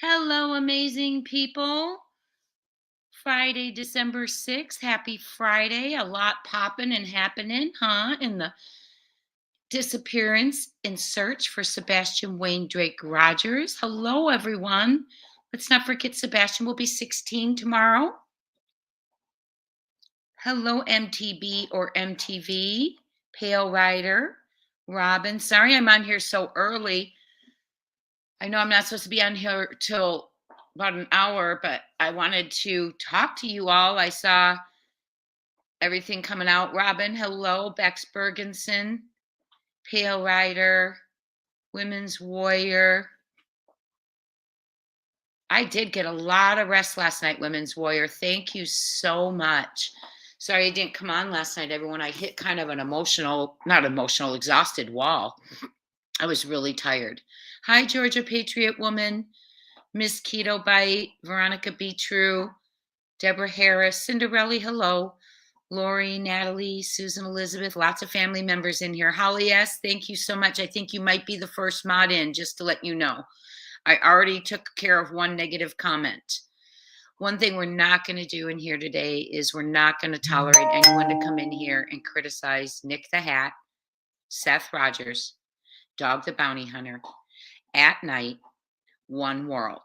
Hello, amazing people. Friday, December 6th. Happy Friday. A lot popping and happening, huh? In the disappearance and search for Sebastian Wayne Drake Rogers. Hello, everyone. Let's not forget Sebastian will be 16 tomorrow. Hello, MTB or MTV. Pale Rider. Robin. Sorry I'm on here so early. I know I'm not supposed to be on here till about an hour, but I wanted to talk to you all. I saw everything coming out. Robin, hello. Bex Bergensen, Pale Rider, Women's Warrior. I did get a lot of rest last night, Women's Warrior. Thank you so much. Sorry I didn't come on last night, everyone. I hit kind of an exhausted wall. I was really tired. Hi, Georgia Patriot Woman. Miss Keto Bite, Veronica Be True, Deborah Harris, Cinderella, hello, Lori, Natalie, Susan Elizabeth, lots of family members in here. Holly S., thank you so much. I think you might be the first mod in, just to let you know. I already took care of one negative comment. One thing we're not going to do in here today is we're not going to tolerate anyone to come in here and criticize Nick the Hat, Seth Rogers, Dog the Bounty Hunter, At Night, One World.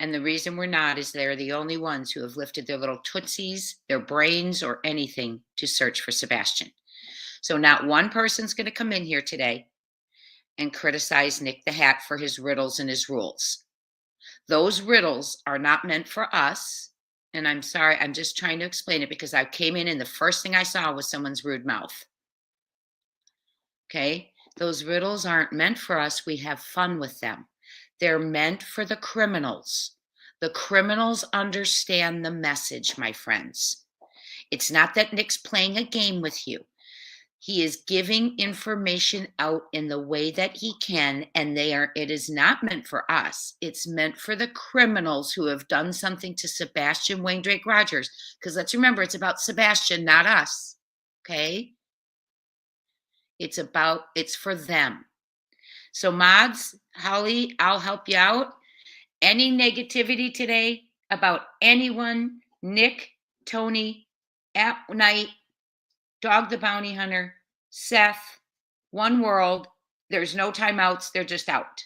And the reason we're not is they're the only ones who have lifted their little tootsies, their brains, or anything to search for Sebastian. So not one person's going to come in here today and criticize Nick the Hat for his riddles and his rules. Those riddles are not meant for us. And I'm sorry, I'm just trying to explain it because I came in and the first thing I saw was someone's rude mouth. Okay? Those riddles aren't meant for us. We have fun with them. They're meant for the criminals. The criminals understand the message, my friends. It's not that Nick's playing a game with you. He is giving information out in the way that he can, and it is not meant for us. It's meant for the criminals who have done something to Sebastian Wayne Drake Rogers. Because let's remember, it's about Sebastian, not us. Okay? It's for them. So mods, Holly, I'll help you out. Any negativity today about anyone, Nick, Tony, At Night, Dog the Bounty Hunter, Seth, One World, there's no timeouts. They're just out.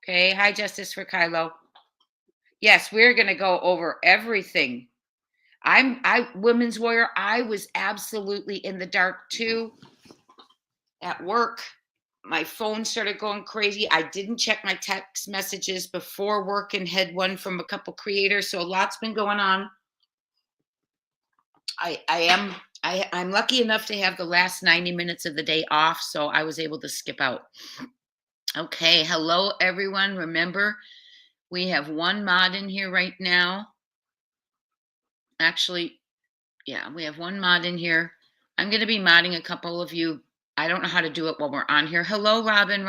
Okay. Hi, Justice for Kylo. Yes, we're going to go over everything. Women's Warrior, I was absolutely in the dark too at work. My phone started going crazy. I didn't check my text messages before work and had one from a couple creators. So a lot's been going on. I'm lucky enough to have the last 90 minutes of the day off, so I was able to skip out. Okay, hello everyone. Remember, we have one mod in here right now. Actually, yeah, we have one mod in here. I'm going to be modding a couple of you. I don't know how to do it while we're on here. Hello, Robin.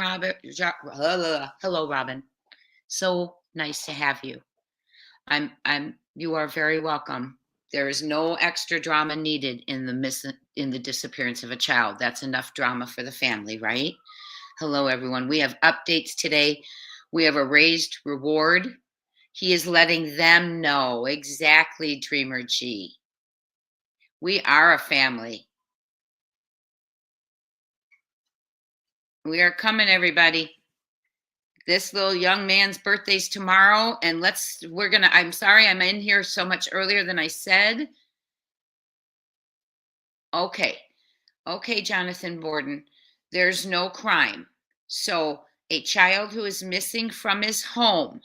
Hello, Robin. So nice to have you. You are very welcome. There is no extra drama needed in the disappearance of a child. That's enough drama for the family, right? Hello, everyone. We have updates today. We have a raised reward. He is letting them know. Exactly, Dreamer G. We are a family. We are coming, everybody. This little young man's birthday's tomorrow, and I'm sorry I'm in here so much earlier than I said. Okay, Jonathan Borden, there's no crime. So a child who is missing from his home,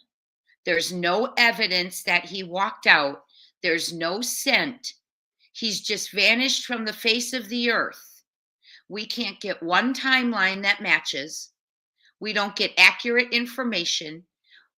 there's no evidence that he walked out. There's no scent. He's just vanished from the face of the earth. We can't get one timeline that matches. We don't get accurate information.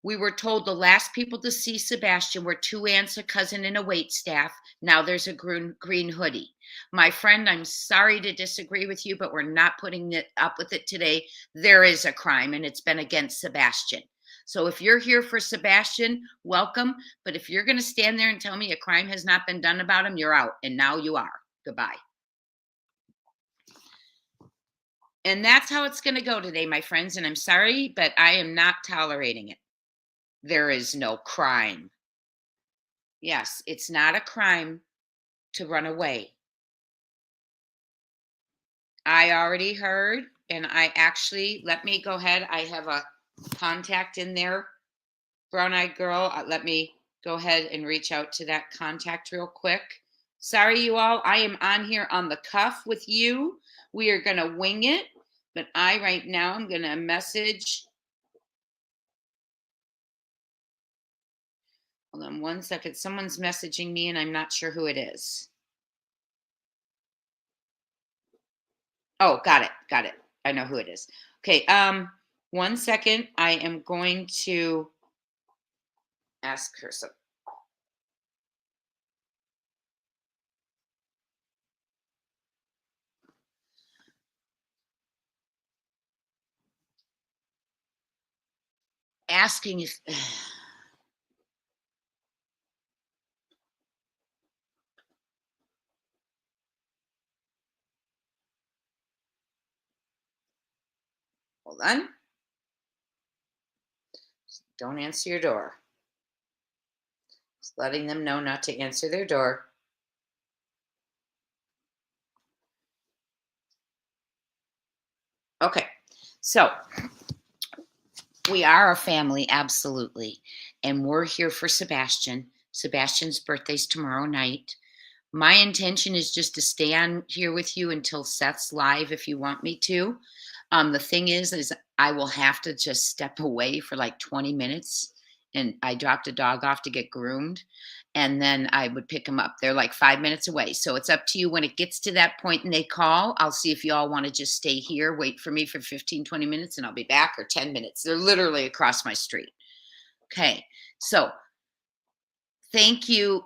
We were told the last people to see Sebastian were two aunts, a cousin, and a waitstaff. Now there's a green hoodie. My friend, I'm sorry to disagree with you, but we're not putting it up with it today. There is a crime, and it's been against Sebastian. So if you're here for Sebastian, welcome. But if you're going to stand there and tell me a crime has not been done about him, you're out. And now you are. Goodbye. And that's how it's going to go today, my friends. And I'm sorry, but I am not tolerating it. there is no crime. Yes, it's not a crime to run away. I already heard, and I actually, let me go ahead. I have a contact in there, Brown Eyed Girl. Let me go ahead and reach out to that contact real quick. Sorry, you all. I am on here on the cuff with you. We are going to wing it, but I right now I'm going to message. Hold on one second. Someone's messaging me, and I'm not sure who it is. Oh, got it. Got it. I know who it is. Okay. 1 second. I am going to ask her some. Asking if hold on. Don't answer your door. Just letting them know not to answer their door. Okay. So we are a family, absolutely. And we're here for Sebastian. Sebastian's birthday's tomorrow night. My intention is just to stay on here with you until Seth's live if you want me to. The thing is I will have to just step away for like 20 minutes. And I dropped a dog off to get groomed. And then I would pick him up. They're like 5 minutes away. So it's up to you when it gets to that point and they call. I'll see if you all want to just stay here, wait for me for 15, 20 minutes, and I'll be back, or 10 minutes. They're literally across my street. Okay. So thank you.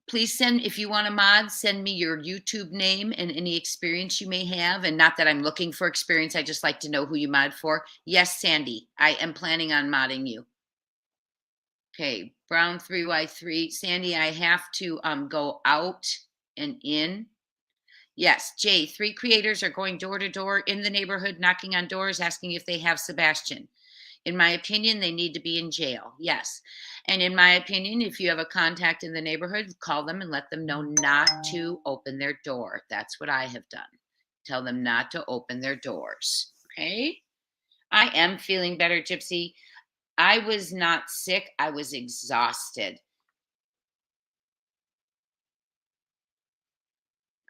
Please send, if you want a mod, send me your YouTube name and any experience you may have. And not that I'm looking for experience. I just like to know who you mod for. Yes, Sandy, I am planning on modding you. Okay, Brown 3Y3. Sandy, I have to go out and in. Yes, Jay, 3 creators are going door to door in the neighborhood, knocking on doors, asking if they have Sebastian. In my opinion, they need to be in jail. Yes. And in my opinion, if you have a contact in the neighborhood, call them and let them know not to open their door. That's what I have done. Tell them not to open their doors. Okay. I am feeling better, Gypsy. I was not sick. I was exhausted.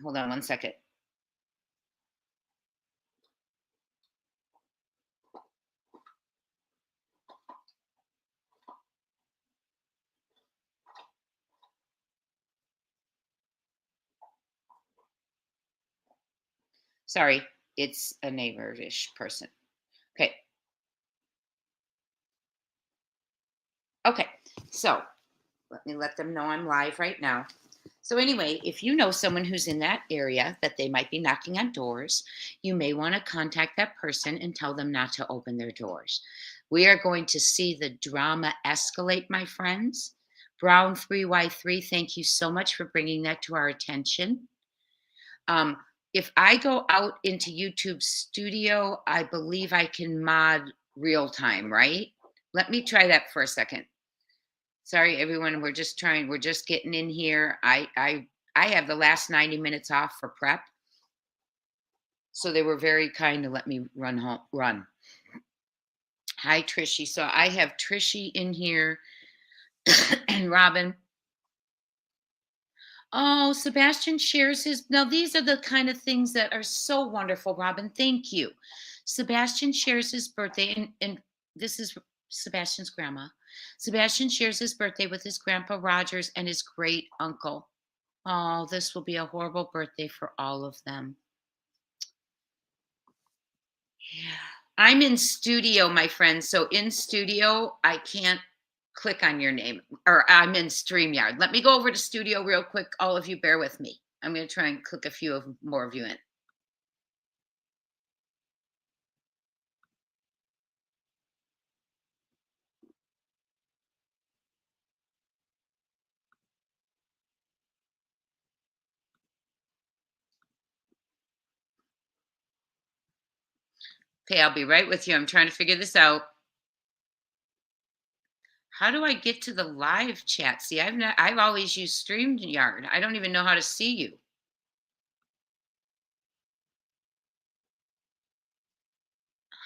Hold on 1 second. Sorry, it's a neighborish person. Okay. Okay. So let me let them know I'm live right now. So anyway, if you know someone who's in that area that they might be knocking on doors, you may want to contact that person and tell them not to open their doors. We are going to see the drama escalate, my friends. Brown 3Y3, thank you so much for bringing that to our attention. If I go out into YouTube Studio, I believe I can mod real time, right? Let me try that for a second. Sorry, everyone. We're just getting in here. I have the last 90 minutes off for prep. So they were very kind to let me run. Hi, Trishy. So I have Trishy in here and Robin. Oh, Sebastian shares his. Now, these are the kind of things that are so wonderful, Robin. Thank you. Sebastian shares his birthday, and this is Sebastian's grandma. Sebastian shares his birthday with his grandpa Rogers and his great uncle. Oh, this will be a horrible birthday for all of them. Yeah. I'm in studio, my friend. So in studio, I can't click on your name, or I'm in StreamYard. Let me go over to studio real quick. All of you bear with me. I'm going to try and click a few more of you in. Okay, I'll be right with you. I'm trying to figure this out. How do I get to the live chat? See, I've always used StreamYard. I don't even know how to see you.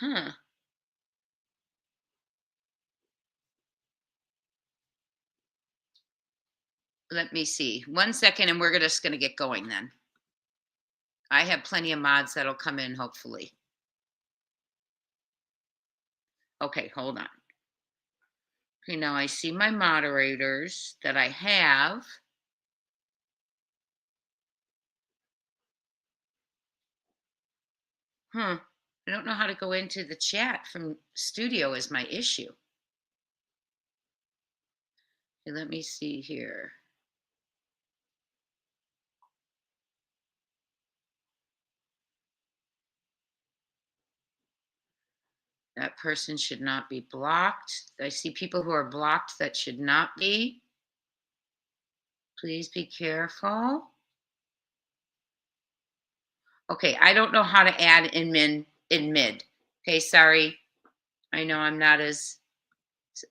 Huh. Let me see. 1 second and we're just gonna get going then. I have plenty of mods that'll come in, hopefully. Okay, hold on. Okay, now I see my moderators that I have. I don't know how to go into the chat from studio is my issue. Okay, let me see here. That person should not be blocked. I see people who are blocked that should not be. Please be careful. Okay, I don't know how to add in mid. Okay, sorry. I know I'm not as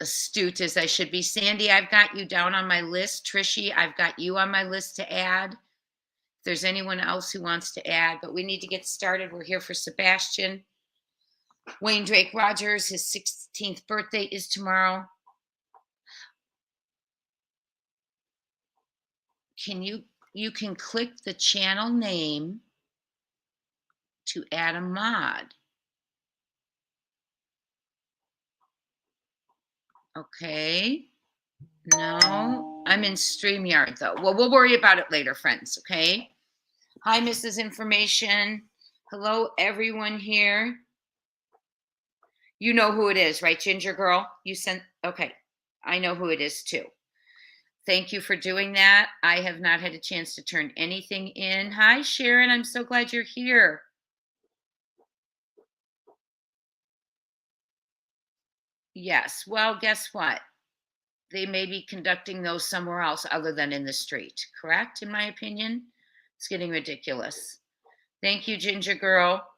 astute as I should be. Sandy, I've got you down on my list. Trishy, I've got you on my list to add. If there's anyone else who wants to add, but we need to get started. We're here for Sebastian. Wayne Drake Rogers, his 16th birthday is tomorrow. You can click the channel name to add a mod. Okay. No, I'm in StreamYard though. Well, we'll worry about it later, friends. Okay. Hi, Mrs. Information. Hello, everyone here. You know who it is, right, Ginger Girl? You sent, okay. I know who it is too. Thank you for doing that. I have not had a chance to turn anything in. Hi, Sharon. I'm so glad you're here. Yes. Well, guess what? They may be conducting those somewhere else other than in the street, correct? In my opinion, it's getting ridiculous. Thank you, Ginger Girl.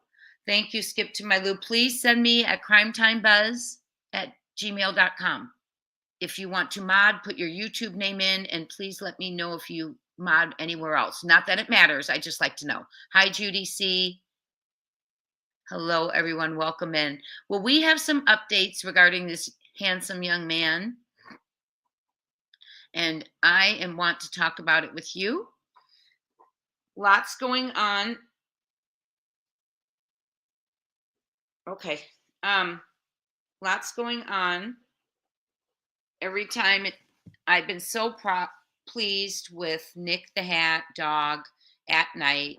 Thank you, Skip to My Lou. Please send me at crimetimebuzz@gmail.com. If you want to mod, put your YouTube name in, and please let me know if you mod anywhere else. Not that it matters. I just like to know. Hi, Judy C. Hello, everyone. Welcome in. Well, we have some updates regarding this handsome young man, and I want to talk about it with you. Lots going on. Okay. Lots going on. Every time I've been so pleased with Nick the Hat Dog at Night,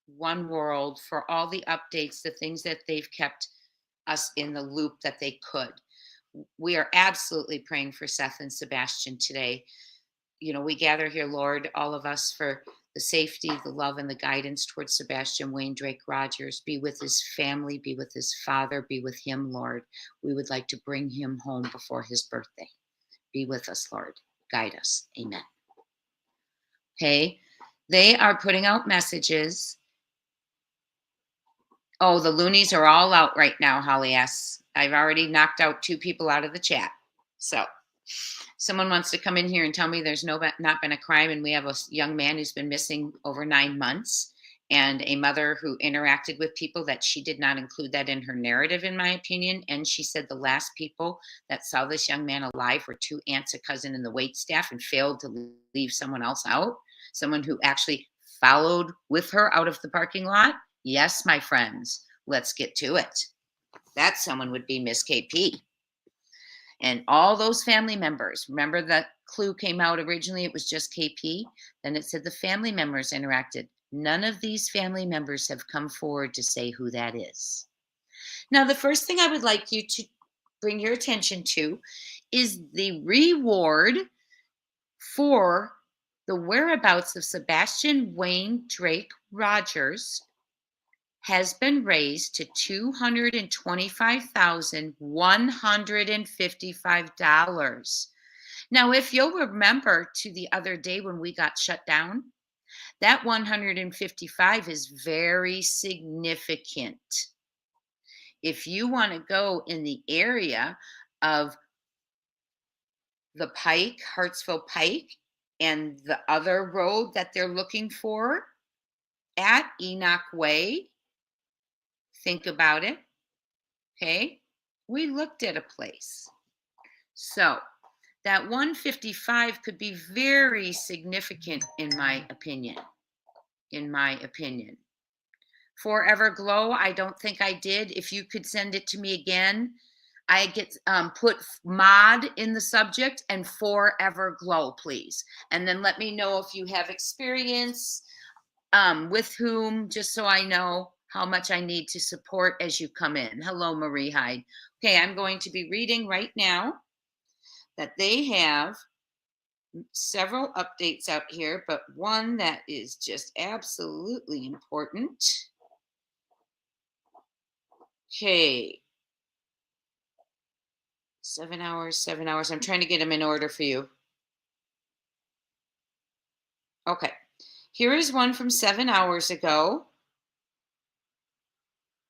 One World, for all the updates, the things that they've kept us in the loop that they could. We are absolutely praying for Seth and Sebastian today. You know, we gather here, Lord, all of us, for the safety, the love, and the guidance towards Sebastian Wayne Drake Rogers. Be with his family, be with his father, be with him, Lord. We would like to bring him home before his birthday. Be with us, Lord. Guide us. Amen. Okay. They are putting out messages. Oh, the loonies are all out right now, Holly S. I've already knocked out 2 people out of the chat. So someone wants to come in here and tell me there's not been a crime, and we have a young man who's been missing over 9 months, and a mother who interacted with people that she did not include that in her narrative, in my opinion. And she said the last people that saw this young man alive were 2 aunts, a cousin, and the wait staff, and failed to leave someone else out, someone who actually followed with her out of the parking lot. Yes, my friends, let's get to it. That someone would be Miss KP. And all those family members, remember that clue came out originally, it was just KP. Then it said the family members interacted. None of these family members have come forward to say who that is. Now, the first thing I would like you to bring your attention to is the reward for the whereabouts of Sebastian Wayne Drake Rogers has been raised to $225,155. Now, if you'll remember to the other day when we got shut down, that 155 is very significant. If you want to go in the area of the Pike, Hartsville Pike, and the other road that they're looking for at Enoch Way. Think about it. Okay. We looked at a place. So that 155 could be very significant in my opinion. Forever Glow, I don't think I did. If you could send it to me again, I get put mod in the subject and Forever Glow, please. And then let me know if you have experience, with whom, just so I know how much I need to support as you come in. Hello, Marie Hyde. Okay, I'm going to be reading right now that they have several updates out here, but one that is just absolutely important. Okay. 7 hours, 7 hours. I'm trying to get them in order for you. Okay. Here is one from 7 hours ago.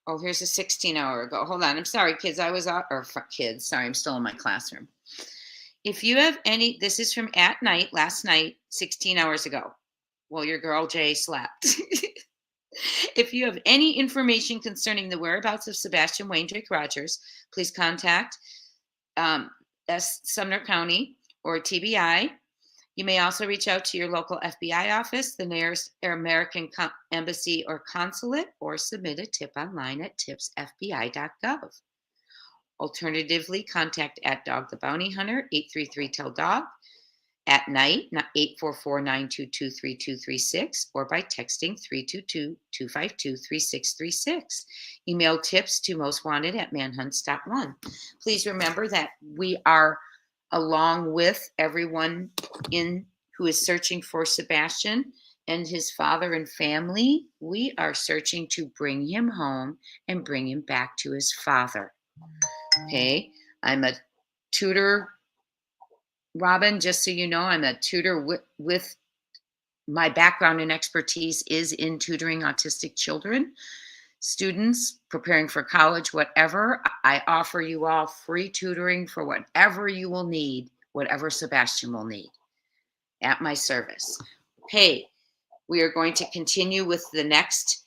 Oh, here's a 16-hour ago. Hold on. I'm sorry, kids. I was out, or kids. Sorry, I'm still in my classroom. If you have any, this is from at night, last night, 16 hours ago. Well, your girl Jay slept. If you have any information concerning the whereabouts of Sebastian Wayne Drake Rogers, please contact Sumner County or TBI. You may also reach out to your local FBI office, the nearest American embassy or consulate, or submit a tip online at tipsfbi.gov. Alternatively, contact at Dog the Bounty Hunter, 833-TELL-DOG, at night, 844-922-3236, or by texting 322-252-3636. Email tips to mostwanted@manhunts.one. Please remember that we are, along with everyone who is searching for Sebastian and his father and family, we are searching to bring him home and bring him back to his father. Okay, I'm a tutor, Robin, just so you know, I'm a tutor with my background and expertise is in tutoring autistic children, students preparing for college, whatever. I offer you all free tutoring for whatever you will need, whatever Sebastian will need at my service. Okay, we are going to continue with the next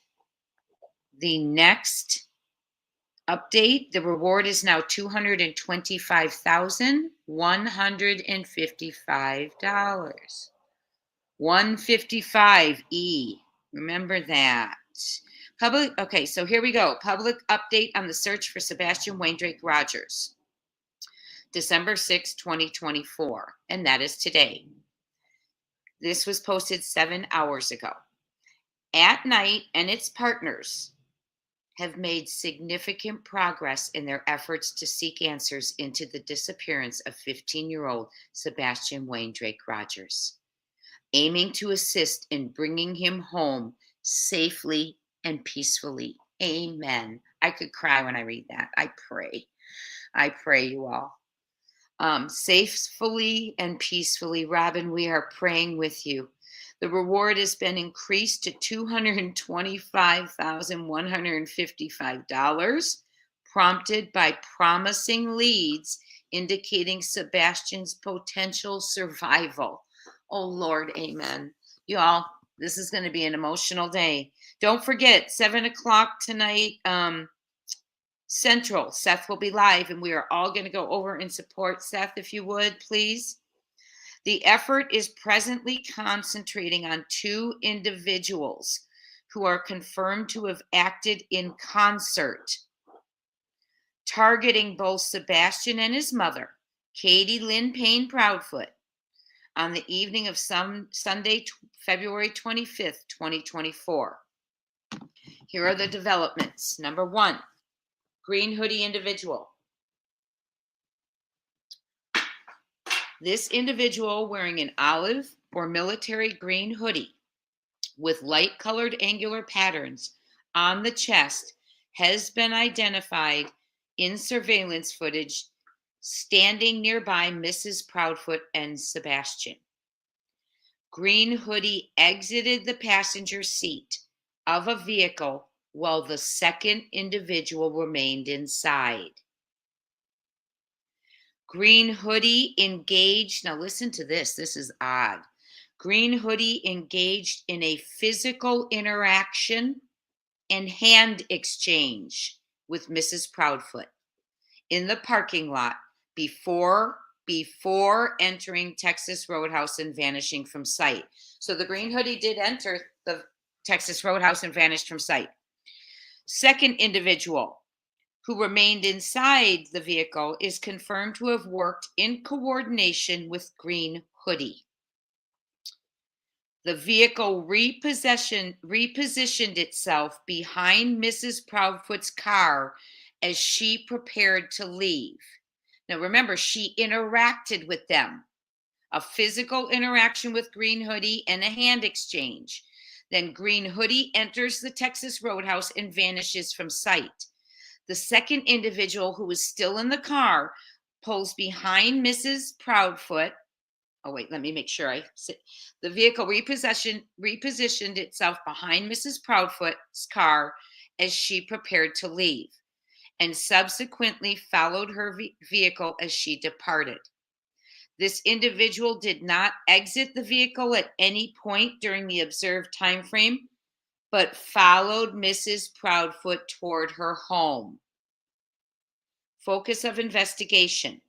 update. The reward is now $225,155. 155E. Remember that. Okay, so here we go. Public update on the search for Sebastian Wayne Drake Rogers. December 6, 2024. And that is today. This was posted 7 hours ago. At Night and its partners have made significant progress in their efforts to seek answers into the disappearance of 15-year-old Sebastian Wayne Drake Rogers, aiming to assist in bringing him home safely and peacefully. Amen. I could cry when I read that. I pray, you all. Safely and peacefully. Robin, we are praying with you. The reward has been increased to $225,155, prompted by promising leads indicating Sebastian's potential survival. Oh, Lord, amen. You all, this is going to be an emotional day. Don't forget, 7 o'clock tonight, Central, Seth will be live, and we are all going to go over and support Seth, if you would, please. The effort is presently concentrating on 2 individuals who are confirmed to have acted in concert, targeting both Sebastian and his mother, Katie Lynn Payne Proudfoot, on the evening of Sunday, February 25th, 2024. Here are the developments. Number 1, green hoodie individual. This individual wearing an olive or military green hoodie with light colored angular patterns on the chest has been identified in surveillance footage standing nearby Mrs. Proudfoot and Sebastian. Green hoodie exited the passenger seat of a vehicle while the second individual remained inside. Green hoodie engaged. Now listen to this. This is odd. Green hoodie engaged in a physical interaction and hand exchange with Mrs. Proudfoot in the parking lot before entering Texas Roadhouse and vanishing from sight. So the green hoodie did enter the Texas Roadhouse and vanished from sight. Second individual who remained inside the vehicle is confirmed to have worked in coordination with green hoodie. The vehicle repositioned itself behind Mrs. Proudfoot's car as she prepared to leave. Now remember, she interacted with them. A physical interaction with Green Hoodie and a hand exchange. Then Green Hoodie enters the Texas Roadhouse and vanishes from sight. The second individual, who was still in the car, pulls behind Mrs. Proudfoot. Oh, wait, let me make sure the vehicle repositioned itself behind Mrs. Proudfoot's car as she prepared to leave, and subsequently followed her vehicle as she departed. This individual did not exit the vehicle at any point during the observed time frame, but followed Mrs. Proudfoot toward her home. Focus of investigation.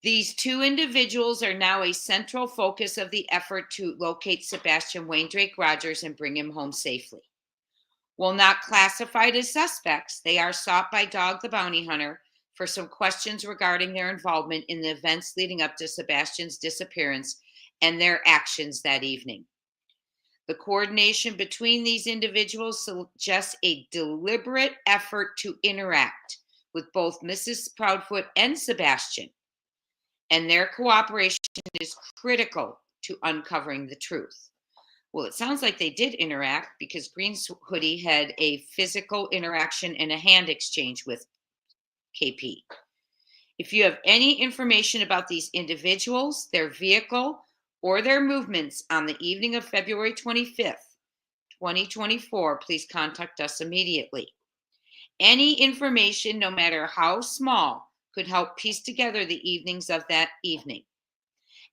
These two individuals are now a central focus of the effort to locate Sebastian Wayne Drake Rogers and bring him home safely. While not classified as suspects, they are sought by Dog the Bounty Hunter for some questions regarding their involvement in the events leading up to Sebastian's disappearance and their actions that evening. The coordination between these individuals suggests a deliberate effort to interact with both Mrs. Proudfoot and Sebastian, and their cooperation is critical to uncovering the truth. Well, it sounds like they did interact, because Green Hoodie had a physical interaction and a hand exchange with KP. If you have any information about these individuals, their vehicle, or their movements on the evening of February 25th, 2024, please contact us immediately. Any information, no matter how small, could help piece together the evenings of that evening.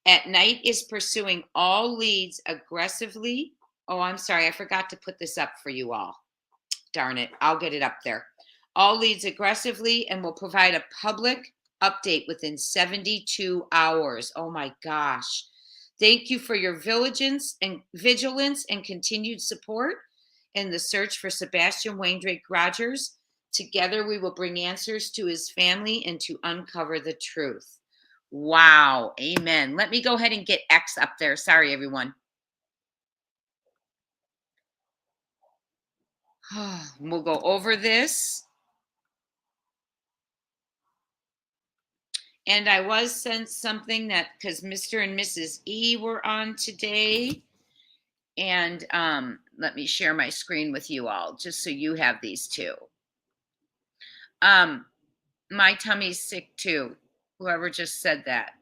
At Night is pursuing all leads aggressively. Oh, I'm sorry, I forgot to put this up for you all. Darn it, I'll get it up there. All leads aggressively and will provide a public update within 72 hours. Oh my gosh. Thank you for your vigilance and continued support in the search for Sebastian Wayne Drake Rogers. Together, we will bring answers to his family and to uncover the truth. Wow. Amen. Let me go ahead and get X up there. Sorry, everyone. We'll go over this. And I was sent something that, because Mr. and Mrs. E were on today. And let me share my screen with you all, just so you have these too. My tummy's sick too. Whoever just said that.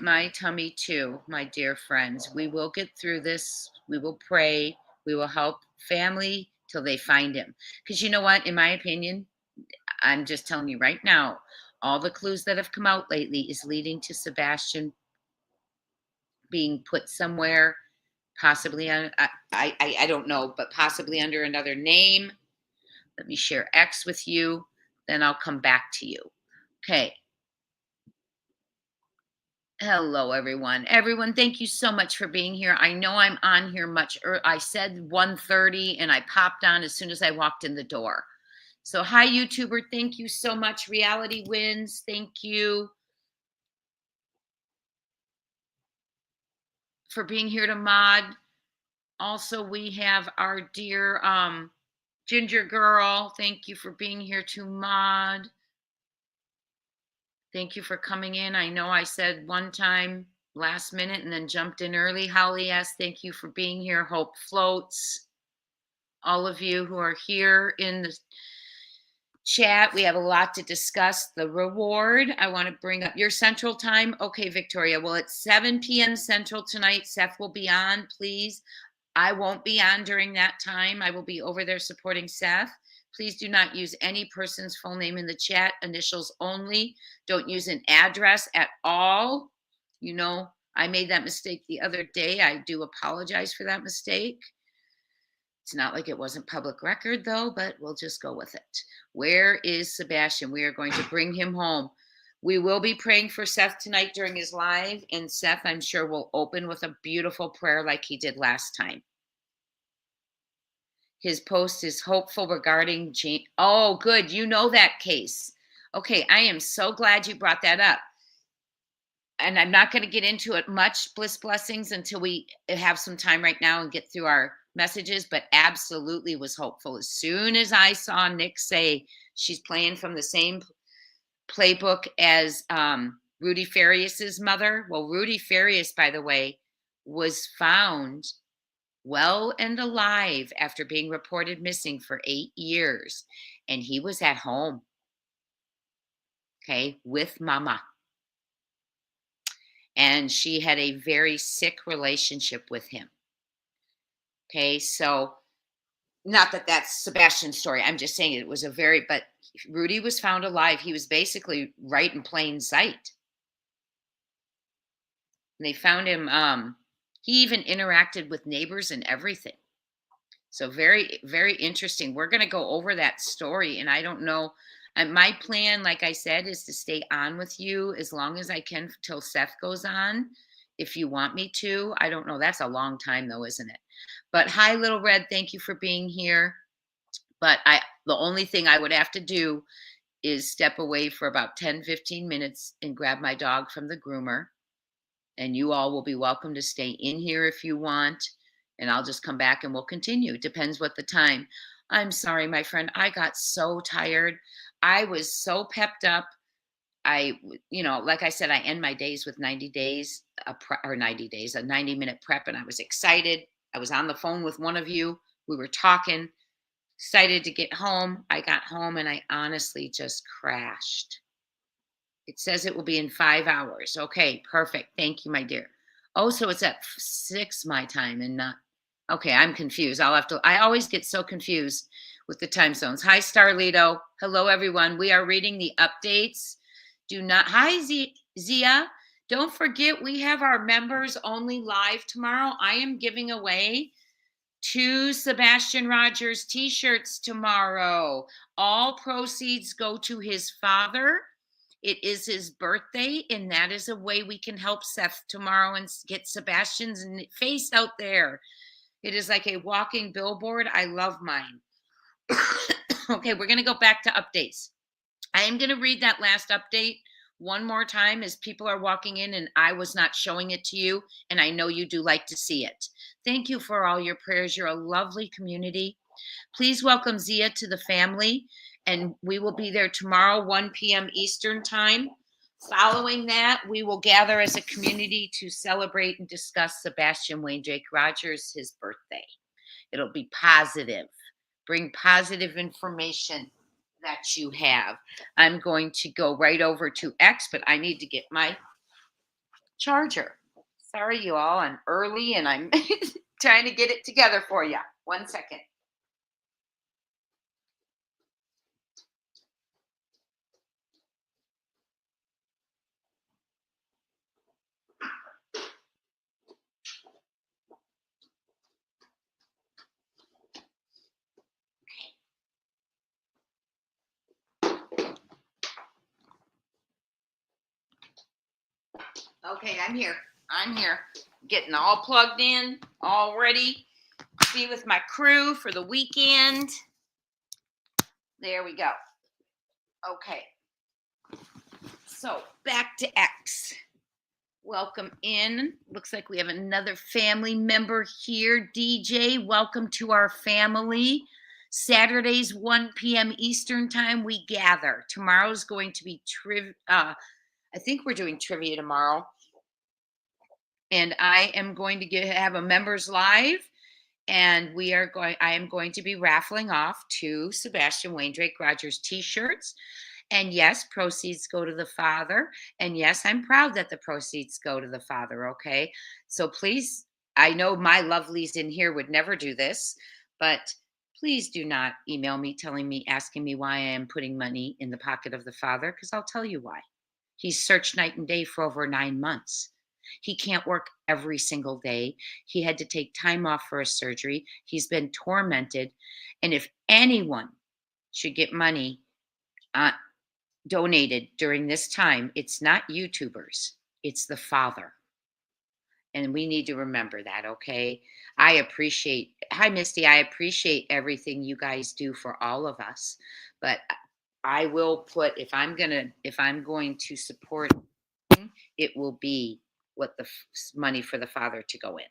My tummy too, my dear friends. We will get through this. We will pray. We will help family till they find him. Because you know what? In my opinion, I'm just telling you right now, all the clues that have come out lately is leading to Sebastian being put somewhere, possibly on, I don't know, but possibly under another name. Let me share X with you, then I'll come back to you. Okay. Hello, everyone. Everyone, thank you so much for being here. I know I'm on here much early. I said 1:30 and I popped on as soon as I walked in the door. So hi, YouTuber. Thank you so much. Reality Wins. Thank you for being here to mod. Also, we have our dear Ginger Girl. Thank you for being here to mod. Thank you for coming in. I know I said one time last minute and then jumped in early. Holly S., thank you for being here. Hope Floats. All of you who are here in the chat, we have a lot to discuss. The reward, I want to bring up your Central Time. Okay, Victoria. Well, it's 7 p.m. Central tonight. Seth will be on, please. I won't be on during that time. I will be over there supporting Seth. Please do not use any person's full name in the chat, initials only. Don't use an address at all. You know, I made that mistake the other day. I do apologize for that mistake. It's not like it wasn't public record, though, but we'll just go with it. Where is Sebastian? We are going to bring him home. We will be praying for Seth tonight during his live, and Seth, I'm sure, will open with a beautiful prayer like he did last time. His post is hopeful regarding Jane. Oh, good. You know that case. Okay, I am so glad you brought that up. And I'm not going to get into it much, Bliss Blessings, until we have some time right now and get through our messages, but absolutely was hopeful. As soon as I saw Nick say she's playing from the same playbook as Rudy Farias's mother. Well, Rudy Farias, by the way, was found well and alive after being reported missing for 8 years. And he was at home, okay, with mama. And she had a very sick relationship with him. Okay, so not that that's Sebastian's story. I'm just saying it was but Rudy was found alive. He was basically right in plain sight. And they found him, he even interacted with neighbors and everything. So very, very interesting. We're going to go over that story. And I don't know, my plan, like I said, is to stay on with you as long as I can till Seth goes on. If you want me to, I don't know. That's a long time though, isn't it? But hi, Little Red. Thank you for being here. But the only thing I would have to do is step away for about 10, 15 minutes and grab my dog from the groomer. And you all will be welcome to stay in here if you want. And I'll just come back and we'll continue. It depends what the time. I'm sorry, my friend. I got so tired. I was so pepped up. Like I said, I end my days with 90 days, a 90-minute prep. And I was excited. I was on the phone with one of you. We were talking, excited to get home. I got home and I honestly just crashed. It says it will be in 5 hours. Okay, perfect. Thank you, my dear. Oh, so it's at 6 my time and not. Okay, I'm confused. I always get so confused with the time zones. Hi, Starlito. Hello, everyone. We are reading the updates. Hi, Zia. Don't forget, we have our members only live tomorrow. I am giving away 2 Sebastian Rogers t-shirts tomorrow. All proceeds go to his father. It is his birthday, and that is a way we can help Seth tomorrow and get Sebastian's face out there. It is like a walking billboard. I love mine. Okay, we're going to go back to updates. I am going to read that last update one more time as people are walking in, and I was not showing it to you, and I know you do like to see it. Thank you for all your prayers. You're a lovely community. Please welcome Zia to the family, and we will be there tomorrow, 1 p.m. Eastern time. Following that, we will gather as a community to celebrate and discuss Sebastian Wayne Drake Rogers, his birthday. It'll be positive. Bring positive information that you have. I'm going to go right over to X, but I need to get my charger. Sorry, you all. I'm early, and I'm trying to get it together for you. 1 second. Okay, I'm here. Getting all plugged in, all ready. Be with my crew for the weekend. There we go. Okay. So back to X. Welcome in. Looks like we have another family member here. DJ, welcome to our family. Saturdays, 1 p.m. Eastern time, we gather. Tomorrow's going to be I think we're doing trivia tomorrow. And I am going to have a members live, and I am going to be raffling off 2 Sebastian Wayne Drake Rogers t-shirts. And yes, proceeds go to the father. And yes, I'm proud that the proceeds go to the father, okay? So please, I know my lovelies in here would never do this, but Please do not email me asking me why I am putting money in the pocket of the Father, because I'll tell you why. He's searched night and day for over 9 months. He can't work every single day. He had to take time off for a surgery. He's been tormented. And if anyone should get money uh, donated during this time, it's not YouTubers, it's the Father. And we need to remember that, okay? Hi, Misty. I appreciate everything you guys do for all of us. But I will put, if I'm going to support, it will be what the money for the Father to go in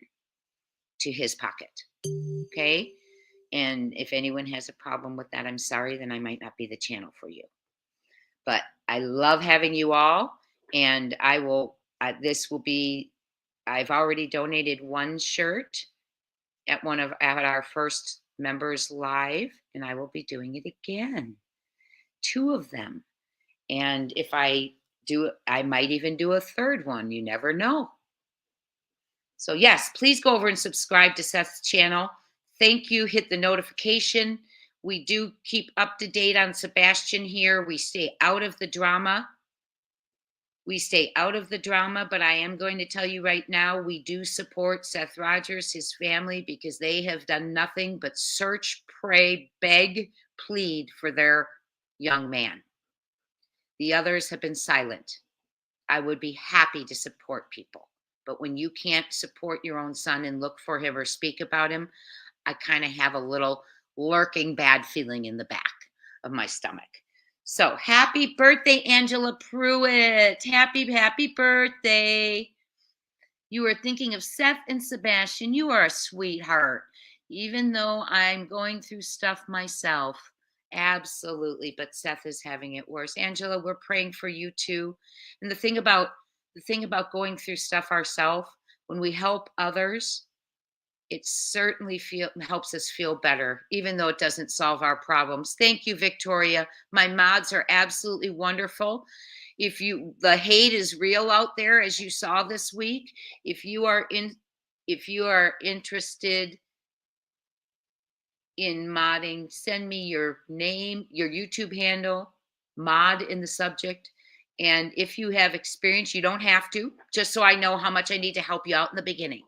to his pocket. Okay. And if anyone has a problem with that, I'm sorry, then I might not be the channel for you. But I love having you all. And this will be, I've already donated one shirt at our first members live, and I will be doing it again. 2 of them. And if I do, I might even do a third one. You never know. So yes, please go over and subscribe to Seth's channel. Thank you. Hit the notification. We do keep up to date on Sebastian here. We stay out of the drama. But I am going to tell you right now, we do support Seth Rogers, his family, because they have done nothing but search, pray, beg, plead for their young man. The others have been silent. I would be happy to support people. But when you can't support your own son and look for him or speak about him, I kind of have a little lurking bad feeling in the back of my stomach. So happy birthday, Angela Pruitt. Happy birthday. You are thinking of Seth and Sebastian. You are a sweetheart. Even though I'm going through stuff myself. Absolutely. But Seth is having it worse. Angela, we're praying for you too. And the thing about going through stuff ourselves, when we help others, it certainly helps us feel better, even though it doesn't solve our problems. Thank you, Victoria. My mods are absolutely wonderful. The hate is real out there, as you saw this week. If you are interested in modding, send me your name, your YouTube handle, mod in the subject. And if you have experience, you don't have to, just so I know how much I need to help you out in the beginning.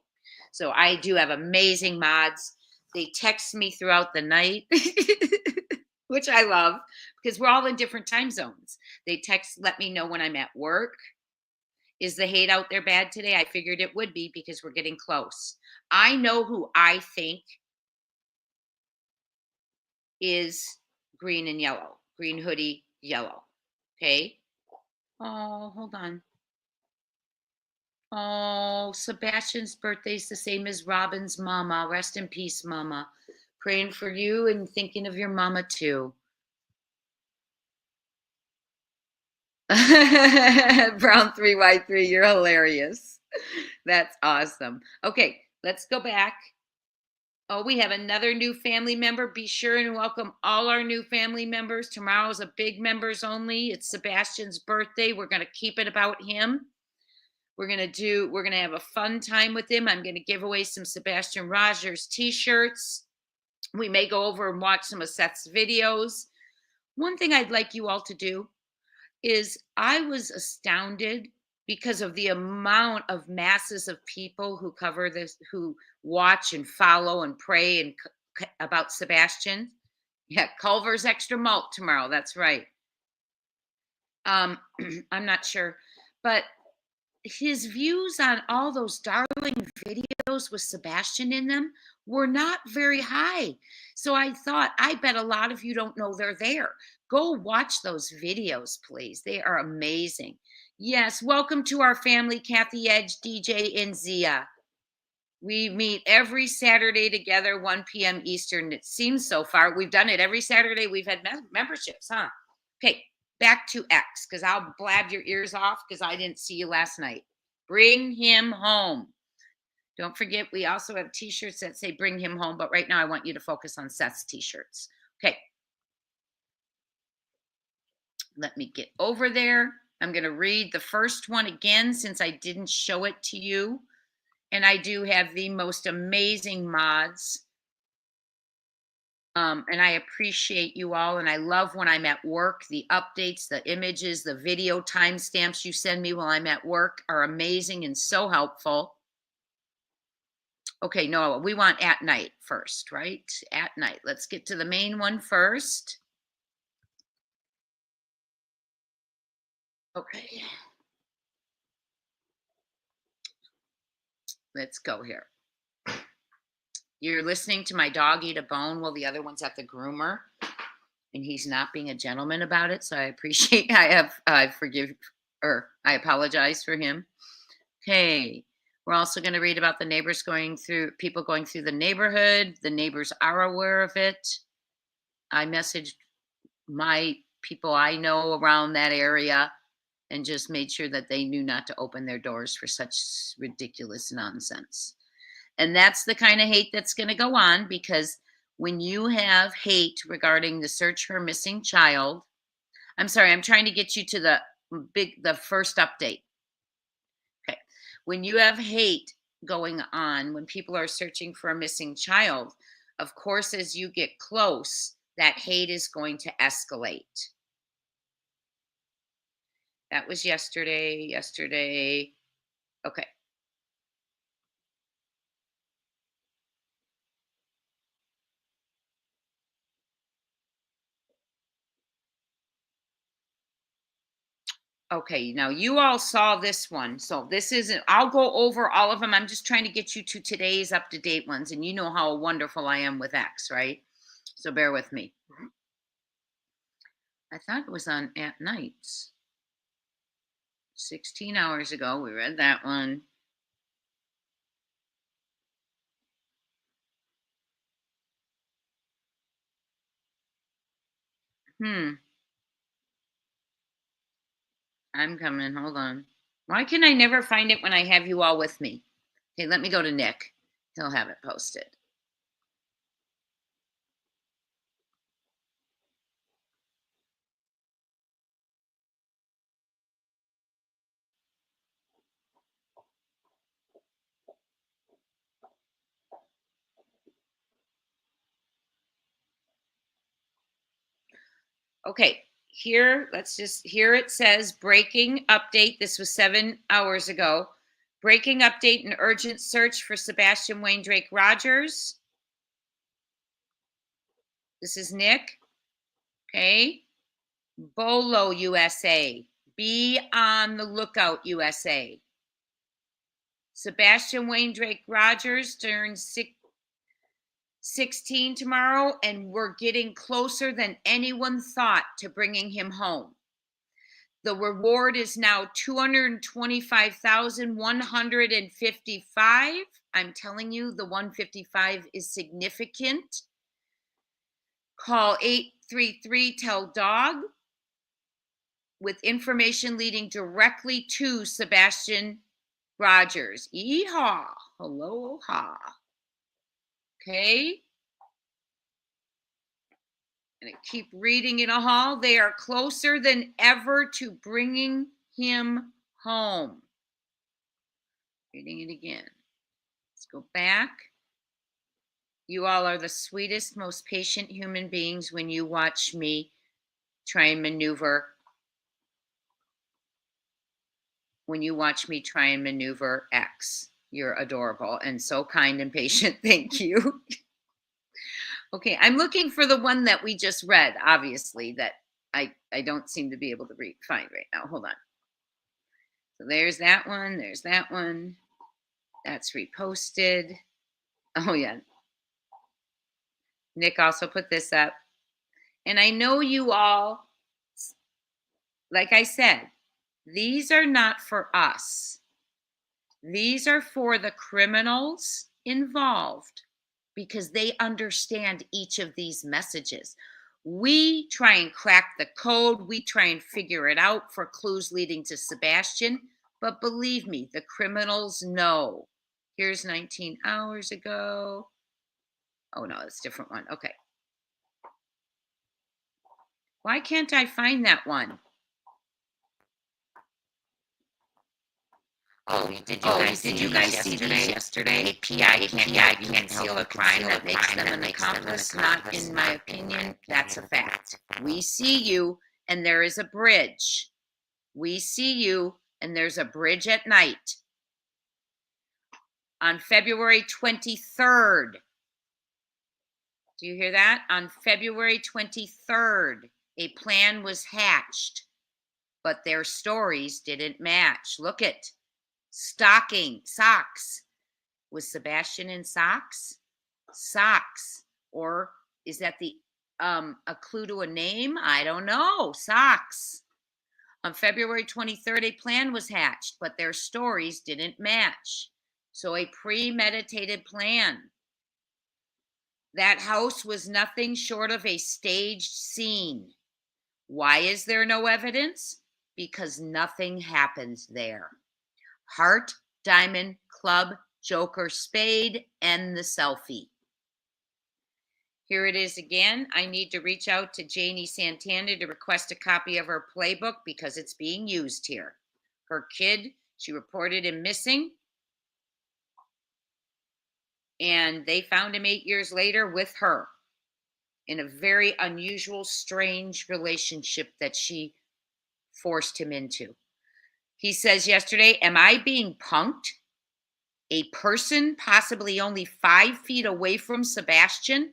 So I do have amazing mods. They text me throughout the night, which I love because we're all in different time zones. They let me know when I'm at work. Is the hate out there bad today? I figured it would be because we're getting close. I know who I think is green and yellow, green hoodie, yellow. Okay. Oh, hold on. Oh, Sebastian's birthday's the same as Robin's mama. Rest in peace, mama. Praying for you and thinking of your mama too. Brown 3Y3, you're hilarious. That's awesome. Okay, let's go back. Oh, we have another new family member. Be sure and welcome all our new family members. Tomorrow's a big members only. It's Sebastian's birthday. We're going to keep it about him. We're going to have a fun time with him. I'm going to give away some Sebastian Rogers t-shirts. We may go over and watch some of Seth's videos. One thing I'd like you all to do is I was astounded because of the amount of masses of people who cover this, who watch and follow and pray and about Sebastian. Yeah, Culver's extra malt tomorrow. That's right. I'm not sure, but his views on all those darling videos with Sebastian in them were not very high. So I thought, I bet a lot of you don't know they're there. Go watch those videos, please. They are amazing. Yes, welcome to our family, Kathy Edge, DJ, and Zia. We meet every Saturday together, 1 p.m. Eastern. It seems so far. We've done it every Saturday. We've had memberships, huh? Okay, back to X, because I'll blab your ears off because I didn't see you last night. Bring him home. Don't forget, we also have t-shirts that say bring him home, but right now I want you to focus on Seth's t-shirts. Okay. Let me get over there. I'm going to read the first one again since I didn't show it to you. And I do have the most amazing mods And I appreciate you all. And I love when I'm at work, the updates, the images, the video timestamps you send me while I'm at work are amazing and so helpful. Okay, no, we want at night first, right? At night. Let's get to the main one first. Okay, let's go here. You're listening to my dog eat a bone while the other one's at the groomer, and he's not being a gentleman about it. So I appreciate, I forgive, or I apologize for him. Okay. We're also going to read about the neighbors people going through the neighborhood. The neighbors are aware of it. I messaged my people I know around that area and just made sure that they knew not to open their doors for such ridiculous nonsense. And that's the kind of hate that's going to go on, because when you have hate regarding the search for a missing child, I'm sorry, I'm trying to get you to the first update. Okay. When you have hate going on, when people are searching for a missing child, of course, as you get close, that hate is going to escalate. That was yesterday. Okay. Okay, now you all saw this one. So this isn't, I'll go over all of them. I'm just trying to get you to today's up to date ones. And you know how wonderful I am with X, right? So bear with me. I thought it was on at nights. 16 hours ago, we read that one. I'm coming. Hold on. Why can I never find it when I have you all with me? Okay, let me go to Nick. He'll have it posted. Okay, here it says breaking update. This was 7 hours ago. Breaking update and urgent search for Sebastian Wayne Drake Rogers. This is Nick. Okay. Bolo, USA. Be on the lookout, USA. Sebastian Wayne Drake Rogers turns 16 tomorrow, and we're getting closer than anyone thought to bringing him home. The reward is now 225,155. I'm telling you, the 155 is significant. Call 833 Tell Dog with information leading directly to Sebastian Rogers. Yeehaw. Aloha. Okay. And keep reading in a hall. They are closer than ever to bringing him home. Reading it again. Let's go back. You all are the sweetest, most patient human beings when you watch me try and maneuver. When you watch me try and maneuver X, you're adorable and so kind and patient. Thank you. Okay, I'm looking for the one that we just read, obviously, that I don't seem to be able to find right now. Hold on. So there's that one. There's that one. That's reposted. Oh, yeah. Nick also put this up. And I know you all, like I said, these are not for us. These are for the criminals involved, because they understand each of these messages. We try and crack the code. We try and figure it out for clues leading to Sebastian. But believe me, the criminals know. Here's 19 hours ago. Oh, no, it's a different one. Okay. Why can't I find that one? Oh, did you guys see these yesterday? API can't conceal a crime that makes them an accomplice. Not in my opinion. That's a fact. We see you, and there is a bridge. We see you, and there's a bridge at night. On February 23rd. Do you hear that? On February 23rd, a plan was hatched, but their stories didn't match. Look at socks. Was Sebastian in socks? Socks. Or is that a clue to a name? I don't know. Socks. On February 23rd, a plan was hatched, but their stories didn't match. So a premeditated plan. That house was nothing short of a staged scene. Why is there no evidence? Because nothing happens there. Heart, diamond, club, joker, spade, and the selfie. Here it is again. I need to reach out to Janie Santana to request a copy of her playbook because it's being used here. Her kid, she reported him missing. And they found him 8 years later with her in a very unusual, strange relationship that she forced him into. He says yesterday, am I being punked? A person possibly only 5 feet away from Sebastian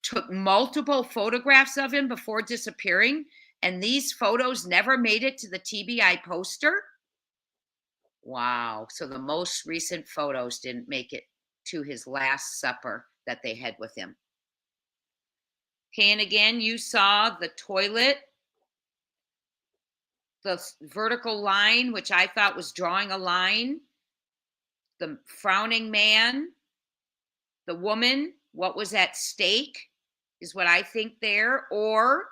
took multiple photographs of him before disappearing, and these photos never made it to the TBI poster? Wow. So the most recent photos didn't make it to his last supper that they had with him. Okay, and again, you saw the toilet, the vertical line, which I thought was drawing a line, the frowning man, the woman, what was at stake is what I think there, or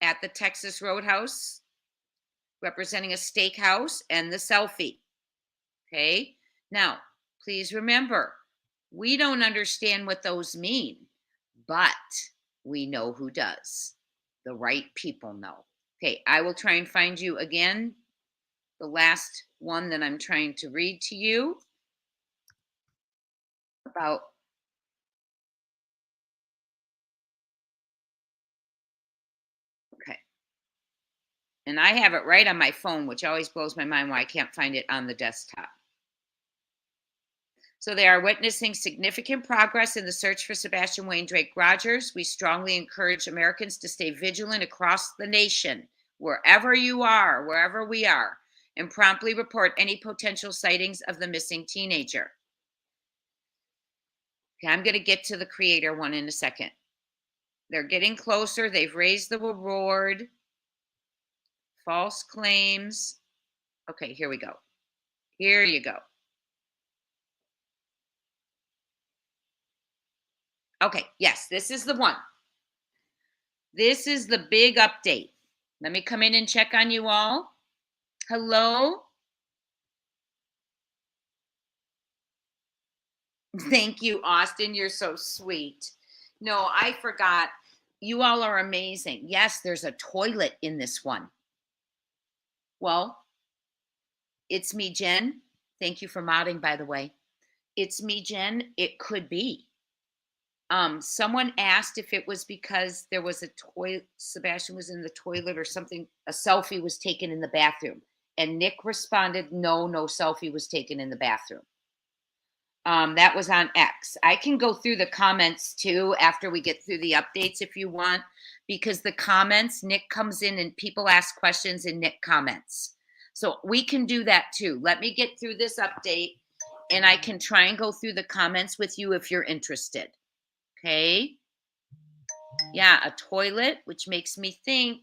at the Texas Roadhouse, representing a steakhouse, and the selfie. Okay, now, please remember, we don't understand what those mean, but we know who does. The right people know. Okay, I will try and find you again the last one that I'm trying to read to you about. Okay. And I have it right on my phone, which always blows my mind why I can't find it on the desktop. So they are witnessing significant progress in the search for Sebastian Wayne Drake Rogers. We strongly encourage Americans to stay vigilant across the nation, wherever you are, wherever we are, and promptly report any potential sightings of the missing teenager. Okay, I'm going to get to the creator one in a second. They're getting closer. They've raised the reward. False claims. Okay, here we go. Here you go. Okay, yes, this is the one. This is the big update. Let me come in and check on you all. Hello? Thank you, Austin. You're so sweet. No, I forgot. You all are amazing. Yes, there's a toilet in this one. Well, it's me, Jen. Thank you for modding, by the way. It's me, Jen. It could be. Someone asked if it was because there was a toilet, Sebastian was in the toilet or something, a selfie was taken in the bathroom. And Nick responded, no selfie was taken in the bathroom. That was on X. I can go through the comments too after we get through the updates if you want, because the comments, Nick comes in and people ask questions and Nick comments. So we can do that too. Let me get through this update and I can try and go through the comments with you if you're interested. Okay. Yeah, a toilet, which makes me think,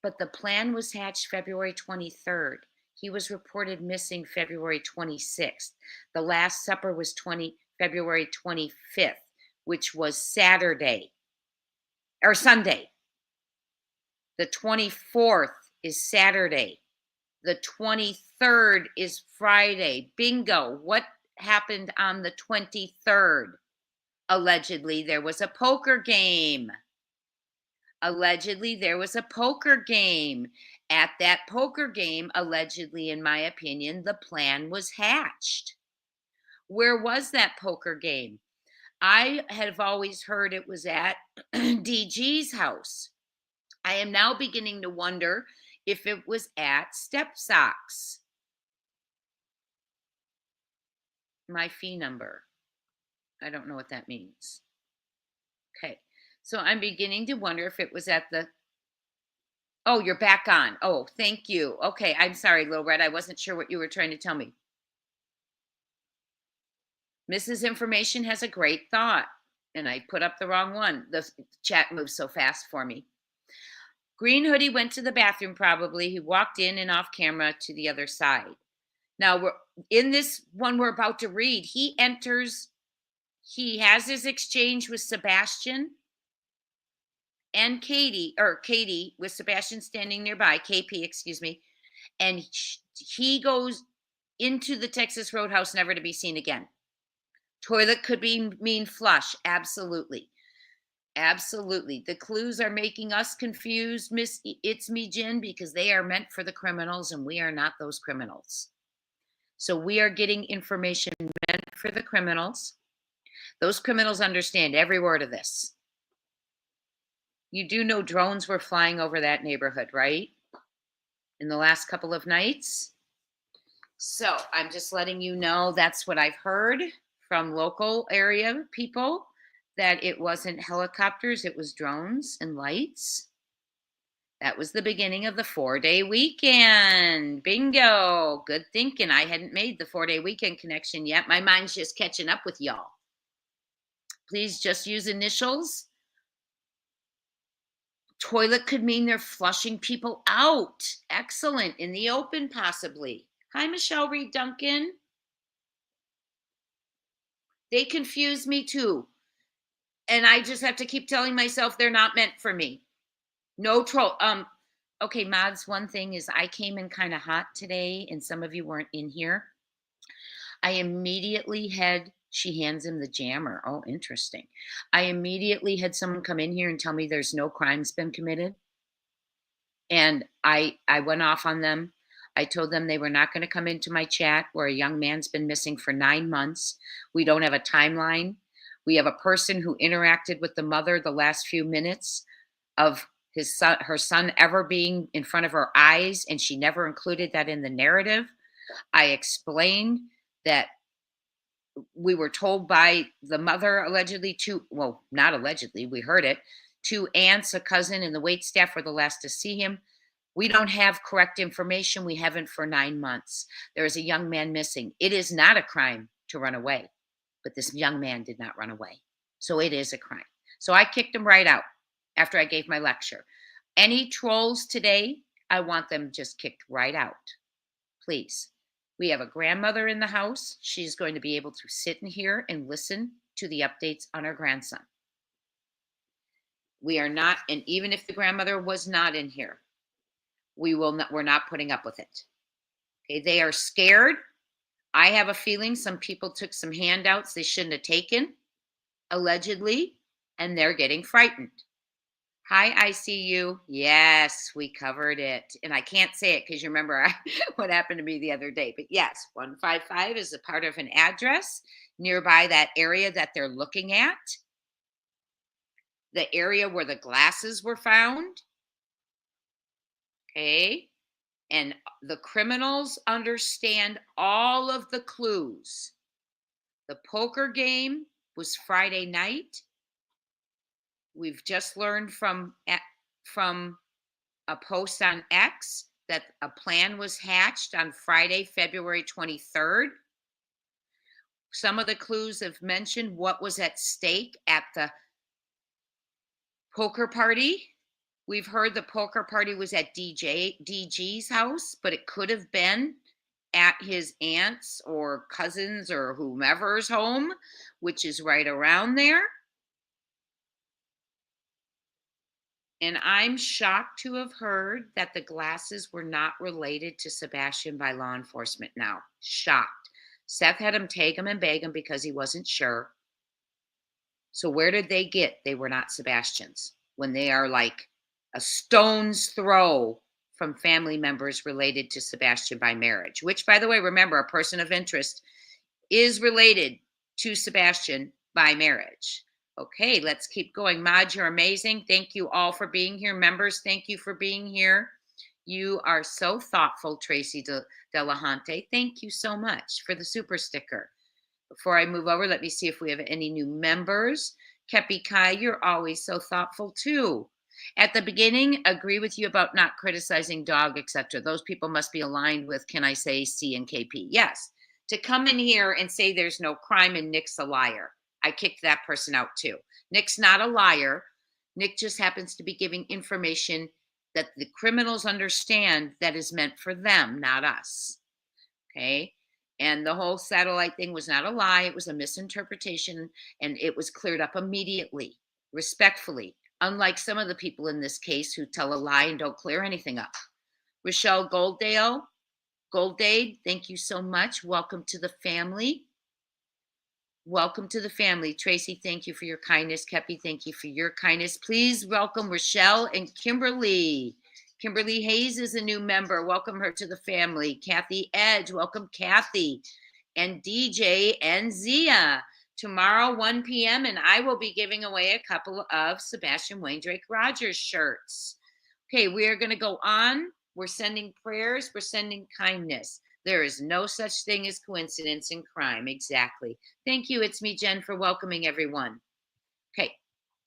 but the plan was hatched February 23rd. He was reported missing February 26th. The Last Supper was February 25th, which was Saturday or Sunday. The 24th is Saturday. The 23rd is Friday. Bingo. What happened on the 23rd? Allegedly, there was a poker game. Allegedly, there was a poker game. At that poker game, allegedly, in my opinion, the plan was hatched. Where was that poker game? I have always heard it was at DG's house. I am now beginning to wonder if it was at Step Socks. My fee number. I don't know what that means. Okay. So I'm beginning to wonder if it was at the. Oh, you're back on. Oh, thank you. Okay. I'm sorry, Little Red. I wasn't sure what you were trying to tell me. Mrs. Information has a great thought. And I put up the wrong one. The chat moves so fast for me. Green Hoodie went to the bathroom probably. He walked in and off camera to the other side. Now, we're in this one we're about to read. He enters, he has his exchange with Sebastian and Katie, with Sebastian standing nearby, KP, excuse me. And he goes into the Texas Roadhouse, never to be seen again. Toilet could mean flush. Absolutely. Absolutely. The clues are making us confused, Miss It's Me Jen, because they are meant for the criminals and we are not those criminals. So we are getting information meant for the criminals. Those criminals understand every word of this. You do know drones were flying over that neighborhood, right? In the last couple of nights. So I'm just letting you know that's what I've heard from local area people, that it wasn't helicopters, it was drones and lights. That was the beginning of the 4-day weekend. Bingo. Good thinking. I hadn't made the 4-day weekend connection yet. My mind's just catching up with y'all. Please just use initials. Toilet could mean they're flushing people out. Excellent. In the open, possibly. Hi, Michelle Reed Duncan. They confuse me too. And I just have to keep telling myself they're not meant for me. No troll. Okay, mods, one thing is I came in kind of hot today and some of you weren't in here. I immediately had, she hands him the jammer. Oh, interesting. I immediately had someone come in here and tell me there's no crimes been committed. And I went off on them. I told them they were not going to come into my chat where a young man's been missing for 9 months. We don't have a timeline. We have a person who interacted with the mother the last few minutes of her son ever being in front of her eyes, and she never included that in the narrative. I explained that we were told by the mother allegedly well, not allegedly, we heard it, 2 aunts, a cousin, and the wait staff were the last to see him. We don't have correct information. We haven't for 9 months. There is a young man missing. It is not a crime to run away, but this young man did not run away. So it is a crime. So I kicked him right out after I gave my lecture. Any trolls today, I want them just kicked right out. Please. We have a grandmother in the house. She's going to be able to sit in here and listen to the updates on her grandson. We are not, and even if the grandmother was not in here, we're not putting up with it. Okay, they are scared. I have a feeling some people took some handouts they shouldn't have taken, allegedly, and they're getting frightened. Hi, ICU. Yes, we covered it. And I can't say it because you remember what happened to me the other day. But yes, 155 is a part of an address nearby that area that they're looking at. The area where the glasses were found. Okay. And the criminals understand all of the clues. The poker game was Friday night. We've just learned from a post on X that a plan was hatched on Friday, February 23rd. Some of the clues have mentioned what was at stake at the poker party. We've heard the poker party was at DG's house, but it could have been at his aunt's or cousin's or whomever's home, which is right around there. And I'm shocked to have heard that the glasses were not related to Sebastian by law enforcement now. Shocked. Seth had him take him and beg him because he wasn't sure. So where did they get they were not Sebastian's when they are like a stone's throw from family members related to Sebastian by marriage, which, by the way, remember, a person of interest is related to Sebastian by marriage. Okay, let's keep going. Maj, you're amazing. Thank you all for being here. Members, thank you for being here. You are so thoughtful, Tracy Delahante. Thank you so much for the super sticker. Before I move over, let me see if we have any new members. Kepi Kai, you're always so thoughtful too. At the beginning, agree with you about not criticizing dog, etc. Those people must be aligned with, can I say, C and KP? Yes. To come in here and say there's no crime and Nick's a liar. I kicked that person out too. Nick's not a liar. Nick just happens to be giving information that the criminals understand that is meant for them, not us. Okay? And the whole satellite thing was not a lie. It was a misinterpretation, and it was cleared up immediately, respectfully, unlike some of the people in this case who tell a lie and don't clear anything up. Rochelle Goldade, thank you so much. Welcome to the family. Welcome to the family. Tracy, thank you for your kindness. Kepi, thank you for your kindness. Please welcome Rochelle and Kimberly. Kimberly Hayes is a new member. Welcome her to the family. Kathy Edge, welcome Kathy. And DJ and Zia. Tomorrow, 1 p.m., and I will be giving away a couple of Sebastian Wayne Drake Rogers shirts. Okay, we are going to go on. We're sending prayers. We're sending kindness. There is no such thing as coincidence in crime. Exactly. Thank you. It's me, Jen, for welcoming everyone. Okay,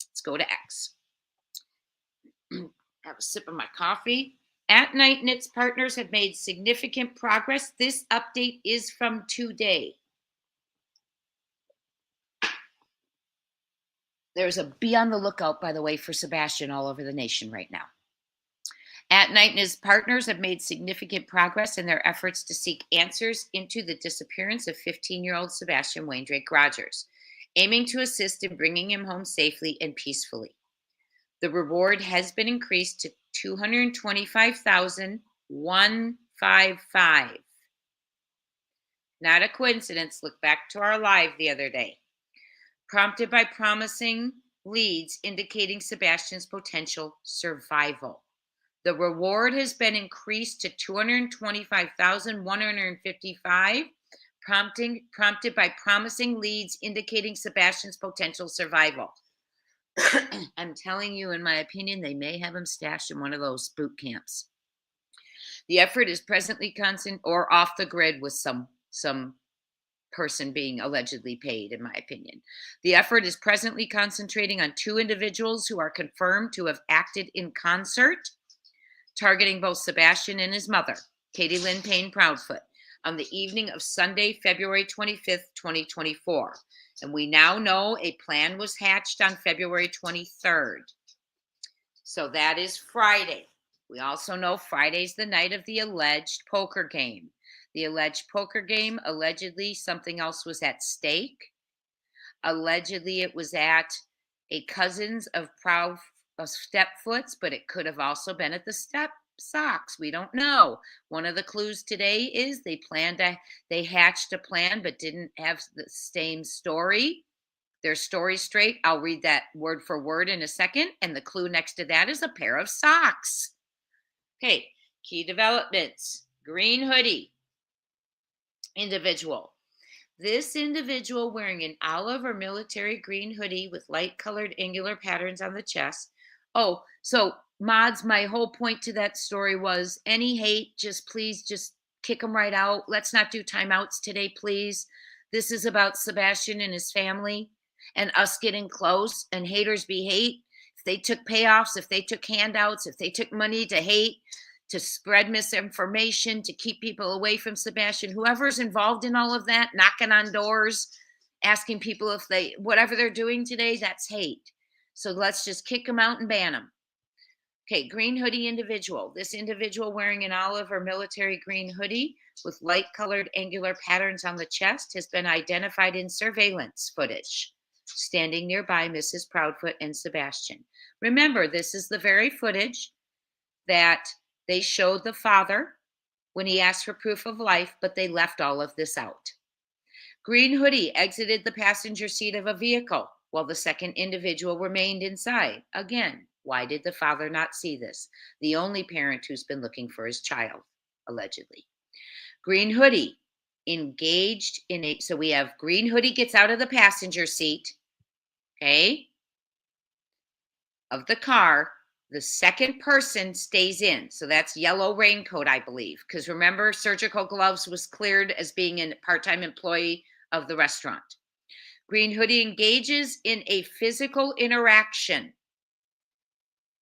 let's go to X. Have a sip of my coffee. At Night and its partners have made significant progress. This update is from today. There's a be on the lookout, by the way, for Sebastian all over the nation right now. At Night and his partners have made significant progress in their efforts to seek answers into the disappearance of 15-year-old Sebastian Wayne Drake Rogers, aiming to assist in bringing him home safely and peacefully. The reward has been increased to $225,155. Not a coincidence. Look back to our live the other day. Prompted by promising leads indicating Sebastian's potential survival. The reward has been increased to $225,155, prompted by promising leads indicating Sebastian's potential survival. I'm telling you, in my opinion, they may have him stashed in one of those boot camps. The effort is presently constant or off the grid with some person being allegedly paid, in my opinion. The effort is presently concentrating on 2 individuals who are confirmed to have acted in concert, targeting both Sebastian and his mother, Katie Lynn Payne Proudfoot, on the evening of Sunday, February 25th, 2024. And we now know a plan was hatched on February 23rd. So that is Friday. We also know Friday's the night of the alleged poker game. The alleged poker game, allegedly something else was at stake. Allegedly it was at a cousin's of Stepfoot's, but it could have also been at the Step Socks. We don't know. One of the clues today is they hatched a plan, but didn't have the same story. Their story straight. I'll read that word for word in a second. And the clue next to that is a pair of socks. Okay, key developments. Green hoodie individual. This individual wearing an olive or military green hoodie with light colored angular patterns on the chest. Oh, so mods, my whole point to that story was any hate, please kick them right out. Let's not do timeouts today, please. This is about Sebastian and his family and us getting close, and haters be hate. If they took payoffs, if they took handouts, if they took money to hate, to spread misinformation, to keep people away from Sebastian, whoever's involved in all of that, knocking on doors, asking people if whatever they're doing today, that's hate. So let's just kick them out and ban them. Okay, green hoodie individual. This individual wearing an olive or military green hoodie with light colored angular patterns on the chest has been identified in surveillance footage, standing nearby Mrs. Proudfoot and Sebastian. Remember, this is the very footage that they showed the father when he asked for proof of life, but they left all of this out. Green hoodie exited the passenger seat of a vehicle while the second individual remained inside. Again, Why did the father not see this? The only parent who's been looking for his child, allegedly. Green hoodie engaged in a, so we have green hoodie gets out of the passenger seat, okay, of the car. The second person stays in. So that's yellow raincoat, I believe. Because remember, surgical gloves was cleared as being a part-time employee of the restaurant. Green hoodie engages in a physical interaction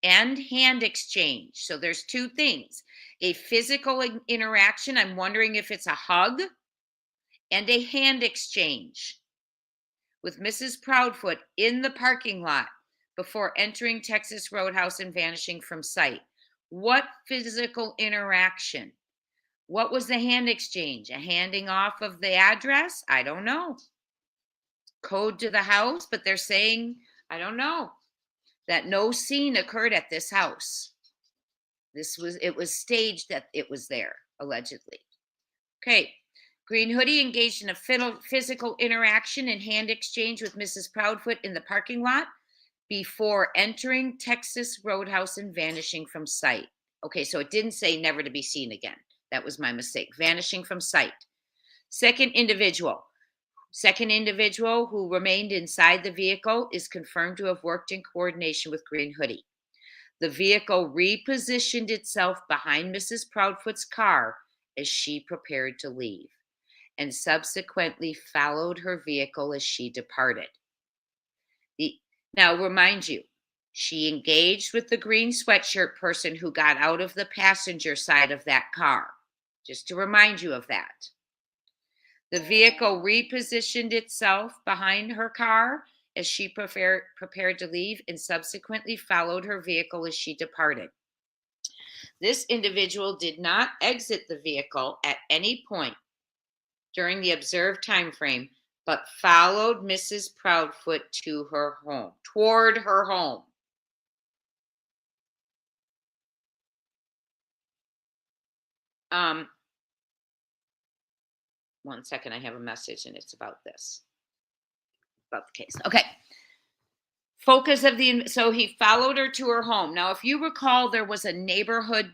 and hand exchange. So there's two things. A physical interaction, I'm wondering if it's a hug, and a hand exchange with Mrs. Proudfoot in the parking lot before entering Texas Roadhouse and vanishing from sight. What physical interaction? What was the hand exchange? A handing off of the address? I don't know. Code to the house, but they're saying, I don't know, that no scene occurred at this house. It was staged that it was there, allegedly. Okay. Green hoodie engaged in a physical interaction and hand exchange with Mrs. Proudfoot in the parking lot before entering Texas Roadhouse and vanishing from sight. Okay, so it didn't say never to be seen again. That was my mistake. Vanishing from sight. Second individual who remained inside the vehicle is confirmed to have worked in coordination with Green hoodie. The vehicle repositioned itself behind Mrs. Proudfoot's car as she prepared to leave, and subsequently followed her vehicle as she departed. Now, remind you, she engaged with the green sweatshirt person who got out of the passenger side of that car. Just to remind you of that. The vehicle repositioned itself behind her car as she prepared to leave, and subsequently followed her vehicle as she departed. This individual did not exit the vehicle at any point during the observed time frame, but followed Mrs. Proudfoot to her home, toward her home. One second, I have a message and it's about this, about the case. Okay. Focus of so he followed her to her home. Now, if you recall, there was a neighborhood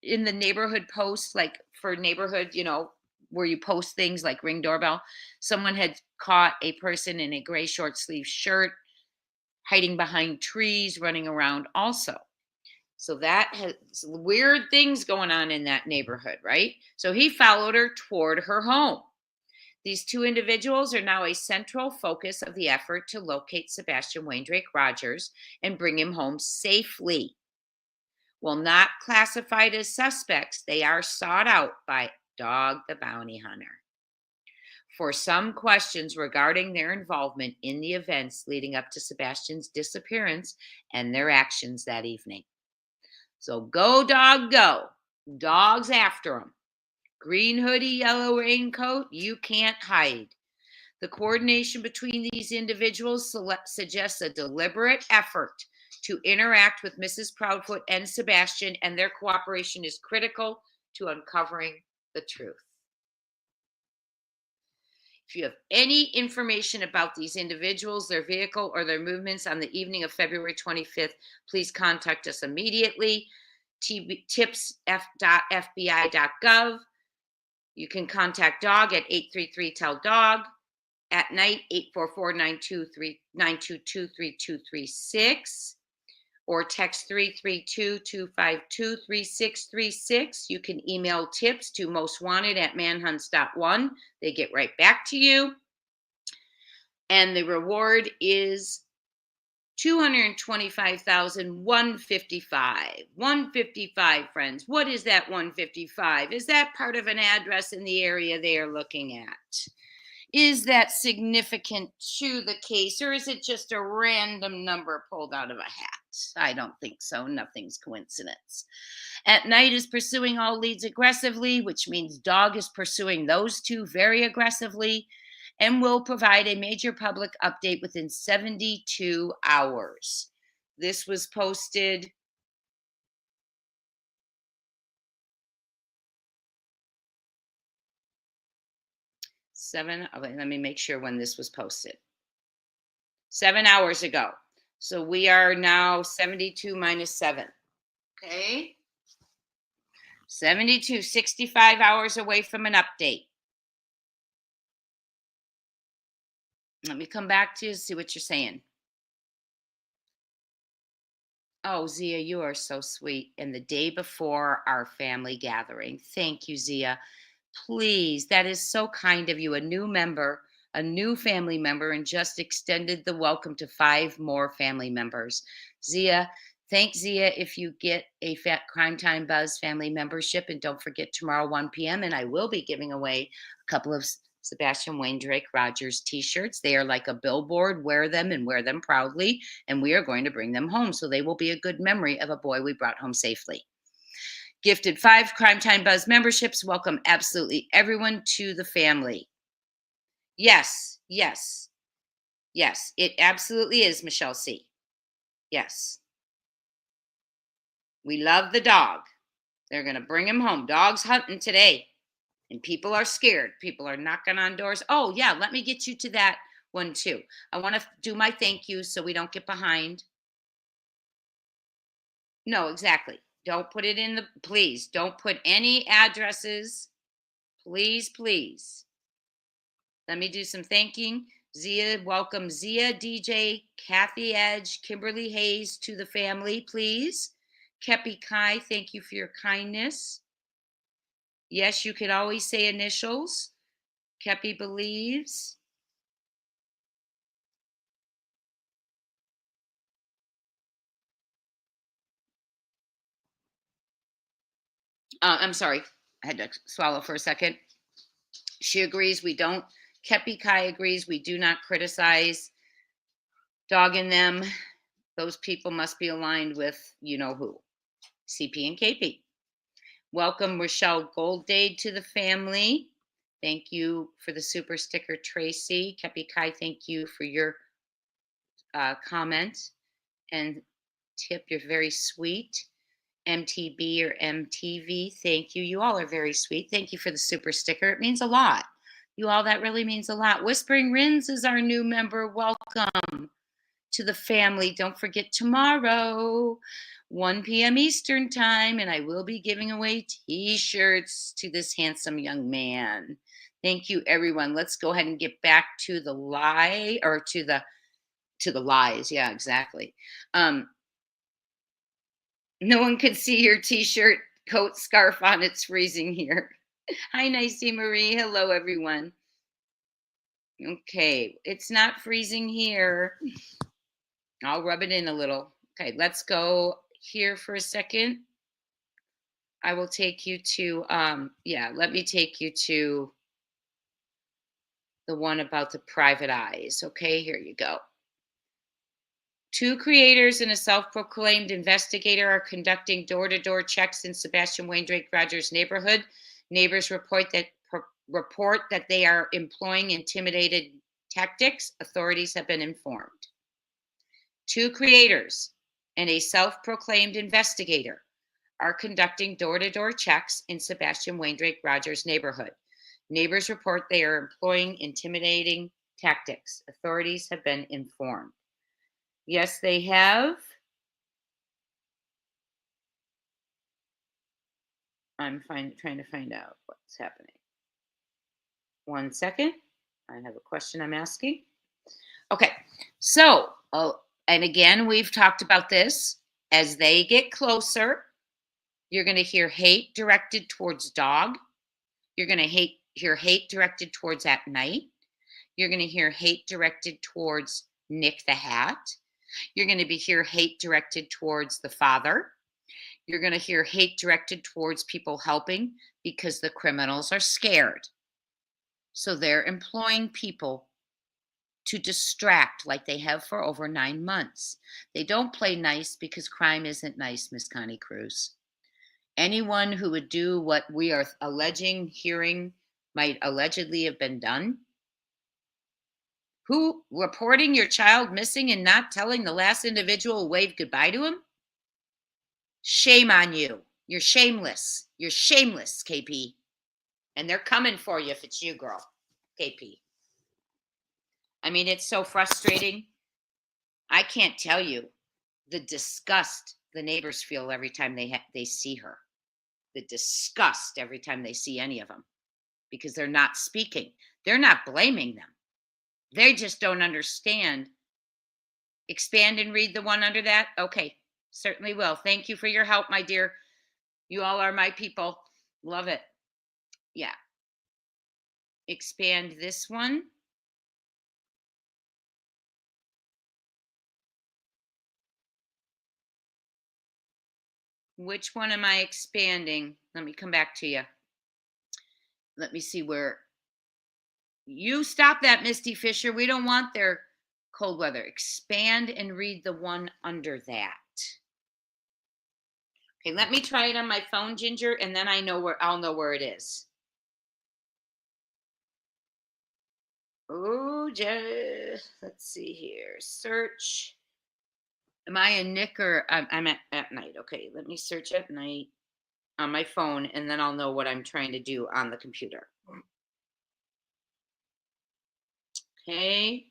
in the neighborhood post, like for neighborhood, where you post things like Ring Doorbell. Someone had caught a person in a gray short sleeve shirt, hiding behind trees, running around also. So that has weird things going on in that neighborhood, right? So he followed her toward her home. These two individuals are now a central focus of the effort to locate Sebastian Wayne Drake Rogers and bring him home safely. While not classified as suspects, they are sought out by Dog the Bounty Hunter for some questions regarding their involvement in the events leading up to Sebastian's disappearance and their actions that evening. So go, dog, go. Dog's after him. Green hoodie, yellow raincoat, you can't hide. The coordination between these individuals suggests a deliberate effort to interact with Mrs. Proudfoot and Sebastian, and their cooperation is critical to uncovering the truth. If you have any information about these individuals, their vehicle, or their movements on the evening of February 25th, please contact us immediately. tips.fbi.gov. You can contact Dog at 833-TELL-DOG. At night, 844-922-3236. Or text 332-252-3636. You can email tips to mostwanted@manhunts.one. They get right back to you. And the reward is $225,155. 155, friends. What is that 155? Is that part of an address in the area they are looking at? Is that significant to the case, or is it just a random number pulled out of a hat? I don't think so. Nothing's coincidence. At Night is pursuing all leads aggressively, which means Dog is pursuing those two very aggressively, and will provide a major public update within 72 hours. This was posted let me make sure when this was posted. 7 hours ago. So we are now 72 minus 7. Okay. 72, 65 hours away from an update. Let me come back to you, see what you're saying. Oh, Zia, you are so sweet. And the day before our family gathering. Thank you, Zia. Please, that is so kind of you. A new member, a new family member, and just extended the welcome to 5 more family members. Zia, thank Zia if you get a Fat Crime Time Buzz family membership. And don't forget tomorrow, 1 p.m., and I will be giving away a couple of Sebastian Wayne Drake Rogers t-shirts. They are like a billboard. Wear them and wear them proudly. And we are going to bring them home. So they will be a good memory of a boy we brought home safely. Gifted 5 Crime Time Buzz memberships. Welcome absolutely everyone to the family. Yes, yes, yes. It absolutely is, Michelle C. Yes. We love the dog. They're going to bring him home. Dogs hunting today. And people are scared. People are knocking on doors. Oh, yeah, let me get you to that one too. I want to do my thank you so we don't get behind. No, exactly. Don't put it in the, please, don't put any addresses. Please, please. Let me do some thanking. Zia, welcome Zia, DJ, Kathy Edge, Kimberly Hayes to the family, please. Kepi Kai, thank you for your kindness. Yes, you can always say initials. Kepi believes. I'm sorry, I had to swallow for a second. She agrees we don't. Kepi Kai agrees we do not criticize dogging them. Those people must be aligned with you know who, CP and KP. Welcome Rochelle Goldade to the family. Thank you for the super sticker, Tracy. Kepi Kai, thank you for your comment. And Tip, you're very sweet. MTB or MTV, thank you. You all are very sweet. Thank you for the super sticker. It means a lot. You all, that really means a lot. Whispering Rins is our new member. Welcome to the family. Don't forget tomorrow, 1 p.m. Eastern time, and I will be giving away t-shirts to this handsome young man. Thank you, everyone. Let's go ahead and get back to the lie, or to the lies. Yeah, exactly. No one could see your t-shirt, coat, scarf on. It's freezing here. Hi, Nicey Marie. Hello, everyone. Okay, it's not freezing here. I'll rub it in a little. Okay, let's go here for a second. I will take you to, let me take you to the one about the private eyes. Okay, here you go. 2 creators and a self-proclaimed investigator are conducting door-to-door checks in Sebastian Wayne Drake Rogers' neighborhood. Neighbors report that they are employing intimidated tactics. Authorities have been informed. 2 creators and a self-proclaimed investigator are conducting door-to-door checks in Sebastian Wayne Drake Rogers' neighborhood. Neighbors report they are employing intimidating tactics. Authorities have been informed. Yes, they have. I'm trying to find out what's happening. 1 second. I have a question I'm asking. Okay, so, and again, we've talked about this. As they get closer, you're going to hear hate directed towards dog. You're going to hear hate directed towards at night. You're going to hear hate directed towards Nick the Hat. You're going to hear hate directed towards the father. You're going to hear hate directed towards people helping because the criminals are scared. So they're employing people to distract like they have for over 9 months. They don't play nice because crime isn't nice, Miss Connie Cruz. Anyone who would do what we are alleging, hearing, might allegedly have been done. Who reporting your child missing and not telling the last individual who waved goodbye to him? Shame on you. You're shameless. You're shameless, KP. And they're coming for you if it's you, girl. KP. I mean, it's so frustrating. I can't tell you the disgust the neighbors feel every time they see her. The disgust every time they see any of them because they're not speaking. They're not blaming them. They just don't understand. Expand and read the one under that. Okay, certainly will. Thank you for your help, my dear. You all are my people. Love it. Yeah. Expand this one. Which one am I expanding? Let me come back to you. Let me see where. You stop that, Misty Fisher. We don't want their cold weather. Expand and read the one under that. Okay, let me try it on my phone, Ginger, and then I'll know where it is. Oh, let's see here. Search. Am I a Nick or I'm at night? Okay, let me search at night on my phone, and then I'll know what I'm trying to do on the computer. Okay.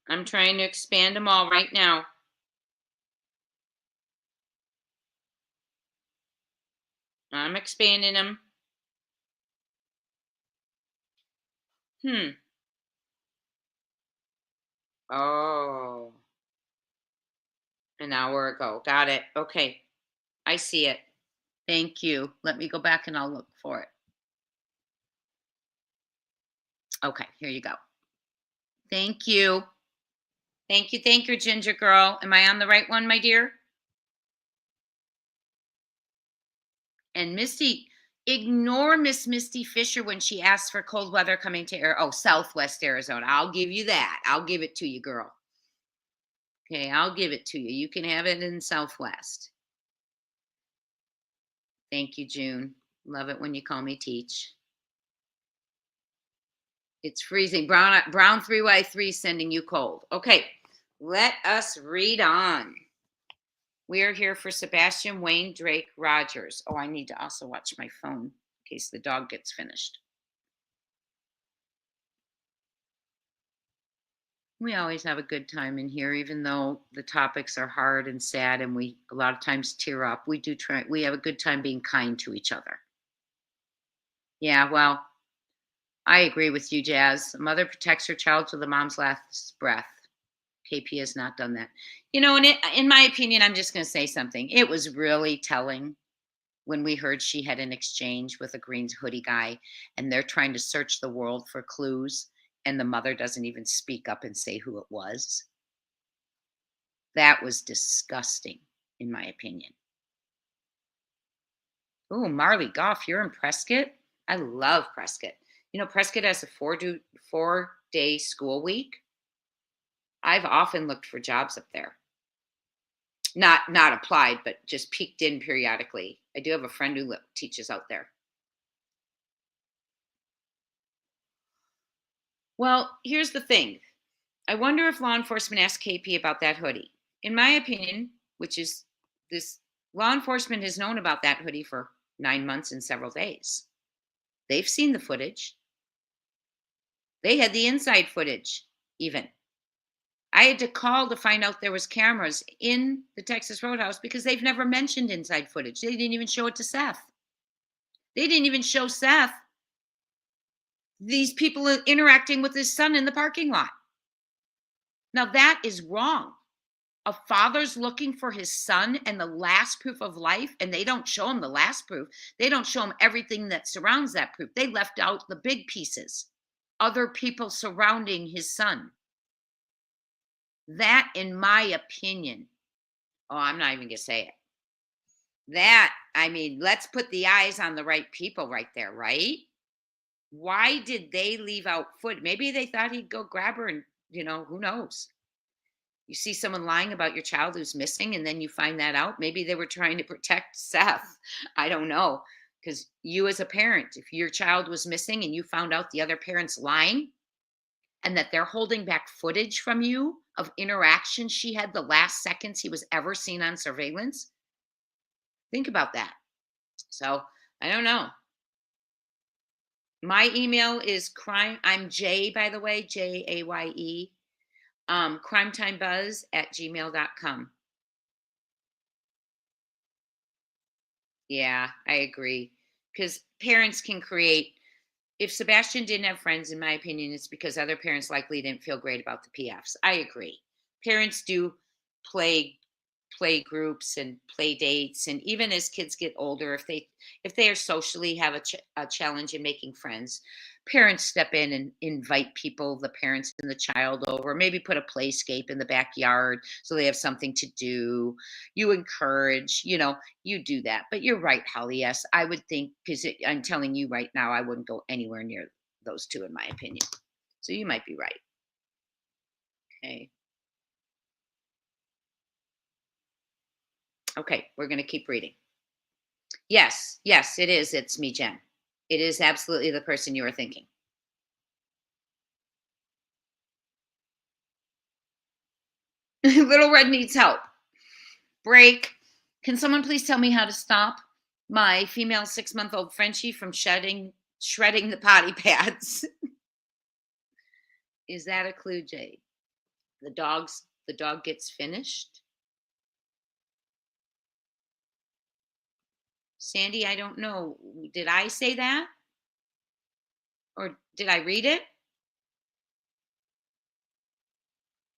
I'm trying to expand them all right now. I'm expanding them. Oh, an hour ago. Got it. Okay. I see it. Thank you. Let me go back and I'll look for it. Okay, here you go. Thank you. Thank you. Thank you, Ginger Girl. Am I on the right one, my dear? And Misty, ignore Miss Misty Fisher when she asks for cold weather coming to Southwest Arizona. I'll give you that. I'll give it to you, girl. Okay, I'll give it to you. You can have it in Southwest. Thank you, June. Love it when you call me Teach. It's freezing. Brown 3Y3 sending you cold. Okay, let us read on. We are here for Sebastian, Wayne, Drake, Rogers. Oh, I need to also watch my phone in case the dog gets finished. We always have a good time in here, even though the topics are hard and sad and we a lot of times tear up. We have a good time being kind to each other. Yeah, well, I agree with you, Jazz. A mother protects her child to the mom's last breath. KP has not done that. And in my opinion, I'm just going to say something. It was really telling when we heard she had an exchange with a green hoodie guy and they're trying to search the world for clues and the mother doesn't even speak up and say who it was. That was disgusting, in my opinion. Oh, Marley Goff, you're in Prescott? I love Prescott. Prescott has a 4-day school week. I've often looked for jobs up there. Not applied, but just peeked in periodically. I do have a friend who teaches out there. Well, here's the thing. I wonder if law enforcement asked KP about that hoodie. In my opinion, which is this, law enforcement has known about that hoodie for 9 months and several days. They've seen the footage. They had the inside footage, even. I had to call to find out there was cameras in the Texas Roadhouse because they've never mentioned inside footage. They didn't even show it to Seth. They didn't even show Seth these people interacting with his son in the parking lot. Now that is wrong. A father's looking for his son and the last proof of life, and they don't show him the last proof. They don't show him everything that surrounds that proof. They left out the big pieces. Other people surrounding his son. That, in my opinion, I'm not even going to say it. Let's put the eyes on the right people right there, right? Why did they leave out foot? Maybe they thought he'd go grab her and, who knows? You see someone lying about your child who's missing and then you find that out. Maybe they were trying to protect Seth. I don't know. Because you as a parent, if your child was missing and you found out the other parent's lying and that they're holding back footage from you of interactions she had the last seconds he was ever seen on surveillance, think about that. So I don't know. My email is crime. I'm Jay, by the way, Jaye, crimetimebuzz@gmail.com. Yeah, I agree. Because parents can create, if Sebastian didn't have friends, in my opinion, it's because other parents likely didn't feel great about the PFs. I agree. Parents do play play groups and play dates, and even as kids get older, if they are socially have a challenge in making friends, parents step in and invite people, the parents and the child, over, maybe put a playscape in the backyard so they have something to do. You encourage, you do that. But you're right, Holly. Yes, I would think, because I'm telling you right now, I wouldn't go anywhere near those two, in my opinion. So you might be right. Okay. Okay, we're going to keep reading. Yes, yes, it is. It's me, Jen. It is absolutely the person you are thinking. Little Red needs help. Break. Can someone please tell me how to stop my female 6-month-old Frenchie from shredding the potty pads? Is that a clue, Jay? The dog gets finished. Sandy, I don't know. Did I say that? Or did I read it?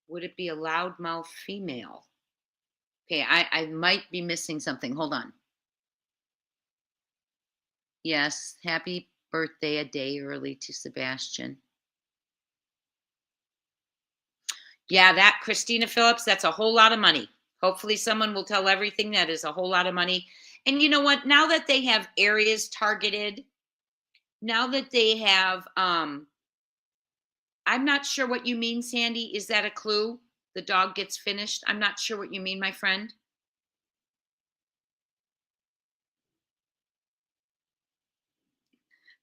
Would it be a loudmouth female? Okay, I might be missing something. Hold on. Yes, happy birthday a day early to Sebastian. Yeah, that Christina Phillips, that's a whole lot of money. Hopefully someone will tell everything. That is a whole lot of money. And you know what? Now that they have areas targeted, now that they have I'm not sure what you mean, Sandy. Is that a clue? The dog gets finished. I'm not sure what you mean, my friend.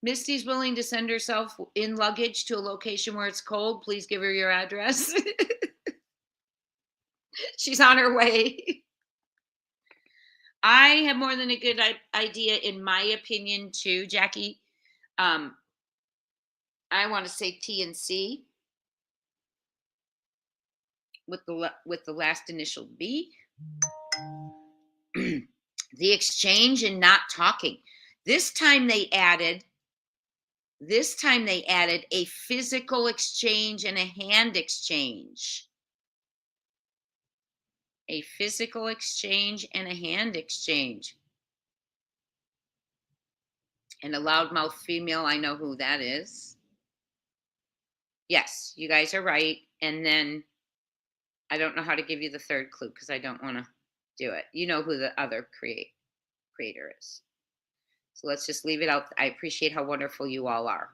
Misty's willing to send herself in luggage to a location where it's cold. Please give her your address. She's on her way. I have more than a good idea, in my opinion, too, Jackie. Um, I want to say TNC with the last initial B. The exchange and not talking. This time they added. This time they added a physical exchange and a hand exchange. A physical exchange and a hand exchange. And a loudmouth female, I know who that is. Yes, you guys are right. And then I don't know how to give you the third clue because I don't want to do it. You know who the other creator is. So let's just leave it out. I appreciate how wonderful you all are.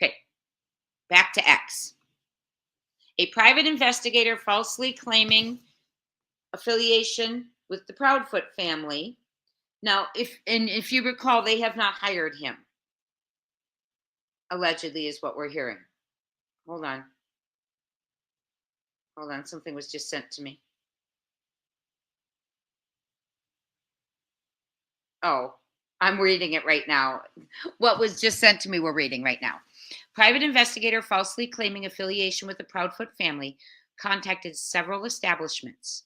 Okay, back to X. A private investigator falsely claiming affiliation with the Proudfoot family. Now, if you recall, they have not hired him. Allegedly, is what we're hearing. Hold on. Hold on. Something was just sent to me. Oh, I'm reading it right now. What was just sent to me, we're reading right now. Private investigator falsely claiming affiliation with the Proudfoot family contacted several establishments,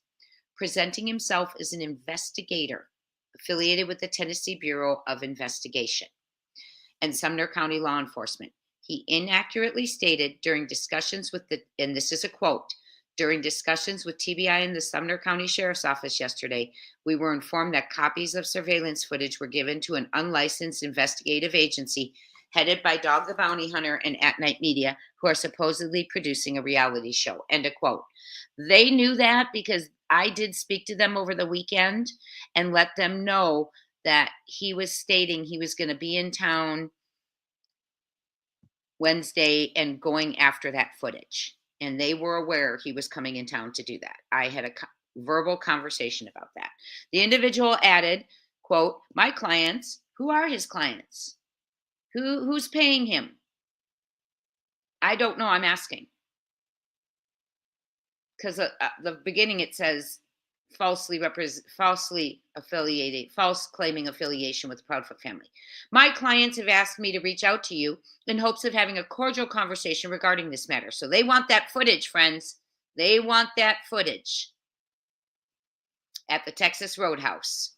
presenting himself as an investigator affiliated with the Tennessee Bureau of Investigation and Sumner County law enforcement. He inaccurately stated during discussions with and this is a quote, during discussions with TBI and the Sumner County Sheriff's Office yesterday, we were informed that copies of surveillance footage were given to an unlicensed investigative agency headed by Dog the Bounty Hunter and At Night Media, who are supposedly producing a reality show. End of quote. They knew that because I did speak to them over the weekend and let them know that he was stating he was going to be in town Wednesday and going after that footage. And they were aware he was coming in town to do that. I had a verbal conversation about that. The individual added, quote, my clients, who are his clients? Who's paying him? I don't know. I'm asking. Because the beginning it says false claiming affiliation with the Proudfoot family. My clients have asked me to reach out to you in hopes of having a cordial conversation regarding this matter. So they want that footage, friends. They want that footage at the Texas Roadhouse.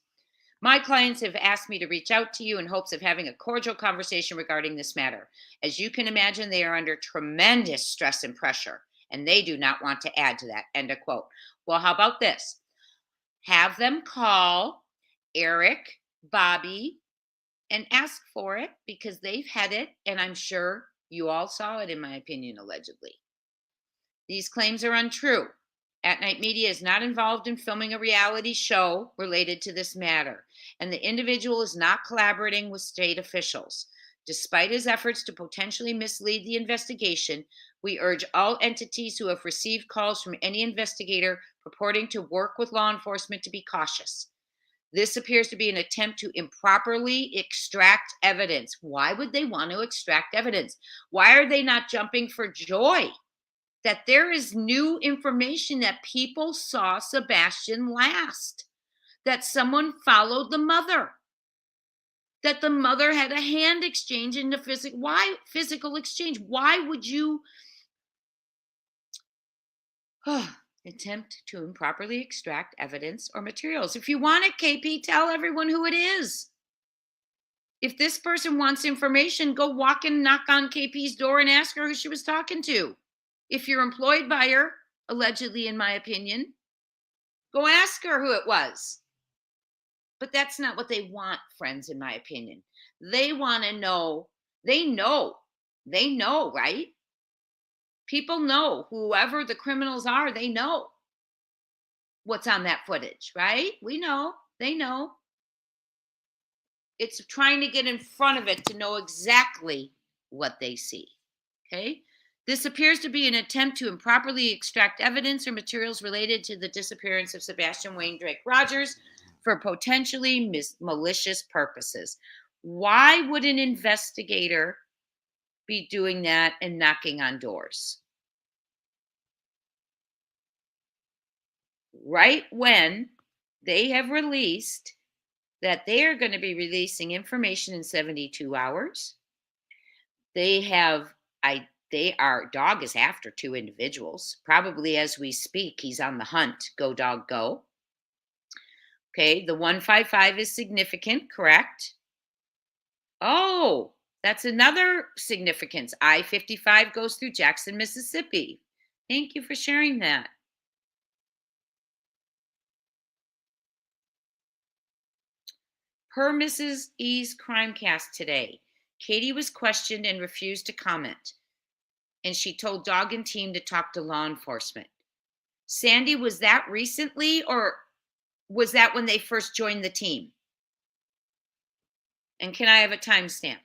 My clients have asked me to reach out to you in hopes of having a cordial conversation regarding this matter. As you can imagine, they are under tremendous stress and pressure, and they do not want to add to that. End of quote. Well, how about this? Have them call Eric, Bobby, and ask for it because they've had it, and I'm sure you all saw it, in my opinion, allegedly. These claims are untrue. At Night Media is not involved in filming a reality show related to this matter, and the individual is not collaborating with state officials. Despite his efforts to potentially mislead the investigation, we urge all entities who have received calls from any investigator purporting to work with law enforcement to be cautious. This appears to be an attempt to improperly extract evidence. Why would they want to extract evidence? Why are they not jumping for joy that there is new information that people saw Sebastian last, that someone followed the mother, that the mother had a hand exchange in the physical exchange? Why would you attempt to improperly extract evidence or materials? If you want it, KP, tell everyone who it is. If this person wants information, go walk and knock on KP's door and ask her who she was talking to. If you're employed by her, allegedly, in my opinion, go ask her who it was. But that's not what they want, friends, in my opinion. They want to know. They know, right? People know whoever the criminals are, they know what's on that footage, right? We know, they know. It's trying to get in front of it to know exactly what they see, okay? This appears to be an attempt to improperly extract evidence or materials related to the disappearance of Sebastian Wayne Drake Rogers for potentially malicious purposes. Why would an investigator be doing that and knocking on doors? Right when they have released that they are going to be releasing information in 72 hours. Dog is after two individuals. Probably as we speak, he's on the hunt. Go, dog, go. Okay, the 155 is significant, correct? Oh, that's another significance. I-55 goes through Jackson, Mississippi. Thank you for sharing that. Per Mrs. E's Crimecast today, Katie was questioned and refused to comment. And she told Dog and team to talk to law enforcement. Sandy, was that recently or was that when they first joined the team? And can I have a timestamp?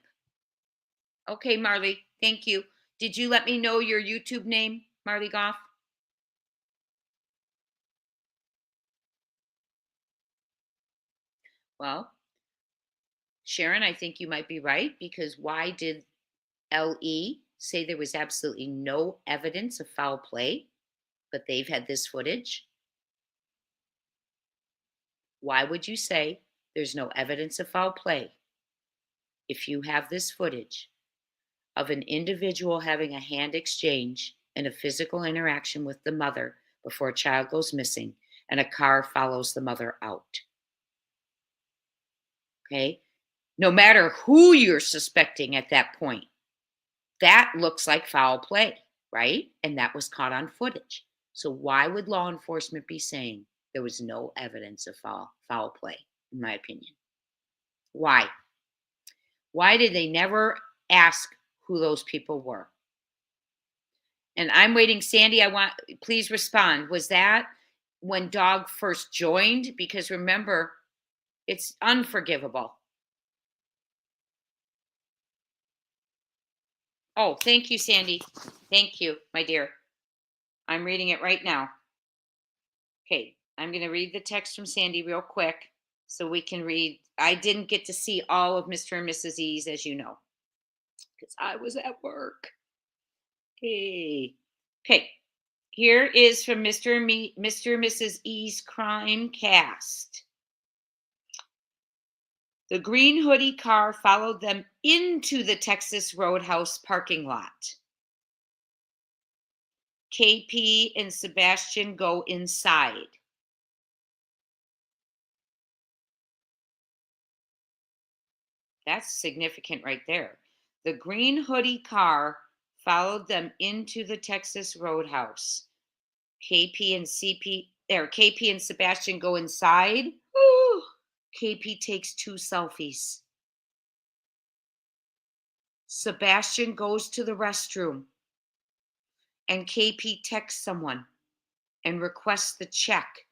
Okay, Marley, thank you. Did you let me know your YouTube name, Marley Goff? Well, Sharon, I think you might be right, because why did LE say there was absolutely no evidence of foul play, but they've had this footage? Why would you say there's no evidence of foul play if you have this footage of an individual having a hand exchange and a physical interaction with the mother before a child goes missing and a car follows the mother out? Okay? No matter who you're suspecting at that point, that looks like foul play, right? And that was caught on footage. So why would law enforcement be saying there was no evidence of foul play, in my opinion? Why? Why did they never ask who those people were? And I'm waiting, Sandy, please respond. Was that when Dog first joined? Because remember, it's unforgivable. Oh, thank you, Sandy. Thank you, my dear. I'm reading it right now. Okay, I'm going to read the text from Sandy real quick so we can read. I didn't get to see all of Mr. and Mrs. E's, as you know, because I was at work. Okay. Here is from Mr. and Mrs. E's crime cast. The green hoodie car followed them into the Texas Roadhouse parking lot. KP and Sebastian go inside. That's significant right there. The green hoodie car followed them into the Texas Roadhouse. KP and Sebastian go inside. Ooh. KP takes 2 selfies. Sebastian goes to the restroom and KP texts someone and requests the check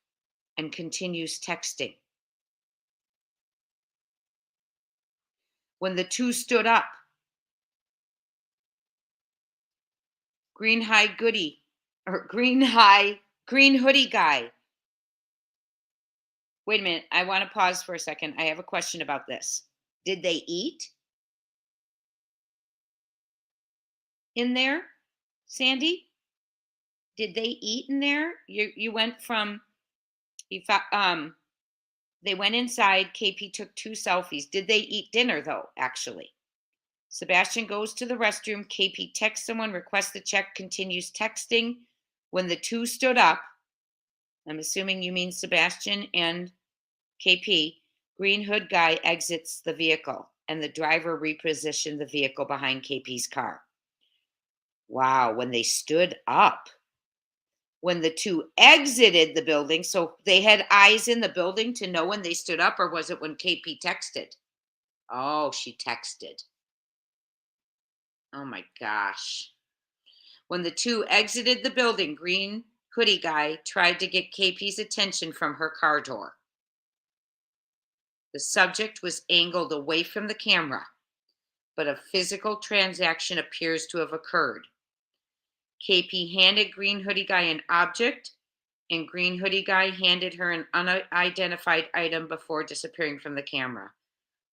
and continues texting. When the 2 stood up, green hoodie guy. Wait a minute, I want to pause for a second. I have a question about this. Did they eat in there, Sandy? Did they eat in there? You went from they went inside. KP took 2 selfies. Did they eat dinner though? Actually, Sebastian goes to the restroom. KP texts someone, requests the check, continues texting. When the 2 stood up, I'm assuming you mean Sebastian and KP, green hood guy exits the vehicle and the driver repositioned the vehicle behind KP's car. Wow, when they stood up. When the 2 exited the building, so they had eyes in the building to know when they stood up, or was it when KP texted? Oh, she texted. Oh my gosh. When the 2 exited the building, green hoodie guy tried to get KP's attention from her car door. The subject was angled away from the camera, but a physical transaction appears to have occurred. KP handed green hoodie guy an object, and green hoodie guy handed her an unidentified item before disappearing from the camera.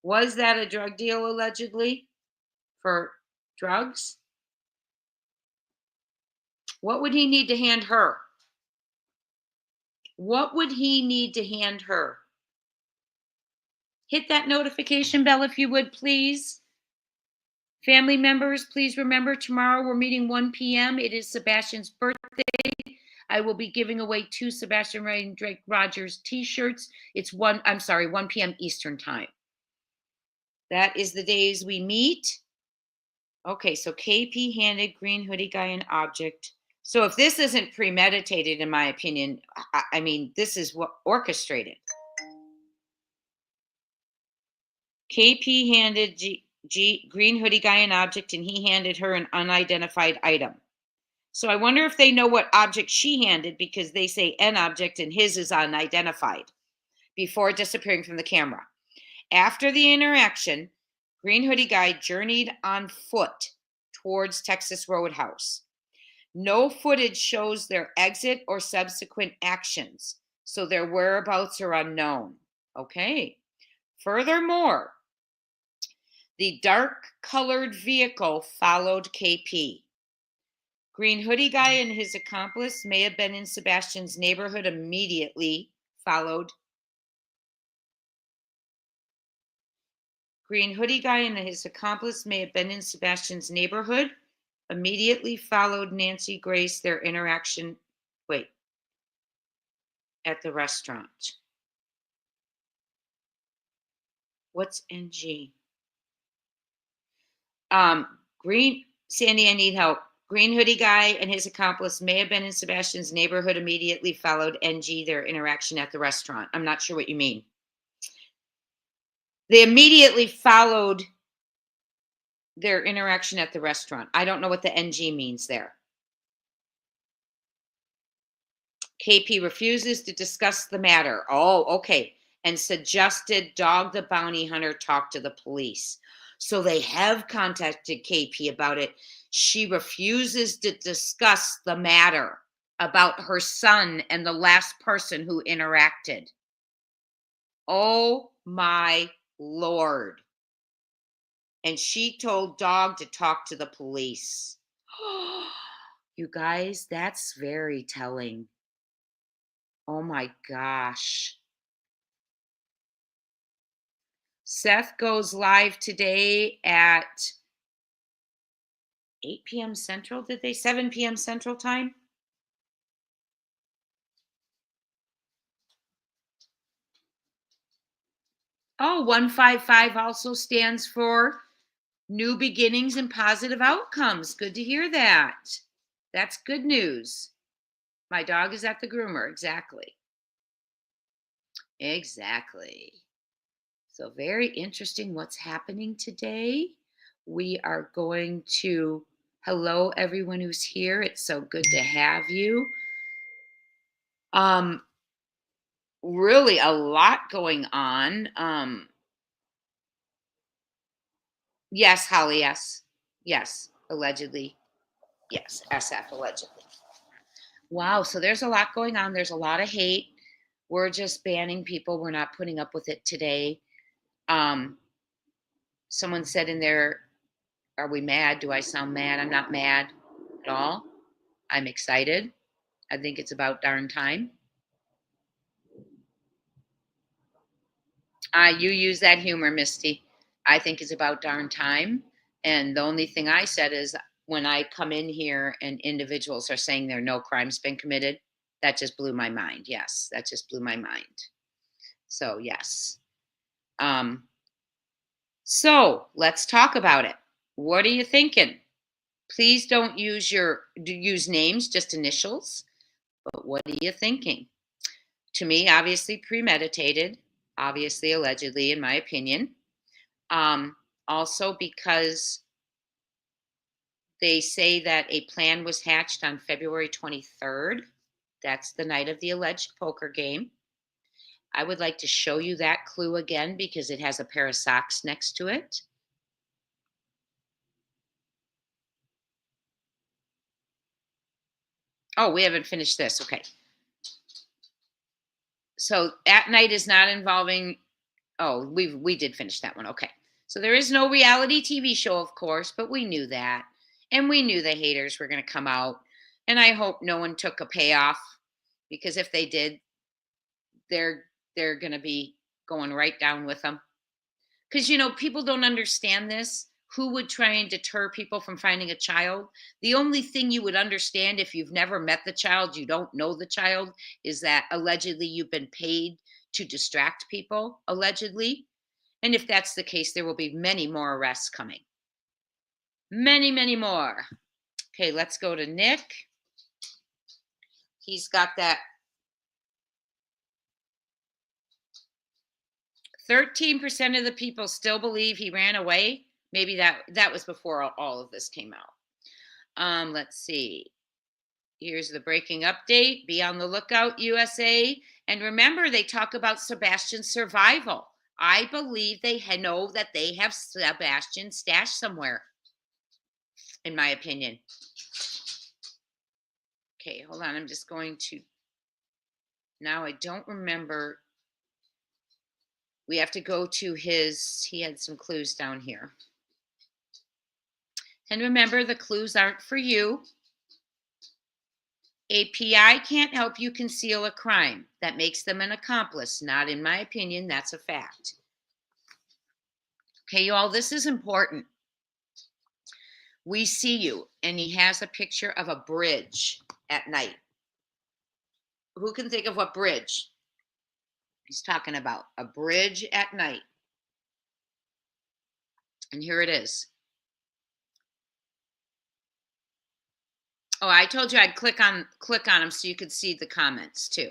Was that a drug deal, allegedly, for drugs? What would he need to hand her? What would he need to hand her? Hit that notification bell if you would, please. Family members, please remember tomorrow we're meeting 1 p.m. It is Sebastian's birthday. I will be giving away 2 Sebastian and Drake Rogers t-shirts. It's 1 p.m. Eastern time. That is the days we meet. Okay, so KP handed green hoodie guy an object. So if this isn't premeditated, in my opinion, I mean, this is what orchestrated. KP handed green hoodie guy an object, and he handed her an unidentified item. So I wonder if they know what object she handed, because they say an object and his is unidentified, before disappearing from the camera. After the interaction, green hoodie guy journeyed on foot towards Texas Roadhouse. No footage shows their exit or subsequent actions, so their whereabouts are unknown. Okay. Furthermore, the dark-colored vehicle followed KP. Green hoodie guy and his accomplice may have been in Sebastian's neighborhood immediately followed. Green hoodie guy and his accomplice may have been in Sebastian's neighborhood immediately followed Nancy Grace their interaction at the restaurant. What's NG? Sandy, I need help. Green hoodie guy and his accomplice may have been in Sebastian's neighborhood immediately followed NG their interaction at the restaurant. I'm not sure what you mean. They immediately followed their interaction at the restaurant. I don't know what the NG means there. KP refuses to discuss the matter. Oh, okay. And suggested Dog the Bounty Hunter talk to the police. So they have contacted KP about it. She refuses to discuss the matter about her son and the last person who interacted. Oh my Lord. And she told Dog to talk to the police. You guys, that's very telling. Oh my gosh. Seth goes live today at 8 p.m. Central. Did they 7 p.m. Central time? Oh, 155 also stands for new beginnings and positive outcomes. Good to hear that. That's good news. My dog is at the groomer. Exactly. Exactly. So, very interesting what's happening today. We are going to, hello, everyone who's here. It's so good to have you. Um, really a lot going on. Yes, Holly, yes. Yes, allegedly. Yes, SF allegedly. Wow, so there's a lot going on. There's a lot of hate. We're just banning people. We're not putting up with it today. Um, someone said in there, are we mad? Do I sound mad? I'm not mad at all. I'm excited. I think it's about darn time. You use that humor, Misty. I think it's about darn time. And the only thing I said is when I come in here and individuals are saying there no crime's been committed, that just blew my mind. Yes, that just blew my mind. So yes. Um, so let's talk about it. What are you thinking? Please don't use names, just initials. But what are you thinking? To me, obviously premeditated, obviously allegedly, in my opinion. Also because they say that a plan was hatched on February 23rd. That's the night of the alleged poker game. I would like to show you that clue again because it has a pair of socks next to it. Oh, we haven't finished this. Okay. So at night is not involving. Oh, we did finish that one. Okay. So there is no reality TV show, of course, but we knew that. And we knew the haters were going to come out. And I hope no one took a payoff because if they did, they're going to be going right down with them. Because people don't understand this. Who would try and deter people from finding a child? The only thing you would understand if you've never met the child, you don't know the child, is that allegedly you've been paid to distract people, allegedly. And if that's the case, there will be many more arrests coming. Many, many more. Okay, let's go to Nick. He's got that 13% of the people still believe he ran away. Maybe that was before all of this came out. Let's see. Here's the breaking update. Be on the lookout, USA. And remember, they talk about Sebastian's survival. I believe they know that they have Sebastian stashed somewhere, in my opinion. Okay, hold on. I'm just going to. Now I don't remember. We have to go to he had some clues down here. And remember, the clues aren't for you. A PI can't help you conceal a crime. That makes them an accomplice. Not in my opinion, that's a fact. Okay, y'all, this is important. We see you, and he has a picture of a bridge at night. Who can think of what bridge he's talking about? A bridge at night. And here it is. Oh, I told you I'd click on them so you could see the comments too.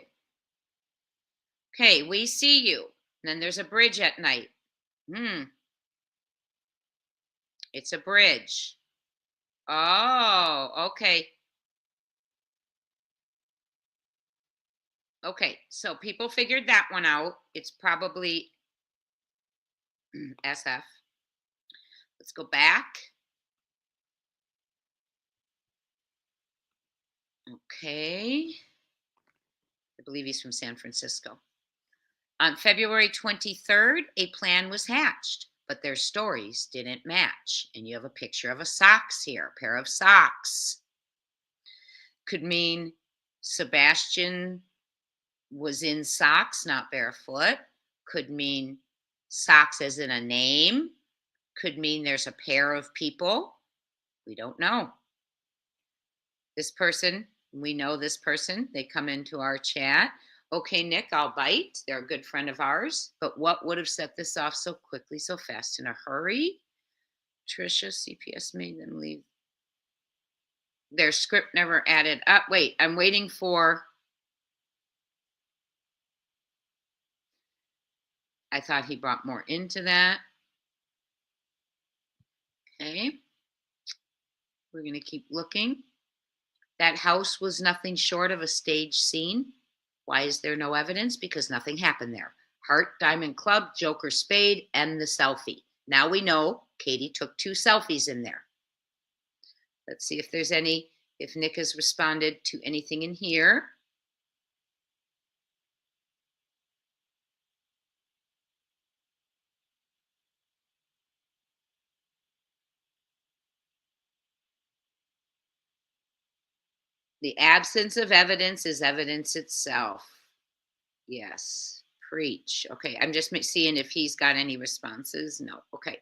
Okay, we see you. And then there's a bridge at night. It's a bridge. Oh, okay. Okay, so people figured that one out. It's probably SF. Let's go back. Okay. I believe he's from San Francisco. On February 23rd, a plan was hatched, but their stories didn't match. And you have a picture of a pair of socks. Could mean Sebastian was in socks, not barefoot. Could mean socks as in a name. Could mean there's a pair of people. We don't know. This person, we know this person. They come into our chat. Okay, Nick, I'll bite. They're a good friend of ours. But what would have set this off so quickly, so fast, in a hurry? Trisha, CPS made them leave. Their script never added up. Wait, I'm waiting for. I thought he brought more into that. Okay. We're going to keep looking. That house was nothing short of a stage scene. Why is there no evidence? Because nothing happened there. Heart, diamond club, joker, spade, and the selfie. Now we know Katie took 2 selfies in there. Let's see if there's any, if Nick has responded to anything in here. The absence of evidence is evidence itself. Yes, preach. Okay, I'm just seeing if he's got any responses. No, okay.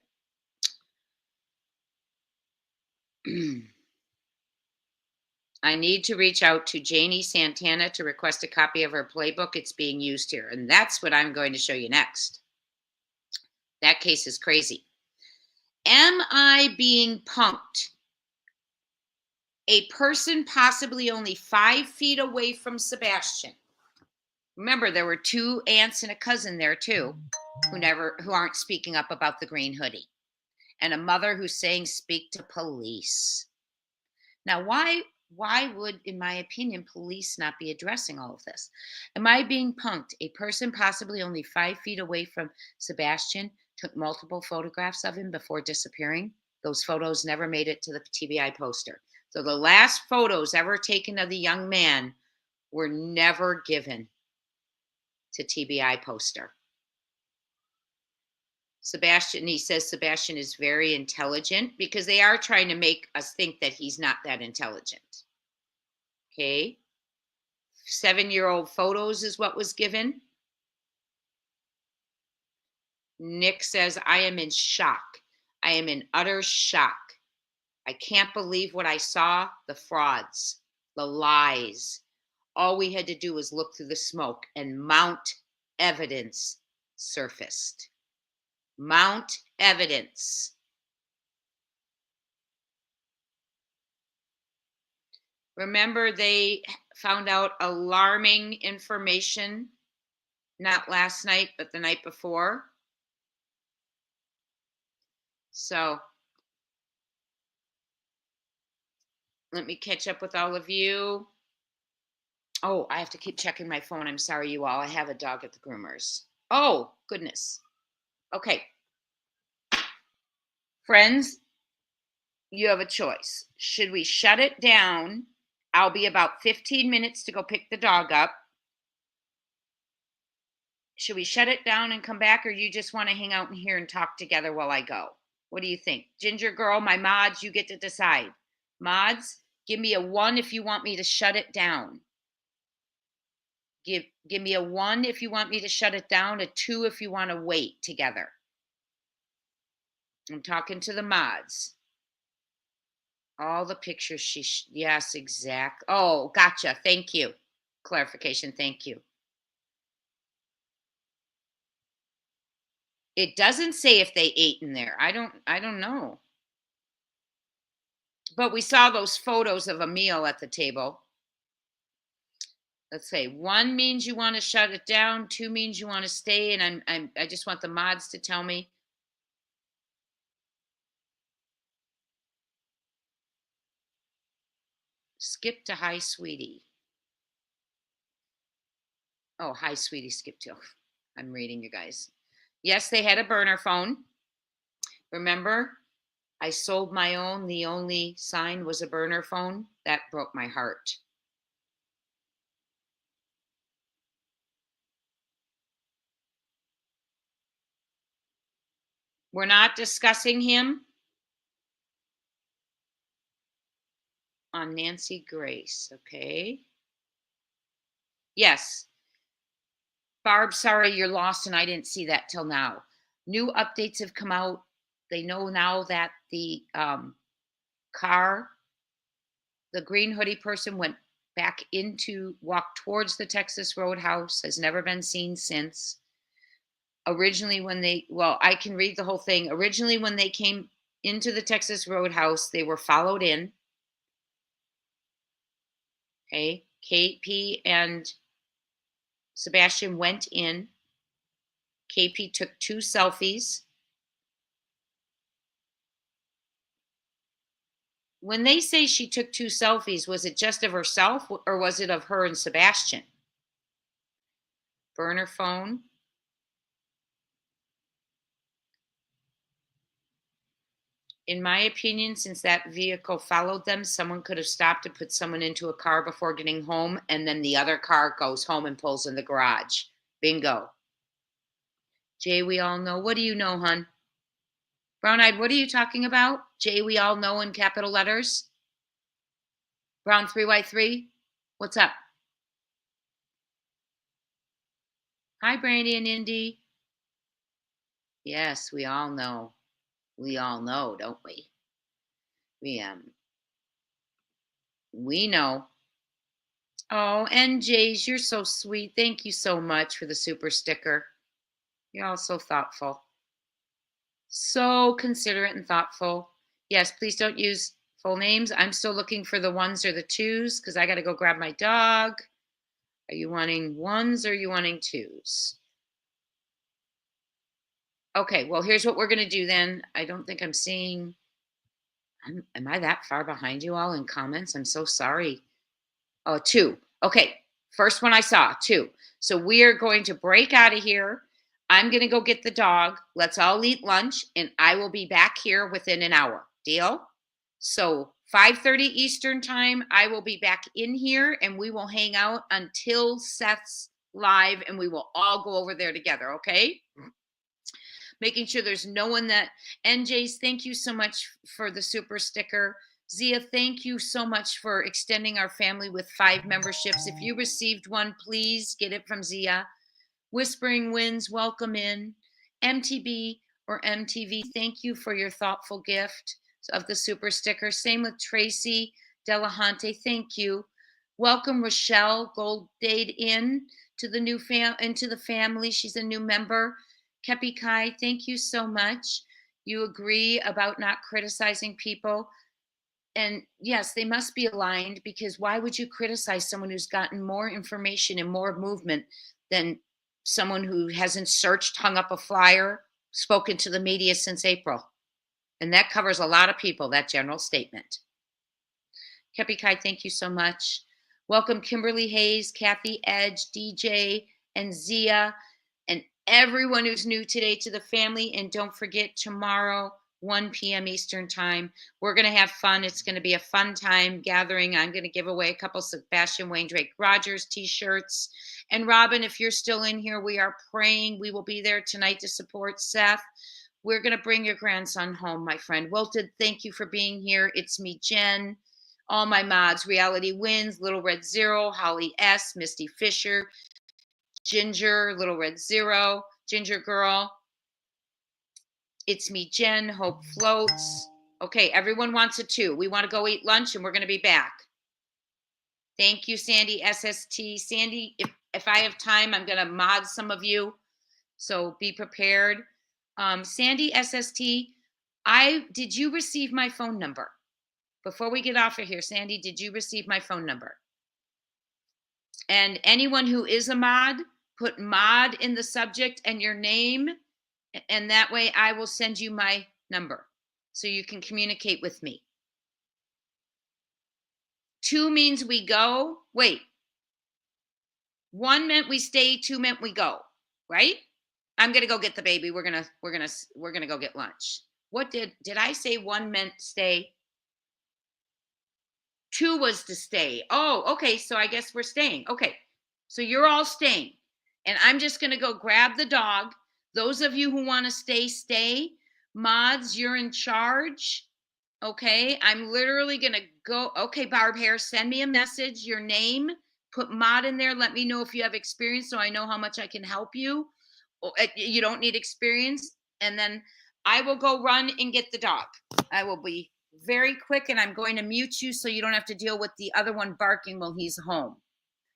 I need to reach out to Janie Santana to request a copy of her playbook. It's being used here. And that's what I'm going to show you next. That case is crazy. Am I being punked? A person possibly only 5 feet away from Sebastian. Remember, there were 2 aunts and a cousin there too, who aren't speaking up about the green hoodie. And a mother who's saying, speak to police. Now, why would, in my opinion, police not be addressing all of this? Am I being punked? A person possibly only 5 feet away from Sebastian took multiple photographs of him before disappearing. Those photos never made it to the TBI poster. So the last photos ever taken of the young man were never given to TBI poster. Sebastian, he says Sebastian is very intelligent because they are trying to make us think that he's not that intelligent. Okay. 7-year-old photos is what was given. Nick says, I am in shock. I am in utter shock. I can't believe what I saw. The frauds, the lies. All we had to do was look through the smoke and Mount Evidence surfaced. Mount Evidence. Remember, they found out alarming information, not last night, but the night before. So let me catch up with all of you. Oh, I have to keep checking my phone. I'm sorry, you all. I have a dog at the groomers. Oh, goodness. Okay. Friends, you have a choice. Should we shut it down? I'll be about 15 minutes to go pick the dog up. Should we shut it down and come back, or you just want to hang out in here and talk together while I go? What do you think? Ginger girl, my mods, you get to decide. Mods, give me a 1 if you want me to shut it down. Give me a 1 if you want me to shut it down, a 2 if you want to wait together. I'm talking to the mods. All the pictures yes, exact. Oh, gotcha. Thank you. Clarification. Thank you. It doesn't say if they ate in there. I don't know. But we saw those photos of a meal at the table. Let's say 1 means you want to shut it down, 2 means you want to stay, and I just want the mods to tell me. Skip to hi, sweetie. Oh, hi, sweetie, skip to. I'm reading you guys. Yes, they had a burner phone. Remember, I sold my own. The only sign was a burner phone. That broke my heart. We're not discussing him. on Nancy Grace. Okay. Yes. Barb, sorry you're lost and I didn't see that till now. New updates have come out. They know now that the car, the green hoodie person went back walked towards the Texas Roadhouse, has never been seen since. Originally, I can read the whole thing. Originally, when they came into the Texas Roadhouse, they were followed in. Okay. KP and Sebastian went in. KP took 2 selfies. When they say she took 2 selfies, was it just of herself or was it of her and Sebastian? Burner phone. In my opinion, since that vehicle followed them, someone could have stopped to put someone into a car before getting home, and then the other car goes home and pulls in the garage. Bingo. Jay, we all know. What do you know, hun? Brown eyed, what are you talking about? Jay, we all know in capital letters. Brown 3Y3, what's up? Hi, Brandy and Indy. Yes, we all know. We all know, don't we? We know. Oh, NJs, you're so sweet. Thank you so much for the super sticker. You're all so thoughtful. So considerate and thoughtful. Yes, please don't use full names. I'm still looking for the ones or the twos because I got to go grab my dog. Are you wanting ones or are you wanting twos? Okay, well, here's what we're going to do then. I don't think I'm seeing. Am I that far behind you all in comments? I'm so sorry. Oh, 2. Okay, first one I saw, 2. So we are going to break out of here. I'm going to go get the dog. Let's all eat lunch, and I will be back here within an hour. Deal? So 5:30 Eastern time, I will be back in here, and we will hang out until Seth's live, and we will all go over there together, okay? Making sure there's no one that NJ's, thank you so much for the super sticker. Zia, thank you so much for extending our family with 5 memberships. If you received one, please get it from Zia. Whispering Winds, welcome in. MTB or MTV, thank you for your thoughtful gift of the super sticker. Same with Tracy Delahante, thank you. Welcome Rochelle Goldade into the family. She's a new member. Kepi Kai, thank you so much. You agree about not criticizing people. And yes, they must be aligned because why would you criticize someone who's gotten more information and more movement than someone who hasn't searched, hung up a flyer, spoken to the media since April? And that covers a lot of people, that general statement. Kepi Kai, thank you so much. Welcome Kimberly Hayes, Kathy Edge, DJ, and Zia, and everyone who's new today to the family. And don't forget, tomorrow, 1 p.m. Eastern time, we're going to have fun. It's going to be a fun time gathering. I'm going to give away a couple Sebastian Wayne Drake Rogers t-shirts. And Robin, if you're still in here, we are praying. We will be there tonight to support Seth. We're going to bring your grandson home, my friend. Wilted, thank you for being here. It's me, Jen. All my mods, Reality Wins, Little Red Zero, Holly S, Misty Fisher, Ginger, Little Red Zero, Ginger Girl. It's me, Jen, Hope Floats. Okay, everyone wants a 2. We want to go eat lunch and we're going to be back. Thank you, Sandy SST. Sandy, if I have time, I'm going to mod some of you. So be prepared. Sandy SST, did you receive my phone number? Before we get off of here, Sandy, did you receive my phone number? And anyone who is a mod, put mod in the subject and your name, and that way I will send you my number so you can communicate with me. 2 means we go. Wait. 1 meant we stay, 2 meant we go, right? I'm going to go get the baby. We're going to go get lunch. What did I say 1 meant stay? 2 was to stay. Oh, okay. So I guess we're staying. Okay. So you're all staying. And I'm just going to go grab the dog. Those of you who want to stay, stay. Mods, you're in charge. Okay, I'm literally gonna go. Okay, Barb Harris, send me a message, your name, put mod in there. Let me know if you have experience so I know how much I can help you. You don't need experience. And then I will go run and get the dog. I will be very quick and I'm going to mute you so you don't have to deal with the other one barking while he's home.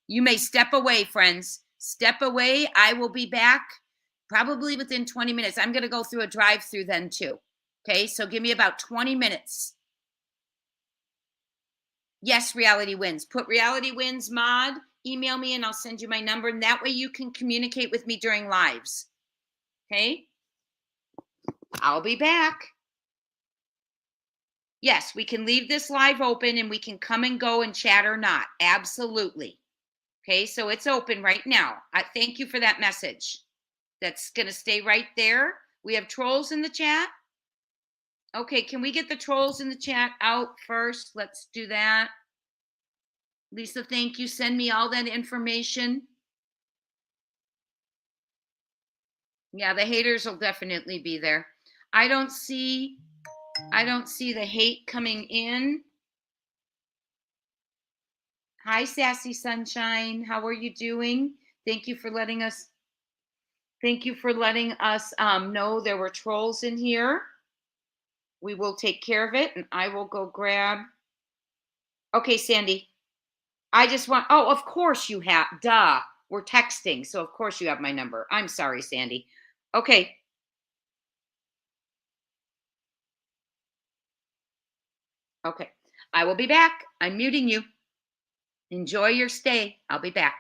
You may step away, friends. Step away. I will be back probably within 20 minutes. I'm going to go through a drive-through then too. Okay, so give me about 20 minutes. Yes, Reality Wins. Put Reality Wins mod, email me, and I'll send you my number. And that way you can communicate with me during lives. Okay? I'll be back. Yes, we can leave this live open and we can come and go and chat or not. Absolutely. Okay, so it's open right now. I thank you for that message. That's going to stay right there. We have trolls in the chat. Okay, can we get the trolls in the chat out first? Let's do that. Lisa, thank you. Send me all that information. Yeah, the haters will definitely be there. I don't see the hate coming in. Hi, Sassy Sunshine. How are you doing? Thank you for letting us know there were trolls in here. We will take care of it and I will go grab. Okay, Sandy. I just want, oh, of course you have, duh. We're texting, so of course you have my number. I'm sorry, Sandy. Okay. Okay. I will be back. I'm muting you. Enjoy your stay. I'll be back.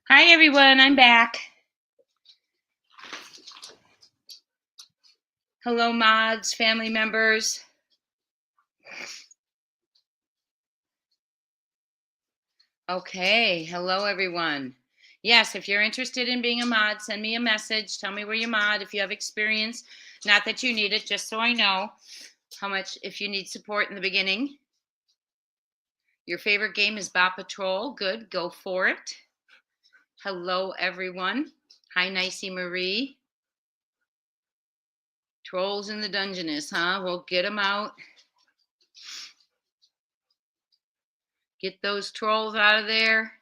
Hi, everyone. I'm back. Hello, mods, family members. Okay. Hello, everyone. Yes, if you're interested in being a mod, send me a message. Tell me where you mod. If you have experience, not that you need it, just so I know how much, if you need support in the beginning. Your favorite game is Bot Patrol. Good. Go for it. Hello, everyone. Hi, Nicey Marie. Trolls in the Dungeness, huh? Well, get them out. Get those trolls out of there.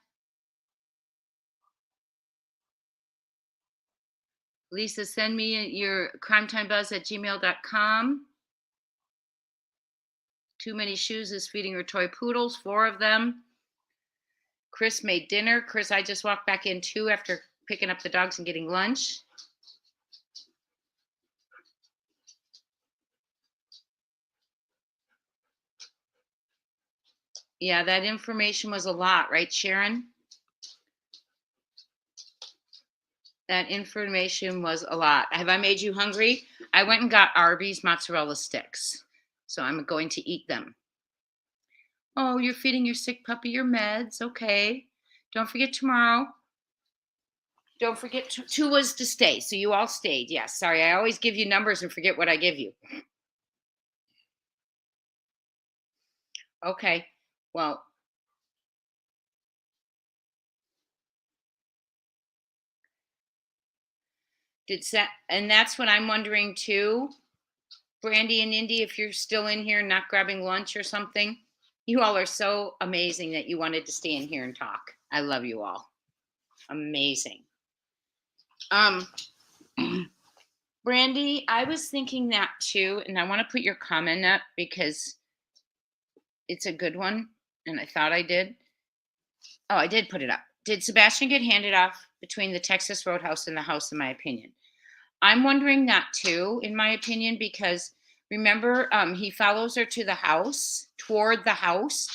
Lisa, send me your crimetimebuzz@gmail.com. Too Many Shoes is feeding her toy poodles, 4 of them. Chris made dinner. Chris, I just walked back in too after picking up the dogs and getting lunch. Yeah, that information was a lot, right, Sharon? That information was a lot. Have I made you hungry? I went and got Arby's mozzarella sticks, so I'm going to eat them. Oh, you're feeding your sick puppy your meds. Okay. Don't forget tomorrow. Don't forget, 2 was to stay. So you all stayed. Yes. Sorry. I always give you numbers and forget what I give you. Okay. Well, and that's what I'm wondering too. Brandy and Indy, if you're still in here not grabbing lunch or something, you all are so amazing that you wanted to stay in here and talk. I love you all. Amazing. Brandy, I was thinking that too, and I want to put your comment up because it's a good one, and I thought I did. Oh, I did put it up. Did Sebastian get handed off between the Texas Roadhouse and the house, in my opinion? I'm wondering that too, in my opinion, because remember, he follows her to the house, toward the house.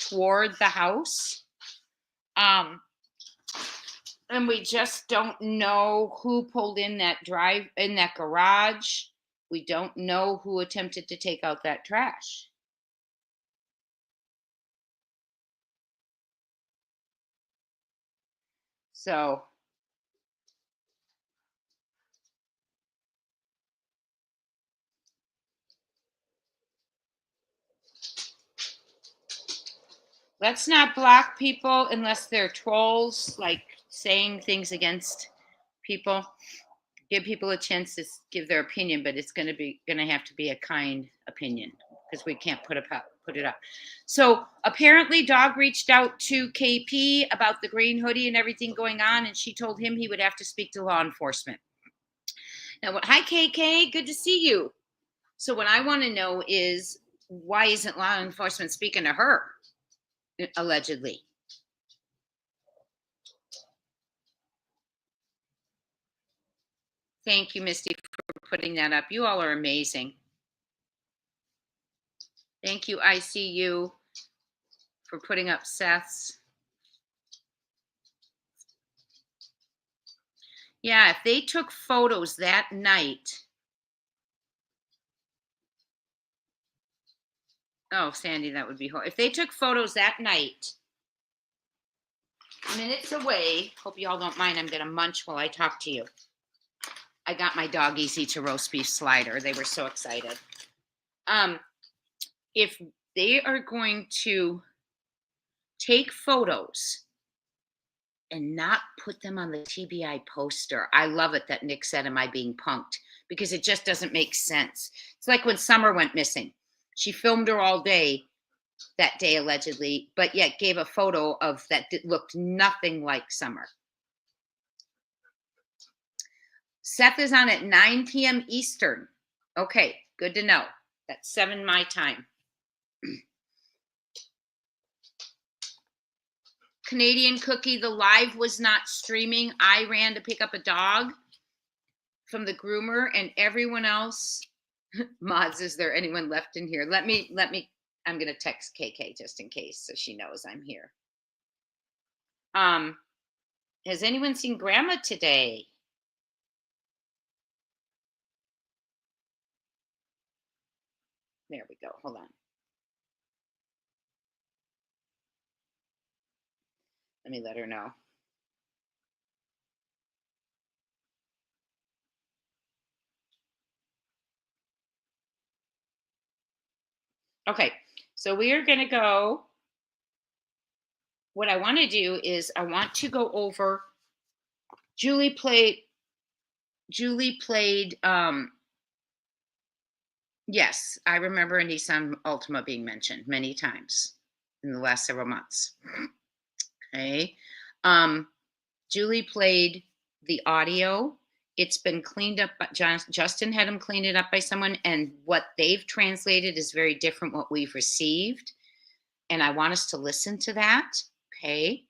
And we just don't know who pulled in that garage. We don't know who attempted to take out that trash. So let's not block people unless they're trolls, like saying things against people. Give people a chance to give their opinion, but it's going to have to be a kind opinion because we can't put it up. So apparently, Dog reached out to KP about the green hoodie and everything going on, and she told him he would have to speak to law enforcement. Now, hi KK, good to see you. So what I want to know is why isn't law enforcement speaking to her? Allegedly. Thank you, Misty, for putting that up. You all are amazing. Thank you, ICU, for putting up Seth's. Yeah, if they took photos that night. Oh, Sandy, that would be horrible. If they took photos that night, minutes away, hope you all don't mind, I'm going to munch while I talk to you. I got my doggies each a roast beef slider. They were so excited. If they are going to take photos and not put them on the TBI poster, I love it that Nick said, am I being punked? Because it just doesn't make sense. It's like when Summer went missing. She filmed her all day that day, allegedly, but yet gave a photo of that looked nothing like Summer. Seth is on at 9 p.m. Eastern. Okay, good to know. That's 7 my time. Canadian Cookie, the live was not streaming. I ran to pick up a dog from the groomer, and everyone else. Mods, is there anyone left in here? Let me. I'm gonna text KK just in case, so she knows I'm here. Has anyone seen Grandma today? There we go. Hold on. Let me let her know. Okay, so we are going to go. What I want to do is I want to go over. Julie played. Julie played. Yes, I remember a Nissan Altima being mentioned many times in the last several months. Okay. Um, Julie played the audio. It's been cleaned up, but Justin had him clean it up by someone, and what they've translated is very different what we've received. And I want us to listen to that. Okay.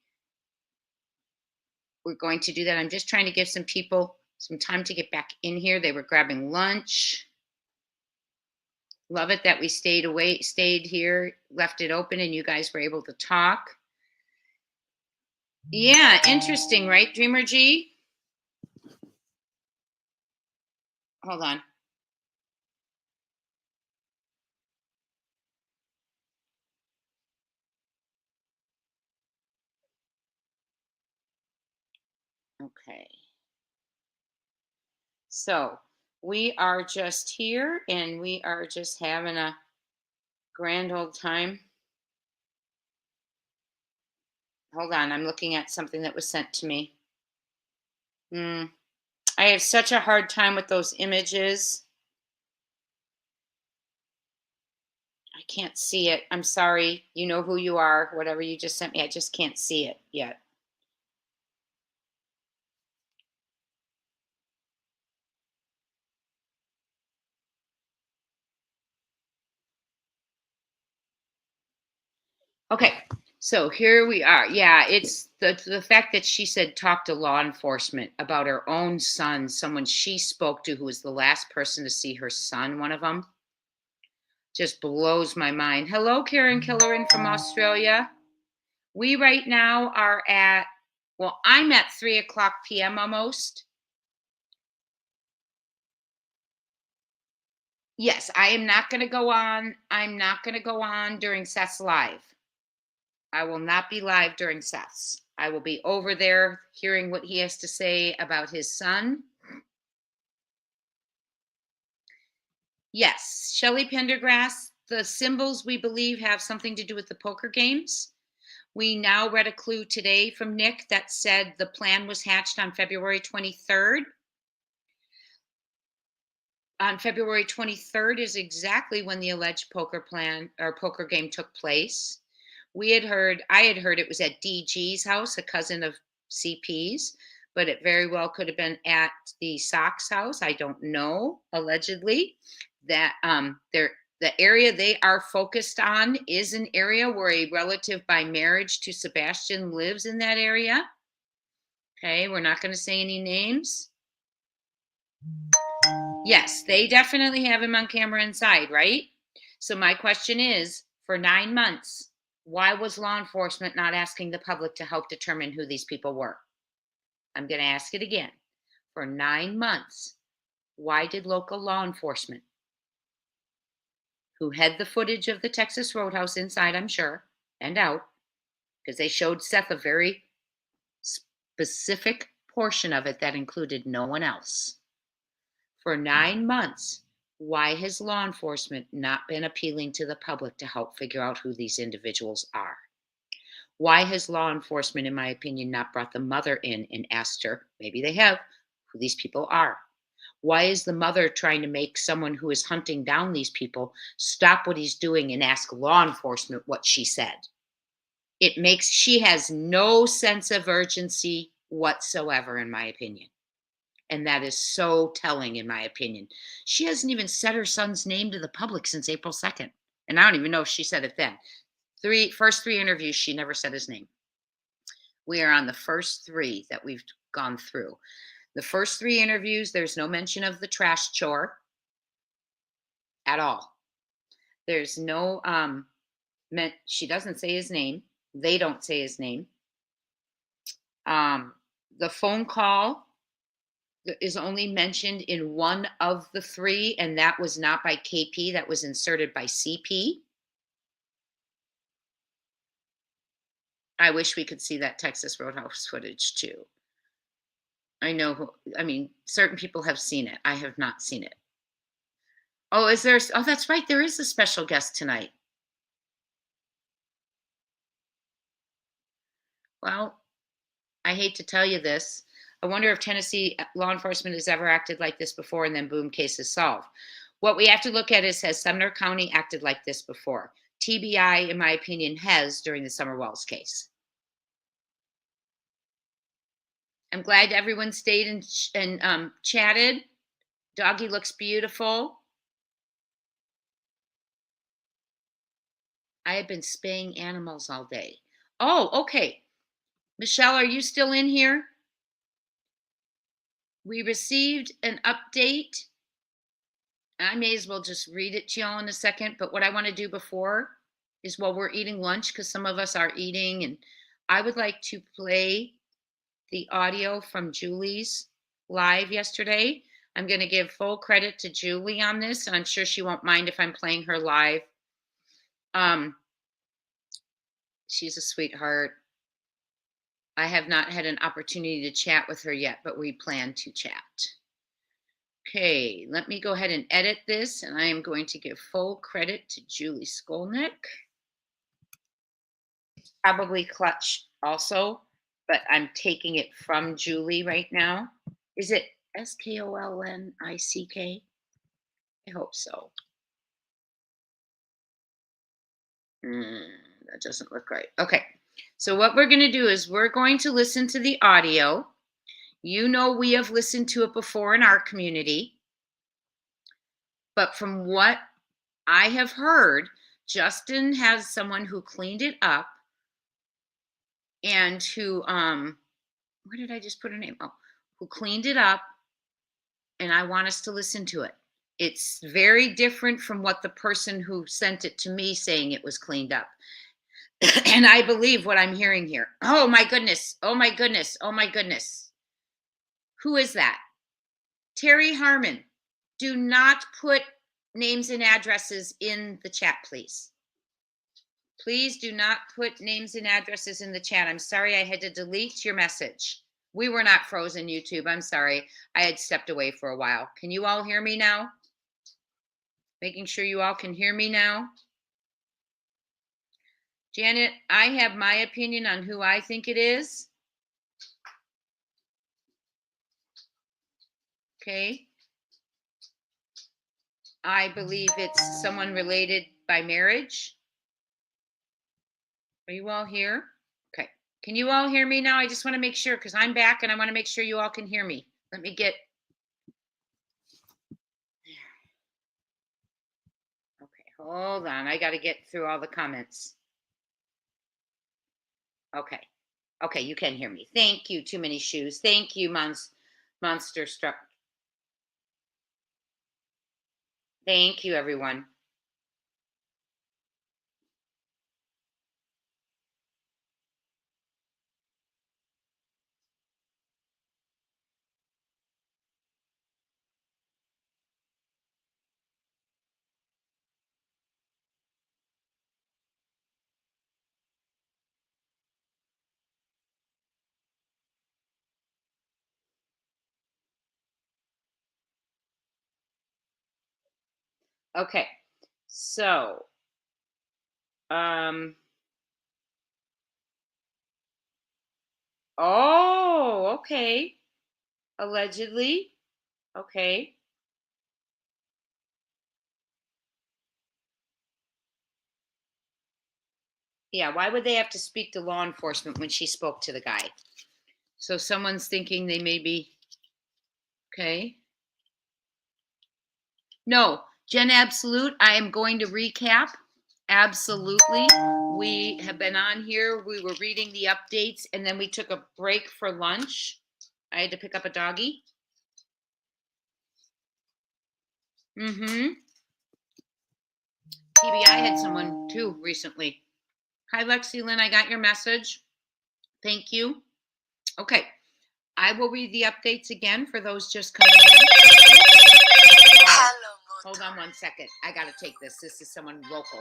We're going to do that. I'm just trying to give some people some time to get back in here. They were grabbing lunch. Love it that we stayed here, left it open, and you guys were able to talk. Yeah, interesting, right, Dreamer G? Hold on. Okay. So we are just here and we are just having a grand old time. Hold on, I'm looking at something that was sent to me. I have such a hard time with those images. I can't see it. I'm sorry. You know who you are. Whatever you just sent me, I just can't see it yet. Okay, so here we are. Yeah, it's the fact that she said talk to law enforcement about her own son, someone she spoke to who was the last person to see her son, one of them, just blows my mind. Hello, Karen Killeran from Australia. We right now are at, well, I'm at 3:00 p.m. almost. Yes, I am not going to go on. I'm not going to go on during Seth's live. I will not be live during Seth's. I will be over there hearing what he has to say about his son. Yes, Shelley Pendergrass, the symbols we believe have something to do with the poker games. We now read a clue today from Nick that said the plan was hatched on February 23rd. On February 23rd is exactly when the alleged poker plan or poker game took place. I had heard it was at DG's house, a cousin of CP's, but it very well could have been at the Sox house. I don't know, allegedly. That the area they are focused on is an area where a relative by marriage to Sebastian lives in that area. Okay, we're not going to say any names. Yes, they definitely have him on camera inside, right? So my question is, for 9 months, why was law enforcement not asking the public to help determine who these people were? I'm going to ask it again. For 9 months, why did local law enforcement, who had the footage of the Texas Roadhouse inside, I'm sure, and out, because they showed Seth a very specific portion of it that included no one else. For 9 months, why has law enforcement not been appealing to the public to help figure out who these individuals are? Why has law enforcement, in my opinion, not brought the mother in and asked her, maybe they have, who these people are? Why is the mother trying to make someone who is hunting down these people stop what he's doing and ask law enforcement what she said? She has no sense of urgency whatsoever, in my opinion. And that is so telling, in my opinion. She hasn't even said her son's name to the public since April 2nd. And I don't even know if she said it then. First three interviews, she never said his name. We are on the first three that we've gone through. The first three interviews, there's no mention of the trash chore at all. There's no, she doesn't say his name. They don't say his name. The phone call is only mentioned in one of the three, and that was not by KP. That was inserted by CP. I wish we could see that Texas Roadhouse footage too. I know, I mean, certain people have seen it. I have not seen it. Oh, is there? Oh, that's right. There is a special guest tonight. Well, I hate to tell you this. I wonder if Tennessee law enforcement has ever acted like this before, and then boom, case is solved. What we have to look at is, has Sumner County acted like this before? TBI, in my opinion, has during the Summer Wells case. I'm glad everyone stayed and chatted. Doggy looks beautiful. I have been spaying animals all day. Oh, okay. Michelle, are you still in here? We received an update. I may as well just read it to y'all in a second, but what I want to do before is, while we're eating lunch, because some of us are eating, and I would like to play the audio from Julie's live yesterday. I'm going to give full credit to Julie on this, and I'm sure she won't mind if I'm playing her live. She's a sweetheart. I have not had an opportunity to chat with her yet, but we plan to chat. Okay, let me go ahead and edit this, and I am going to give full credit to Julie Skolnick. Probably Clutch also, but I'm taking it from Julie right now. Is it Skolnick? I hope so. That doesn't look right. Okay, so what we're going to do is we're going to listen to the audio. You know, we have listened to it before in our community, but from what I have heard, Justin has someone who cleaned it up and who, where did I just put her name? Oh, who cleaned it up, and I want us to listen to it. It's very different from what the person who sent it to me saying it was cleaned up. And I believe what I'm hearing here. Oh my goodness. Oh my goodness. Oh my goodness. Who is that? Terry Harmon. Do not put names and addresses in the chat, please. Please do not put names and addresses in the chat. I'm sorry I had to delete your message. We were not frozen, YouTube. I'm sorry. I had stepped away for a while. Can you all hear me now? Making sure you all can hear me now. Janet, I have my opinion on who I think it is. Okay. I believe it's someone related by marriage. Are you all here? Okay. Can you all hear me now? I just want to make sure, because I'm back and I want to make sure you all can hear me. Let me get. Okay, hold on. I got to get through all the comments. Okay. Okay, you can hear me. Thank you, Too Many Shoes. Thank you, Monster Struck. Thank you, everyone. Okay, so, oh, okay. Allegedly. Okay. Yeah, why would they have to speak to law enforcement when she spoke to the guy? So someone's thinking they may be, okay. No, Jen Absolute, I am going to recap. Absolutely. We have been on here. We were reading the updates, and then we took a break for lunch. I had to pick up a doggy. TBI had someone too recently. Hi, Lexi Lynn. I got your message. Thank you. Okay. I will read the updates again for those just coming in. Hello, Hold on one second. I got to take this. This is someone local.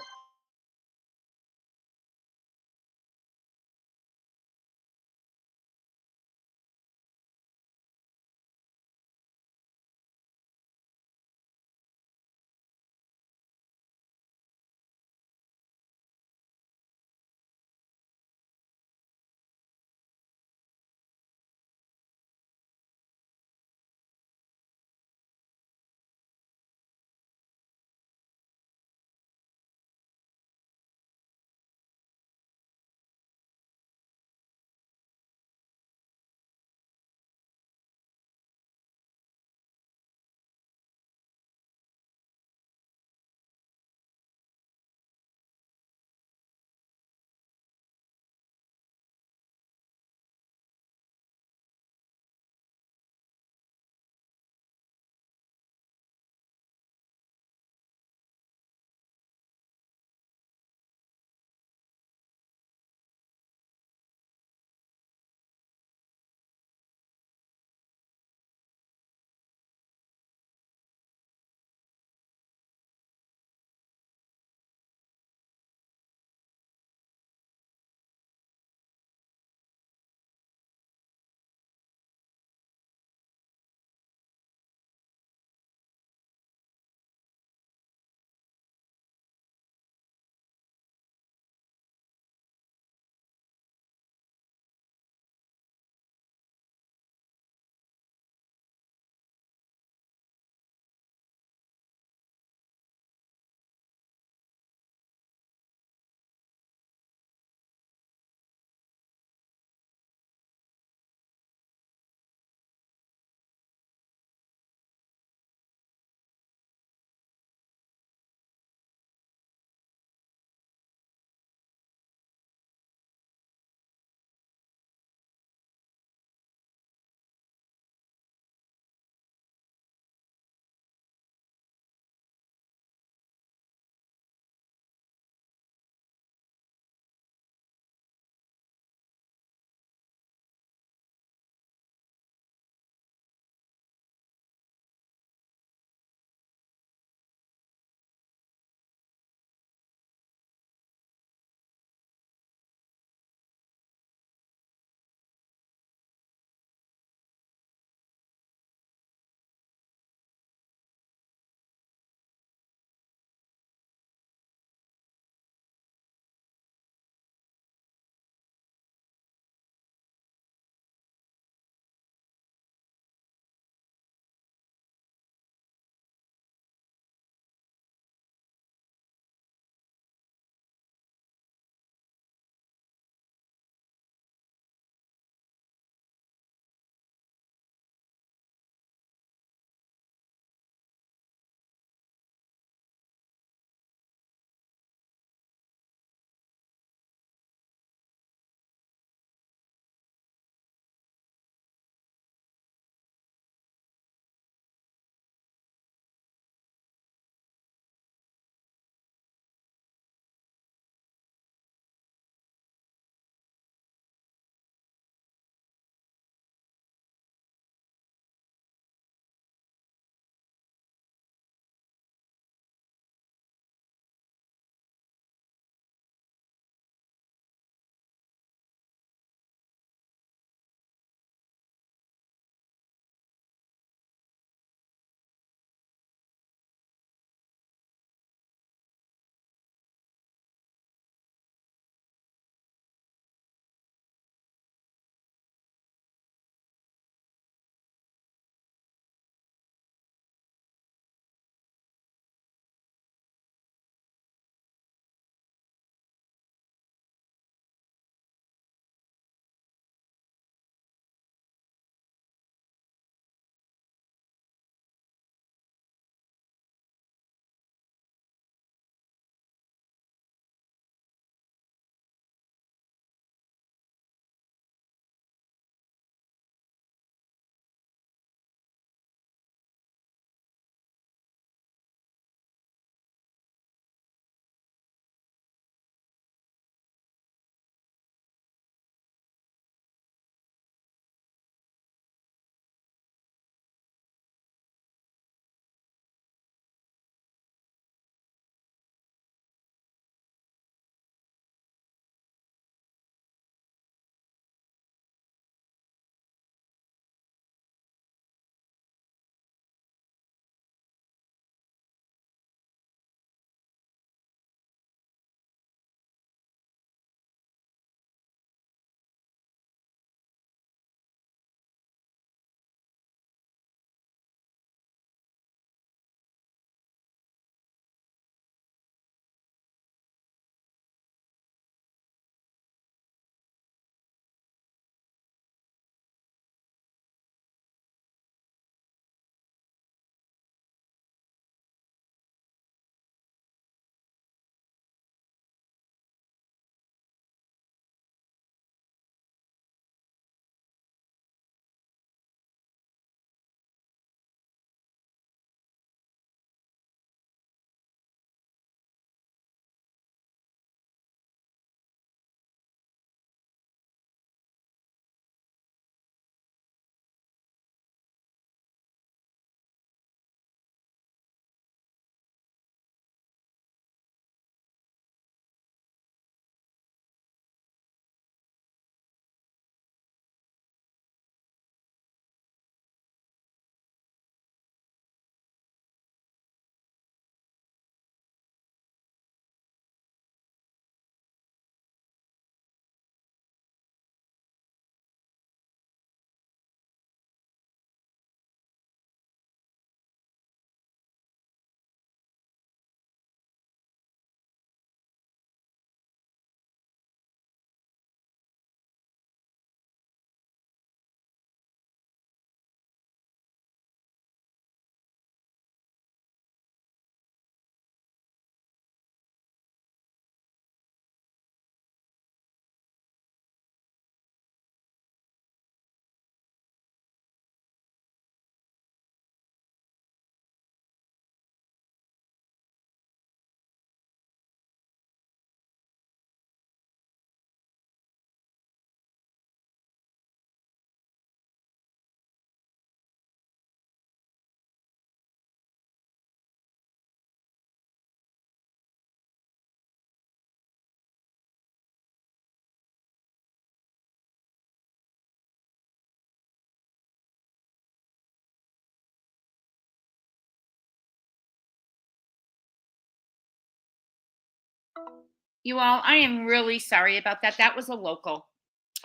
You all, I am really sorry about that. That was a local.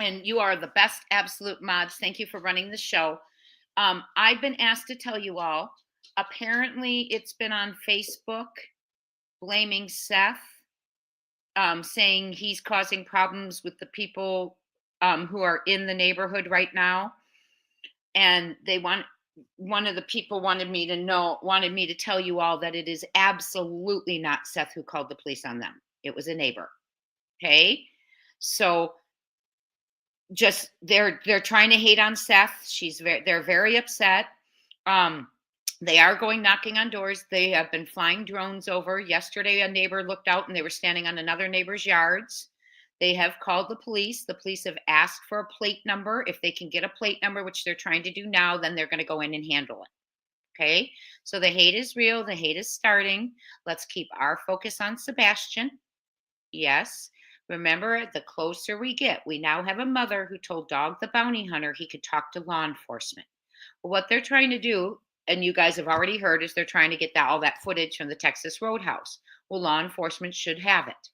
And you are the best absolute mods. Thank you for running the show. I've been asked to tell you all. Apparently, it's been on Facebook blaming Seth, saying he's causing problems with the people who are in the neighborhood right now. And one of the people wanted me to tell you all that it is absolutely not Seth who called the police on them. It was a neighbor. Okay. So just they're trying to hate on Seth. They're very upset. Um, they are going knocking on doors. They have been flying drones over. Yesterday, a neighbor looked out and they were standing on another neighbor's yards. They have called the police. The police have asked for a plate number. If they can get a plate number, which they're trying to do now, then they're going to go in and handle it. Okay. So the hate is real. The hate is starting. Let's keep our focus on Sebastian. Yes. Remember, the closer we get, we now have a mother who told Dog the bounty hunter he could talk to law enforcement. Well, what they're trying to do, and you guys have already heard, is they're trying to get all that footage from the Texas Roadhouse. Well, law enforcement should have it,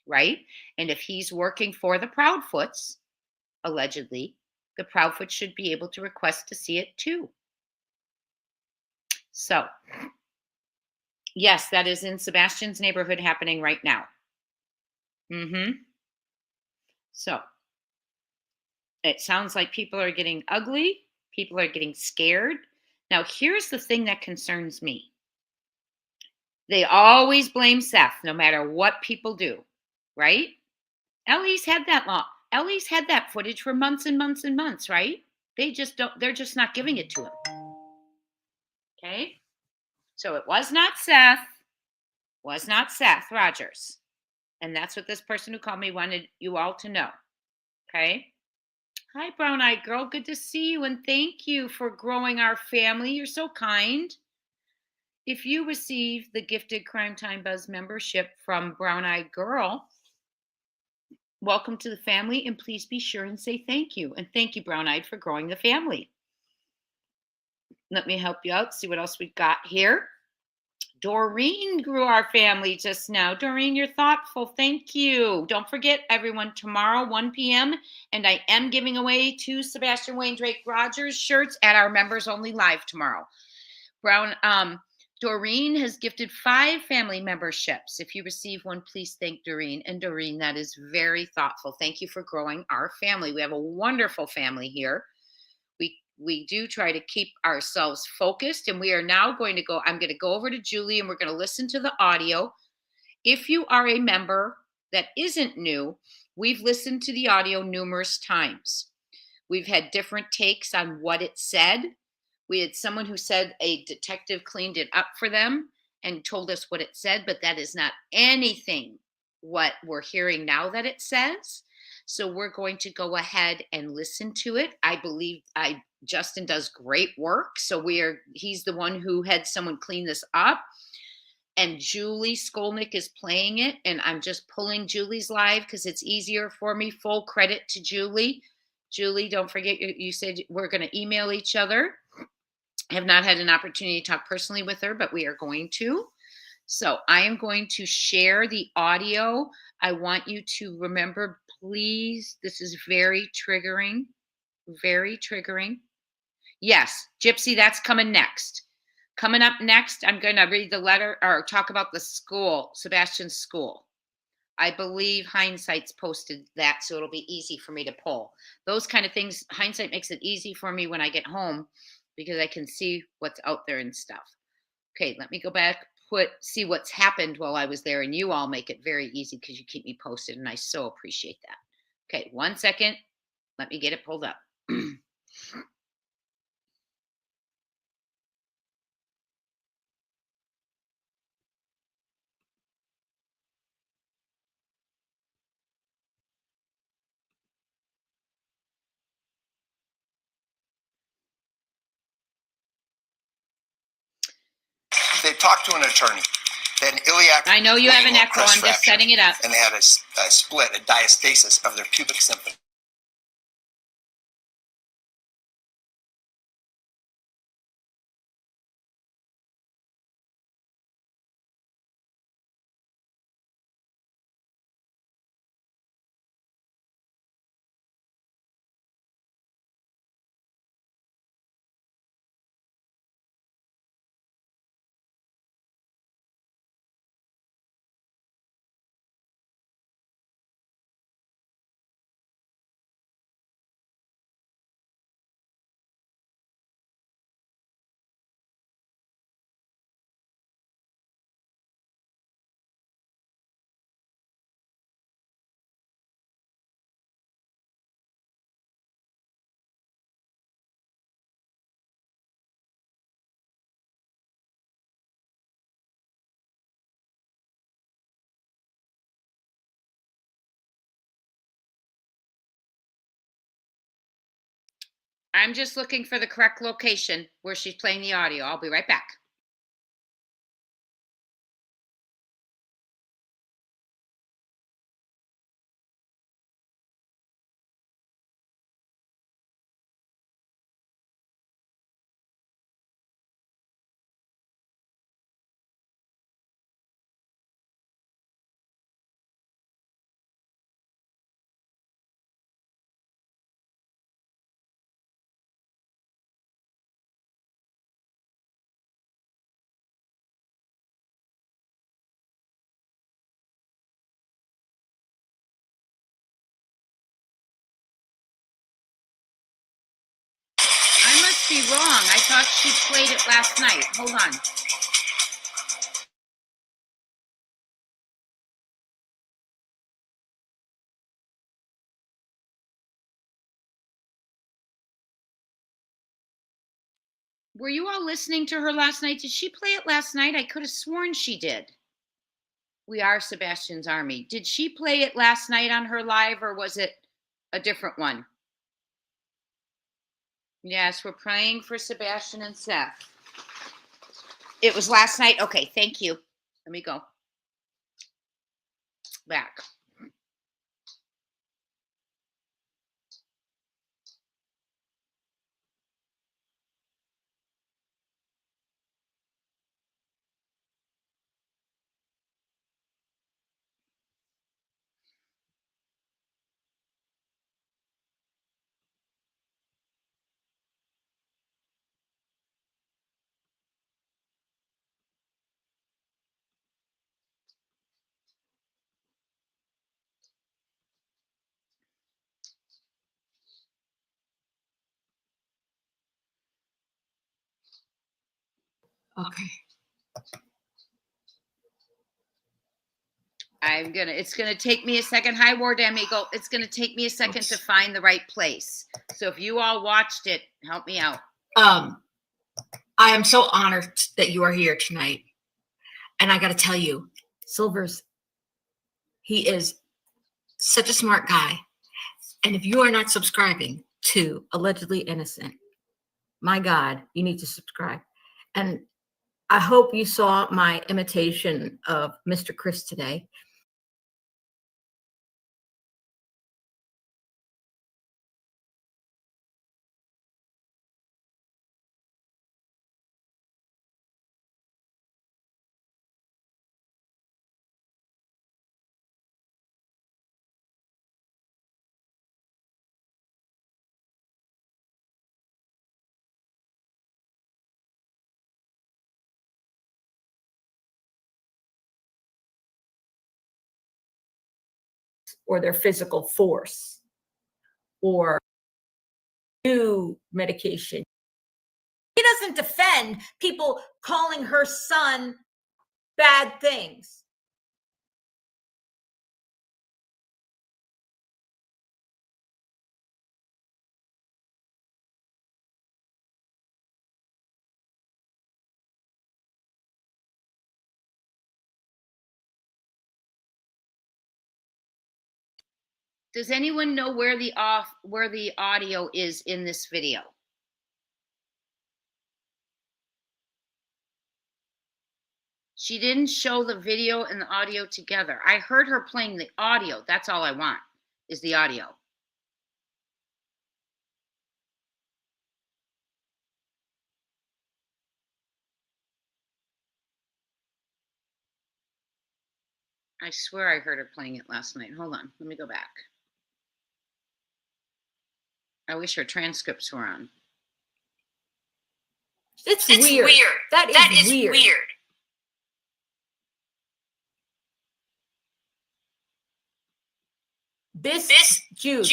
right? And if he's working for the Proudfoots, allegedly, the Proudfoots should be able to request to see it too. So, yes, that is in Sebastian's neighborhood happening right now. So, it sounds like people are getting ugly. People are getting scared. Now, here's the thing that concerns me. They always blame Seth, no matter what people do, right? Ellie's had that footage for months and months and months, right? They're just not giving it to him. Okay? So it was not Seth Rogers. And that's what this person who called me wanted you all to know. Okay? Hi, Brown Eyed Girl. Good to see you, and thank you for growing our family. You're so kind. If you receive the gifted Crime Time Buzz membership from Brown Eyed Girl, welcome to the family, and please be sure and say thank you. And thank you, Brown Eyed, for growing the family. Let me help you out, see what else we've got here. Doreen grew our family just now. Doreen, you're thoughtful. Thank you. Don't forget, everyone, tomorrow, 1 p.m., and I am giving away 2 Sebastian Wayne Drake Rogers shirts at our members only live tomorrow. Doreen has gifted 5 family memberships. If you receive one, please thank Doreen. And Doreen, that is very thoughtful. Thank you for growing our family. We have a wonderful family here. We do try to keep ourselves focused, and we are now going to go. I'm going to go over to Julie, and we're going to listen to the audio. If you are a member that isn't new, we've listened to the audio numerous times. We've had different takes on what it said. We had someone who said a detective cleaned it up for them and told us what it said, but that is not anything what we're hearing now that it says. So we're going to go ahead and listen to it. I believe Justin does great work. So he's the one who had someone clean this up. And Julie Skolnick is playing it. And I'm just pulling Julie's live because it's easier for me. Full credit to Julie. Julie, don't forget, you said we're going to email each other. I have not had an opportunity to talk personally with her, but we are going to. So I am going to share the audio. I want you to remember, please, this is very triggering. Very triggering. Yes, Gypsy, that's coming next. Coming up next, I'm going to read the letter or talk about the school, Sebastian's school. I believe Hindsight's posted that, so it'll be easy for me to pull. Those kind of things, Hindsight makes it easy for me when I get home because I can see what's out there and stuff. Okay, let me go back, see what's happened while I was there, and you all make it very easy because you keep me posted, and I so appreciate that. Okay, 1 second. Let me get it pulled up. They talked to an attorney. They had an iliac. I know you have an echo. I'm just setting it up. And they had a split, a diastasis of their pubic symphysis. I'm just looking for the correct location where she's playing the audio. I'll be right back. I must be wrong. I thought she played it last night. Hold on. Were you all listening to her last night? Did she play it last night? I could have sworn she did. We Are Sebastian's Army. Did she play it last night on her live, or was it a different one? Yes, we're praying for Sebastian and Seth. It was last night? Okay, thank you. Let me go back. Okay. It's gonna take me a second. Hi, War Damn Eagle. It's gonna take me a second to find the right place. So if you all watched it, help me out. I am so honored that you are here tonight. And I got to tell you, Silvers, he is such a smart guy. And if you are not subscribing to Allegedly Innocent, my God, you need to subscribe. And I hope you saw my imitation of Mr. Chris today. Or their physical force or new medication. He doesn't defend people calling her son bad things. Does anyone know where the audio is in this video? She didn't show the video and the audio together. I heard her playing the audio. That's all I want, is the audio. I swear I heard her playing it last night. Hold on, let me go back. I wish her transcripts were on. It's weird. That is weird. This Jude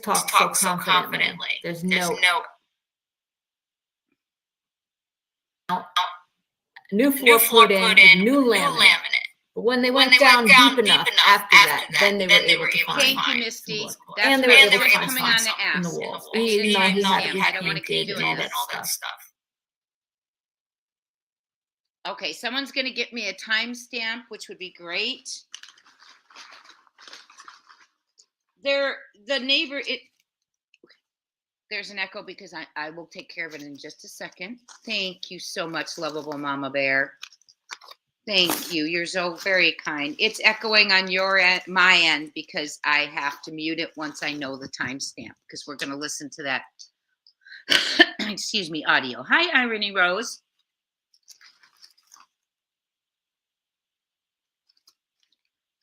talks so confidently. There's no new floor put in, new laminate. But when they went down deep enough after that, then they were able to find. Thank you, Misty. And they were able to find coming on spots to in the ask. walls. Even though he had I don't want to keep painted doing and all that this. stuff. Okay, someone's going to get me a timestamp, which would be great. The neighbor, There's an echo because I will take care of it in just a second. Thank you so much, lovable Mama Bear. Thank you. You're so very kind. It's echoing on your end, my end, because I have to mute it once I know the timestamp, because we're going to listen to that, excuse me, audio. Hi, Irony Rose.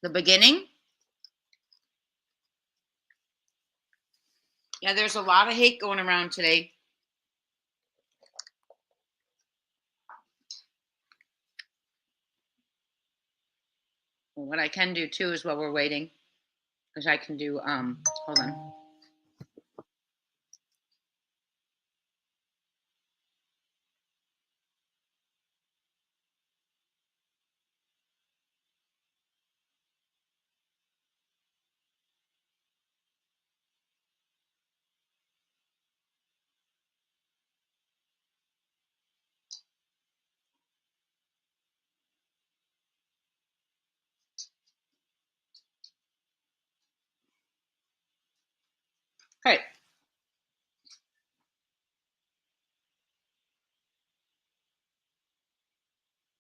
The beginning? Yeah, there's a lot of hate going around today. Well, what I can do too is while we're waiting, is I can do, hold on. Okay.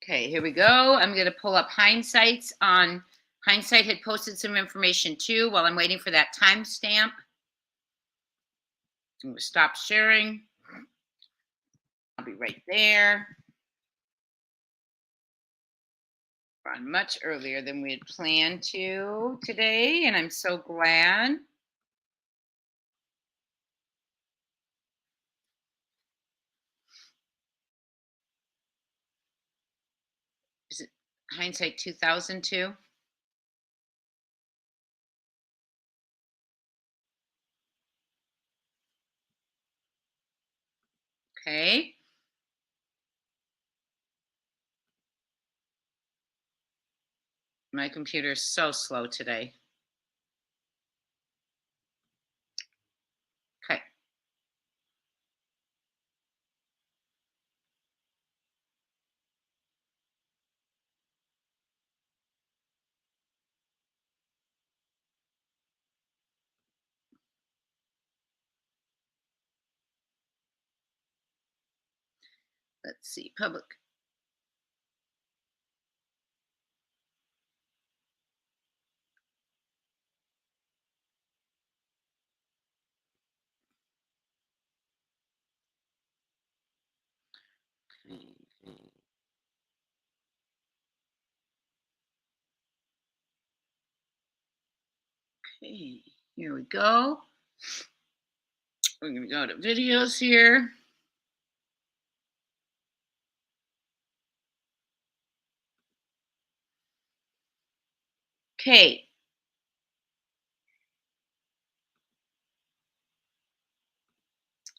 Okay, here we go. I'm going to pull up Hindsight's on. Hindsight had posted some information too while I'm waiting for that timestamp. I'm going to stop sharing. I'll be right there. We're on much earlier than we had planned to today, and I'm so glad. Is it Hindsight 2002? Okay. My computer is so slow today. Okay. Let's see. Public. Okay, here we go. We're going to go to videos here. Okay.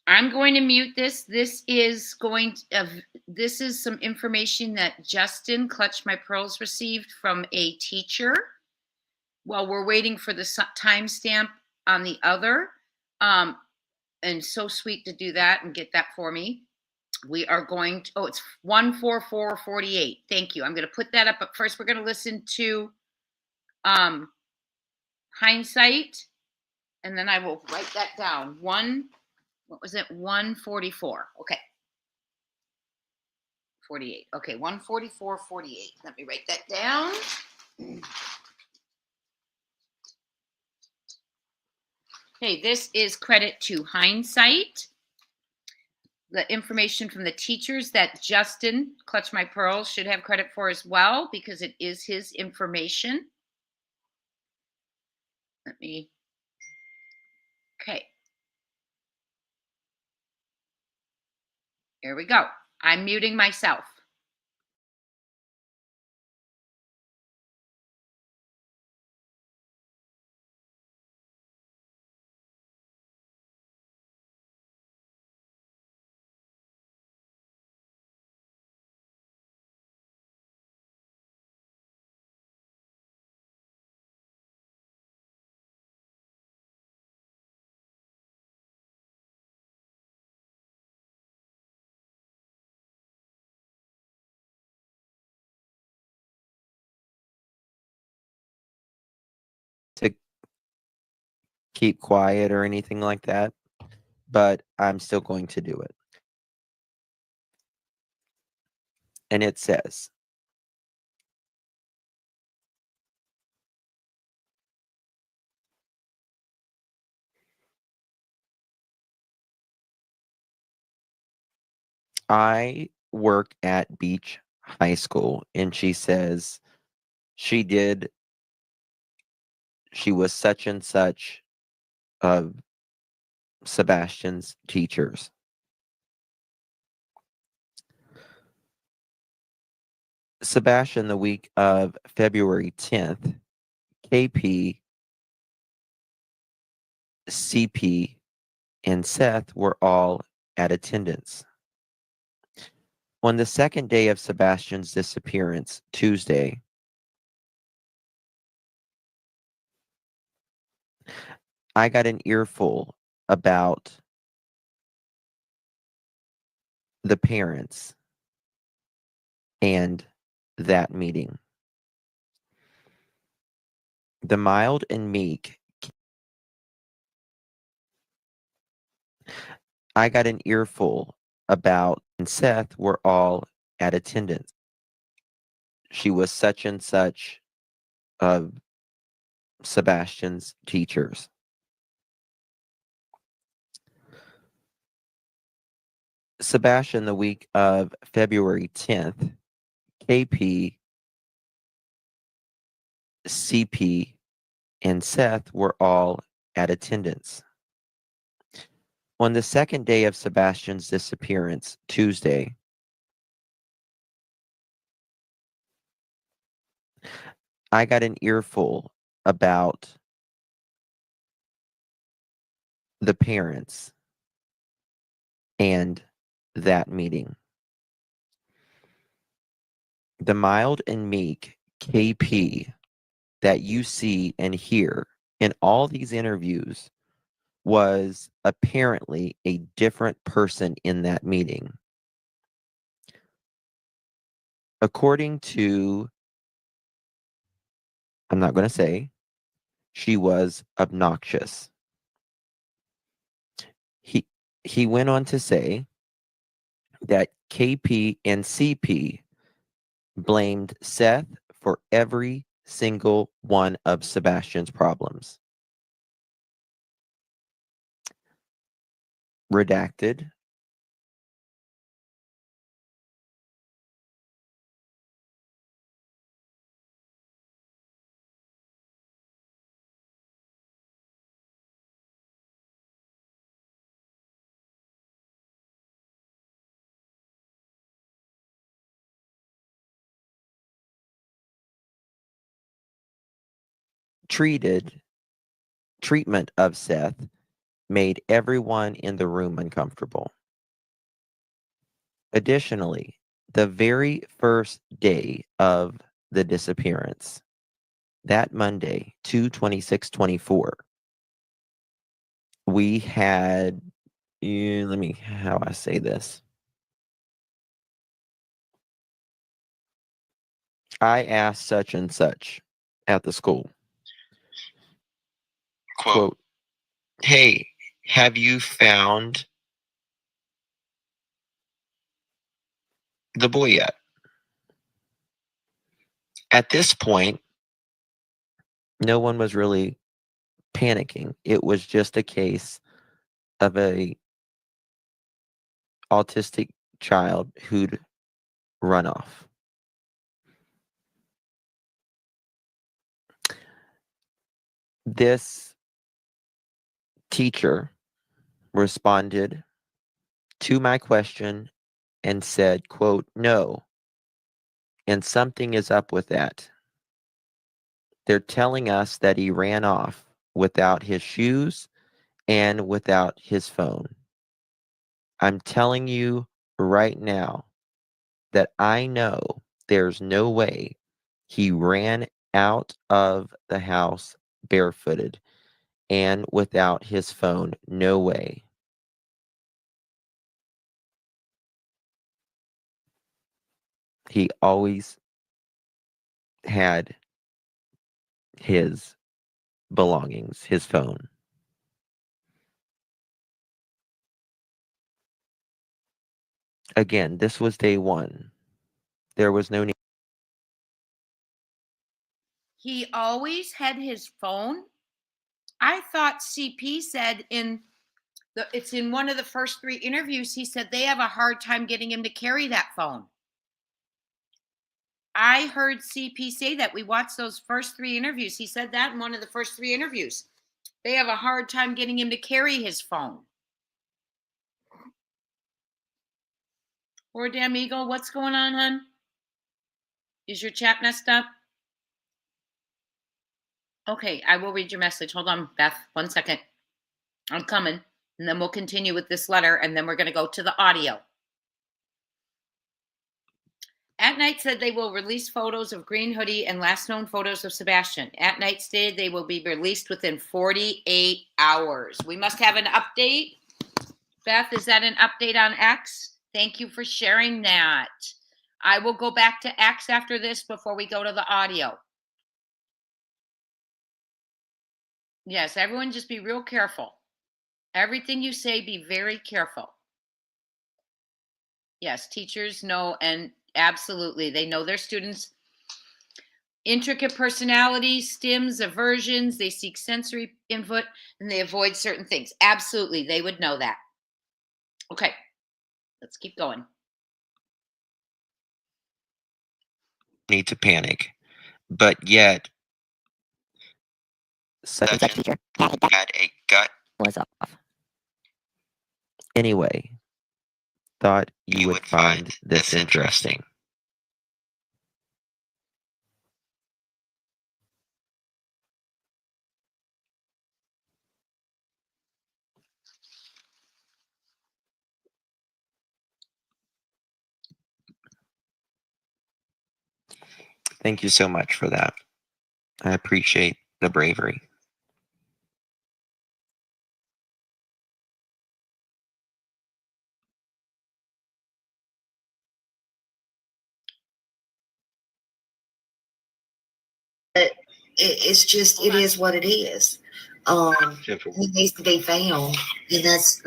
I'm going to mute this. This is this is some information that Justin Clutch My Pearls received from a teacher while we're waiting for the timestamp on the other. And so sweet to do that and get that for me. We are going to, it's 14448. Thank you. I'm going to put that up, but first we're going to listen to Hindsight, and then I will write that down. What was it? 144. Okay. 48. Okay, 144.48. Let me write that down. Okay, this is credit to Hindsight. The information from the teachers that Justin Clutch My Pearls should have credit for as well, because it is his information. Okay. Here we go. I'm muting myself. To keep quiet or anything like that? but I'm still going to do it. And it says, I work at Beach High School, and she says she was such and such of Sebastian's teachers. Sebastian, the week of February 10th, KP, CP, and Seth were all at attendance. On the second day of Sebastian's disappearance, Tuesday, I got an earful about the parents and that meeting. The mild and meek. I got an earful about and Seth were all at attendance. She was such and such of Sebastian's teachers. Sebastian, the week of February 10th, KP, CP, and Seth were all at attendance. On the second day of Sebastian's disappearance, Tuesday, I got an earful about the parents and that meeting. The mild and meek KP that you see and hear in all these interviews was apparently a different person in that meeting. According to, I'm not going to say, she was obnoxious. He went on to say that KP and CP blamed Seth for every single one of Sebastian's problems. Redacted. Treatment of Seth made everyone in the room uncomfortable. Additionally, the very first day of the disappearance, that Monday, 2/26/24, we had, how I say this. I asked such and such at the school. Quote, hey, have you found the boy yet? At this point, no one was really panicking. It was just a case of a autistic child who'd run off. This teacher responded to my question and said, quote, no, and something is up with that. They're telling us that he ran off without his shoes and without his phone. I'm telling you right now that I know there's no way he ran out of the house barefooted and without his phone. No way. He always had his belongings, his phone. Again, this was day 1. There was no need. He always had his phone. I thought CP said it's in one of the first 3 interviews, he said they have a hard time getting him to carry that phone. I heard CP say that. We watched those first 3 interviews. He said that in one of the first 3 interviews. They have a hard time getting him to carry his phone. Poor damn Eagle, what's going on, hon? Is your chat messed up? Okay, I will read your message. Hold on, Beth, 1 second. I'm coming, and then we'll continue with this letter, and then we're going to go to the audio. At Night said they will release photos of Green Hoodie and last known photos of Sebastian. At Night stated they will be released within 48 hours. We must have an update. Beth, is that an update on X? Thank you for sharing that. I will go back to X after this before we go to the audio. Yes, everyone just be real careful. Everything you say, be very careful. Yes, teachers know, and absolutely, they know their students' intricate personalities, stims, aversions. They seek sensory input, and they avoid certain things. Absolutely, they would know that. Okay, let's keep going. Need to panic, but yet such and such teacher had a gut was off. Anyway, thought you would find this interesting. Thank you so much for that. I appreciate the bravery. It's just, it is what it is. He needs to be found, and that's.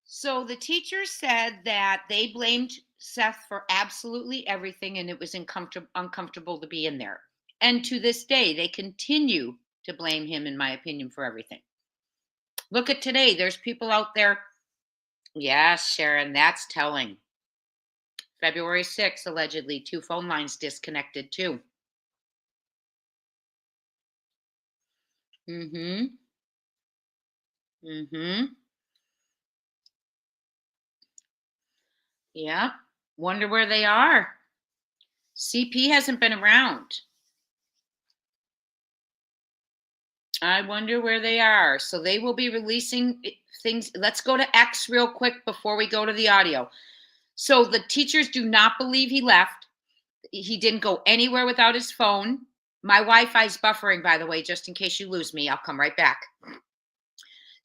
So the teacher said that they blamed Seth for absolutely everything, and it was uncomfortable to be in there. And to this day, they continue to blame him, in my opinion, for everything. Look at today. There's people out there. Yes, Sharon, that's telling. February 6th, allegedly, 2 phone lines disconnected too. Mm-hmm. Yeah. Wonder where they are. CP hasn't been around. I wonder where they are. So they will be releasing things. Let's go to X real quick before we go to the audio. So the teachers do not believe he left. He didn't go anywhere without his phone. My Wi-Fi is buffering, by the way, just in case you lose me. I'll come right back.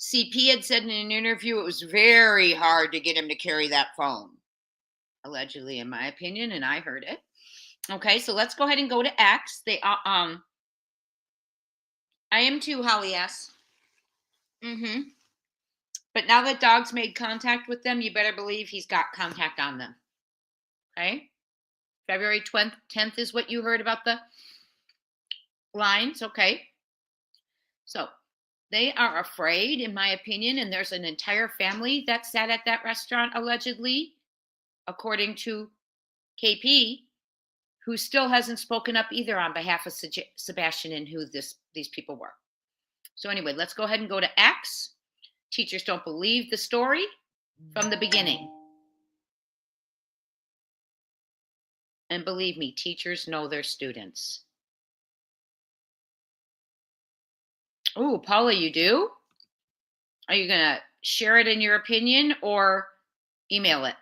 CP had said in an interview it was very hard to get him to carry that phone. Allegedly, in my opinion, and I heard it. Okay, so let's go ahead and go to X. I am too, Holly S. But now that Dog's made contact with them, you better believe he's got contact on them. Okay? February 10th is what you heard about the lines. Okay. So they are afraid, in my opinion, and there's an entire family that sat at that restaurant, allegedly, according to KP, who still hasn't spoken up either on behalf of Sebastian and who these people were. So anyway, let's go ahead and go to X. Teachers don't believe the story from the beginning. And believe me, teachers know their students. Oh, Paula, you do? Are you going to share it in your opinion or email it?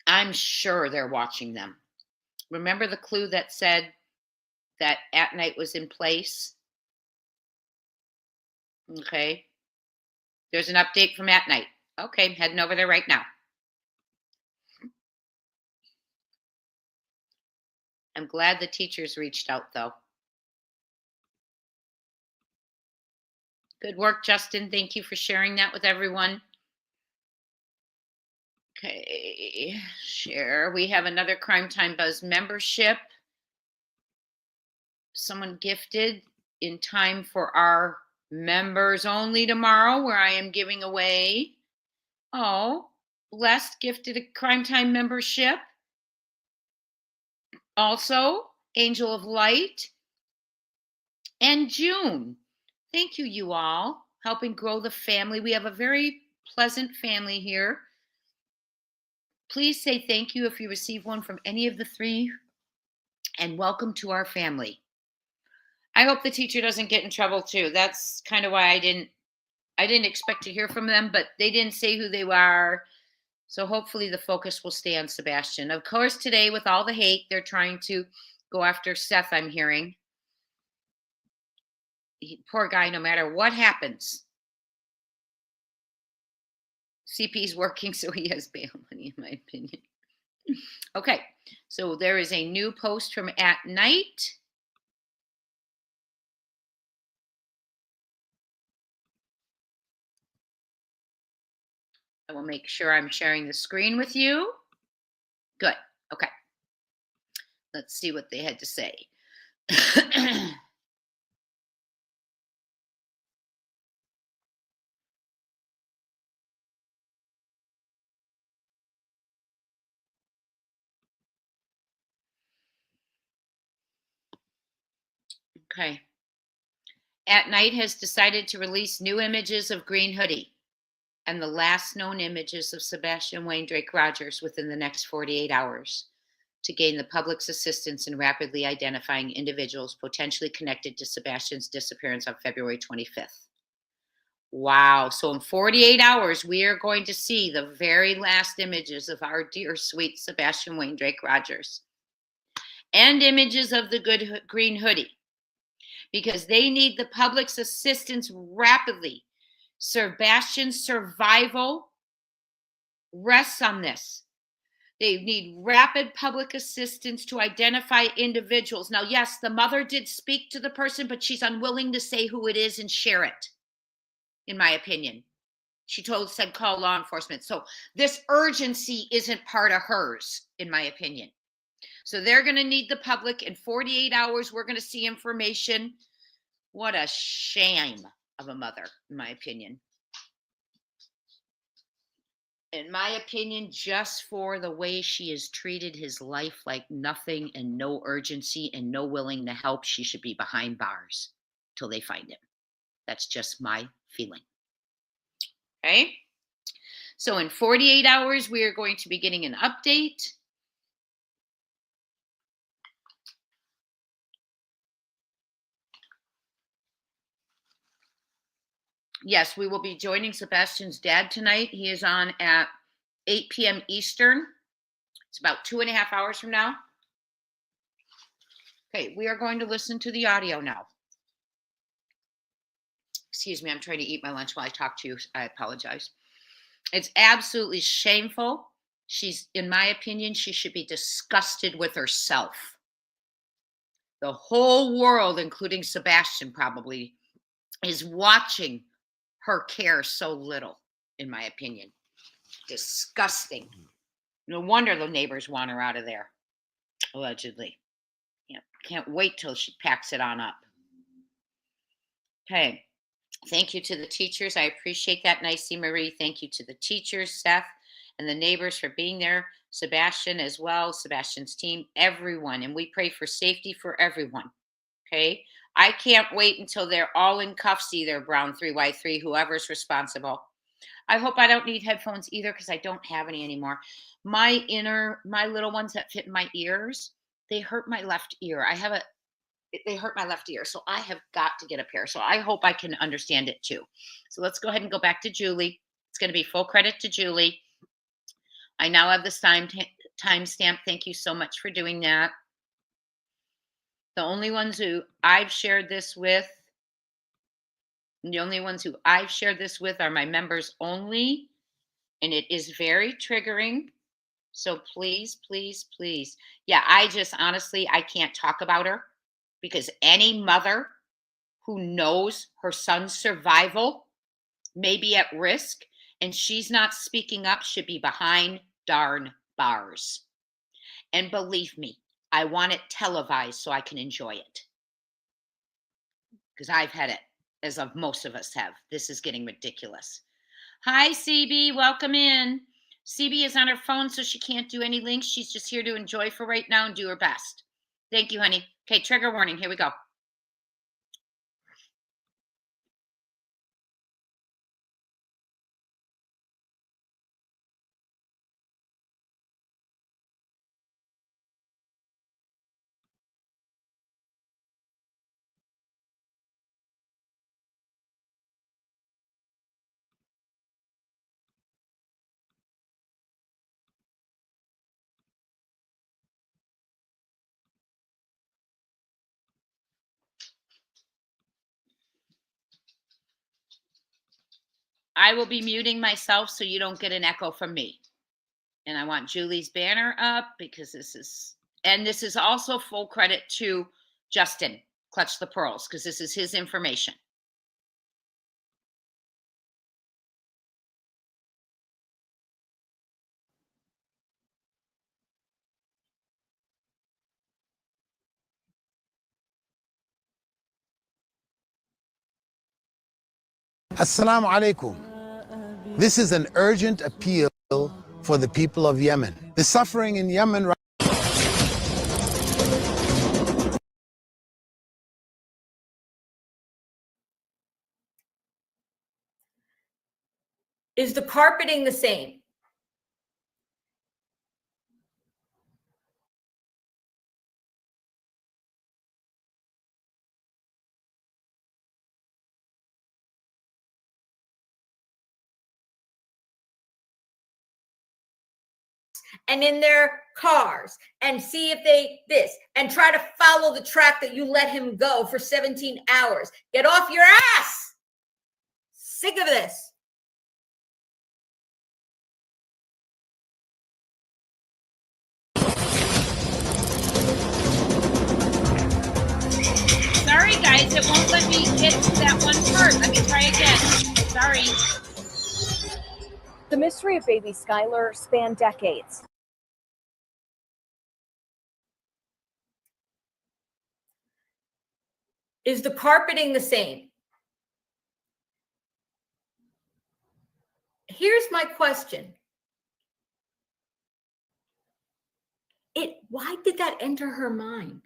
I'm sure they're watching them. Remember the clue that said that At Night was in place? Okay. There's an update from At Night. Okay, I'm heading over there right now. I'm glad the teachers reached out, though. Good work, Justin. Thank you for sharing that with everyone. Okay, share. We have another Crime Time Buzz membership. Someone gifted in time for our members only tomorrow, where I am giving away. Oh, Blessed gifted a Crime Time membership. Also, Angel of Light and June. Thank you, you all, helping grow the family. We have a very pleasant family here. Please say thank you if you receive one from any of the three, and welcome to our family. I hope the teacher doesn't get in trouble too. That's kind of why I didn't expect to hear from them, but they didn't say who they were. So hopefully the focus will stay on Sebastian. Of course, today with all the hate, they're trying to go after Seth, I'm hearing. Poor guy, no matter what happens. CP's working, so he has bail money, in my opinion. Okay, so there is a new post from At Night. I will make sure I'm sharing the screen with you. Good. Okay. Let's see what they had to say. Okay. At Night has decided to release new images of Green Hoodie and the last known images of Sebastian Wayne Drake Rogers within the next 48 hours to gain the public's assistance in rapidly identifying individuals potentially connected to Sebastian's disappearance on February 25th. Wow. So in 48 hours, we are going to see the very last images of our dear, sweet Sebastian Wayne Drake Rogers and images of the Green Hoodie, because they need the public's assistance rapidly. Sebastian's survival rests on this. They need rapid public assistance to identify individuals. Now, yes, the mother did speak to the person, but she's unwilling to say who it is and share it, in my opinion. She said call law enforcement. So this urgency isn't part of hers, in my opinion. So they're going to need the public. In 48 hours, we're going to see information. What a shame of a mother, in my opinion. In my opinion, just for the way she has treated his life like nothing and no urgency and no willing to help, she should be behind bars till they find him. That's just my feeling. Okay? So in 48 hours, we are going to be getting an update. Yes, we will be joining Sebastian's dad tonight. He is on at 8 p.m. Eastern. It's about 2.5 hours from now. Okay, we are going to listen to the audio now. Excuse me, I'm trying to eat my lunch while I talk to you. I apologize. It's absolutely shameful. In my opinion, she should be disgusted with herself. The whole world, including Sebastian probably, is watching her care so little, in my opinion. Disgusting. No wonder the neighbors want her out of there, allegedly. Yeah, can't wait till she packs it on up. Okay. Thank you to the teachers. I appreciate that, Nicey Marie. Thank you to the teachers, Seth, and the neighbors for being there. Sebastian as well, Sebastian's team, everyone. And we pray for safety for everyone. Okay. I can't wait until they're all in cuffs, either Brown 3Y3, whoever's responsible. I hope I don't need headphones either, because I don't have any anymore. My little ones that fit in my ears, they hurt my left ear. They hurt my left ear. So I have got to get a pair. So I hope I can understand it too. So let's go ahead and go back to Julie. It's going to be full credit to Julie. I now have this timestamp. Thank you so much for doing that. The only ones who I've shared this with are my members only. And it is very triggering. So please, please, please. Yeah, I just honestly, I can't talk about her because any mother who knows her son's survival may be at risk and she's not speaking up should be behind darn bars. And believe me, I want it televised so I can enjoy it. Because I've had it, as of most of us have. This is getting ridiculous. Hi, CB. Welcome in. CB is on her phone, so she can't do any links. She's just here to enjoy for right now and do her best. Thank you, honey. Okay, trigger warning. Here we go. I will be muting myself so you don't get an echo from me. And I want Julie's banner up because this is also full credit to Justin, Clutch the Pearls, because this is his information. Assalamu alaikum. This is an urgent appeal for the people of Yemen. The suffering in Yemen. Is the carpeting the same? And in their cars and see if they this and try to follow the track that you let him go for 17 hours. Get off your ass. Sick of this. Sorry, guys, it won't let me get to that one part. Let me try again. Sorry. The mystery of baby Skylar spanned decades. Is the carpeting the same? Here's my question. Why did that enter her mind?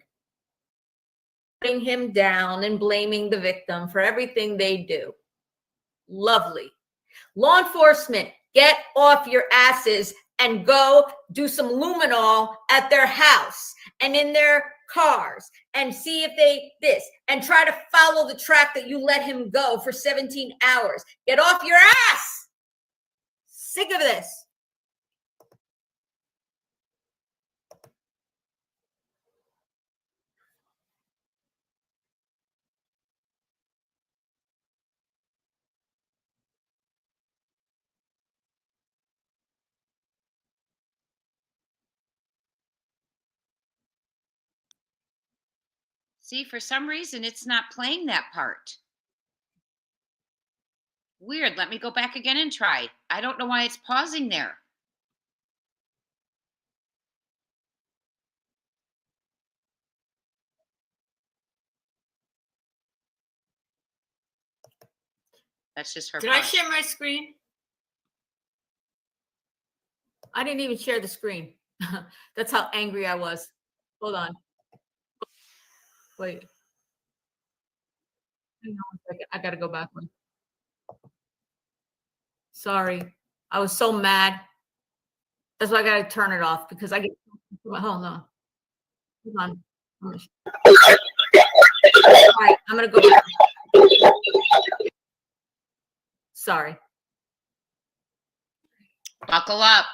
Putting him down and blaming the victim for everything they do. Lovely. Law enforcement, get off your asses and go do some luminol at their house and in their cars and see if they this and try to follow the track that you let him go for 17 hours. Get off your ass. Sick of this. See, for some reason, it's not playing that part. Weird. Let me go back again and try. I don't know why it's pausing there. That's just her. Did I share my screen? I didn't even share the screen. That's how angry I was. Hold on. Wait. Hang on a second. I gotta go back one. Sorry. I was so mad. That's why I gotta turn it off because I get hold on. Hold on. All right, I'm gonna go back. Sorry. Buckle up.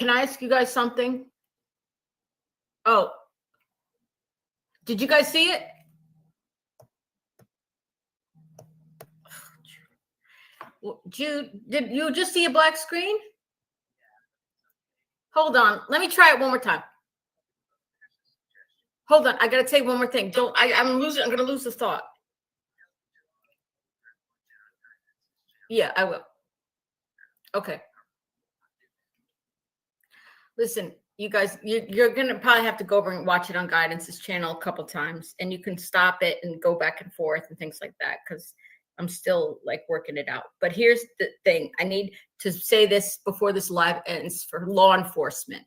can I ask you guys something? Oh, did you guys see it? Jude, did you just see a black screen? Hold on. Let me try it one more time. Hold on. I got to tell you one more thing. I'm going to lose the thought. Yeah, I will. Okay. Listen, you guys, you're going to probably have to go over and watch it on Guidance's channel a couple times, and you can stop it and go back and forth and things like that, because I'm still like working it out. But here's the thing. I need to say this before this live ends for law enforcement.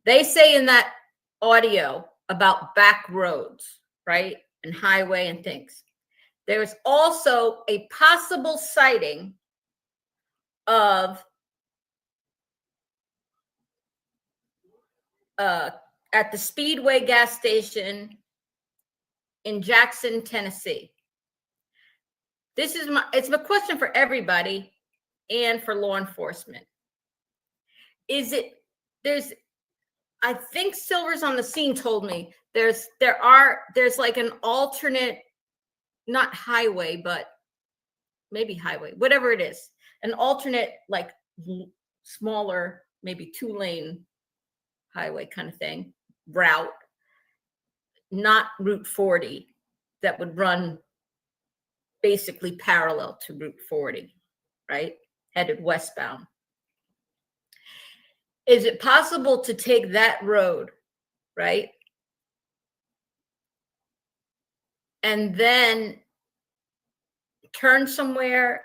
They say in that audio about back roads, right? And highway and things. There's also a possible sighting of at the Speedway gas station in Jackson, Tennessee. It's a question for everybody and for law enforcement. I think Silver's on the scene told me there's like an alternate, not highway, but maybe highway, whatever it is, an alternate, like smaller, maybe 2-lane highway kind of thing, route, not Route 40, that would run basically parallel to Route 40, right? Headed westbound. Is it possible to take that road, right? And then turn somewhere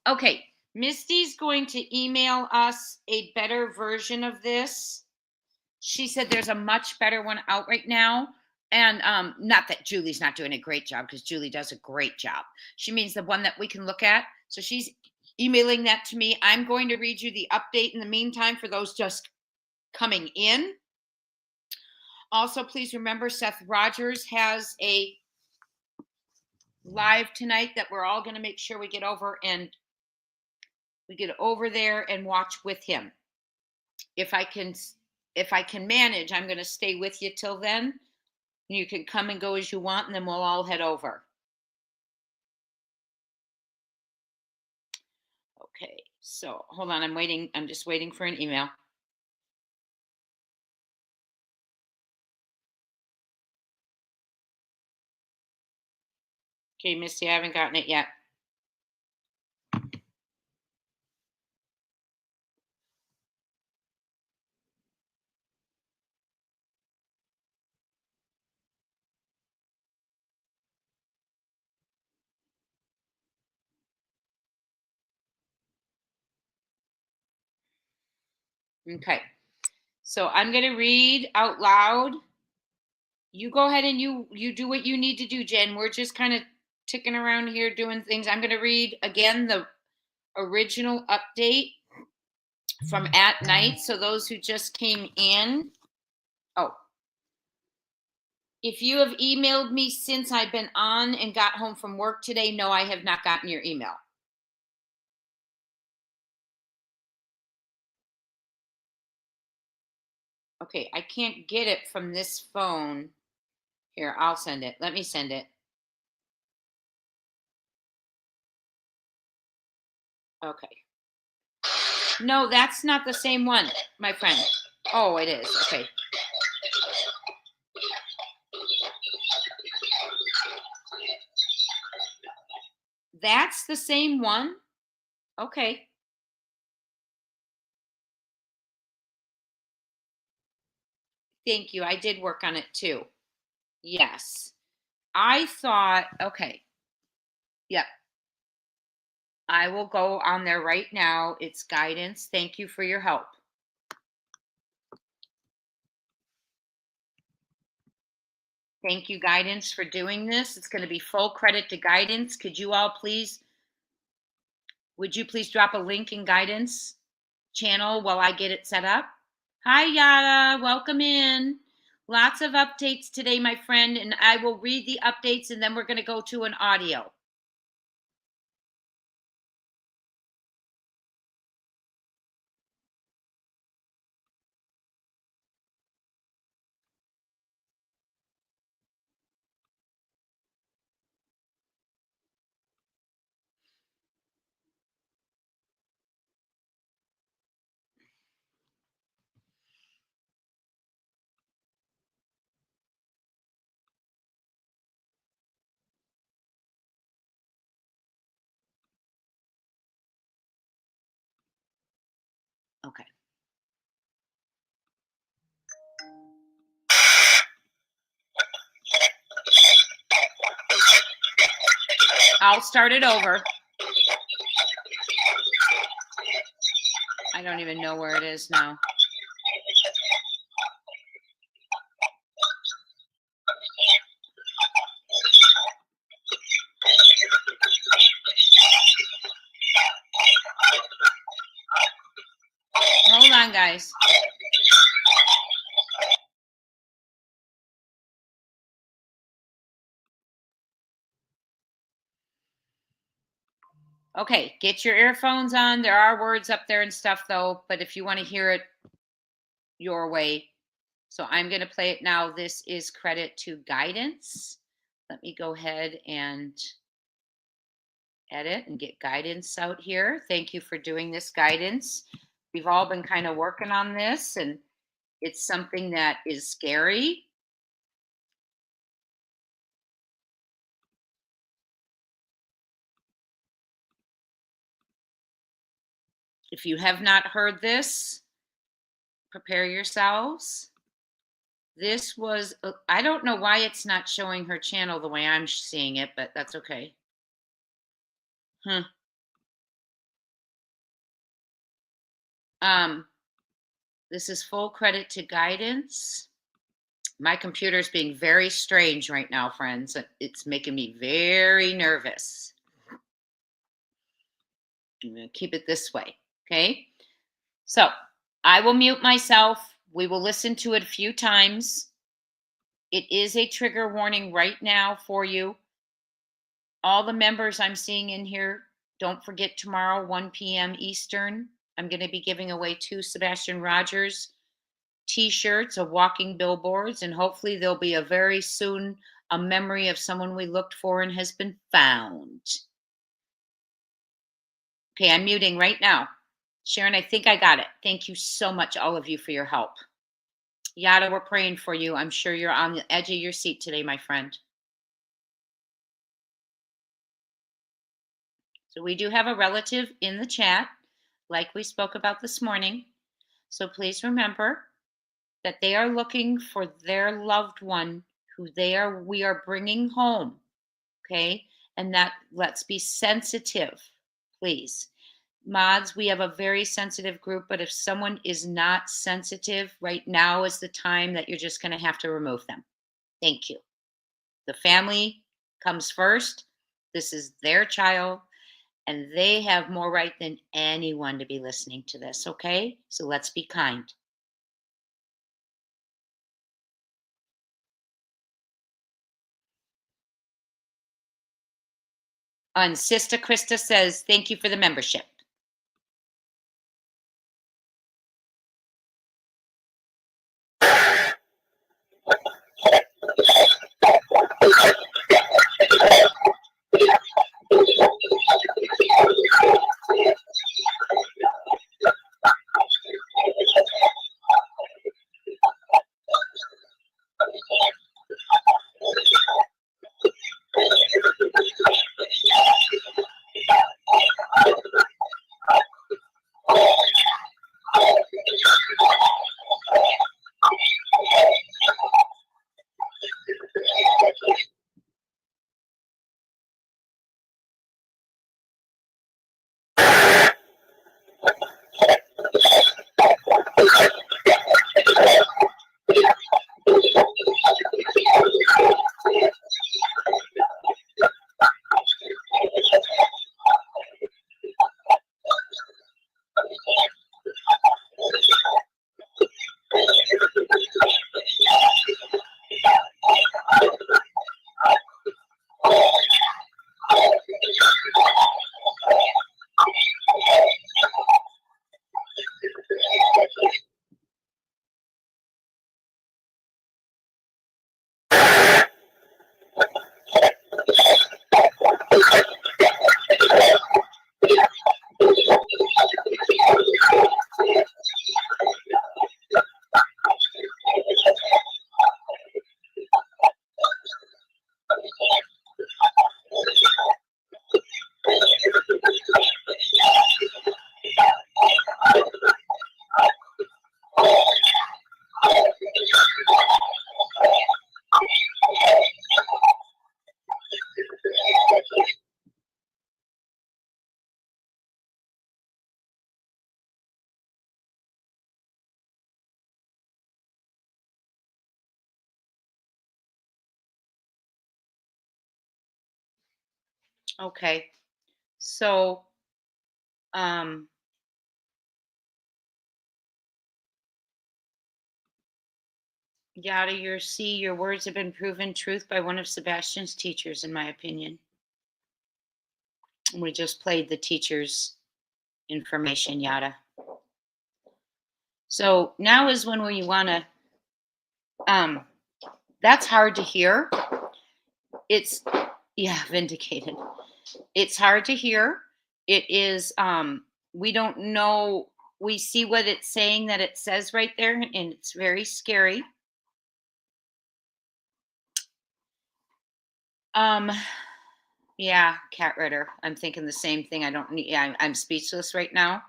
Okay, Misty's going to email us a better version of this. She said there's a much better one out right now. And not that Julie's not doing a great job, because Julie does a great job. She means the one that we can look at. So she's emailing that to me. I'm going to read you the update in the meantime for those just coming in. Also, please remember Seth Rogers has a live tonight that we're all going to make sure we get over there and watch with him. If I can manage, I'm going to stay with you till then. You can come and go as you want, and then we'll all head over. Okay, so hold on. I'm waiting. I'm just waiting for an email. Okay, Misty, I haven't gotten it yet. Okay, so I'm going to read out loud. You go ahead and you do what you need to do, Jen. We're just kind of ticking around here doing things. I'm going to read again the original update from at night. So those who just came in, if you have emailed me since I've been on and got home from work today, no, I have not gotten your email. Okay, I can't get it from this phone. Here, I'll send it. Let me send it. Okay. No, that's not the same one, my friend. Oh, it is. Okay. That's the same one? Okay. Thank you. I did work on it too. Yes. I thought, okay. Yep. I will go on there right now. It's guidance. Thank you for your help. Thank you, Guidance, for doing this. It's going to be full credit to Guidance. Would you please drop a link in Guidance channel while I get it set up? Hi, Yada. Welcome in. Lots of updates today, my friend, and I will read the updates, and then we're going to go to an audio. Okay. I'll start it over. I don't even know where it is now. Hold on, guys. Okay, get your earphones on. There are words up there and stuff, though, but if you want to hear it your way. So I'm going to play it now. This is credit to Guidance. Let me go ahead and edit and get Guidance out here. Thank you for doing this, Guidance. We've all been kind of working on this, and it's something that is scary. If you have not heard this, prepare yourselves. This was, I don't know why it's not showing her channel the way I'm seeing it, but that's okay. This is full credit to Guidance. My computer is being very strange right now, friends. It's making me very nervous. I'm going to keep it this way, okay? So I will mute myself. We will listen to it a few times. It is a trigger warning right now for you. All the members I'm seeing in here, don't forget tomorrow, 1 p.m. Eastern, I'm going to be giving away 2 Sebastian Rogers t-shirts of walking billboards, and hopefully there'll be a very soon a memory of someone we looked for and has been found. Okay, I'm muting right now. Sharon, I think I got it. Thank you so much, all of you, for your help. Yada, we're praying for you. I'm sure you're on the edge of your seat today, my friend. So we do have a relative in the chat, like we spoke about this morning. So please remember that they are looking for their loved one who we are bringing home, okay? And that, let's be sensitive, please. Mods, we have a very sensitive group, but if someone is not sensitive, right now is the time that you're just going to have to remove them. Thank you. The family comes first. This is their child, and they have more right than anyone to be listening to this, okay? So let's be kind. And Sister Krista says, thank you for the membership. Okay. So, Yada, your words have been proven truth by one of Sebastian's teachers, in my opinion. We just played the teacher's information, Yada. So now is when we want to, that's hard to hear. It's, vindicated. It's hard to hear. It is, we don't know. We see what it's saying that it says right there, and it's very scary. Yeah, Cat Ritter. I'm thinking the same thing. I don't need, I'm speechless right now.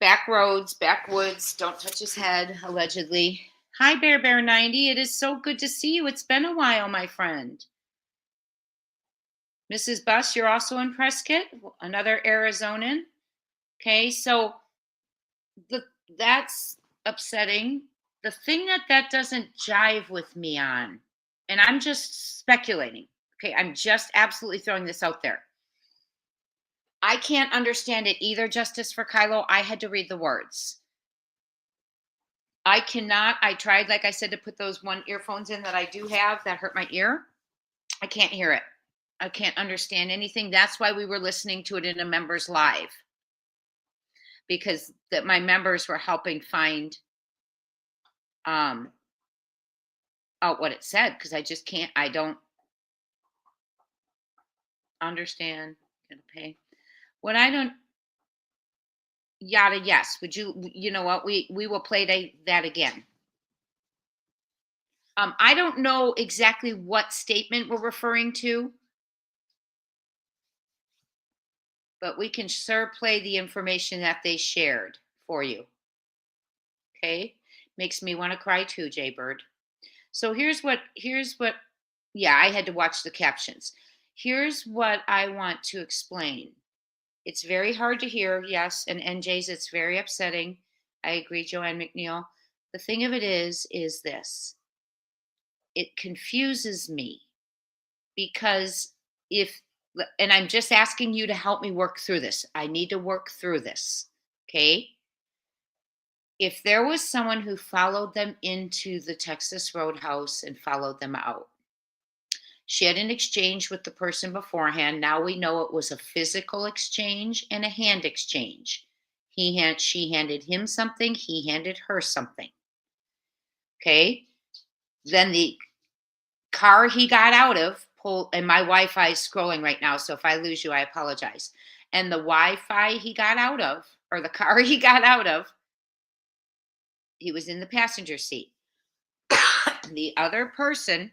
Back roads, backwoods, don't touch his head, allegedly. Hi, Bear 90. It is so good to see you. It's been a while, my friend. Mrs. Buss, you're also in Prescott, another Arizonan. Okay, so that's upsetting. The thing that doesn't jive with me on, and I'm just speculating. Okay, I'm just absolutely throwing this out there. I can't understand it either, Justice for Kylo. I had to read the words. I cannot. I tried, like I said, to put those one earphones in that I do have that hurt my ear. I can't hear it. I can't understand anything. That's why we were listening to it in a members live, because my members were helping find out what it said, because I just can't. I don't understand. Gonna pay what I don't. Yada, yes. Would you know what? We will play that again. I don't know exactly what statement we're referring to, but we can sure play the information that they shared for you. Okay? Makes me want to cry too, Jaybird. So here's what, yeah, I had to watch the captions. Here's what I want to explain. It's very hard to hear, yes, and NJ's, it's very upsetting. I agree, Joanne McNeil. The thing of it is this. It confuses me because and I'm just asking you to help me work through this. I need to work through this, okay? If there was someone who followed them into the Texas Roadhouse and followed them out, she had an exchange with the person beforehand. Now we know it was a physical exchange and a hand exchange. She handed him something, he handed her something. Okay? Then the car he got out of, and my Wi-Fi is scrolling right now, so if I lose you, I apologize. And the Wi-Fi he got out of, or the car he got out of, he was in the passenger seat. The other person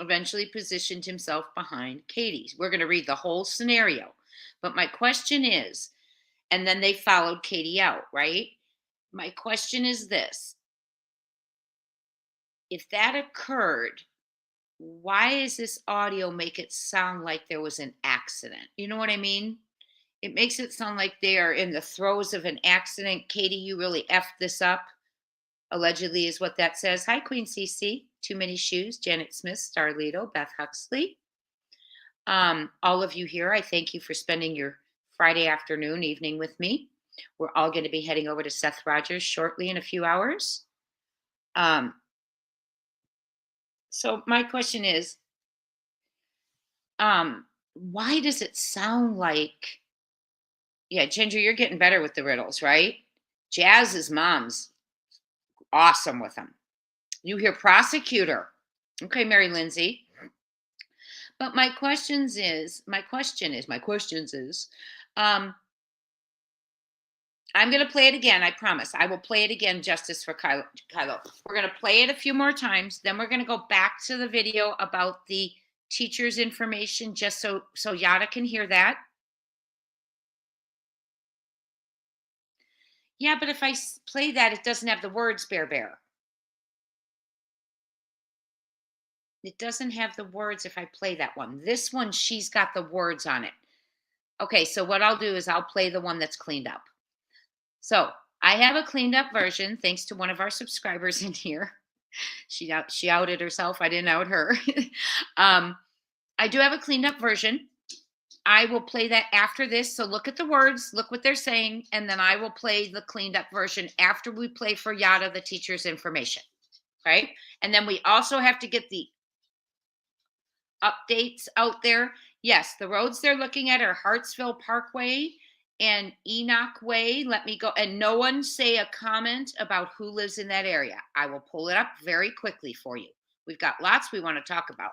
eventually positioned himself behind Katie's. We're going to read the whole scenario. But my question is, and then they followed Katie out, right? My question is this. If that occurred, why does this audio make it sound like there was an accident? You know what I mean? It makes it sound like they are in the throes of an accident. Katie, you really effed this up. Allegedly is what that says. Hi, Queen CC. Too Many Shoes. Janet Smith, Starlito, Beth Huxley. All of you here, I thank you for spending your Friday afternoon, evening with me. We're all going to be heading over to Seth Rogers shortly in a few hours. So my question is, why does it sound like, yeah, Ginger, you're getting better with the riddles, right? Jazz's mom's awesome with them. You hear prosecutor. Okay, Mary Lindsay. But my question is, I'm going to play it again. I promise. I will play it again, Justice for Kylo. We're going to play it a few more times. Then we're going to go back to the video about the teacher's information, just so Yada can hear that. Yeah, but if I play that, it doesn't have the words, Bear. It doesn't have the words if I play that one. This one, she's got the words on it. Okay, so what I'll do is I'll play the one that's cleaned up. So I have a cleaned up version, thanks to one of our subscribers in here. She outed herself. I didn't out her. I do have a cleaned up version. I will play that after this. So look at the words, look what they're saying, and then I will play the cleaned up version after we play for Yada, the teacher's information. Right? And then we also have to get the updates out there. Yes, the roads they're looking at are Hartsville Parkway and Enoch Way. Let me go. And no one say a comment about who lives in that area. I will pull it up very quickly for you. We've got lots we want to talk about.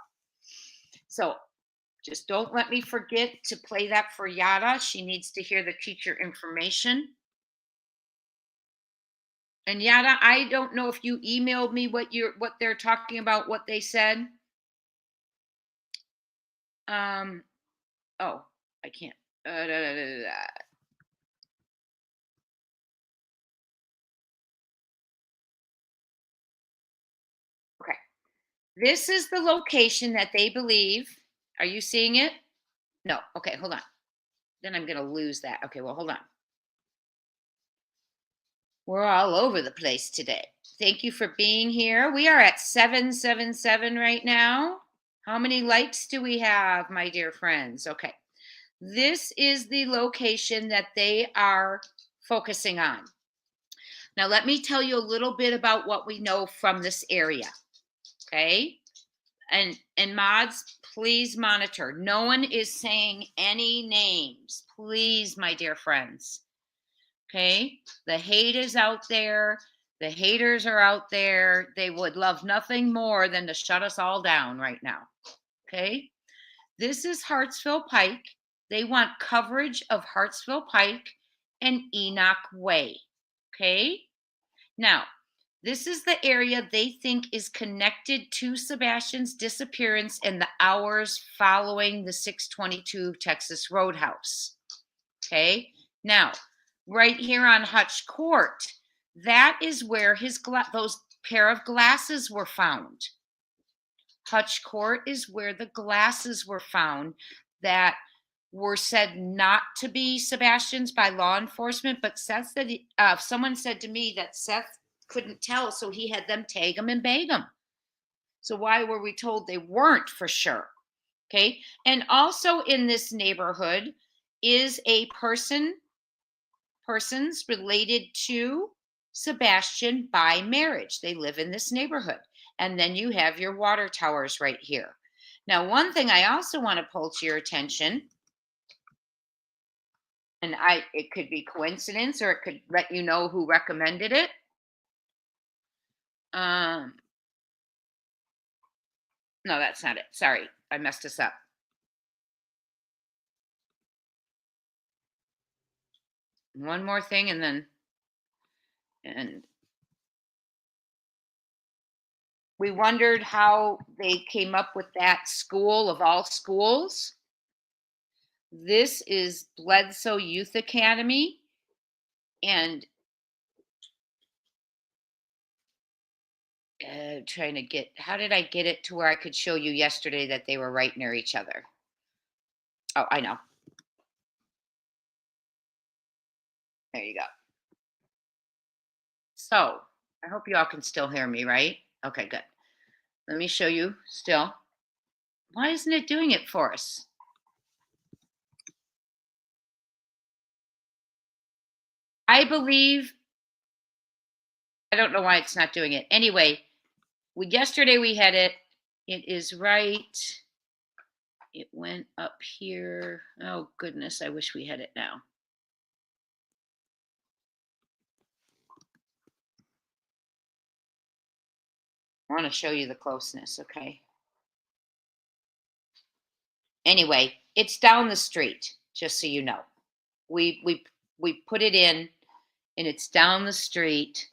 So just don't let me forget to play that for Yada. She needs to hear the teacher information. And Yada, I don't know if you emailed me what they're talking about, what they said. Oh, I can't. Okay. This is the location that they believe. Are you seeing it? No. Okay, hold on. Then I'm going to lose that. Okay, well, hold on. We're all over the place today. Thank you for being here. We are at 777 right now. How many likes do we have, my dear friends? Okay. This is the location that they are focusing on. Now, let me tell you a little bit about what we know from this area. Okay. And mods, please monitor. No one is saying any names. Please, my dear friends. Okay. The hate is out there. The haters are out there. They would love nothing more than to shut us all down right now. Okay. This is Hartsville Pike. They want coverage of Hartsville Pike and Enoch Way. Okay. Now, this is the area they think is connected to Sebastian's disappearance and the hours following the 622 Texas Roadhouse. Okay. Now, right here on Hutch Court, that is where those pair of glasses were found. Hutch Court is where the glasses were found that were said not to be Sebastian's by law enforcement, but Seth said, someone said to me that Seth couldn't tell, so he had them tag them and bag them. So why were we told they weren't for sure? Okay. And also in this neighborhood is a persons related to Sebastian by marriage. They live in this neighborhood. And then you have your water towers right here. Now, one thing I also want to pull to your attention, and it could be coincidence or it could let you know who recommended it. No, that's not it. Sorry, I messed this up. One more thing and we wondered how they came up with that school of all schools. This is Bledsoe Youth Academy, and trying to get, how did I get it to where I could show you yesterday that they were right near each other? Oh, I know. There you go. So I hope you all can still hear me, right? Okay, good. Let me show you still. Why isn't it doing it for us? I believe, I don't know why it's not doing it. Anyway, yesterday we had it. It is right. It went up here. Oh, goodness. I wish we had it now. I want to show you the closeness, okay? Anyway, it's down the street, just so you know. We put it in, and it's down the street.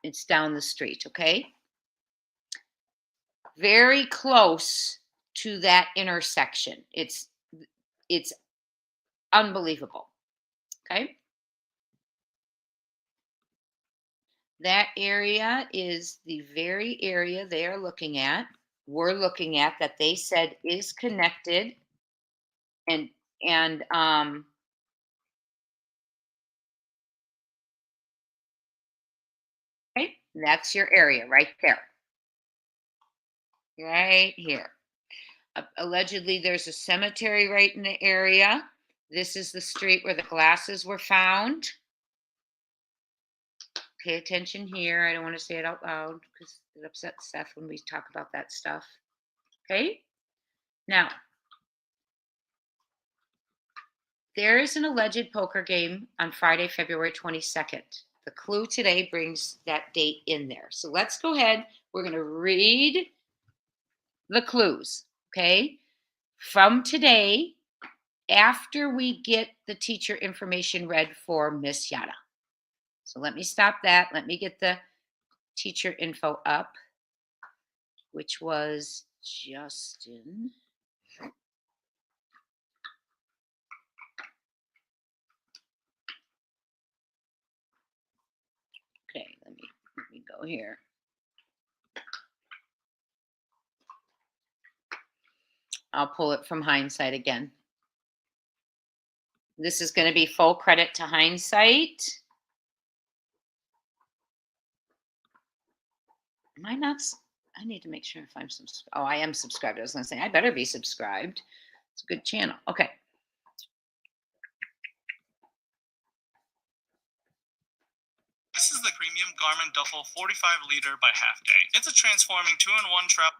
It's down the street, okay? Very close to that intersection. It's unbelievable, okay? That area is the very area they are looking at. We're looking at that they said is connected and Okay, that's your area right there. Right here. Allegedly, there's a cemetery right in the area. This is the street where the glasses were found. Pay attention here. I don't want to say it out loud because it upsets Seth when we talk about that stuff. Okay? Now, there is an alleged poker game on Friday, February 22nd. The clue today brings that date in there. So let's go ahead. We're going to read the clues, okay? From today, after we get the teacher information read for Miss Yada. So let me stop that. Let me get the teacher info up, which was Justin. Okay, let me go here. I'll pull it from Hindsight again. This is going to be full credit to Hindsight. Am I not? I need to make sure if I'm subscribed. Oh, I am subscribed. I was going to say, I better be subscribed. It's a good channel. Okay. This is the premium Garmin Duffel 45-liter by half day. It's a transforming 2-in-1 trap.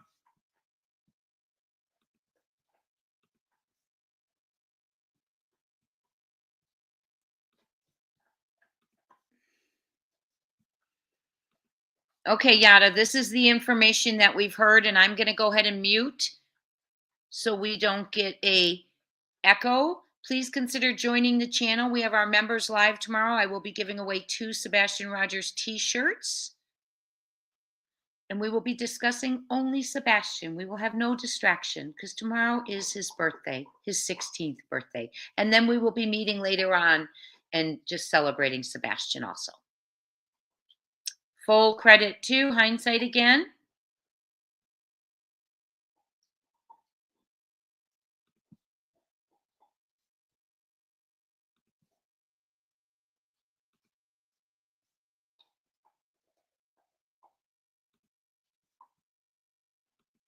Okay, Yada, this is the information that we've heard, and I'm going to go ahead and mute so we don't get a echo. Please consider joining the channel. We have our members live tomorrow. I will be giving away 2 Sebastian Rogers t-shirts. And we will be discussing only Sebastian. We will have no distraction because tomorrow is his birthday, his 16th birthday. And then we will be meeting later on and just celebrating Sebastian also. Full credit to Hindsight again.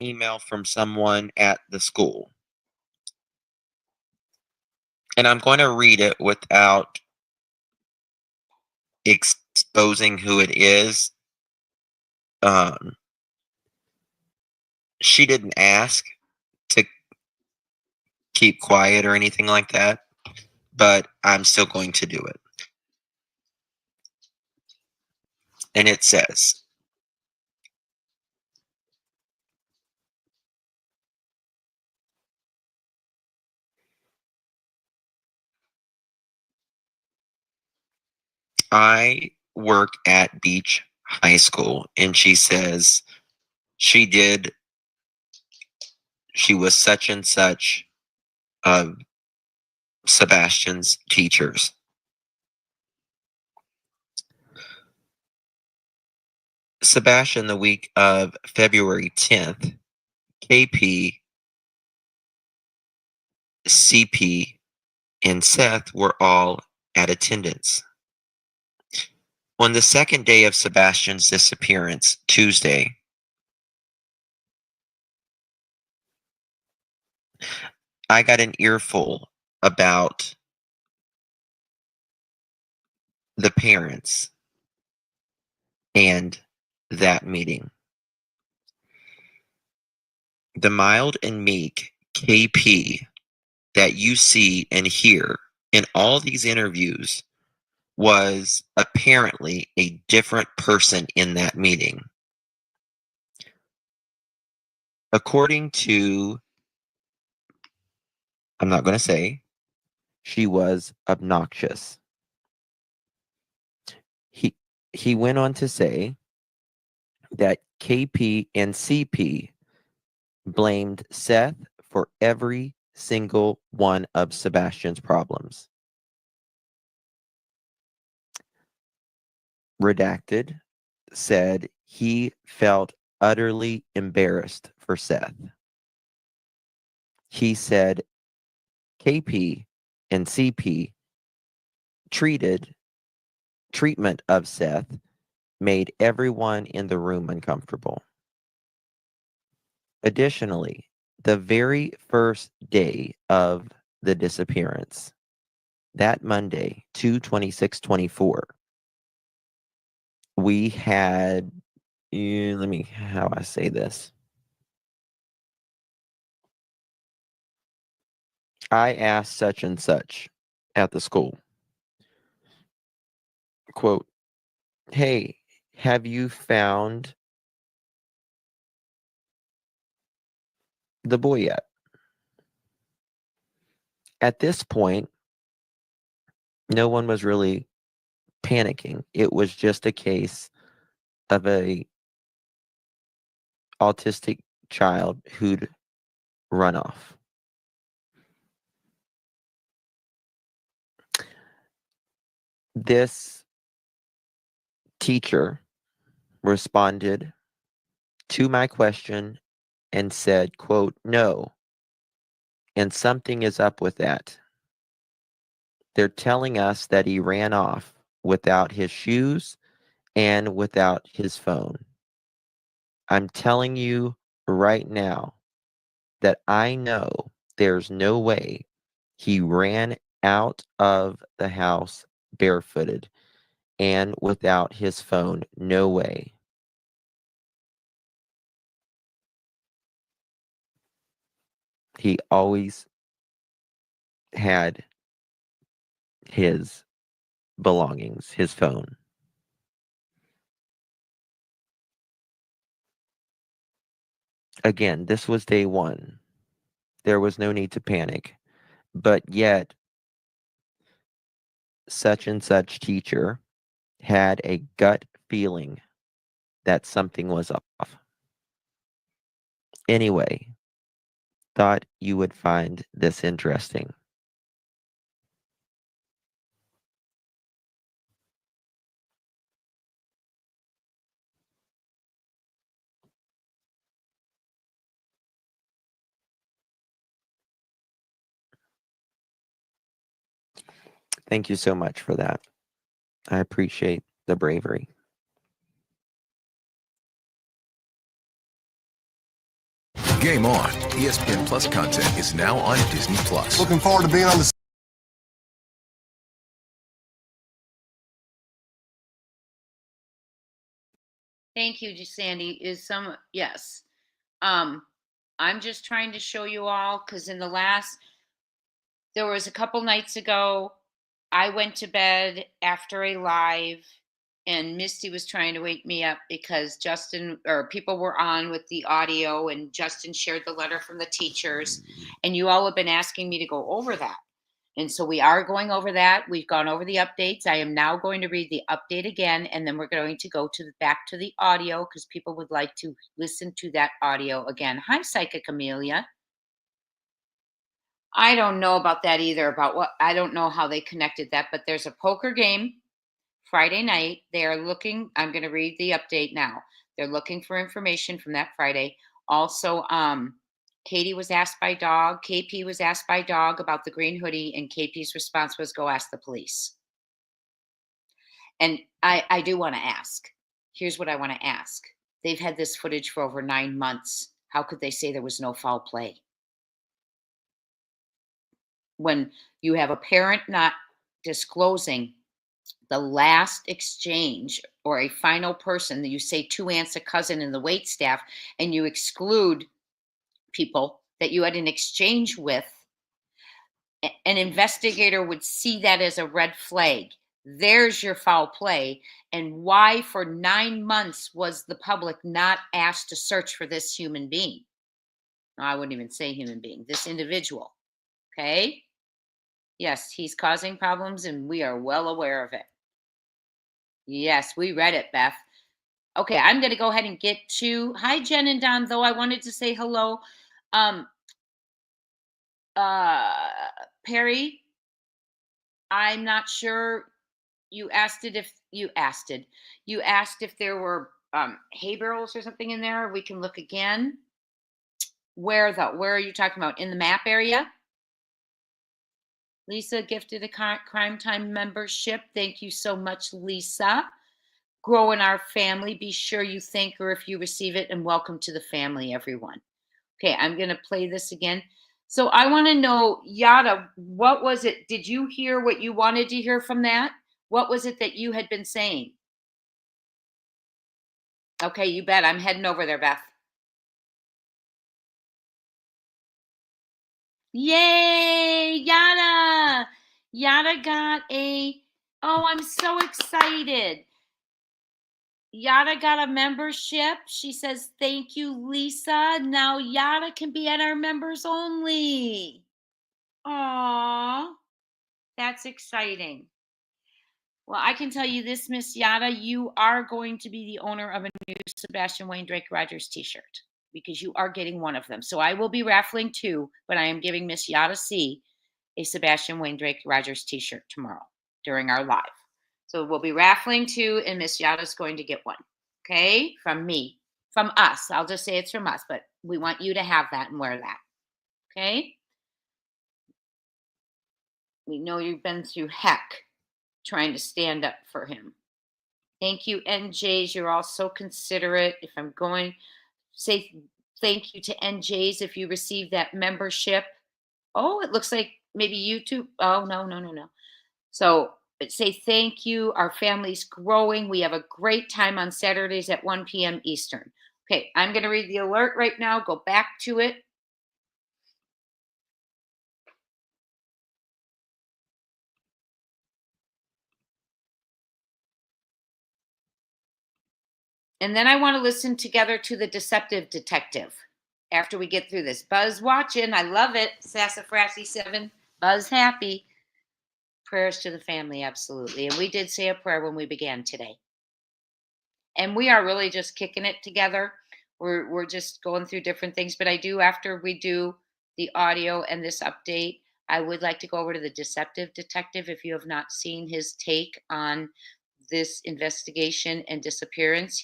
Email from someone at the school. And I'm going to read it without exposing who it is. She didn't ask to keep quiet or anything like that, but I'm still going to do it. And it says, I work at Beach High School, and she says she was such and such of Sebastian's teachers. Sebastian, the week of February 10th, KP, CP, and Seth were all at attendance. On the second day of Sebastian's disappearance, Tuesday, I got an earful about the parents and that meeting. The mild and meek KP that you see and hear in all these interviews was apparently a different person in that meeting. According to, I'm not going to say, she was obnoxious. He went on to say that KP and CP blamed Seth for every single one of Sebastian's problems. Redacted said he felt utterly embarrassed for Seth. He said KP and CP treatment of Seth made everyone in the room uncomfortable. Additionally, the very first day of the disappearance, that Monday, 2/26/24, we had, how I say this. I asked such and such at the school, quote, "Hey, have you found the boy yet?" At this point, no one was really panicking. It was just a case of a autistic child who'd run off. This teacher responded to my question and said, quote, "No, and something is up with that. They're telling us that he ran off without his shoes and without his phone. I'm telling you right now that I know there's no way he ran out of the house barefooted and without his phone. No way." He always had his belongings, his phone. Again, this was day one. There was no need to panic. But yet, such and such teacher had a gut feeling that something was off. Anyway, thought you would find this interesting. Thank you so much for that. I appreciate the bravery. Game on. ESPN Plus content is now on Disney Plus. Looking forward to being on the Thank you, Sandy. Yes. I'm just trying to show you all because there was a couple nights ago, I went to bed after a live and Misty was trying to wake me up because people were on with the audio and Justin shared the letter from the teachers. And you all have been asking me to go over that. And so we are going over that. We've gone over the updates. I am now going to read the update again, and then we're going to go back to the audio because people would like to listen to that audio again. Hi, Psychic Amelia. I don't know about that either, I don't know how they connected that, but there's a poker game Friday night. They are looking, I'm going to read the update now. They're looking for information from that Friday. Also, KP was asked by Dog about the green hoodie, and KP's response was, "Go ask the police." And I do want to ask. Here's what I want to ask. They've had this footage for over 9 months. How could they say there was no foul play? When you have a parent not disclosing the last exchange or a final person that you say 2 aunts, a cousin, and the wait staff, and you exclude people that you had an exchange with, an investigator would see that as a red flag. There's your foul play. And why for 9 months was the public not asked to search for this human being? No, I wouldn't even say human being, this individual. Okay? Yes, he's causing problems and we are well aware of it. Yes, we read it, Beth. Okay, I'm going to go ahead and get to, hi, Jen and Don, though I wanted to say hello. Perry, I'm not sure. You asked if there were hay barrels or something in there. We can look again. Where are you talking about? In the map area? Lisa gifted a Crime Time membership. Thank you so much, Lisa. grow in our family, be sure you thank her if you receive it, and welcome to the family, everyone. Okay, I'm going to play this again. So I want to know, Yada, what was it? Did you hear what you wanted to hear from that? What was it that you had been saying? Okay, you bet. I'm heading over there, Beth. Yay, Yada! Yada got oh, I'm so excited. Yada got a membership. She says, thank you, Lisa. Now Yada can be at our members only. Aw, that's exciting. Well, I can tell you this, Miss Yada, you are going to be the owner of a new Sebastian Wayne Drake Rogers t-shirt because you are getting one of them. So I will be raffling 2, but I am giving Miss Yada C a Sebastian Wayne Drake Rogers t-shirt tomorrow during our live. So we'll be raffling 2 and Miss Yada's going to get one. Okay? From me. From us. I'll just say it's from us, but we want you to have that and wear that. Okay? We know you've been through heck trying to stand up for him. Thank you, NJs. You're all so considerate. If I'm going, say thank you to NJs if you receive that membership. Oh, it looks like maybe YouTube. Oh, no. So say thank you. Our family's growing. We have a great time on Saturdays at 1 p.m. Eastern. Okay, I'm going to read the alert right now. Go back to it. And then I want to listen together to the Deceptive Detective after we get through this. Buzz watching. I love it. Sassafrasy 7. Buzz happy. Prayers to the family, absolutely. And we did say a prayer when we began today. And we are really just kicking it together. We're just going through different things. But I do, after we do the audio and this update, I would like to go over to the Deceptive Detective if you have not seen his take on this investigation and disappearance.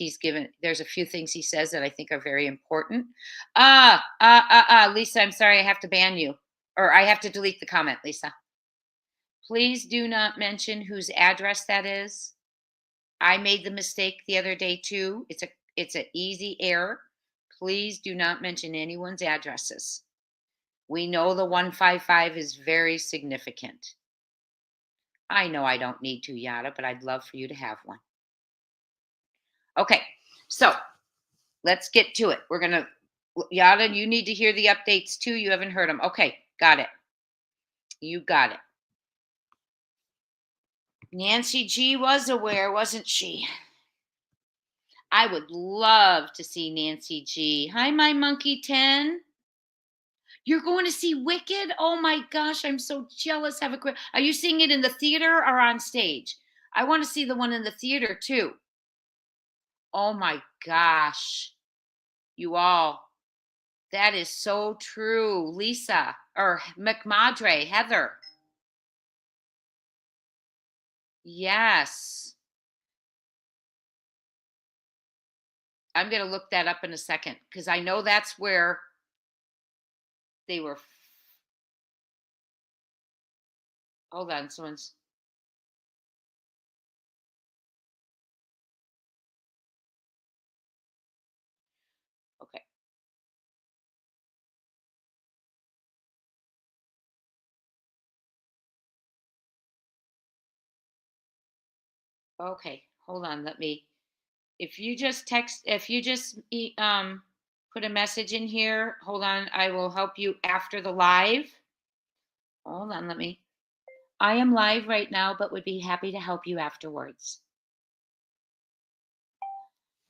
There's a few things he says that I think are very important. Lisa, I'm sorry, I have to ban you. Or I have to delete the comment, Lisa. Please do not mention whose address that is. I made the mistake the other day too. It's an easy error. Please do not mention anyone's addresses. We know the 155 is very significant. I know I don't need to, Yada, but I'd love for you to have one. Okay, so let's get to it. We're going to, Yada, you need to hear the updates too. You haven't heard them. Okay, got it. You got it. Nancy G was aware, wasn't she? I would love to see Nancy G. Hi, my monkey 10. You're going to see Wicked? Oh my gosh, I'm so jealous. Are you seeing it in the theater or on stage? I want to see the one in the theater too. Oh my gosh. You all. That is so true. Lisa or McMadre, Heather. Yes. I'm going to look that up in a second because I know that's where they were. Hold on, someone's. Okay. Okay, hold on. If you just put a message in here, hold on. I will help you after the live. Hold on, I am live right now, but would be happy to help you afterwards.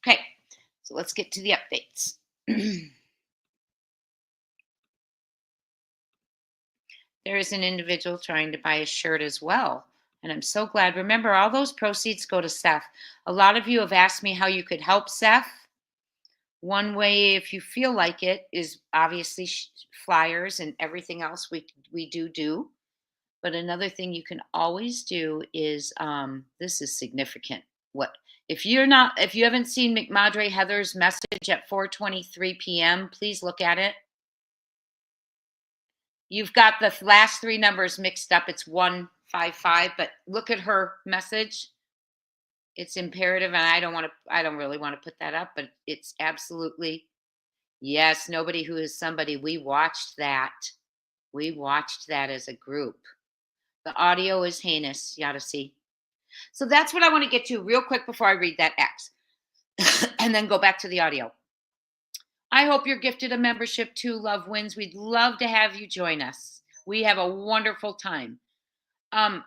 Okay, so let's get to the updates. There is an individual trying to buy a shirt as well. And I'm so glad. Remember, all those proceeds go to Seth. A lot of you have asked me how you could help Seth. One way, if you feel like it, is obviously flyers and everything else we do. But another thing you can always do is this is significant. If you haven't seen McMadre Heather's message at 4:23 p.m., please look at it. You've got the last 3 numbers mixed up. It's 155, but look at her message. It's imperative, and I don't really want to put that up, but it's absolutely yes, nobody who is somebody. We watched that. We watched that as a group. The audio is heinous. You ought to see. So that's what I want to get to real quick before I read that X and then go back to the audio. I hope you're gifted a membership to Love Wins. We'd love to have you join us. We have a wonderful time. The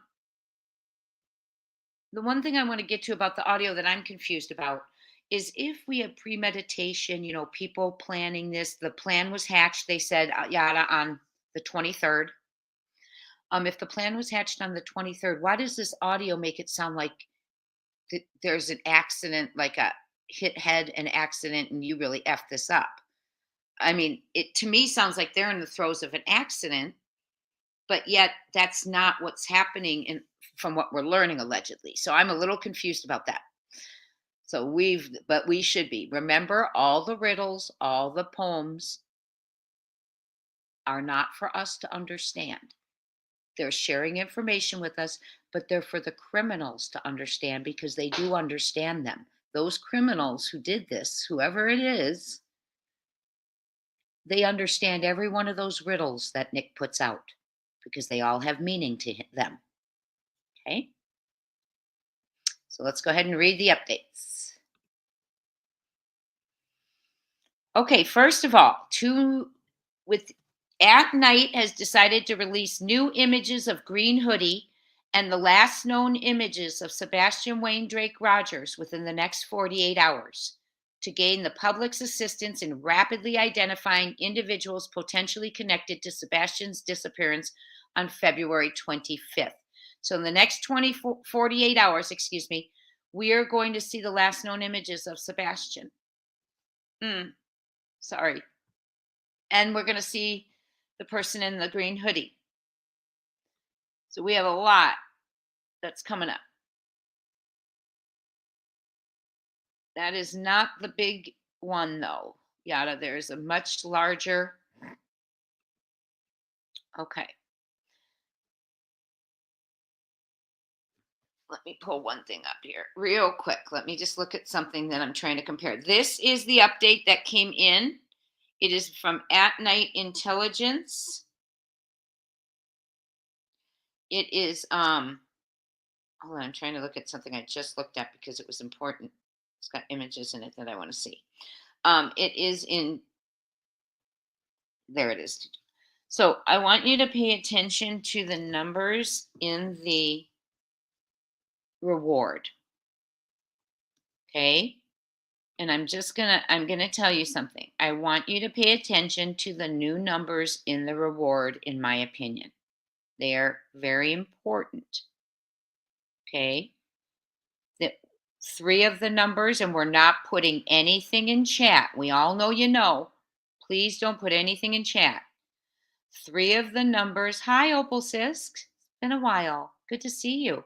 one thing I want to get to about the audio that I'm confused about is if we have premeditation, people planning this, the plan was hatched, they said, yada, on the 23rd. If the plan was hatched on the 23rd, why does this audio make it sound like there's an accident, like a hit head an accident, and you really effed this up? I mean, it to me sounds like they're in the throes of an accident, but yet that's not what's happening from what we're learning allegedly. So I'm a little confused about that. So but we should be. Remember, all the riddles, all the poems are not for us to understand. They're sharing information with us, but they're for the criminals to understand because they do understand them. Those criminals who did this, whoever it is, they understand every one of those riddles that Nick puts out because they all have meaning to them. Okay? So let's go ahead and read the updates. Okay, first of all, At Night has decided to release new images of Green Hoodie and the last known images of Sebastian Wayne Drake Rogers within the next 48 hours to gain the public's assistance in rapidly identifying individuals potentially connected to Sebastian's disappearance on February 25th. So in the next 48 hours, we are going to see the last known images of Sebastian. Sorry. And we're going to see the person in the green hoodie. So we have a lot that's coming up. That is not the big one, though. Yada, there's a much larger. Okay. Let me pull one thing up here real quick. Let me just look at something that I'm trying to compare. This is the update that came in. It is from At Night Intelligence. It is, hold on, I'm trying to look at something I just looked at because it was important. It's got images in it that I want to see. It is in, there it is. So I want you to pay attention to the numbers in the reward. Okay? And I'm going to tell you something. I want you to pay attention to the new numbers in the reward, in my opinion. They are very important. Okay? The 3 of the numbers, and we're not putting anything in chat. We all know you know. Please don't put anything in chat. 3 of the numbers. Hi, Opal Sisk. It's been a while. Good to see you.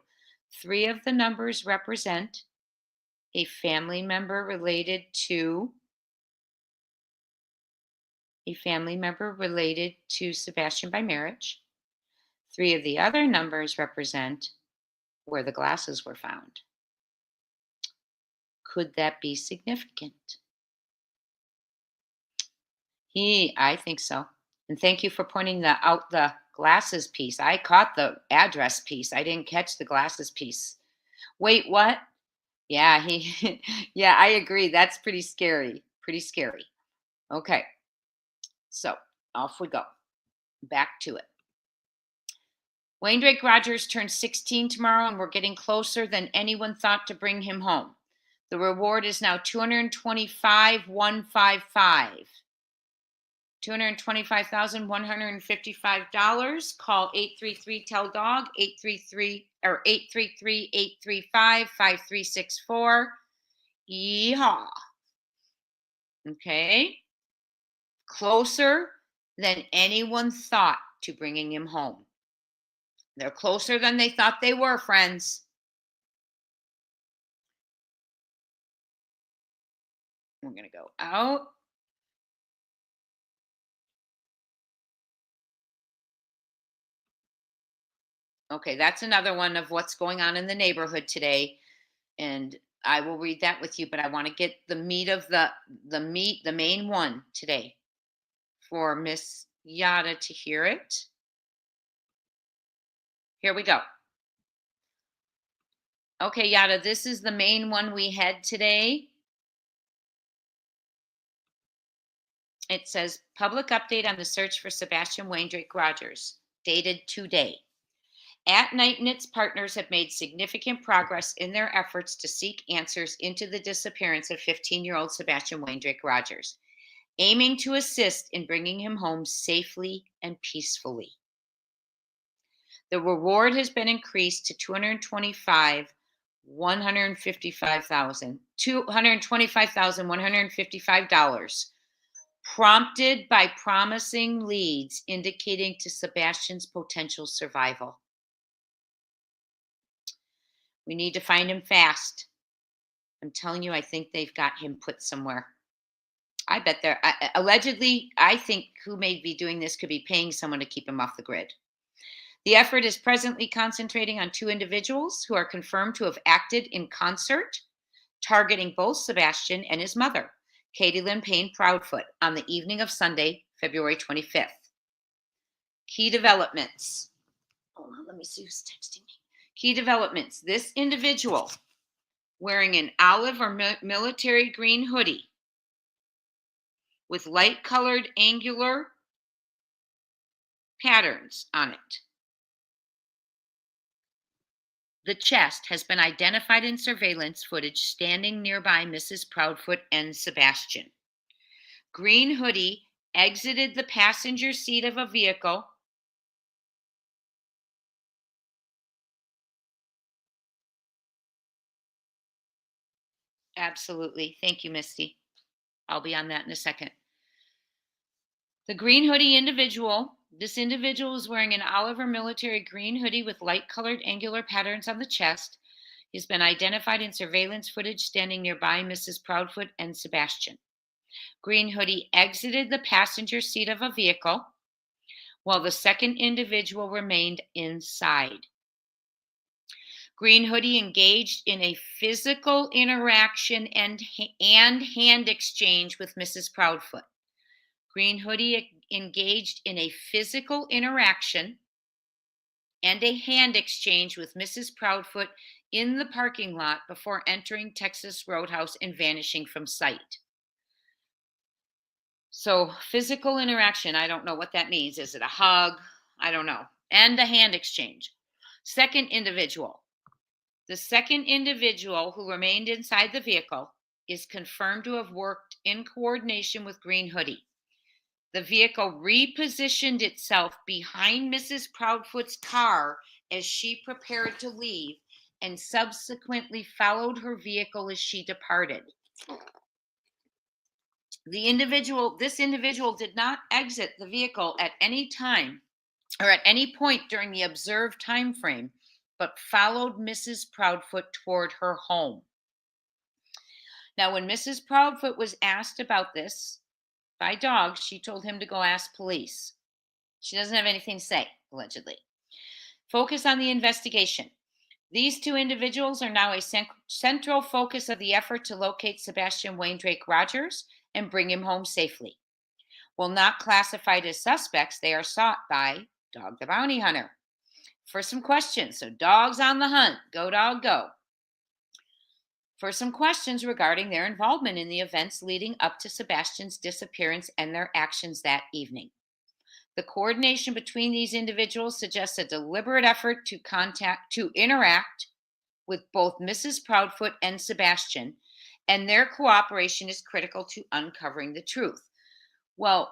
3 of the numbers represent a family member related to Sebastian by marriage. 3 of the other numbers represent where the glasses were found. Could that be significant? I think so. And thank you for pointing out the glasses piece. I caught the address piece. I didn't catch the glasses piece. Wait, what? Yeah, yeah, I agree. That's pretty scary. Pretty scary. Okay. So off we go. Back to it. Wayne Drake Rogers turns 16 tomorrow, and we're getting closer than anyone thought to bring him home. The reward is now $225,155. $225,155. Call 833-TELL-DOG, 833-835-5364. Yeehaw. Okay. Closer than anyone thought to bringing him home. They're closer than they thought they were, friends. We're going to go out. Okay, that's another one of what's going on in the neighborhood today. And I will read that with you, but I want to get the meat of the main one today for Miss Yada to hear it. Here we go. Okay, Yada, this is the main one we had today. It says, public update on the search for Sebastian Wayne Drake Rogers, dated today. At Night and its partners have made significant progress in their efforts to seek answers into the disappearance of 15-year-old Sebastian Wayne Drake Rogers, aiming to assist in bringing him home safely and peacefully. The reward has been increased to $225,155, prompted by promising leads indicating to Sebastian's potential survival. We need to find him fast. I'm telling you, I think they've got him put somewhere. I bet they're allegedly, I think who may be doing this could be paying someone to keep him off the grid. The effort is presently concentrating on 2 individuals who are confirmed to have acted in concert, targeting both Sebastian and his mother, Katie Lynn Payne Proudfoot, on the evening of Sunday, February 25th. Key developments. Hold on, let me see who's texting me. Key developments. This individual wearing an olive or military green hoodie with light colored angular patterns on it. The chest has been identified in surveillance footage standing nearby Mrs. Proudfoot and Sebastian. Green hoodie exited the passenger seat of a vehicle Absolutely. Thank you, Misty. I'll be on that in a second. The green hoodie individual, this individual is wearing an olive or military green hoodie with light colored angular patterns on the chest. He's been identified in surveillance footage standing nearby Mrs. Proudfoot and Sebastian. Green hoodie exited the passenger seat of a vehicle while the second individual remained inside. Green hoodie engaged in a physical interaction and hand exchange with Mrs. Proudfoot. Green hoodie engaged in a physical interaction and a hand exchange with Mrs. Proudfoot in the parking lot before entering Texas Roadhouse and vanishing from sight. So physical interaction, I don't know what that means. Is it a hug? I don't know. And a hand exchange. Second individual. The second individual who remained inside the vehicle is confirmed to have worked in coordination with Green Hoodie. The vehicle repositioned itself behind Mrs. Proudfoot's car as she prepared to leave and subsequently followed her vehicle as she departed. This individual did not exit the vehicle at any time or at any point during the observed time frame, but followed Mrs. Proudfoot toward her home. Now, when Mrs. Proudfoot was asked about this by Dog, she told him to go ask police. She doesn't have anything to say, allegedly. Focus on the investigation. These two individuals are now a central focus of the effort to locate Sebastian Wayne Drake Rogers and bring him home safely. While not classified as suspects, they are sought by Dog the Bounty Hunter for some questions. So Dog's on the hunt. Go, Dog, go. For some questions regarding their involvement in the events leading up to Sebastian's disappearance and their actions that evening. The coordination between these individuals suggests a deliberate effort to interact with both Mrs. Proudfoot and Sebastian, and their cooperation is critical to uncovering the truth. Well,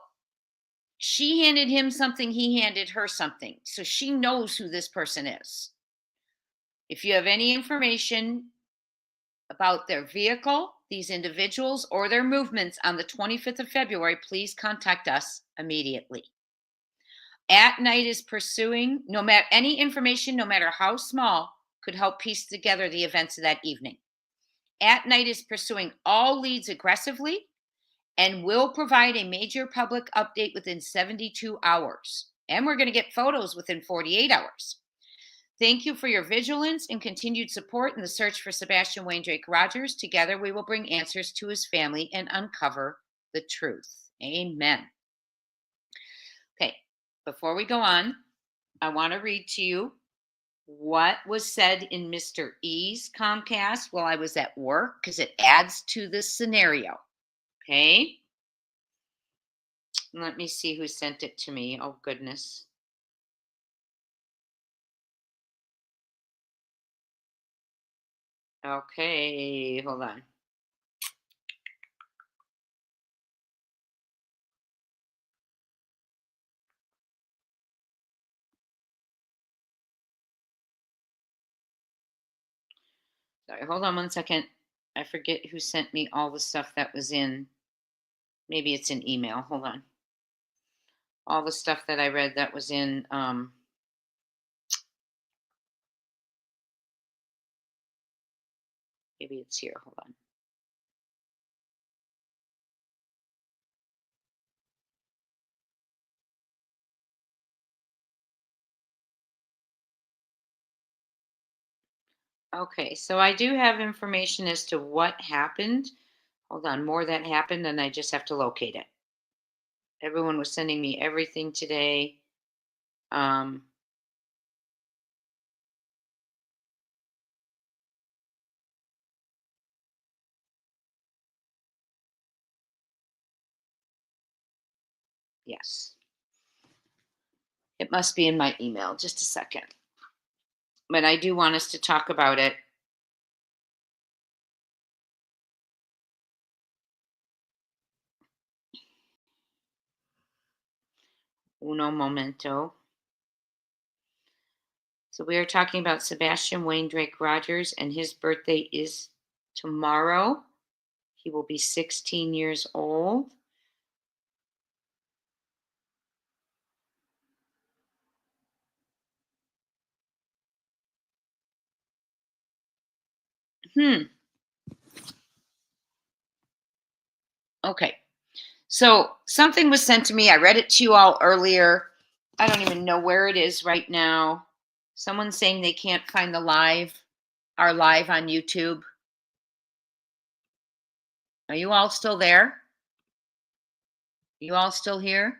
she handed him something, he handed her something, so she knows who this person is. If you have any information about their vehicle, these individuals, or their movements on the 25th of February, please contact us immediately. At Night is pursuing any information, no matter how small, could help piece together the events of that evening. At Night is pursuing all leads aggressively and will provide a major public update within 72 hours. And we're going to get photos within 48 hours. Thank you for your vigilance and continued support in the search for Sebastian Wayne Drake Rogers. Together, we will bring answers to his family and uncover the truth. Amen. Okay, before we go on, I want to read to you what was said in Mr. E's Comcast while I was at work, because it adds to this scenario. Okay. Let me see who sent it to me. Oh, goodness. Okay, hold on. Sorry, hold on one second. I forget who sent me all the stuff that was in. Maybe it's an email. Hold on. All the stuff that I read that was in maybe it's here. Hold on. Okay, so I do have information as to what happened. Hold on, more that happened, and I just have to locate it. Everyone was sending me everything today. Yes. It must be in my email. Just a second. But I do want us to talk about it. Uno momento. So we are talking about Sebastian Wayne Drake Rogers, and his birthday is tomorrow. He will be 16 years old. Okay. So something was sent to me. I read it to you all earlier. I don't even know where it is right now. Someone's saying they can't find our live on YouTube. Are you all still there? You all still here?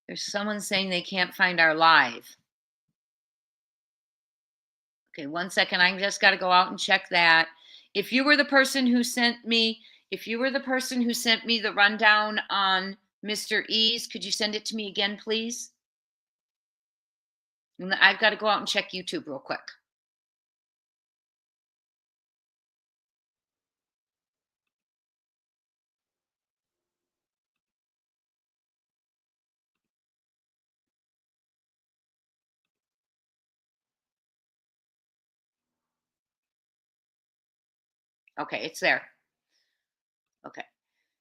There's someone saying they can't find our live. Okay, 1 second. I just got to go out and check that. If you were the person who sent me the rundown on Mr. E's, could you send it to me again, please? And I've got to go out and check YouTube real quick. Okay, it's there. Okay.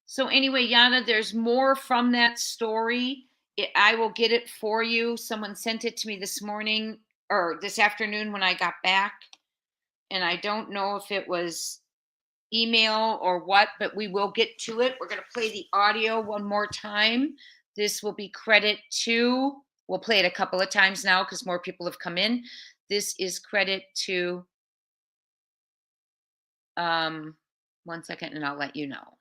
So anyway, Yana, there's more from that story. I will get it for you. Someone sent it to me this morning or this afternoon when I got back. And I don't know if it was email or what, but we will get to it. We're going to play the audio one more time. This will be credit to, we'll play it a couple of times now because more people have come in. This is credit to, 1 second and I'll let you know.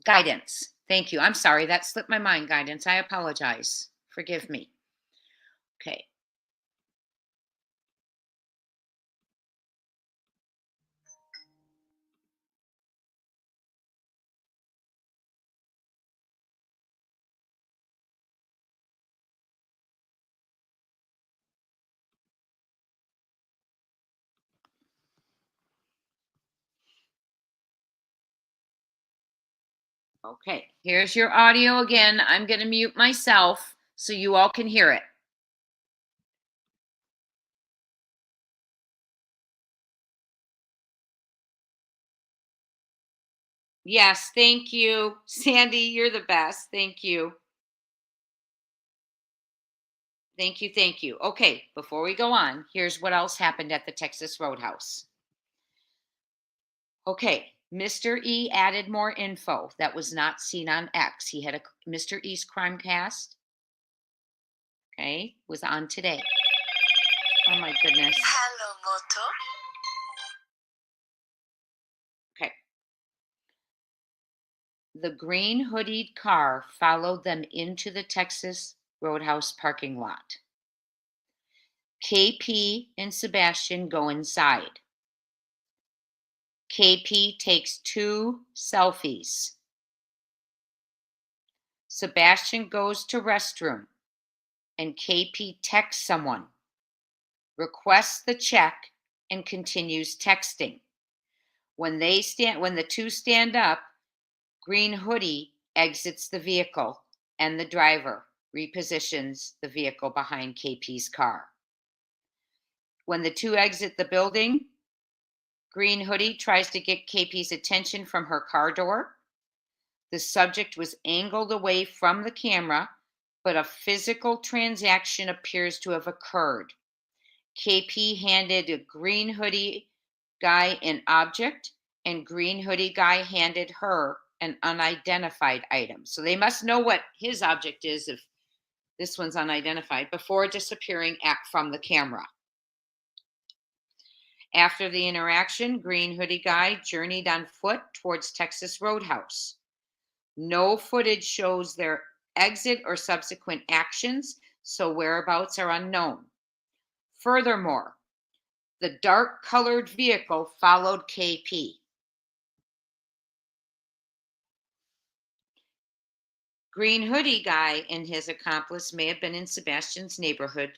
Guidance. Thank you. I'm sorry. That slipped my mind, Guidance. I apologize. Forgive me. Okay. Okay. Here's your audio again. I'm going to mute myself so you all can hear it. Yes, thank you. Sandy, you're the best. Thank you. Thank you, thank you. Okay, before we go on, here's what else happened at the Texas Roadhouse. Okay, Mr. E added more info that was not seen on X. He had a Mr. E's Crimecast. Okay, was on today. Oh my goodness. Hello, Moto. Okay. The green hoodied car followed them into the Texas Roadhouse parking lot. KP and Sebastian go inside. KP takes 2 selfies. Sebastian goes to restroom and KP texts someone, requests the check, and continues texting. When the two stand up, Green Hoodie exits the vehicle and the driver repositions the vehicle behind KP's car. When the two exit the building, Green Hoodie tries to get KP's attention from her car door. The subject was angled away from the camera, but a physical transaction appears to have occurred. KP handed a Green Hoodie guy an object, and Green Hoodie guy handed her an unidentified item. So they must know what his object is if this one's unidentified before disappearing from the camera. After the interaction, Green Hoodie guy journeyed on foot towards Texas Roadhouse. No footage shows their exit or subsequent actions, so whereabouts are unknown. Furthermore, the dark-colored vehicle followed KP. Green Hoodie guy and his accomplice may have been in Sebastian's neighborhood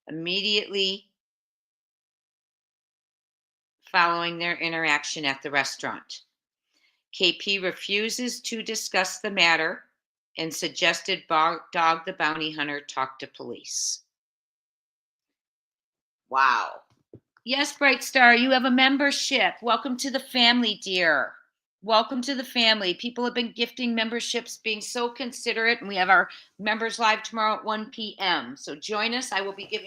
immediately following their interaction at the restaurant. KP refuses to discuss the matter and suggested Dog the Bounty Hunter talk to police. Wow. Yes, Bright Star, you have a membership. Welcome to the family, dear. Welcome to the family. People have been gifting memberships, being so considerate, and we have our members live tomorrow at 1 p.m. So join us. I will be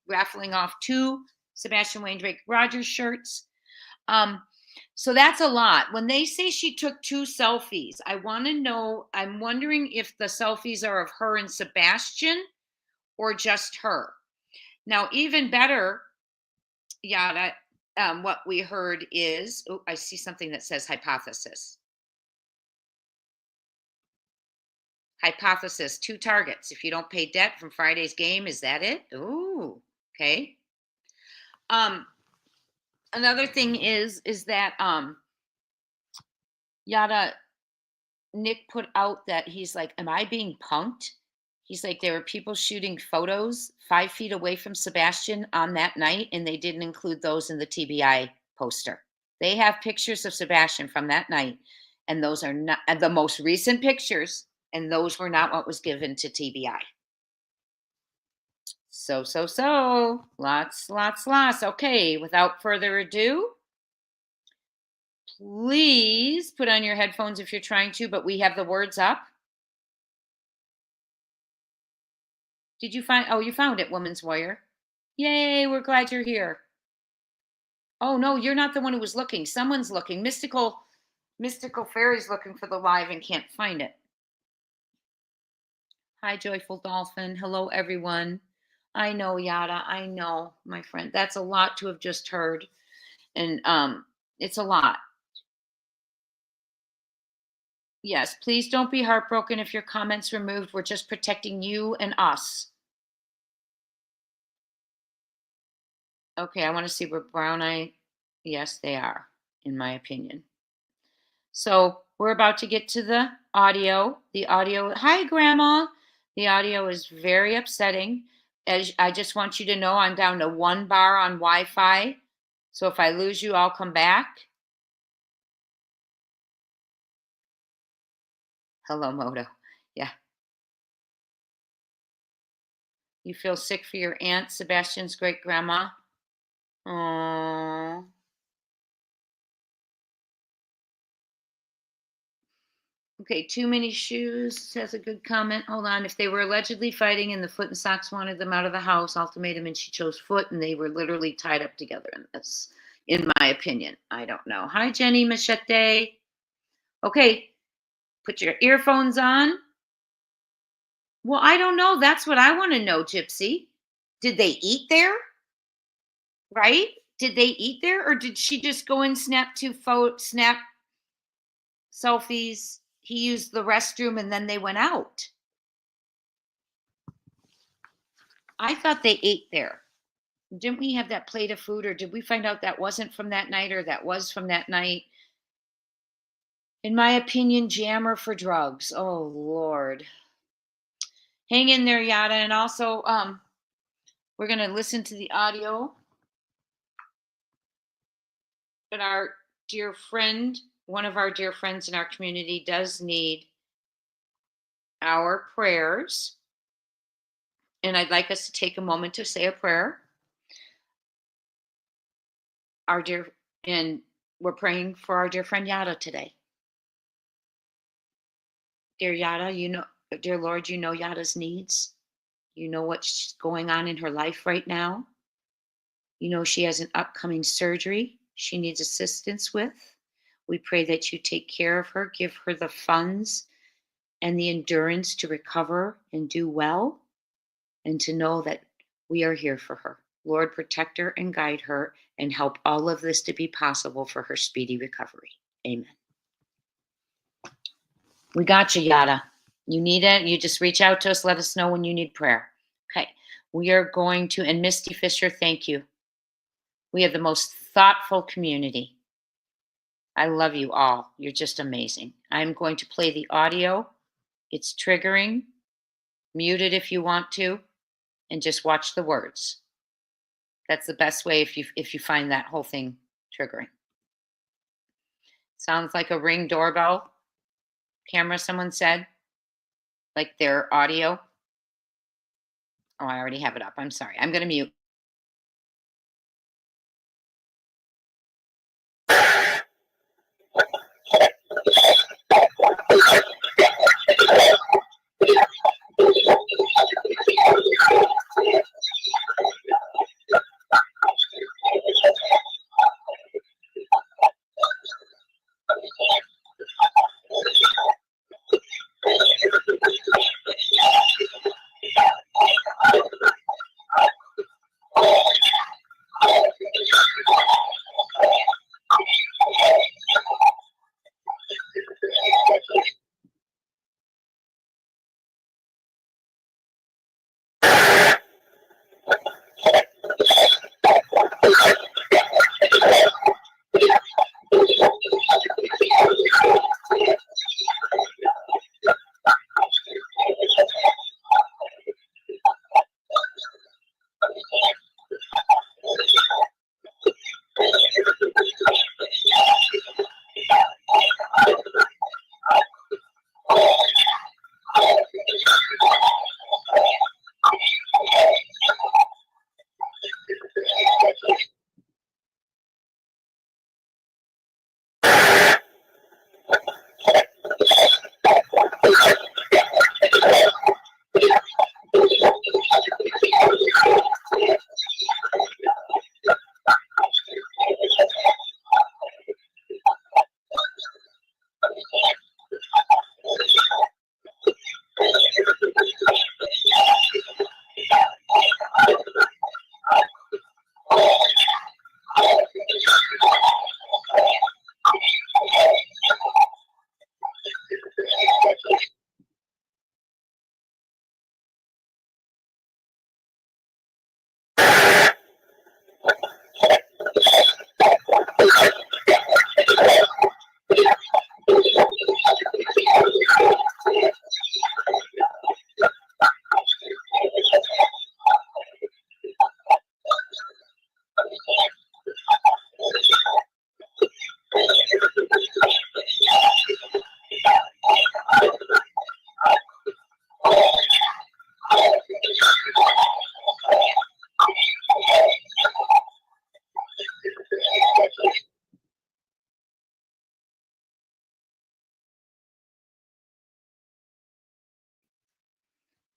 raffling off 2 Sebastian Wayne Drake Rogers shirts. So that's a lot. When they say she took 2 selfies, I want to know, I'm wondering if the selfies are of her and Sebastian or just her. Now, even better, Yada, what we heard is, I see something that says hypothesis. Hypothesis, 2 targets. If you don't pay debt from Friday's game, is that it? Ooh, okay. Another thing is that Yada, Nick put out that he's like, am I being punked? He's like, there were people shooting photos 5 feet away from Sebastian on that night, and they didn't include those in the TBI poster. They have pictures of Sebastian from that night, and those are not the most recent pictures, and those were not what was given to TBI. So. Lots. Okay, without further ado, please put on your headphones if you're trying to, but we have the words up. Did you find, you found it, Woman's Warrior. Yay, we're glad you're here. Oh, no, you're not the one who was looking. Someone's looking. Mystical Fairy's looking for the live and can't find it. Hi, Joyful Dolphin. Hello, everyone. I know, Yada. I know, my friend. That's a lot to have just heard. And it's a lot. Yes, please don't be heartbroken if your comments removed. We're just protecting you and us. Okay, I want to see where Brown Eye. Yes, they are, in my opinion. So we're about to get to the audio. The audio. Hi, Grandma. The audio is very upsetting. As I just want you to know, I'm down to 1 bar on Wi-Fi. So if I lose you, I'll come back. Hello, Moto. Yeah. You feel sick for your aunt, Sebastian's great grandma? Aww. Okay, too many shoes has a good comment. Hold on. If they were allegedly fighting and the Foot and Socks wanted them out of the house, ultimatum, and she chose Foot, and they were literally tied up together in this. in my opinion. I don't know. Hi, Jenny Machete. Okay, put your earphones on. Well, I don't know. That's what I want to know, Gypsy. Did they eat there? Right? Did they eat there, or did she just go and snap selfies? He used the restroom and then they went out. I thought they ate there. Didn't we have that plate of food, or did we find out that wasn't from that night, or that was from that night? In my opinion, jammer for drugs. Oh Lord. Hang in there, Yada. And also, we're gonna listen to the audio. But our dear friend, one of our dear friends in our community, does need our prayers. And I'd like us to take a moment to say a prayer. And we're praying for our dear friend Yada today. Dear Yada, dear Lord, you know Yada's needs. You know what's going on in her life right now. You know she has an upcoming surgery she needs assistance with. We pray that you take care of her, give her the funds and the endurance to recover and do well, and to know that we are here for her. Lord, protect her and guide her and help all of this to be possible for her speedy recovery. Amen. We got you, Yada. You need it. You just reach out to us. Let us know when you need prayer. Okay. We are going to, and Misty Fisher, thank you. We have the most thoughtful community. I love you all. You're just amazing. I'm going to play the audio. It's triggering. Mute it if you want to, and just watch the words. That's the best way if you find that whole thing triggering. Sounds like a Ring doorbell camera, someone said, like their audio. Oh, I already have it up. I'm sorry. I'm going to mute.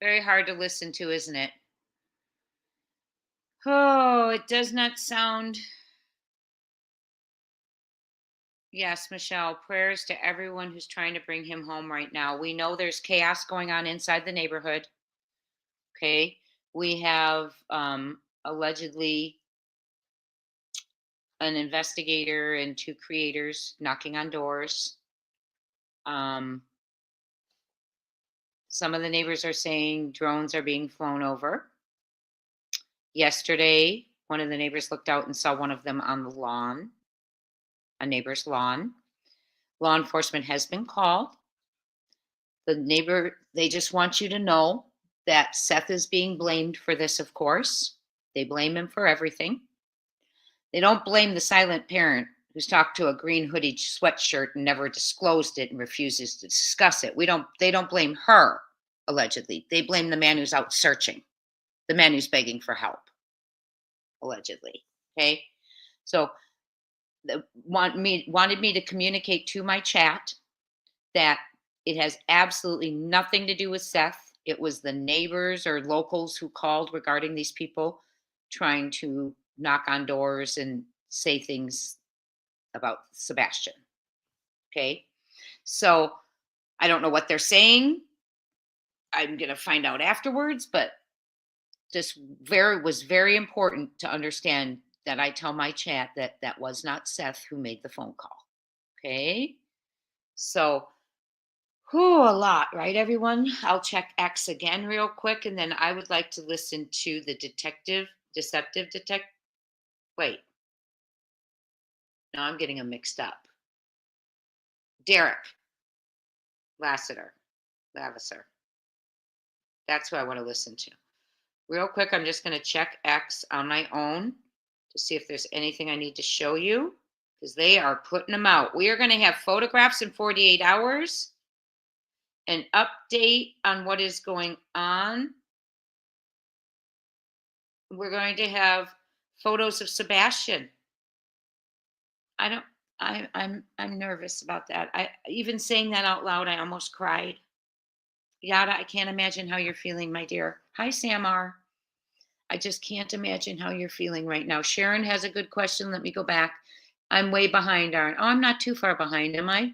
Very hard to listen to, isn't it? Oh, it does not sound Yes, Michelle, prayers to everyone who's trying to bring him home right now. We know there's chaos going on inside the neighborhood. Okay. We have allegedly an investigator and 2 creators knocking on doors. Some of the neighbors are saying drones are being flown over. Yesterday, one of the neighbors looked out and saw one of them on the lawn, a neighbor's lawn. Law enforcement has been called. The neighbor, they just want you to know that Seth is being blamed for this, of course. They blame him for everything. They don't blame the silent parent who's talked to a green hoodie sweatshirt and never disclosed it and refuses to discuss it. They don't blame her, allegedly. They blame the man who's out searching, the man who's begging for help, allegedly. Okay. So wanted me to communicate to my chat that it has absolutely nothing to do with Seth. It was the neighbors or locals who called regarding these people trying to knock on doors and say things about Sebastian. Okay. So I don't know what they're saying. I'm going to find out afterwards, but this was very important to understand that I tell my chat that that was not Seth who made the phone call. Okay. So, a lot, right, everyone? I'll check X again real quick, and then I would like to listen to the deceptive detective. Wait. No, I'm getting them mixed up. Derek Lavasser. That's who I want to listen to. Real quick, I'm just going to check X on my own to see if there's anything I need to show you, because they are putting them out. We are going to have photographs in 48 hours, an update on what is going on. We're going to have photos of Sebastian. I'm nervous about that. Even saying that out loud, I almost cried. Yada, I can't imagine how you're feeling, my dear. Hi, Sam R. I just can't imagine how you're feeling right now. Sharon has a good question. Let me go back. I'm way behind, aren't? Oh, I'm not too far behind, am I?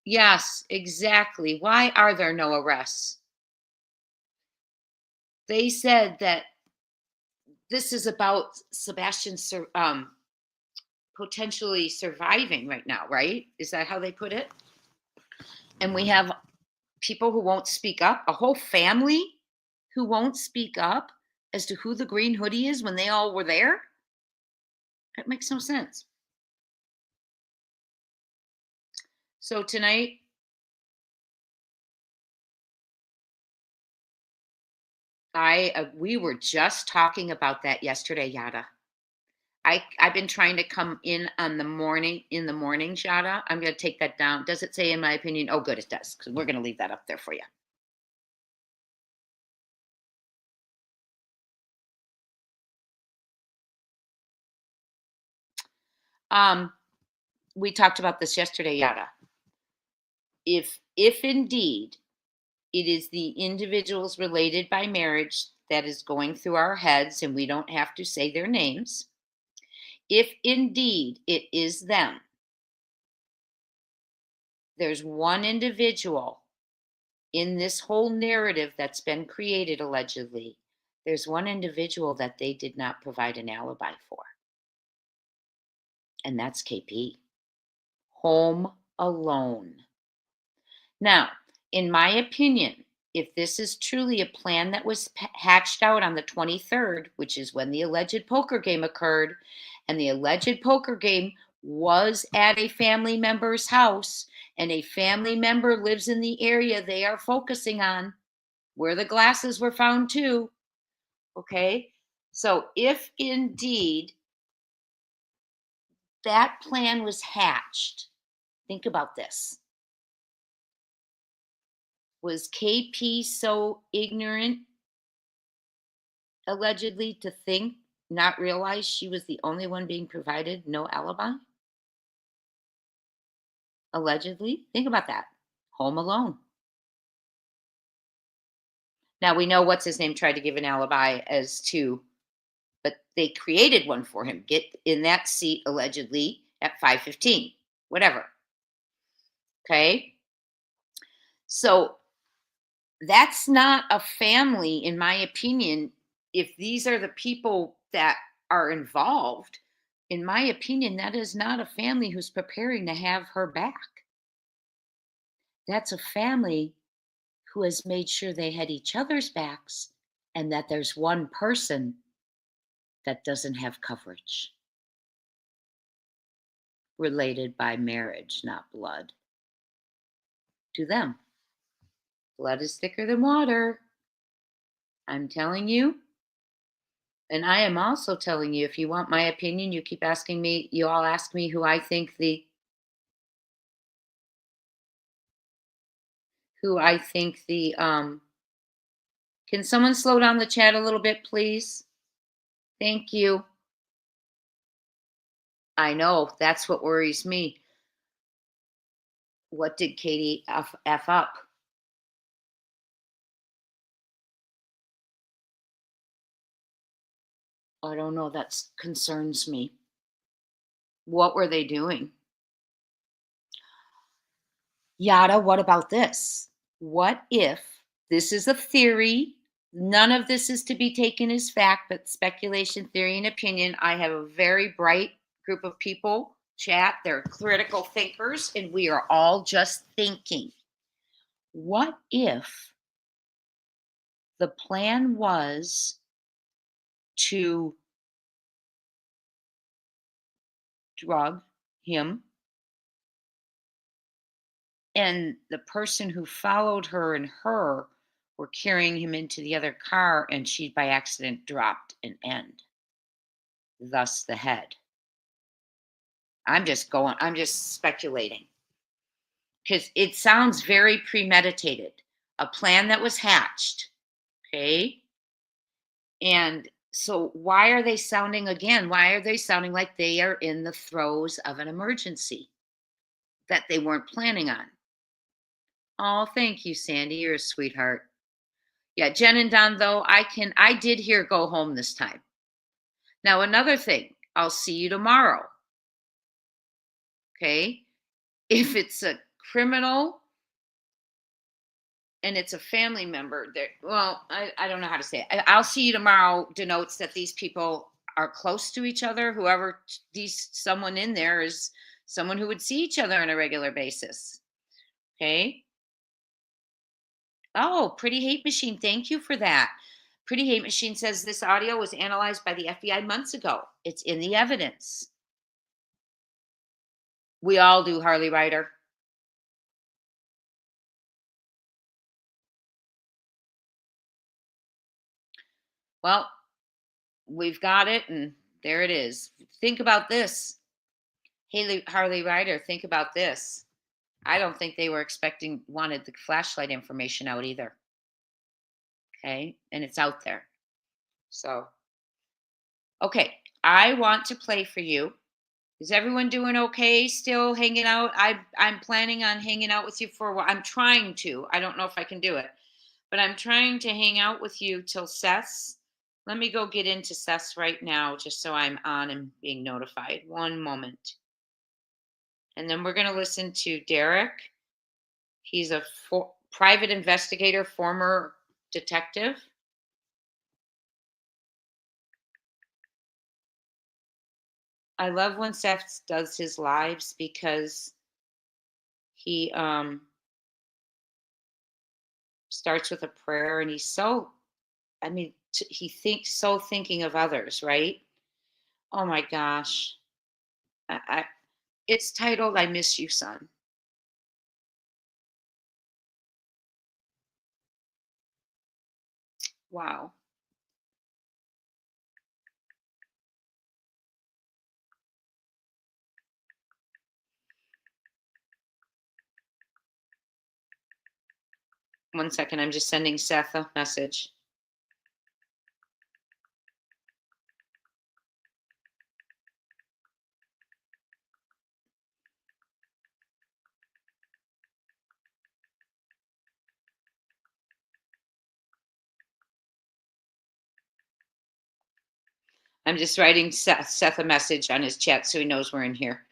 Yes, exactly. Why are there no arrests? They said that this is about Sebastian potentially surviving right now, right? Is that how they put it? And we have people who won't speak up, a whole family who won't speak up as to who the green hoodie is when they all were there. That makes no sense. So tonight, we were just talking about that yesterday, Yada. I've been trying to come in in the morning, Yada. I'm going to take that down. Does it say in my opinion? Oh, good, it does, because we're going to leave that up there for you. We talked about this yesterday, Yada. If indeed it is the individuals related by marriage that is going through our heads, and we don't have to say their names, if indeed it is them, there's one individual in this whole narrative that's been created, allegedly, there's one individual that they did not provide an alibi for. And that's KP. Home alone. Now, in my opinion, if this is truly a plan that was hatched out on the 23rd, which is when the alleged poker game occurred, and the alleged poker game was at a family member's house, and a family member lives in the area they are focusing on, where the glasses were found too. Okay, so if indeed that plan was hatched, think about this. Was KP so ignorant, allegedly, to think, not realize she was the only one being provided no alibi? Allegedly. Think about that. Home alone. Now, we know what's his name tried to give an alibi as to, but they created one for him. Get in that seat, allegedly, at 5:15, whatever. Okay? So that's not a family, in my opinion. If these are the people that are involved, in my opinion, that is not a family who's preparing to have her back. That's a family who has made sure they had each other's backs and that there's one person that doesn't have coverage. Related by marriage, not blood. To them. Blood is thicker than water. I'm telling you. And I am also telling you, if you want my opinion, you keep asking me, you all ask me who I think the can someone slow down the chat a little bit, please? Thank you. I know, that's what worries me. What did Katie F up? I don't know, that concerns me. What were they doing? Yada, what about this? What if this is a theory? None of this is to be taken as fact, but speculation, theory, and opinion. I have a very bright group of people chat. They're critical thinkers, and we are all just thinking. What if the plan was to drug him, and the person who followed her and her were carrying him into the other car, and she by accident dropped an end, thus the head? I'm just speculating because it sounds very premeditated, a plan that was hatched. Okay. And so why are they sounding like they are in the throes of an emergency that they weren't planning on? Oh, thank you, Sandy. You're a sweetheart. Yeah, Jen and Don, though, I did hear go home this time. Now, another thing, I'll see you tomorrow. Okay. If it's a criminal and it's a family member, I don't know how to say it. I'll see you tomorrow denotes that these people are close to each other. Whoever someone in there is someone who would see each other on a regular basis. Okay. Oh, Pretty Hate Machine. Thank you for that. Pretty Hate Machine says this audio was analyzed by the FBI months ago. It's in the evidence. We all do, Harley Ryder. Well, we've got it, and there it is. Think about this. Harley Ryder, think about this. I don't think they wanted the flashlight information out either. Okay, and it's out there. So, okay, I want to play for you. Is everyone doing okay? Still hanging out? I'm planning on hanging out with you for a while. I'm trying to. I don't know if I can do it, but I'm trying to hang out with you till Seth's. Let me go get into Seth's right now, just so I'm on and being notified. One moment. And then we're going to listen to Derek. He's a private investigator, former detective. I love when Seth does his lives because he starts with a prayer, and he's so, he thinks thinking of others, right? Oh my gosh. It's titled, I Miss You, Son. Wow. One second, I'm just sending Seth a message. I'm just writing Seth a message on his chat so he knows we're in here.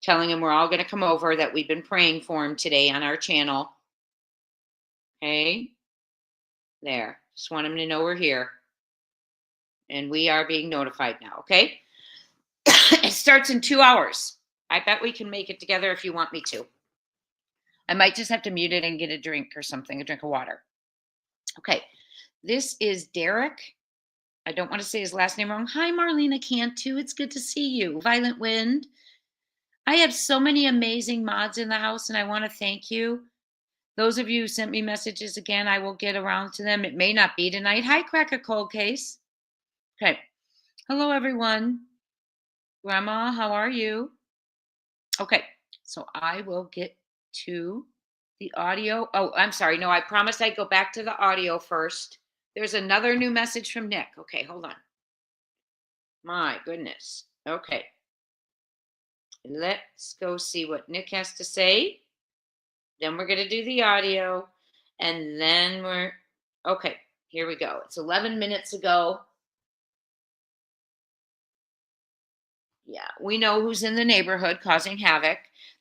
telling him we're all going to come over, that we've been praying for him today on our channel. Okay. There. Just want him to know we're here. And we are being notified now. Okay. It starts in 2 hours. I bet we can make it together if you want me to. I might just have to mute it and get a drink or something, a drink of water. Okay. This is Derek. I don't want to say his last name wrong. Hi, Marlena Cantu. It's good to see you. Violent Wind. I have so many amazing mods in the house, and I want to thank you. Those of you who sent me messages again, I will get around to them. It may not be tonight. Hi, Crack a Cold Case. Okay. Hello, everyone. Grandma, how are you? Okay. So I will get to the audio. Oh, I'm sorry. No, I promised I'd go back to the audio first. There's another new message from Nick. Okay, hold on. My goodness. Okay. Let's go see what Nick has to say. Then we're going to do the audio. And then okay, here we go. It's 11 minutes ago. Yeah, we know who's in the neighborhood causing havoc.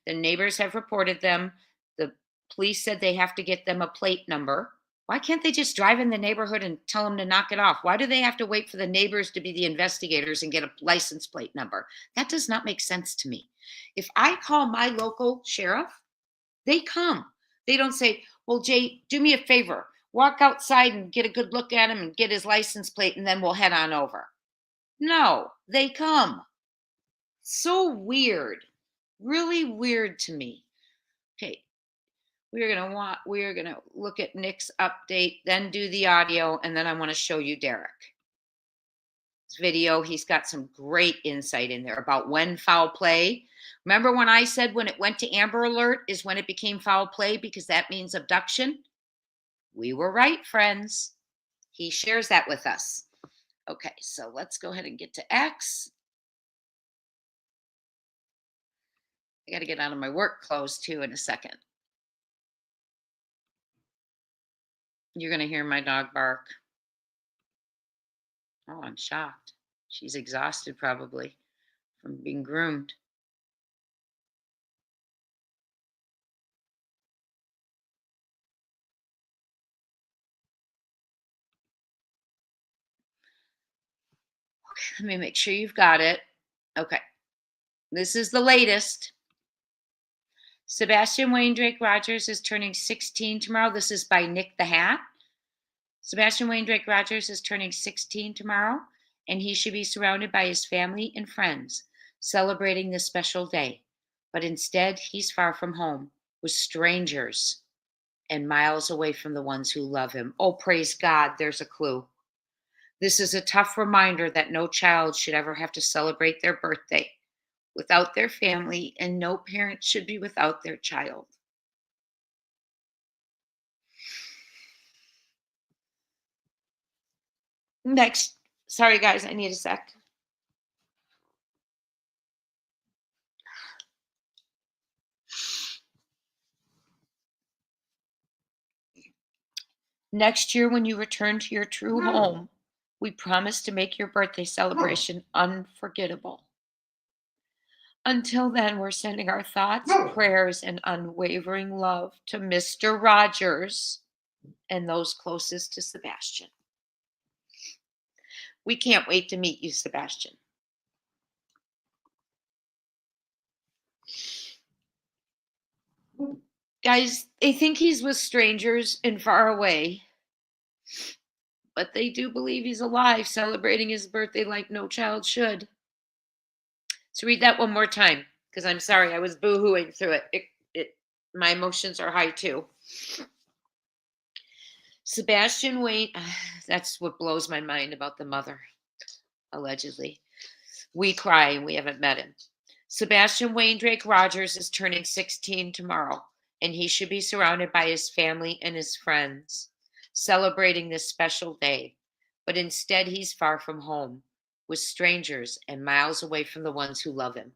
The neighbors have reported them. The police said they have to get them a plate number. Why can't they just drive in the neighborhood and tell them to knock it off? Why do they have to wait for the neighbors to be the investigators and get a license plate number? That does not make sense to me. If I call my local sheriff, they come. They don't say, well, Jay, do me a favor. Walk outside and get a good look at him and get his license plate, and then we'll head on over. No, they come. So weird. Really weird to me. Okay. We're gonna look at Nick's update, then do the audio, and then I want to show you Derek. This video, he's got some great insight in there about when foul play. Remember when I said when it went to Amber Alert is when it became foul play because that means abduction? We were right, friends. He shares that with us. Okay, so let's go ahead and get to X. I got to get out of my work clothes too in a second. You're going to hear my dog bark. Oh, I'm shocked. She's exhausted probably from being groomed. Okay, let me make sure you've got it. Okay. This is the latest. Sebastian Wayne Drake Rogers is turning 16 tomorrow. This is by Nick the Hat. Sebastian Wayne Drake Rogers is turning 16 tomorrow, and he should be surrounded by his family and friends, celebrating this special day. But instead, he's far from home, with strangers, and miles away from the ones who love him. Oh, praise God, there's a clue. This is a tough reminder that no child should ever have to celebrate their birthday without their family, and no parent should be without their child. Next. Sorry, guys, I need a sec. Next year, when you return to your true home, we promise to make your birthday celebration unforgettable. Until then, we're sending our thoughts, prayers, and unwavering love to Mr. Rogers and those closest to Sebastian. We can't wait to meet you, Sebastian. Guys, they think he's with strangers and far away, but they do believe he's alive, celebrating his birthday like no child should. So read that one more time, because I'm sorry, I was boo-hooing through it. My emotions are high too. Sebastian Wayne, that's what blows my mind about the mother, allegedly. We cry and we haven't met him. Sebastian Wayne Drake Rogers is turning 16 tomorrow, and he should be surrounded by his family and his friends, celebrating this special day. But instead, he's far from home, with strangers and miles away from the ones who love him.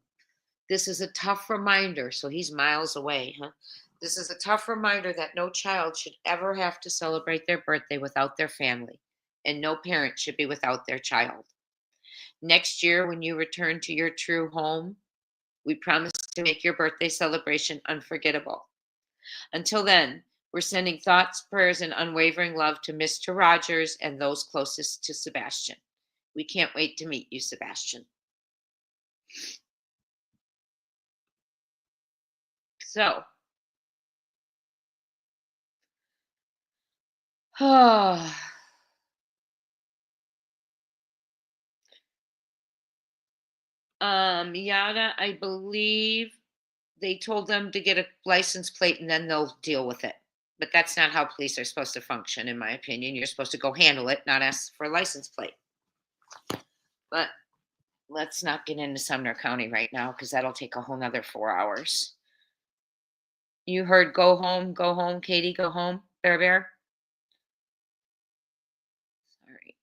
This is a tough reminder. So he's miles away, huh? This is a tough reminder that no child should ever have to celebrate their birthday without their family, and no parent should be without their child. Next year, when you return to your true home, we promise to make your birthday celebration unforgettable. Until then, we're sending thoughts, prayers, and unwavering love to Mr. Rogers and those closest to Sebastian. We can't wait to meet you, Sebastian. So, Yada, I believe they told them to get a license plate and then they'll deal with it. But that's not how police are supposed to function, in my opinion. You're supposed to go handle it, not ask for a license plate. But let's not get into Sumner County right now because that'll take a whole nother 4 hours. You heard go home, Katie, go home, Bear. Sorry.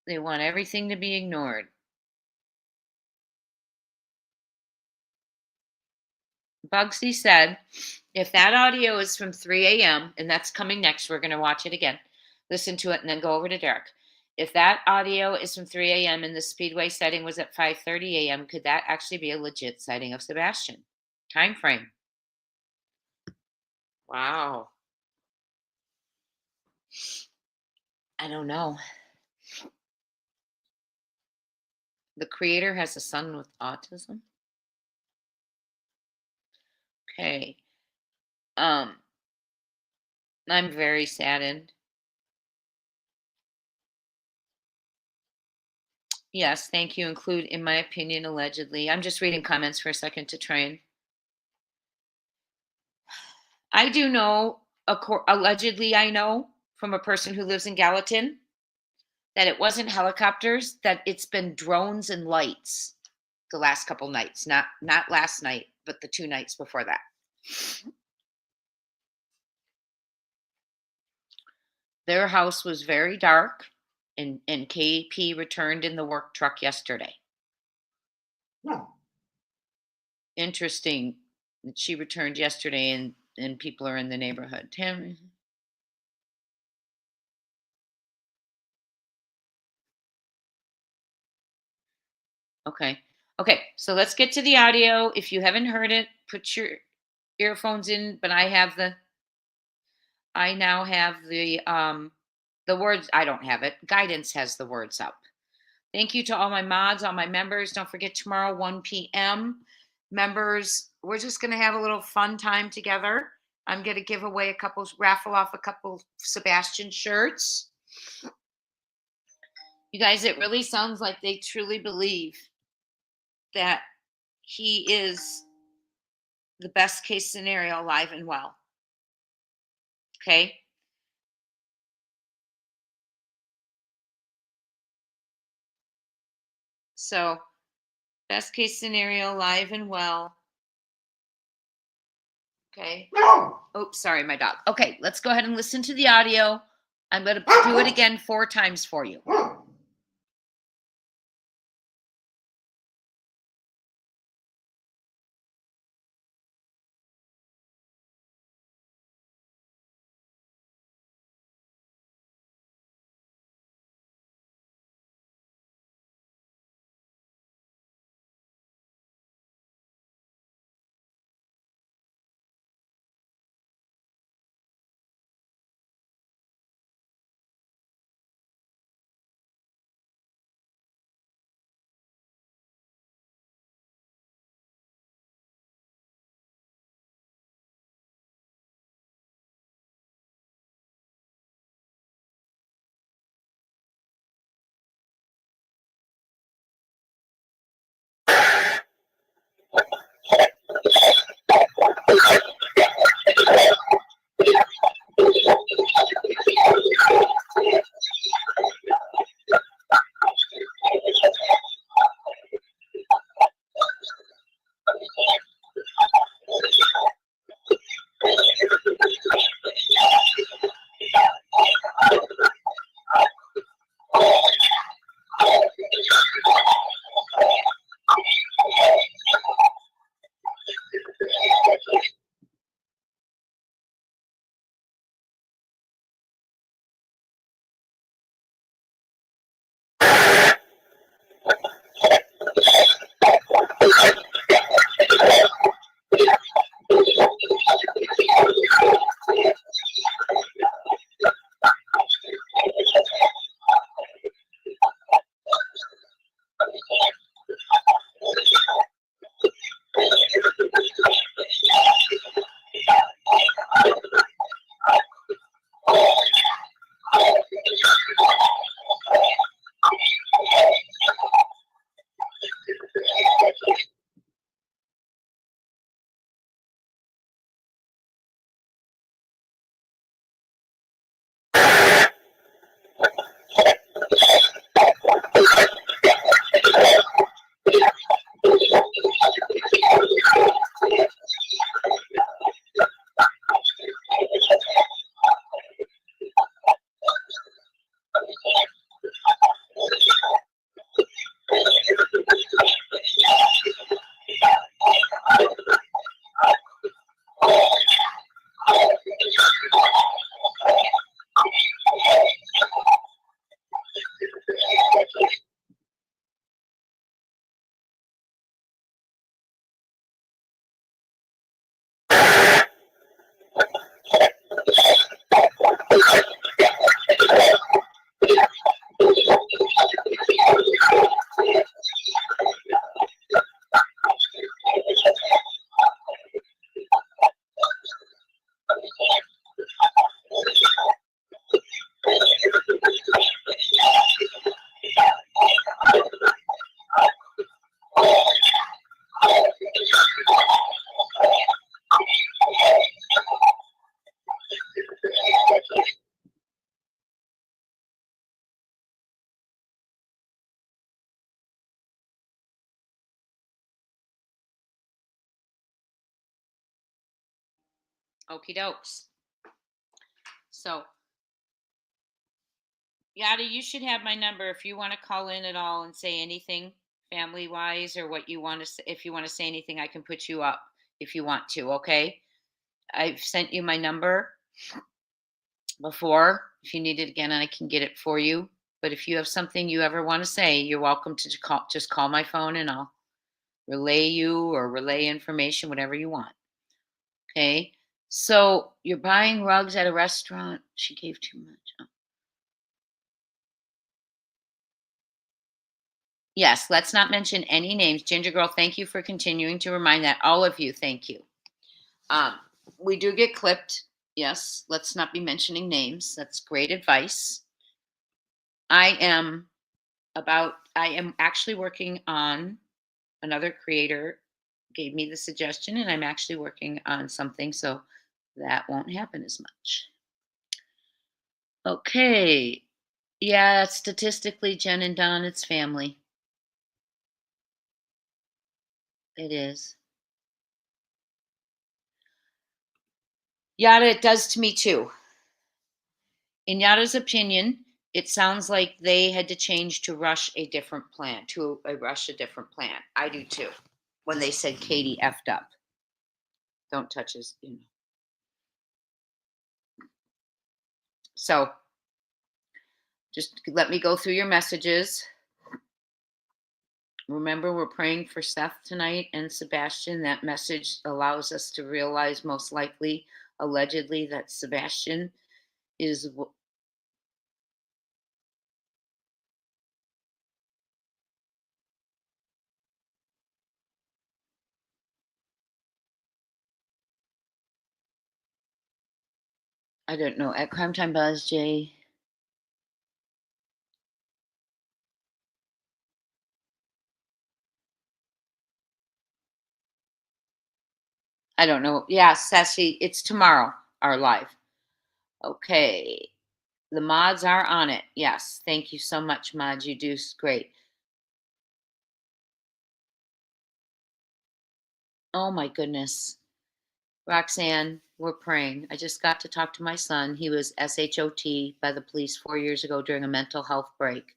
They want everything to be ignored. Bugsy said, if that audio is from 3 a.m., and that's coming next, we're going to watch it again, listen to it, and then go over to Derek. If that audio is from 3 a.m. and the Speedway sighting was at 5:30 a.m., could that actually be a legit sighting of Sebastian? Time frame. Wow. I don't know. The creator has a son with autism? Okay. I'm very saddened. Yes, thank you. Include, in my opinion, allegedly. I'm just reading comments for a second to try and. I do know, allegedly, I know from a person who lives in Gallatin that it wasn't helicopters, that it's been drones and lights the last couple nights. Not last night, but the 2 nights before that. Their house was very dark, and KP returned in the work truck yesterday. Interesting that she returned yesterday and people are in the neighborhood. Okay, so let's get to the audio. If you haven't heard it, put your earphones in, but I now have the words. I don't have it. Guidance has the words up. Thank you to all my mods, all my members. Don't forget tomorrow, 1 p.m. Members, we're just going to have a little fun time together. I'm going to raffle off a couple Sebastian shirts. You guys, it really sounds like they truly believe that he is the best case scenario, alive and well. Okay? So, best case scenario, alive and well. Okay. Oops, sorry, my dog. Okay, let's go ahead and listen to the audio. I'm going to do it again 4 times for you. Okie dokes. So, Yada, you should have my number if you want to call in at all and say anything family wise or what you want to say. If you want to say anything, I can put you up if you want to. Okay. I've sent you my number before. If you need it again, I can get it for you. But if you have something you ever want to say, you're welcome to call. Just call my phone and I'll relay you or relay information, whatever you want. Okay. So you're buying rugs at a restaurant. She gave too much. Oh. Yes, let's not mention any names. Ginger Girl, thank you for continuing to remind that. All of you, thank you. We do get clipped. Yes, let's not be mentioning names. That's great advice. I am actually working on another creator gave me the suggestion, and I'm actually working on something, so that won't happen as much. Okay. Yeah, statistically, Jen and Don, it's family. It is. Yada, it does to me too. In Yada's opinion, it sounds like they had to change to rush a different plan, I do too. When they said Katie effed up. Don't touch his, So just let me go through your messages. Remember, we're praying for Seth tonight and Sebastian. That message allows us to realize most likely, allegedly, that Sebastian is I don't know. At Crime Time Buzz, Jay. I don't know. Yeah, Sassy, it's tomorrow, our live. Okay. The mods are on it. Yes. Thank you so much, mods. You do great. Oh my goodness. Roxanne, we're praying. I just got to talk to my son. He was SHOT by the police 4 years ago during a mental health break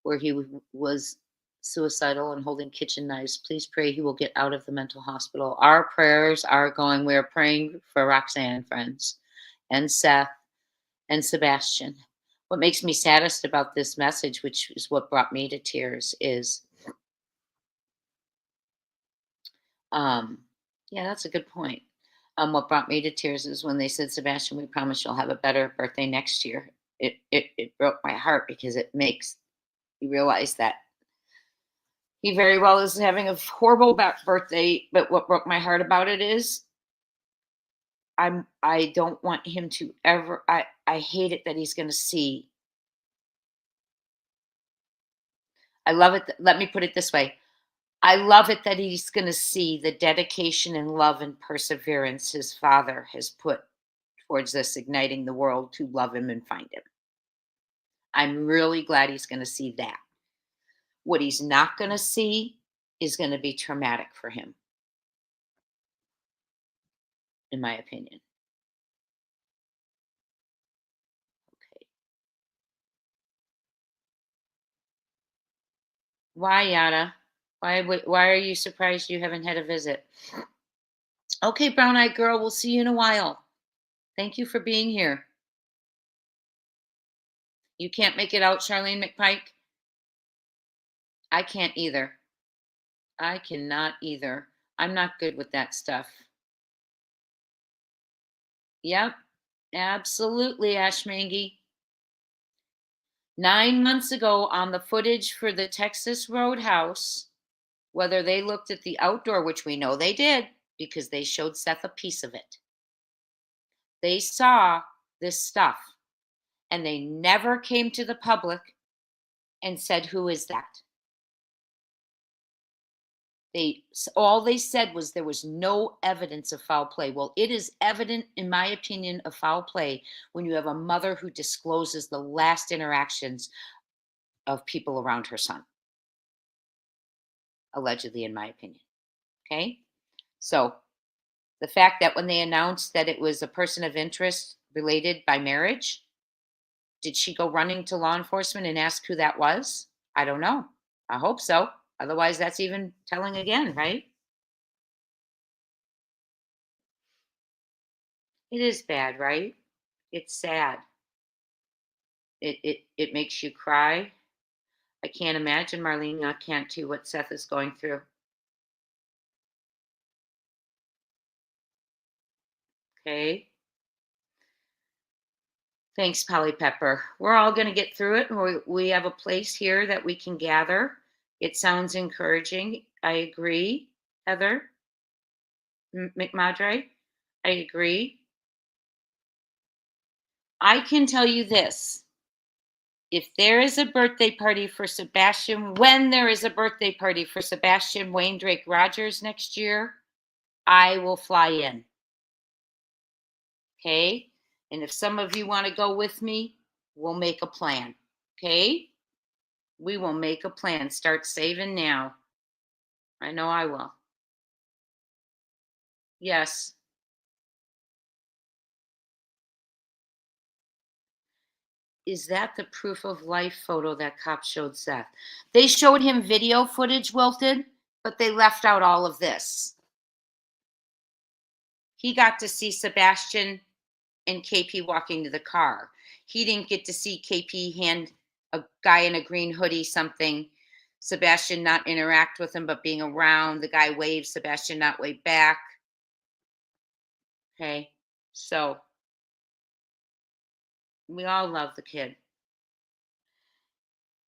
where he was suicidal and holding kitchen knives. Please pray he will get out of the mental hospital. Our prayers are going. We're praying for Roxanne, friends, and Seth and Sebastian. What makes me saddest about this message, which is what brought me to tears, is yeah, that's a good point. What brought me to tears is when they said, Sebastian, we promise you'll have a better birthday next year. It broke my heart because it makes you realize that he very well is having a horrible birthday. But what broke my heart about it is I don't want him to ever, I hate it that he's going to see. I love it. Let me put it this way. I love it that he's going to see the dedication and love and perseverance his father has put towards this, igniting the world to love him and find him. I'm really glad he's going to see that. What he's not going to see is going to be traumatic for him, in my opinion. Okay. Why, Yada? Why are you surprised you haven't had a visit? Okay, brown-eyed girl, we'll see you in a while. Thank you for being here. You can't make it out, Charlene McPike? I can't either. I cannot either. I'm not good with that stuff. Yep, absolutely, Ash Mangy. 9 months ago on the footage for the Texas Roadhouse, whether they looked at the outdoor, which we know they did because they showed Seth a piece of it. They saw this stuff and they never came to the public and said, "Who is that?" All they said was there was no evidence of foul play. Well, it is evident, in my opinion, of foul play when you have a mother who discloses the last interactions of people around her son. Allegedly, in my opinion. Okay? So the fact that when they announced that it was a person of interest related by marriage, did she go running to law enforcement and ask who that was? I don't know. I hope so. Otherwise, that's even telling again, right? It is bad, right? It's sad. It makes you cry. I can't imagine, Marlene, I can't too, what Seth is going through. Okay. Thanks, Polly Pepper. We're all going to get through it. We have a place here that we can gather. It sounds encouraging. I agree, Heather McMadre. I agree. I can tell you this. If there is a birthday party for Sebastian, when there is a birthday party for Sebastian Wayne Drake Rogers next year, I will fly in. Okay? And if some of you want to go with me, we'll make a plan. Okay? We will make a plan. Start saving now. I know I will. Yes. Is that the proof of life photo that cop showed Seth? They showed him video footage, Wilton, but they left out all of this. He got to see Sebastian and KP walking to the car. He didn't get to see KP hand a guy in a green hoodie something. Sebastian not interact with him, but being around. The guy waves, Sebastian not wave back. Okay, so we all love the kid.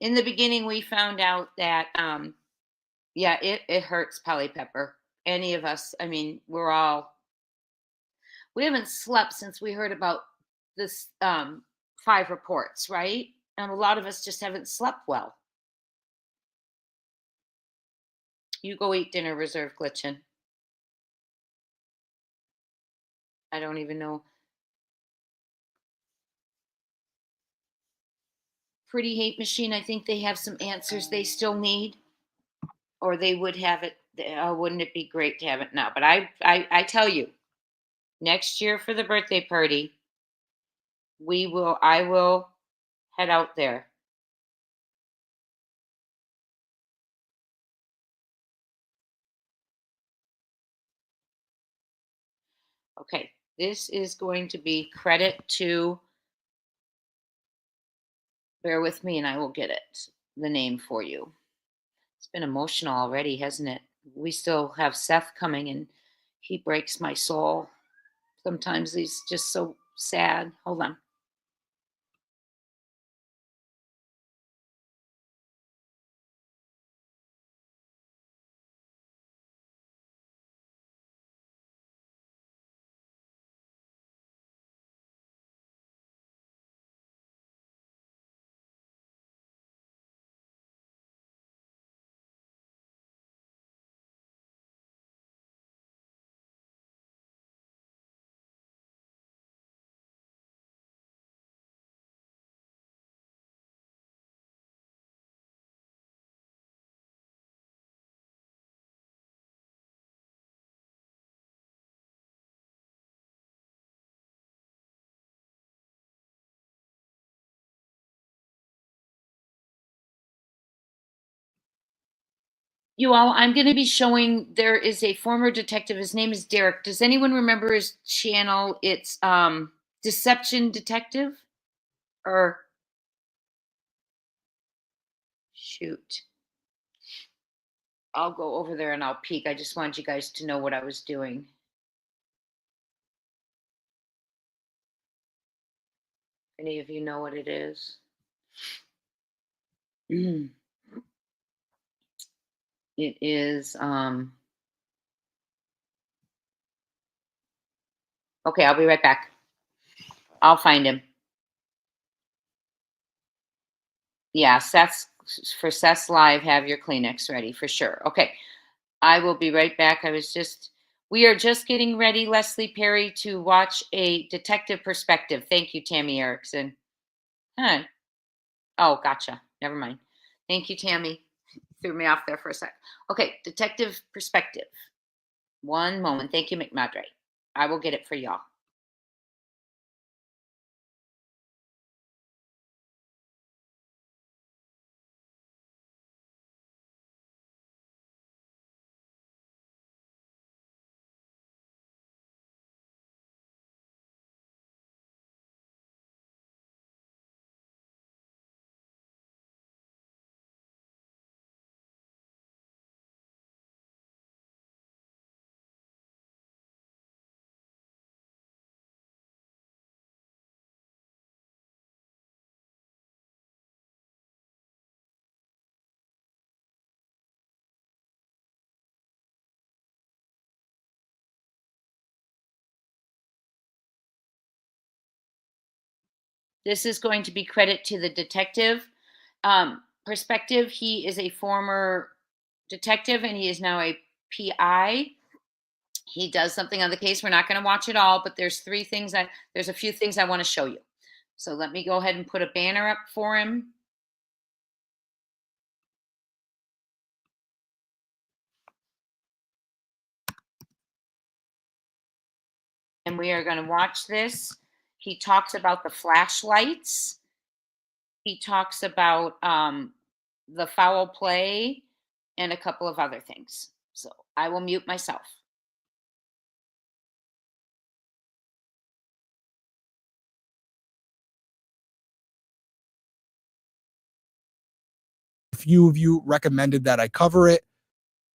In the beginning, we found out that, yeah, it hurts, Polly Pepper. Any of us, I mean, we haven't slept since we heard about this 5 reports, right? And a lot of us just haven't slept well. You go eat dinner, Reserve Glitchin'. I don't even know. Pretty Hate Machine, I think they have some answers they still need, or they would have it. Wouldn't it be great to have it now? But I tell you, next year for the birthday party, I will head out there. Okay, this is going to be credit to, bear with me and I will get the name for you. It's been emotional already, hasn't it? We still have Seth coming and he breaks my soul. Sometimes he's just so sad. Hold on. You all, I'm going to be showing, there is a former detective. His name is Derek. Does anyone remember his channel? It's Deception Detective, or shoot. I'll go over there and I'll peek. I just wanted you guys to know what I was doing. Any of you know what it is? It is okay, I'll be right back. I'll find him. Yeah, Seth's live, have your Kleenex ready for sure. Okay. I will be right back. We are just getting ready, Leslie Perry, to watch a detective perspective. Thank you, Tammy Erickson. Huh. Oh, gotcha. Never mind. Thank you, Tammy. Threw me off there for a sec. Okay, detective perspective. One moment. Thank you, McMadre. I will get it for y'all. This is going to be credit to the detective perspective. He is a former detective and he is now a PI. He does something on the case. We're not going to watch it all, but there's a few things I want to show you. So let me go ahead and put a banner up for him. And we are going to watch this. He talks about the flashlights. He talks about the foul play and a couple of other things. So I will mute myself. A few of you recommended that I cover it,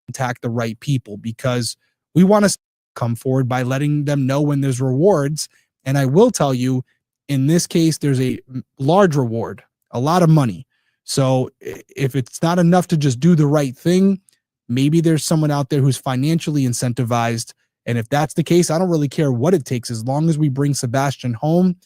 contact the right people, because we want to come forward by letting them know when there's rewards. And I will tell you, in this case, there's a large reward, a lot of money. So if it's not enough to just do the right thing, maybe there's someone out there who's financially incentivized. And if that's the case, I don't really care what it takes. As long as we bring Sebastian home,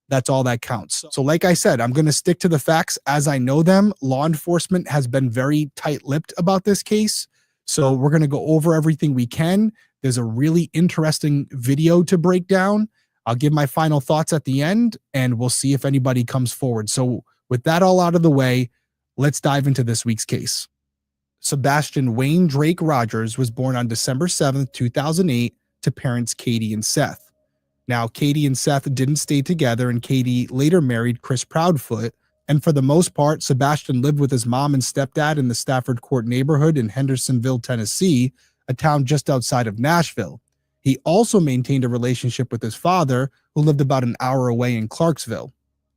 that's all that counts. So like I said, I'm going to stick to the facts as I know them. Law enforcement has been very tight-lipped about this case. So we're going to go over everything we can. There's a really interesting video to break down. I'll give my final thoughts at the end, and we'll see if anybody comes forward. So with that all out of the way, let's dive into this week's case. Sebastian Wayne Drake Rogers was born on December 7th, 2008 to parents Katie and Seth. Now, Katie and Seth didn't stay together, and Katie later married Chris Proudfoot. And for the most part, Sebastian lived with his mom and stepdad in the Stafford Court neighborhood in Hendersonville, Tennessee, a town just outside of Nashville. He also maintained a relationship with his father, who lived about an hour away in Clarksville.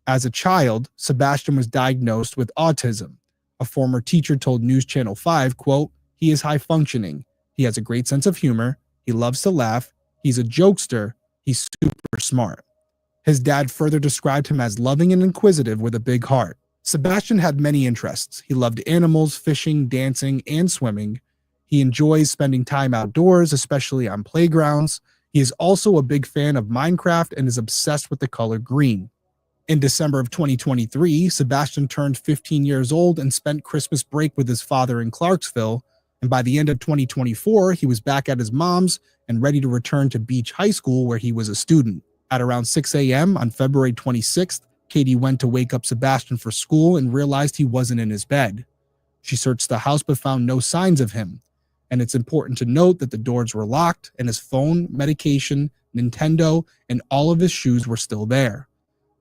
As a child, Sebastian was diagnosed with autism. A former teacher told News Channel 5, quote, "He is high functioning. He has a great sense of humor. He loves to laugh. He's a jokester. He's super smart." His dad further described him as loving and inquisitive with a big heart. Sebastian had many interests. He loved animals, fishing, dancing, and swimming. He enjoys spending time outdoors, especially on playgrounds. He is also a big fan of Minecraft and is obsessed with the color green. In December of 2023, Sebastian turned 15 years old and spent Christmas break with his father in Clarksville. And by the end of 2024, he was back at his mom's and ready to return to Beach High School, where he was a student. At around 6 a.m. on February 26th, Katie went to wake up Sebastian for school and realized he wasn't in his bed. She searched the house but found no signs of him. And it's important to note that the doors were locked and his phone, medication, Nintendo, and all of his shoes were still there.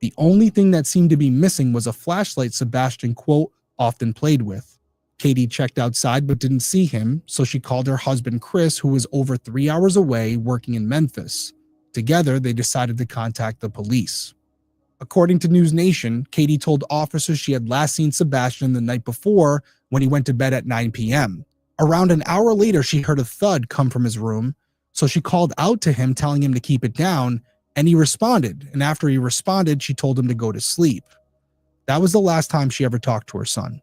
The only thing that seemed to be missing was a flashlight Sebastian, quote, often played with. Katie checked outside but didn't see him, so she called her husband Chris, who was over 3 hours away working in Memphis. Together, they decided to contact the police. According to News Nation, Katie told officers she had last seen Sebastian the night before when he went to bed at 9 p.m. Around an hour later, she heard a thud come from his room, so she called out to him telling him to keep it down, and he responded. And after he responded, she told him to go to sleep. That was the last time she ever talked to her son.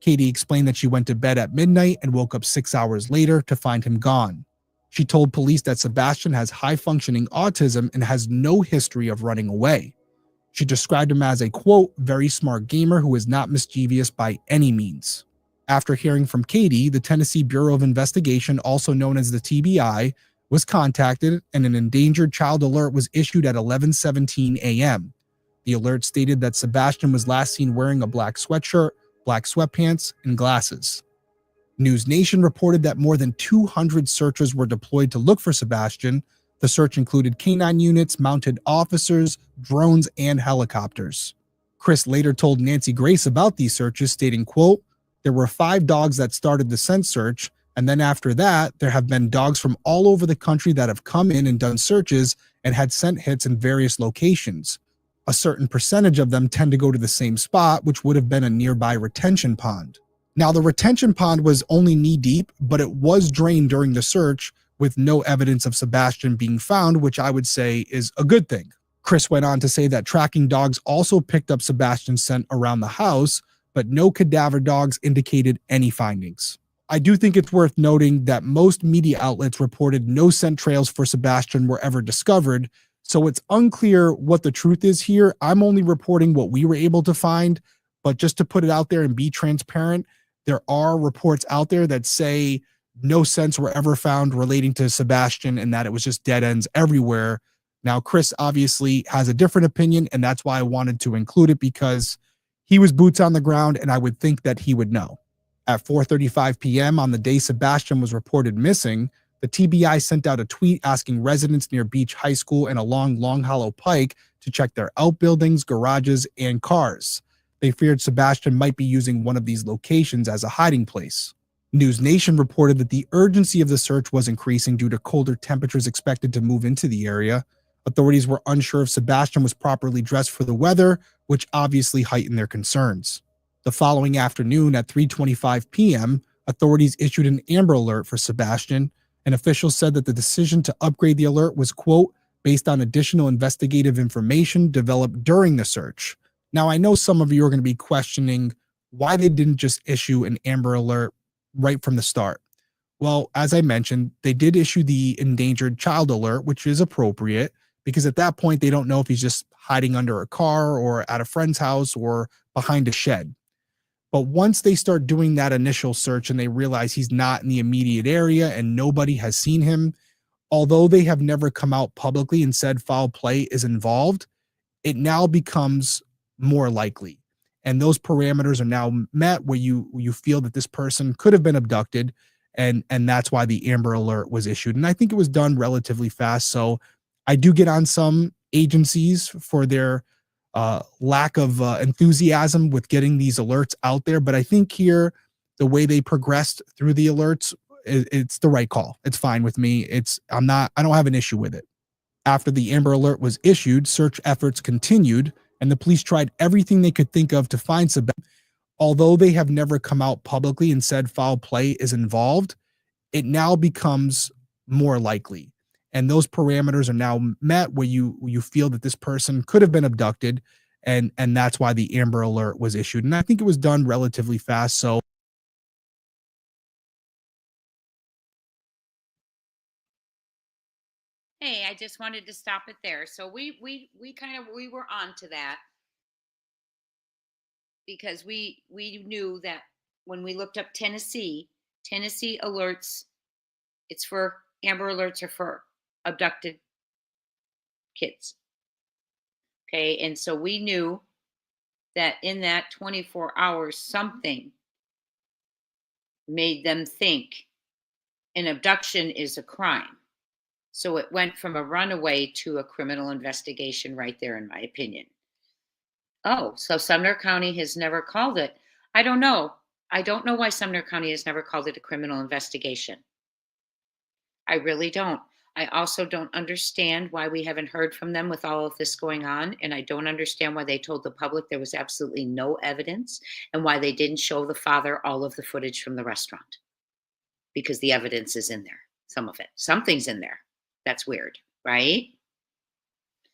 Katie explained that she went to bed at midnight and woke up 6 hours later to find him gone. She told police that Sebastian has high-functioning autism and has no history of running away. She described him as a, quote, very smart gamer who is not mischievous by any means. After hearing from Katie, the Tennessee Bureau of Investigation, also known as the TBI, was contacted and an endangered child alert was issued at 11:17 a.m. The alert stated that Sebastian was last seen wearing a black sweatshirt, black sweatpants, and glasses. News Nation reported that more than 200 searchers were deployed to look for Sebastian. The search included canine units, mounted officers, drones, and helicopters. Chris later told Nancy Grace about these searches, stating, quote, there were 5 dogs that started the scent search, and then after that, there have been dogs from all over the country that have come in and done searches and had scent hits in various locations. A certain percentage of them tend to go to the same spot, which would have been a nearby retention pond. Now, the retention pond was only knee-deep, but it was drained during the search with no evidence of Sebastian being found, which I would say is a good thing. Chris went on to say that tracking dogs also picked up Sebastian's scent around the house, but no cadaver dogs indicated any findings. I do think it's worth noting that most media outlets reported no scent trails for Sebastian were ever discovered, so it's unclear what the truth is here. I'm only reporting what we were able to find, but just to put it out there and be transparent, there are reports out there that say no scents were ever found relating to Sebastian and that it was just dead ends everywhere. Now, Chris obviously has a different opinion, and that's why I wanted to include it, because he was boots on the ground, and I would think that he would know. At 4:35 p.m. on the day Sebastian was reported missing, the TBI sent out a tweet asking residents near Beach High School and along Long Hollow Pike to check their outbuildings, garages, and cars. They feared Sebastian might be using one of these locations as a hiding place. News Nation reported that the urgency of the search was increasing due to colder temperatures expected to move into the area. Authorities were unsure if Sebastian was properly dressed for the weather, which obviously heightened their concerns. The following afternoon at 3:25 p.m., authorities issued an Amber Alert for Sebastian, and officials said that the decision to upgrade the alert was, quote, based on additional investigative information developed during the search. Now, I know some of you are going to be questioning why they didn't just issue an Amber Alert right from the start. Well, as I mentioned, they did issue the endangered child alert, which is appropriate, because at that point, they don't know if he's just hiding under a car or at a friend's house or behind a shed. But once they start doing that initial search and they realize he's not in the immediate area and nobody has seen him, although they have never come out publicly and said foul play is involved, it now becomes more likely. And those parameters are now met where you feel that this person could have been abducted, and that's why the Amber Alert was issued. And I think it was done relatively fast. So I do get on some agencies for their lack of enthusiasm with getting these alerts out there. But I think here, the way they progressed through the alerts, it's the right call. It's fine with me. I don't have an issue with it. After the Amber Alert was issued, search efforts continued, and the police tried everything they could think of to find Sebastian. Although they have never come out publicly and said foul play is involved, it now becomes more likely. And those parameters are now met where you feel that this person could have been abducted, and that's why the Amber Alert was issued. And I think it was done relatively fast. So Hey, I just wanted to stop it there. So we were on to that because we knew that when we looked up Tennessee alerts, it's for Amber Alerts are for abducted kids. Okay, and so we knew that in that 24 hours, something made them think an abduction is a crime. So it went from a runaway to a criminal investigation right there, in my opinion. Oh, so Sumner County has never called it. I don't know. I don't know why Sumner County has never called it a criminal investigation. I really don't. I also don't understand why we haven't heard from them with all of this going on. And I don't understand why they told the public there was absolutely no evidence and why they didn't show the father all of the footage from the restaurant. Because the evidence is in there, some of it. Something's in there. That's weird, right?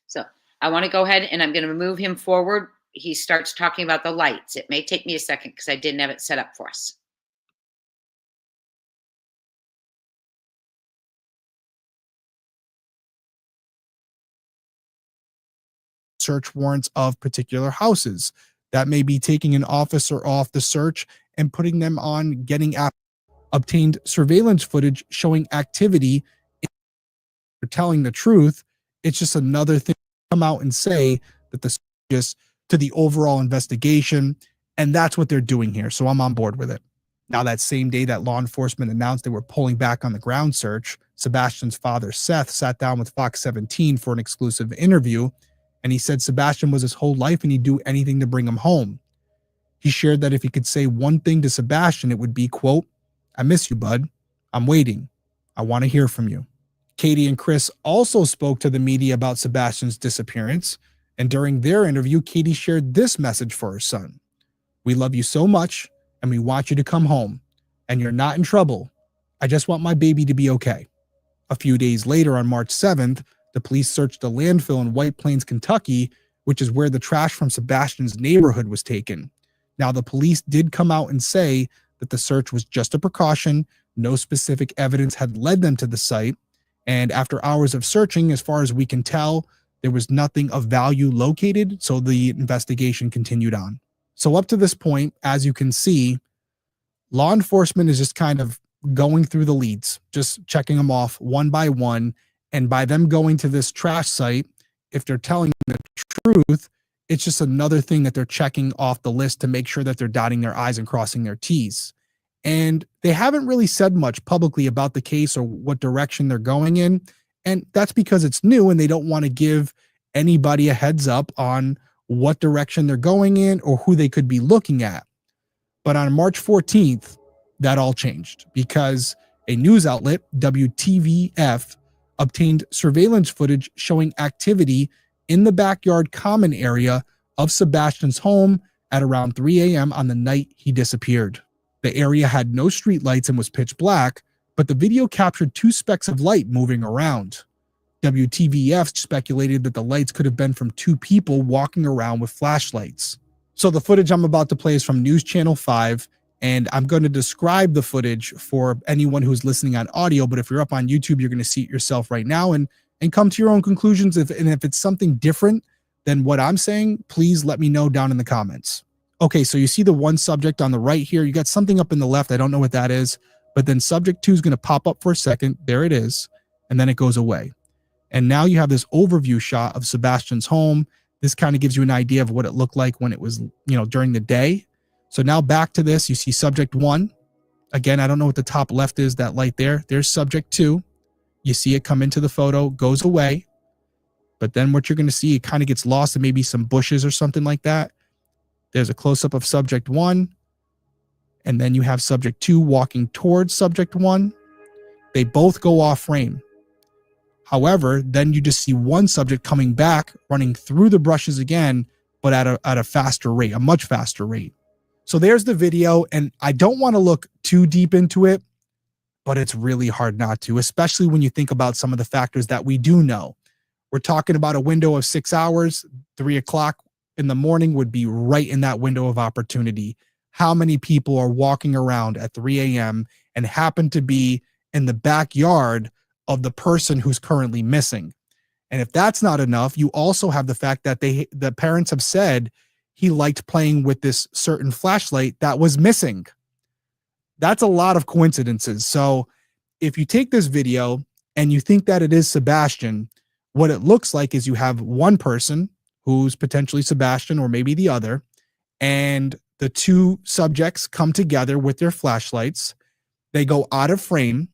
So I want to go ahead and I'm going to move him forward. He starts talking about the lights. It may take me a second because I didn't have it set up for us. Search warrants of particular houses. That may be taking an officer off the search and putting them on getting obtained surveillance footage showing activity. They're telling the truth. It's just another thing to come out and say that the just to the overall investigation, and that's what they're doing here. So I'm on board with it. Now, that same day that law enforcement announced they were pulling back on the ground search, Sebastian's father, Seth, sat down with Fox 17 for an exclusive interview, and he said Sebastian was his whole life and he'd do anything to bring him home. He shared that if he could say one thing to Sebastian, it would be, quote, "I miss you, bud. I'm waiting. I want to hear from you." Katie and Chris also spoke to the media about Sebastian's disappearance, and during their interview, Katie shared this message for her son. "We love you so much, and we want you to come home, and you're not in trouble. I just want my baby to be okay." A few days later, on March 7th, the police searched a landfill in White Plains, Kentucky, which is where the trash from Sebastian's neighborhood was taken. Now, the police did come out and say that the search was just a precaution. No specific evidence had led them to the site. And after hours of searching, as far as we can tell, there was nothing of value located, so the investigation continued on. So up to this point, as you can see, law enforcement is just kind of going through the leads, just checking them off one by one. And by them going to this trash site, if they're telling the truth, it's just another thing that they're checking off the list to make sure that they're dotting their I's and crossing their T's. And they haven't really said much publicly about the case or what direction they're going in. And that's because it's new and they don't want to give anybody a heads up on what direction they're going in or who they could be looking at. But on March 14th, that all changed because a news outlet, WTVF, obtained surveillance footage showing activity in the backyard common area of Sebastian's home at around 3 a.m. on the night he disappeared. The area had no streetlights and was pitch black, but the video captured two specks of light moving around. WTVF speculated that the lights could have been from two people walking around with flashlights. So the footage I'm about to play is from News Channel 5, and I'm going to describe the footage for anyone who's listening on audio, but if you're up on YouTube, you're going to see it yourself right now and come to your own conclusions. If it's something different than what I'm saying, please let me know down in the comments. Okay, so you see the one subject on the right here. You got something up in the left. I don't know what that is, but then subject 2 is going to pop up for a second. There it is, and then it goes away. And now you have this overview shot of Sebastian's home. This kind of gives you an idea of what it looked like when it was, during the day. So now back to this, you see subject 1. Again, I don't know what the top left is, that light there. There's subject 2. You see it come into the photo, goes away. But then what you're going to see, it kind of gets lost in maybe some bushes or something like that. There's a close-up of subject 1. And then you have subject 2 walking towards subject 1. They both go off frame. However, then you just see one subject coming back, running through the brushes again, but at a faster rate, a much faster rate. So there's the video, and I don't want to look too deep into it, but it's really hard not to, especially when you think about some of the factors that we do know. We're talking about a window of 6 hours. 3 o'clock in the morning would be right in that window of opportunity. How many people are walking around at 3 a.m. and happen to be in the backyard of the person who's currently missing? And if that's not enough, you also have the fact that the parents have said he liked playing with this certain flashlight that was missing. That's a lot of coincidences. So if you take this video and you think that it is Sebastian, what it looks like is you have one person who's potentially Sebastian or maybe the other, and the two subjects come together with their flashlights. They go out of frame,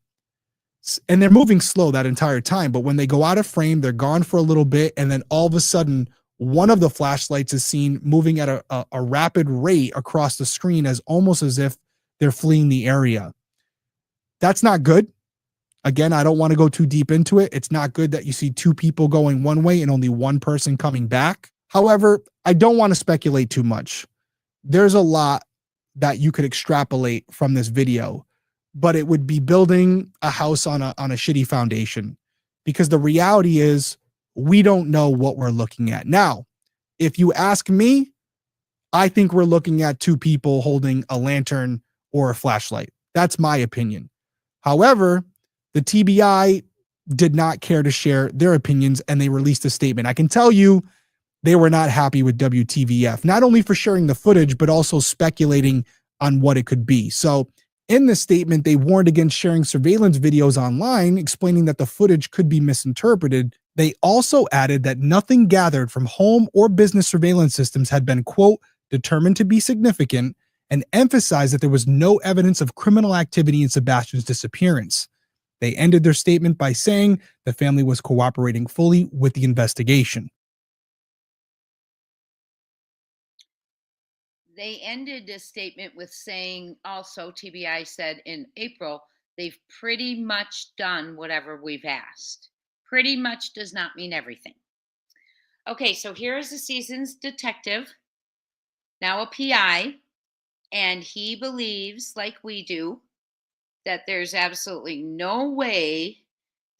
and they're moving slow that entire time. But when they go out of frame, they're gone for a little bit, and then all of a sudden, one of the flashlights is seen moving at a rapid rate across the screen, almost as if they're fleeing the area. That's not good. Again, I don't want to go too deep into it. It's not good that you see two people going one way and only one person coming back. However, I don't want to speculate too much. There's a lot that you could extrapolate from this video, but it would be building a house on a shitty foundation, because the reality is we don't know what we're looking at. Now, if you ask me, I think we're looking at two people holding a lantern or a flashlight. That's my opinion. However, the TBI did not care to share their opinions, and they released a statement. I can tell you they were not happy with WTVF, not only for sharing the footage, but also speculating on what it could be. So in this statement, they warned against sharing surveillance videos online, explaining that the footage could be misinterpreted. They also added that nothing gathered from home or business surveillance systems had been, quote, determined to be significant, and emphasized that there was no evidence of criminal activity in Sebastian's disappearance. They ended their statement by saying the family was cooperating fully with the investigation. They ended this statement with saying also, TBI said in April, they've pretty much done whatever we've asked. Pretty much does not mean everything. Okay, so here is the season's detective, now a PI, and he believes, like we do, that there's absolutely no way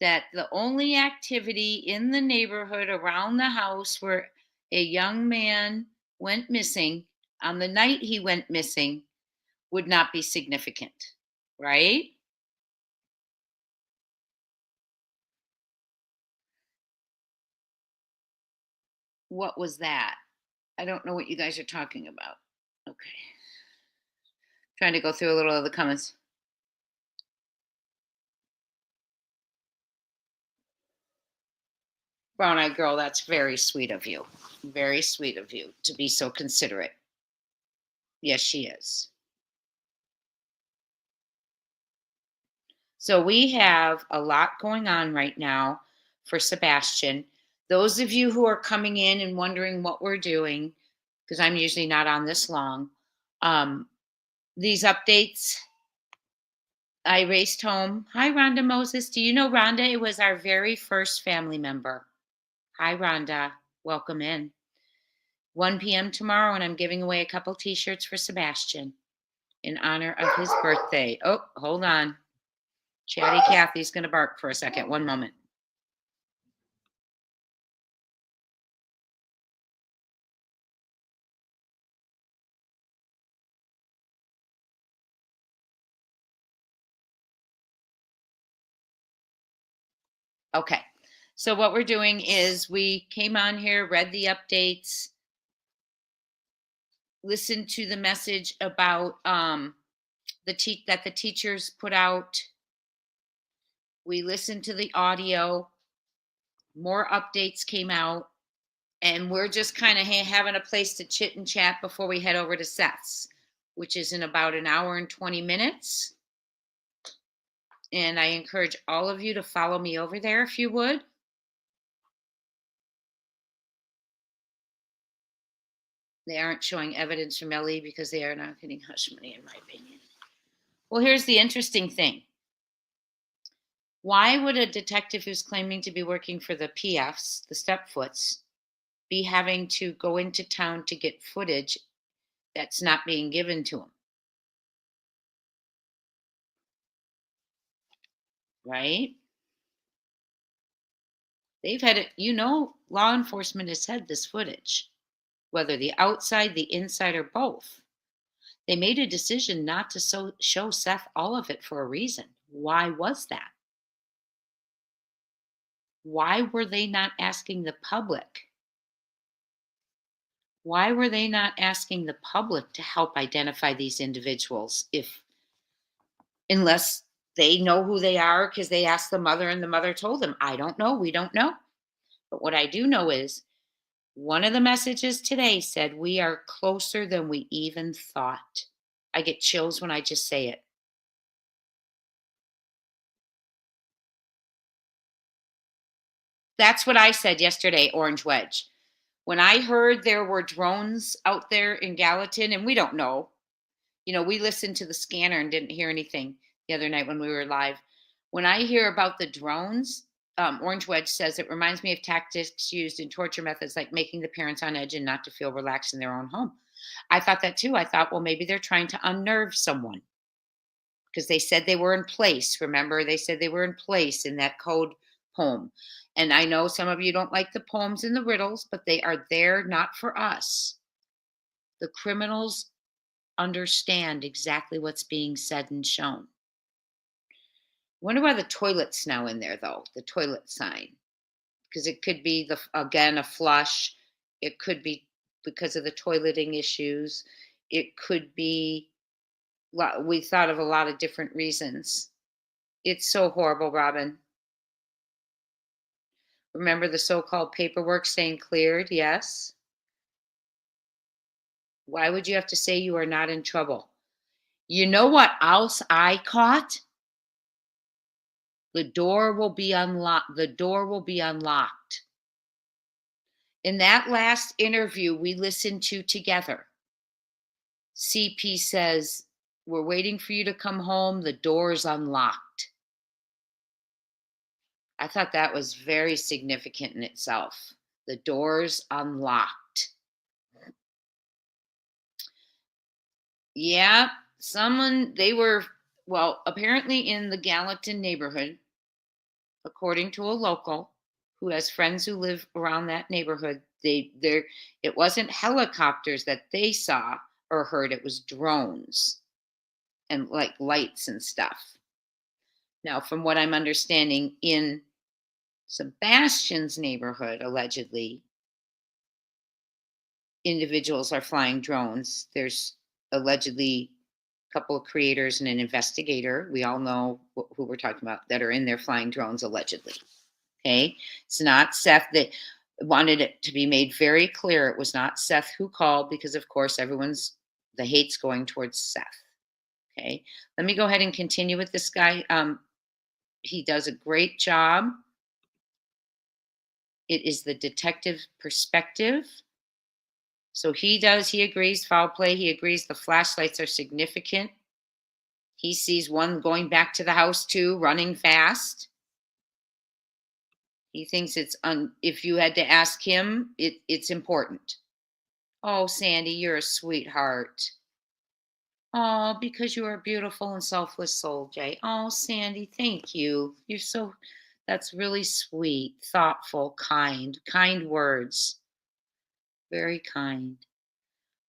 that the only activity in the neighborhood around the house where a young man went missing on the night he went missing would not be significant, right? What was that? I don't know what you guys are talking about. Okay. Trying to go through a little of the comments. Brown Eyed Girl, that's very sweet of you. Very sweet of you to be so considerate. Yes, she is. So we have a lot going on right now for Sebastian. Those of you who are coming in and wondering what we're doing, because I'm usually not on this long, these updates, I raced home. Hi, Rhonda Moses. Do you know Rhonda? It was our very first family member. Hi, Rhonda. Welcome in. 1 p.m. tomorrow, and I'm giving away a couple t-shirts for Sebastian in honor of his birthday. Oh, hold on. Chatty Cathy's going to bark for a second. One moment. Okay. So what we're doing is we came on here, read the updates, listened to the message about that the teachers put out. We listened to the audio. More updates came out. And we're just kind of having a place to chit and chat before we head over to Seth's, which is in about an hour and 20 minutes. And I encourage all of you to follow me over there if you would. They aren't showing evidence from LE because they are not getting hush money, in my opinion. Well, here's the interesting thing. Why would a detective who's claiming to be working for the PFs, the Stepfoots, be having to go into town to get footage that's not being given to him? Right? They've had it, law enforcement has had this footage, whether the outside, the inside, or both. They made a decision not to show Seth all of it for a reason. Why was that? Why were they not asking the public? Why were they not asking the public to help identify these individuals unless they know who they are because they asked the mother and the mother told them? I don't know. We don't know. But what I do know is one of the messages today said, we are closer than we even thought. I get chills when I just say it. That's what I said yesterday, Orange Wedge. When I heard there were drones out there in Gallatin, and we don't know, You know, we listened to the scanner and didn't hear anything the other night when we were live. When I hear about the drones, Orange Wedge says it reminds me of tactics used in torture methods like making the parents on edge and not to feel relaxed in their own home. I thought that too. I thought, well, maybe they're trying to unnerve someone because they said they were in place. Remember, they said they were in place in that code poem. And I know some of you don't like the poems and the riddles, but they are there not for us. The criminals understand exactly what's being said and shown. Wonder why the toilet's now in there, though, the toilet sign. Because it could be, again, a flush. It could be because of the toileting issues. It could be, we thought of a lot of different reasons. It's so horrible, Robin. Remember the so-called paperwork saying cleared? Yes. Why would you have to say you are not in trouble? You know what else I caught? The door will be unlocked. The door will be unlocked. In that last interview we listened to together, CP says, we're waiting for you to come home. The door's unlocked. I thought that was very significant in itself. The door's unlocked. Yeah, apparently in the Gallatin neighborhood, according to a local who has friends who live around that neighborhood, it wasn't helicopters that they saw or heard, it was drones and like lights and stuff. Now, from what I'm understanding, in Sebastian's neighborhood, allegedly, individuals are flying drones. There's allegedly a couple of creators and an investigator. We all know who we're talking about that are in there flying drones, allegedly. Okay. It's not Seth. That wanted it to be made very clear. It was not Seth who called because, of course, the hate's going towards Seth. Okay. Let me go ahead and continue with this guy. He does a great job. It is the detective perspective. So he agrees foul play. He agrees the flashlights are significant. He sees one going back to the house too, running fast. He thinks if you had to ask him, it's important. Oh, Sandy, you're a sweetheart. Oh, because you are a beautiful and selfless soul, Jay. Oh, Sandy, thank you. That's really sweet, thoughtful, kind words. Very kind.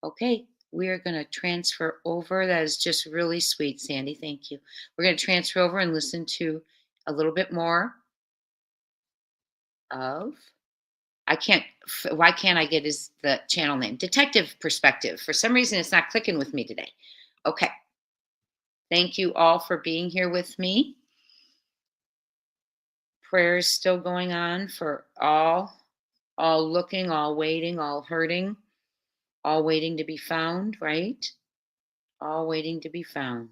Okay, we are going to transfer over. That is just really sweet, Sandy. Thank you. We're going to transfer over and listen to a little bit more of, why can't I get the channel name? Detective Perspective. For some reason, it's not clicking with me today. Okay. Thank you all for being here with me. Prayer is still going on for all looking, all waiting, all hurting, all waiting to be found, right? All waiting to be found.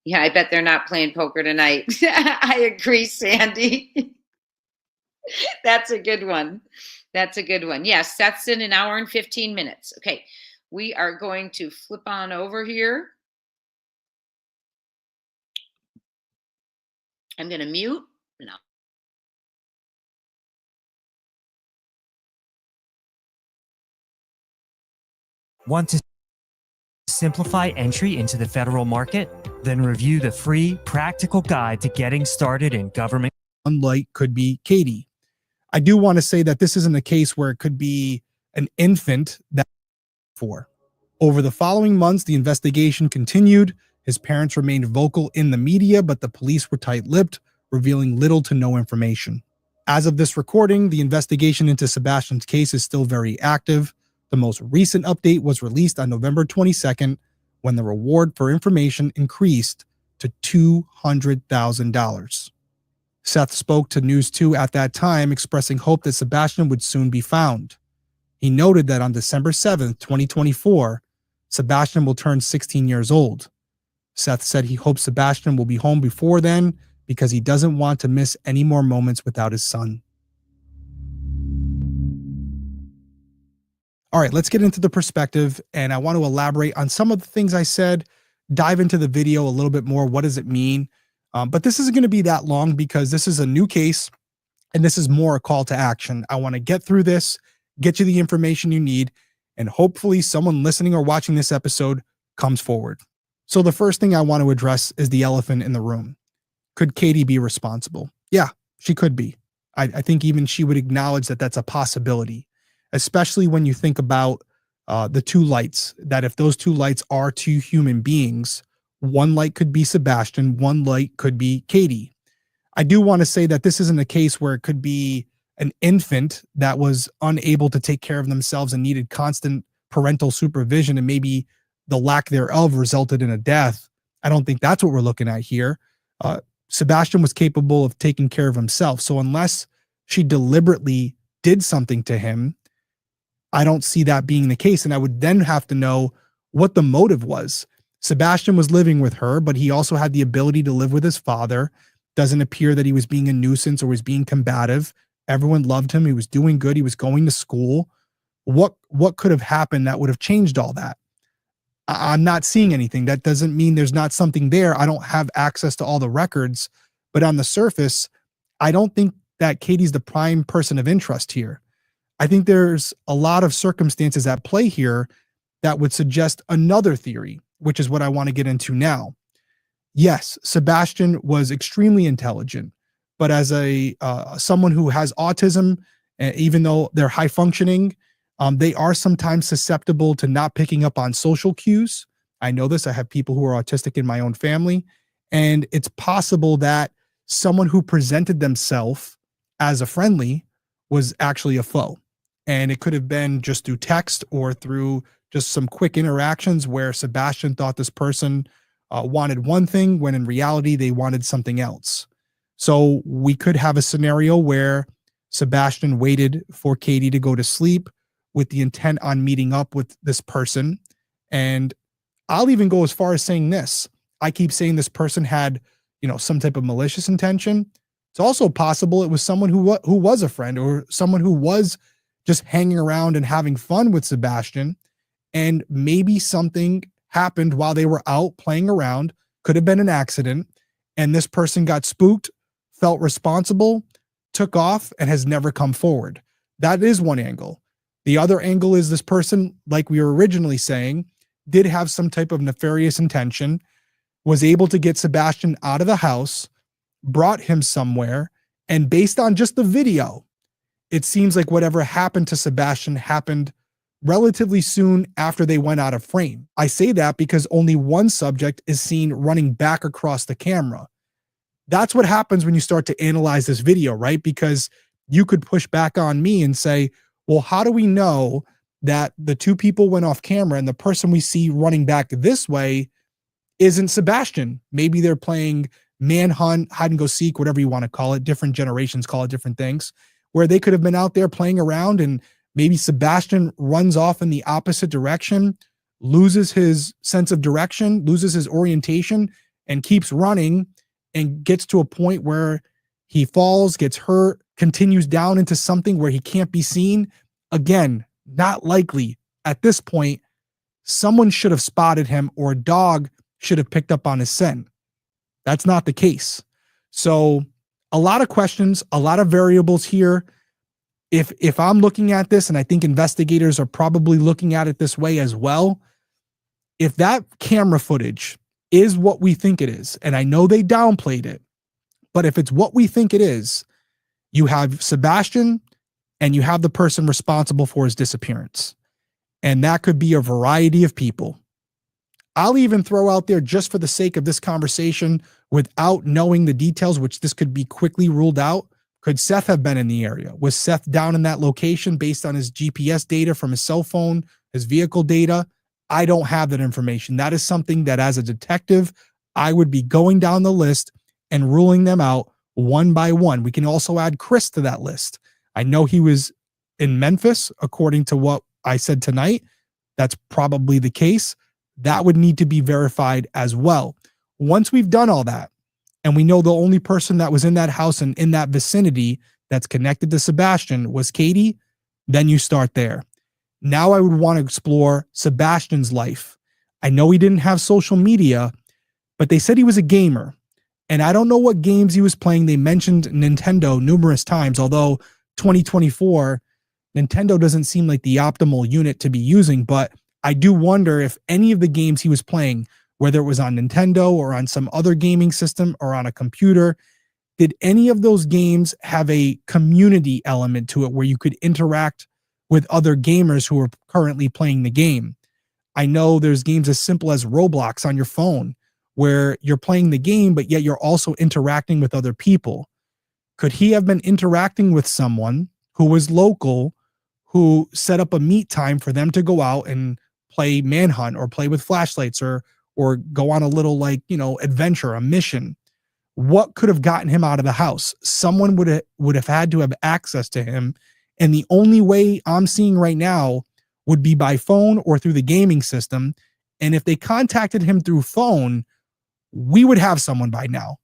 Yeah, I bet they're not playing poker tonight. I agree, Sandy. That's a good one. Yes, Seth's in an hour and 15 minutes. Okay, we are going to flip on over here. I'm going to mute. No. Want to simplify entry into the federal market? Then review the free practical guide to getting started in government. Unlike could be Katie. I do want to say that this isn't a case where it could be an infant that for. Over the following months, the investigation continued. His parents remained vocal in the media, but the police were tight-lipped, revealing little to no information. As of this recording, the investigation into Sebastian's case is still very active. The most recent update was released on November 22nd, when the reward for information increased to $200,000. Seth spoke to News 2 at that time, expressing hope that Sebastian would soon be found. He noted that on December 7th, 2024, Sebastian will turn 16 years old. Seth said he hopes Sebastian will be home before then because he doesn't want to miss any more moments without his son. All right, let's get into the perspective, and I want to elaborate on some of the things I said, dive into the video a little bit more. What does it mean? But this isn't going to be that long because this is a new case, and this is more a call to action. I want to get through this, get you the information you need, and hopefully someone listening or watching this episode comes forward. So the first thing I want to address is the elephant in the room. Could Katie be responsible? Yeah, she could be. I think even she would acknowledge that that's a possibility, especially when you think about the two lights, that if those two lights are two human beings, one light could be Sebastian, one light could be Katie. I do want to say that this isn't a case where it could be an infant that was unable to take care of themselves and needed constant parental supervision, and maybe the lack thereof resulted in a death. I don't think that's what we're looking at here. Sebastian was capable of taking care of himself. So unless she deliberately did something to him, I don't see that being the case. And I would then have to know what the motive was. Sebastian was living with her, but he also had the ability to live with his father. Doesn't appear that he was being a nuisance or was being combative. Everyone loved him. He was doing good. He was going to school. What could have happened that would have changed all that? I'm not seeing anything. That doesn't mean there's not something there. I don't have access to all the records, but on the surface, I don't think that Katie's the prime person of interest here. I think there's a lot of circumstances at play here that would suggest another theory, which is what I want to get into now. Yes, Sebastian was extremely intelligent, but as someone who has autism, even though they're high functioning, they are sometimes susceptible to not picking up on social cues. I know this. I have people who are autistic in my own family, and it's possible that someone who presented themselves as a friendly was actually a foe. And it could have been just through text or through just some quick interactions where Sebastian thought this person wanted one thing when in reality they wanted something else. So we could have a scenario where Sebastian waited for Katie to go to sleep with the intent on meeting up with this person. And I'll even go as far as saying this. I keep saying this person had, some type of malicious intention. It's also possible it was someone who was a friend or someone who was just hanging around and having fun with Sebastian. And maybe something happened while they were out playing around, could have been an accident. And this person got spooked, felt responsible, took off, and has never come forward. That is one angle. The other angle is this person, like we were originally saying, did have some type of nefarious intention, was able to get Sebastian out of the house, brought him somewhere, and based on just the video, it seems like whatever happened to Sebastian happened relatively soon after they went out of frame. I say that because only one subject is seen running back across the camera. That's what happens when you start to analyze this video, right? Because you could push back on me and say, well, how do we know that the two people went off camera and the person we see running back this way isn't Sebastian? Maybe they're playing manhunt, hide and go seek, whatever you want to call it. Different generations call it different things, where they could have been out there playing around and maybe Sebastian runs off in the opposite direction, loses his sense of direction, loses his orientation, and keeps running and gets to a point where he falls, gets hurt, continues down into something where he can't be seen. Again, not likely. At this point, someone should have spotted him or a dog should have picked up on his scent. That's not the case. So a lot of questions, a lot of variables here. If I'm looking at this, and I think investigators are probably looking at it this way as well, if that camera footage is what we think it is, and I know they downplayed it, but if it's what we think it is, you have Sebastian and you have the person responsible for his disappearance. And that could be a variety of people. I'll even throw out there, just for the sake of this conversation, without knowing the details, which this could be quickly ruled out, could Seth have been in the area? Was Seth down in that location based on his GPS data from his cell phone, his vehicle data? I don't have that information. That is something that as a detective, I would be going down the list and ruling them out one by one. We can also add Chris to that list. I know he was in Memphis, according to what I said tonight. That's probably the case. That would need to be verified as well. Once we've done all that, and we know the only person that was in that house and in that vicinity that's connected to Sebastian was Katie, then you start there. Now I would want to explore Sebastian's life. I know he didn't have social media, but they said he was a gamer. And I don't know what games he was playing. They mentioned Nintendo numerous times, although 2024, Nintendo doesn't seem like the optimal unit to be using. But I do wonder if any of the games he was playing, whether it was on Nintendo or on some other gaming system or on a computer, did any of those games have a community element to it where you could interact with other gamers who are currently playing the game? I know there's games as simple as Roblox on your phone where you're playing the game, but yet you're also interacting with other people. Could he have been interacting with someone who was local, who set up a meet time for them to go out and play Manhunt or play with flashlights or go on a little, like, you know, adventure, a mission? What could have gotten him out of the house? Someone would have had to have access to him, and the only way I'm seeing right now would be by phone or through the gaming system. And if they contacted him through phone, we would have someone by now.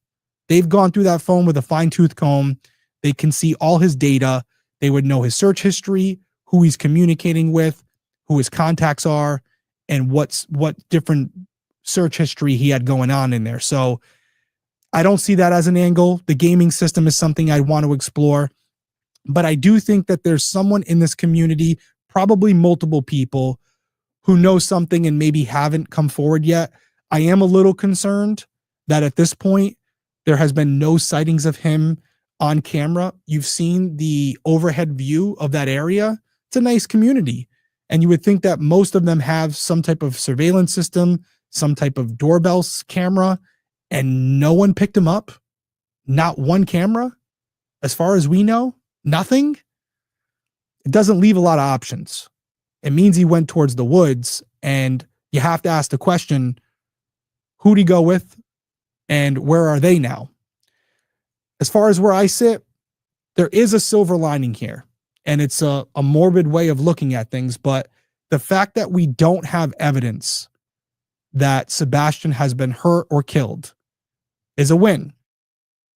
They've gone through that phone with a fine-tooth comb. They can see all his data. They would know his search history, who he's communicating with, who his contacts are, and what different search history he had going on in there. So I don't see that as an angle. The gaming system is something I want to explore. But I do think that there's someone in this community, probably multiple people, who know something and maybe haven't come forward yet. I am a little concerned that at this point, there has been no sightings of him on camera. You've seen the overhead view of that area. It's a nice community. And you would think that most of them have some type of surveillance system, some type of doorbell camera, and no one picked him up. Not one camera. As far as we know, nothing. It doesn't leave a lot of options. It means he went towards the woods, and you have to ask the question, who'd he go with and where are they now? As far as where I sit, there is a silver lining here, and it's a morbid way of looking at things, but the fact that we don't have evidence that Sebastian has been hurt or killed is a win.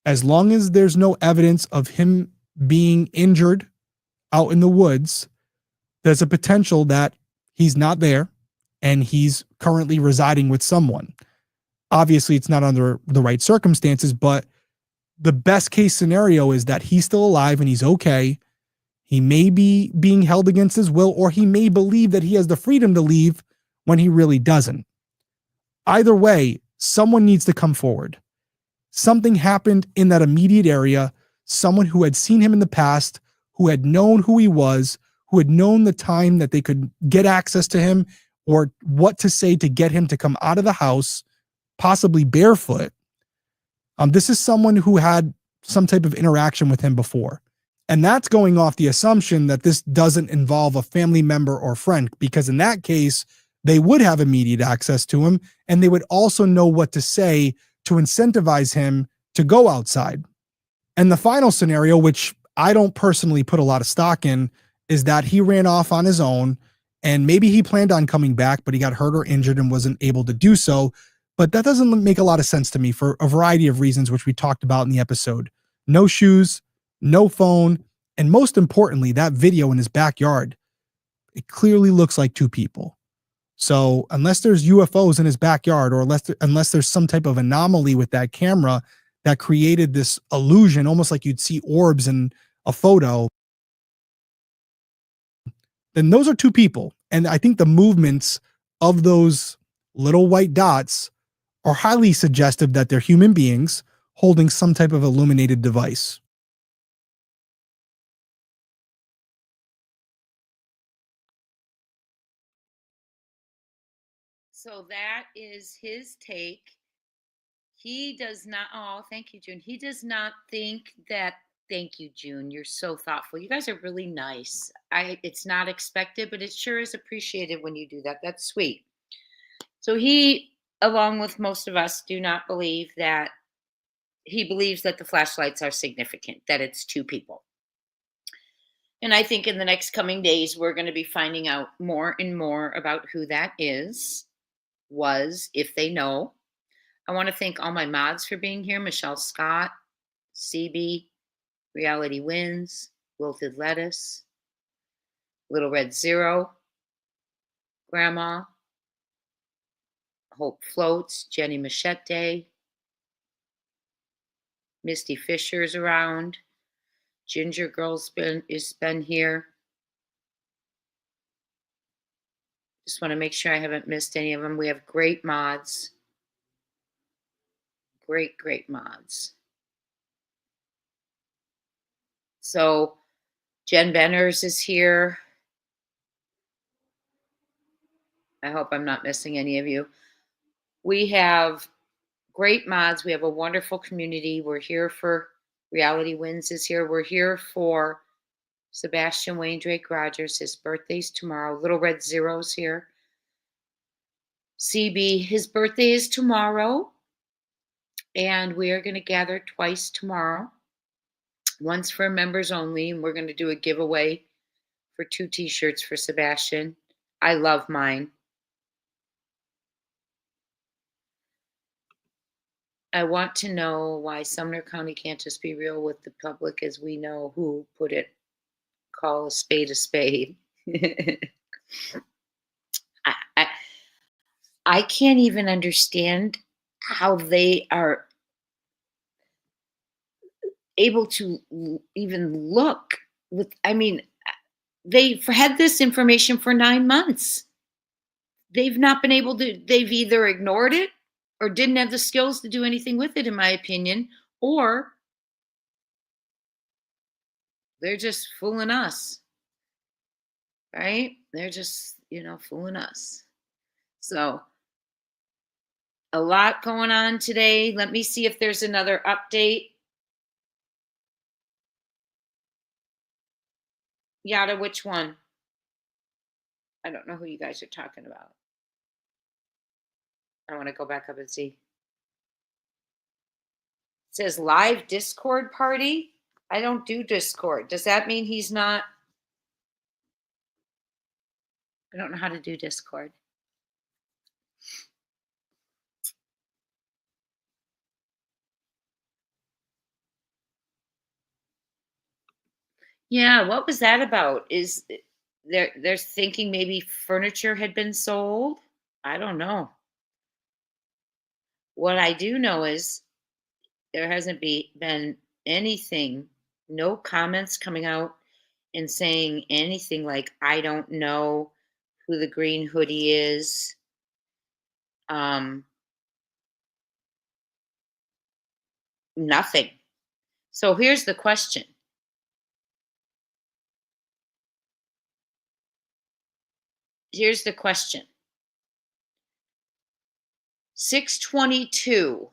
As long as there's no evidence of him being injured out in the woods, there's a potential that he's not there and he's currently residing with someone. Obviously, it's not under the right circumstances, but the best case scenario is that he's still alive and he's okay. He may be being held against his will, or he may believe that he has the freedom to leave when he really doesn't. Either way, someone needs to come forward. Something happened in that immediate area. Someone who had seen him in the past, who had known who he was, who had known the time that they could get access to him or what to say to get him to come out of the house, possibly barefoot. This is someone who had some type of interaction with him before. And that's going off the assumption that this doesn't involve a family member or friend, because in that case, they would have immediate access to him and they would also know what to say to incentivize him to go outside. And the final scenario, which I don't personally put a lot of stock in, is that he ran off on his own and maybe he planned on coming back, but he got hurt or injured and wasn't able to do so. But that doesn't make a lot of sense to me for a variety of reasons, which we talked about in the episode. No shoes, no phone, and most importantly, that video in his backyard, it clearly looks like two people. So unless there's UFOs in his backyard, or unless there's some type of anomaly with that camera that created this illusion, almost like you'd see orbs in a photo, then those are two people. And I think the movements of those little white dots are highly suggestive that they're human beings holding some type of illuminated device. So that is his take. He does not, oh, thank you, June. He does not think that, thank you, June. You're so thoughtful. You guys are really nice. It's not expected, but it sure is appreciated when you do that. That's sweet. So he, along with most of us, do not believe that, he believes that the flashlights are significant, that it's two people. And I think in the next coming days, we're going to be finding out more and more about who that was, if they know. I want to thank all my mods for being here. Michelle Scott, CB, Reality Wins, Wilted Lettuce, Little Red Zero, Grandma. Hope Floats, Jenny Machete. Misty Fisher's around. Ginger Girl's been here. Just want to make sure I haven't missed any of them. We have great mods. Great mods. So Jen Benners is here. I hope I'm not missing any of you. We have great mods. We have a wonderful community. We're here for Reality Wins is here. We're here for Sebastian Wayne Drake Rogers. His birthday's tomorrow. Little Red Zero's here. CB, his birthday is tomorrow. And we are going to gather twice tomorrow. Once for members only. And we're going to do a giveaway for 2 t-shirts for Sebastian. I love mine. I want to know why Sumner County can't just be real with the public as we know who put it. Call a spade a spade. I can't even understand how they are able to even look with, I mean, they've had this information for 9 months. They've not been able to, they've either ignored it or didn't have the skills to do anything with it, in my opinion, or they're just fooling us, right? They're just, fooling us. So a lot going on today. Let me see if there's another update. Yada, which one? I don't know who you guys are talking about. I want to go back up and see. It says live Discord party. I don't do Discord. Does that mean he's not? I don't know how to do Discord. Yeah, what was that about? Is they're thinking maybe furniture had been sold? I don't know. What I do know is there hasn't been anything, no comments coming out and saying anything like, I don't know who the green hoodie is. Nothing. So here's the question. Here's the question. 6:22,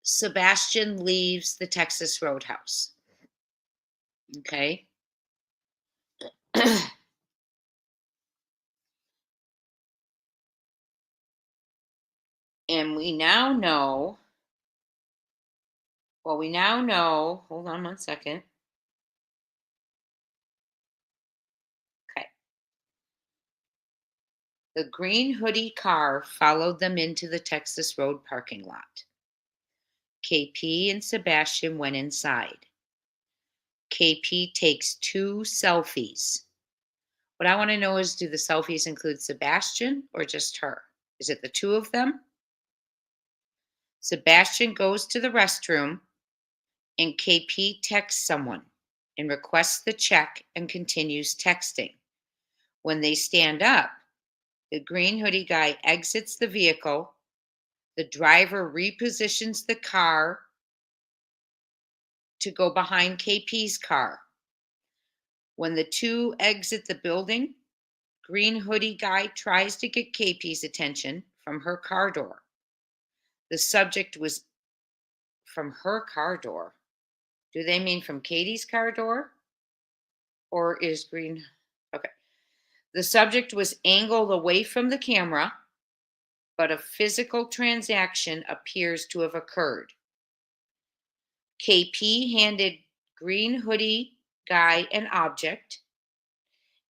Sebastian leaves the Texas Roadhouse. Okay. And we now know, hold on one second. Okay. The green hoodie car followed them into the Texas Road parking lot. KP and Sebastian went inside. KP takes 2 selfies. What I want to know is, do the selfies include Sebastian or just her? Is it the 2 of them? Sebastian goes to the restroom and KP texts someone and requests the check and continues texting. When they stand up, the green hoodie guy exits the vehicle. The driver repositions the car to go behind KP's car. When the 2 exit the building, green hoodie guy tries to get KP's attention from her car door. The subject was from her car door. Do they mean from Katie's car door? Or is green? Okay. The subject was angled away from the camera, but a physical transaction appears to have occurred. KP handed green hoodie guy an object,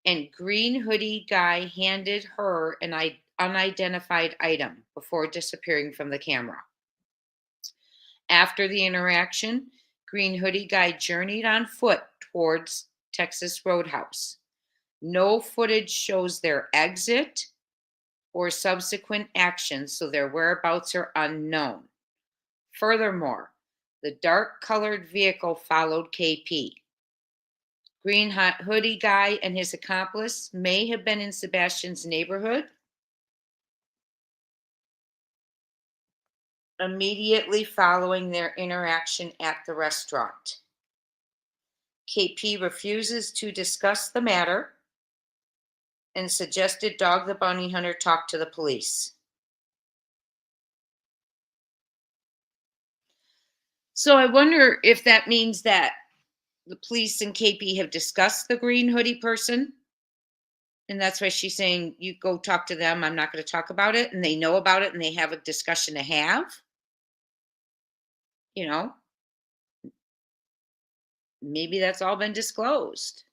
and green hoodie guy handed her an unidentified item before disappearing from the camera. After the interaction, green hoodie guy journeyed on foot towards Texas Roadhouse. No footage shows their exit or subsequent actions, so their whereabouts are unknown. Furthermore, the dark-colored vehicle followed KP. Green hoodie guy and his accomplice may have been in Sebastian's neighborhood immediately following their interaction at the restaurant. KP refuses to discuss the matter and suggested Dog the Bounty Hunter talk to the police. So I wonder if that means that the police and KP have discussed the green hoodie person. And that's why she's saying, you go talk to them. I'm not going to talk about it. And they know about it and they have a discussion to have. You know, maybe that's all been disclosed.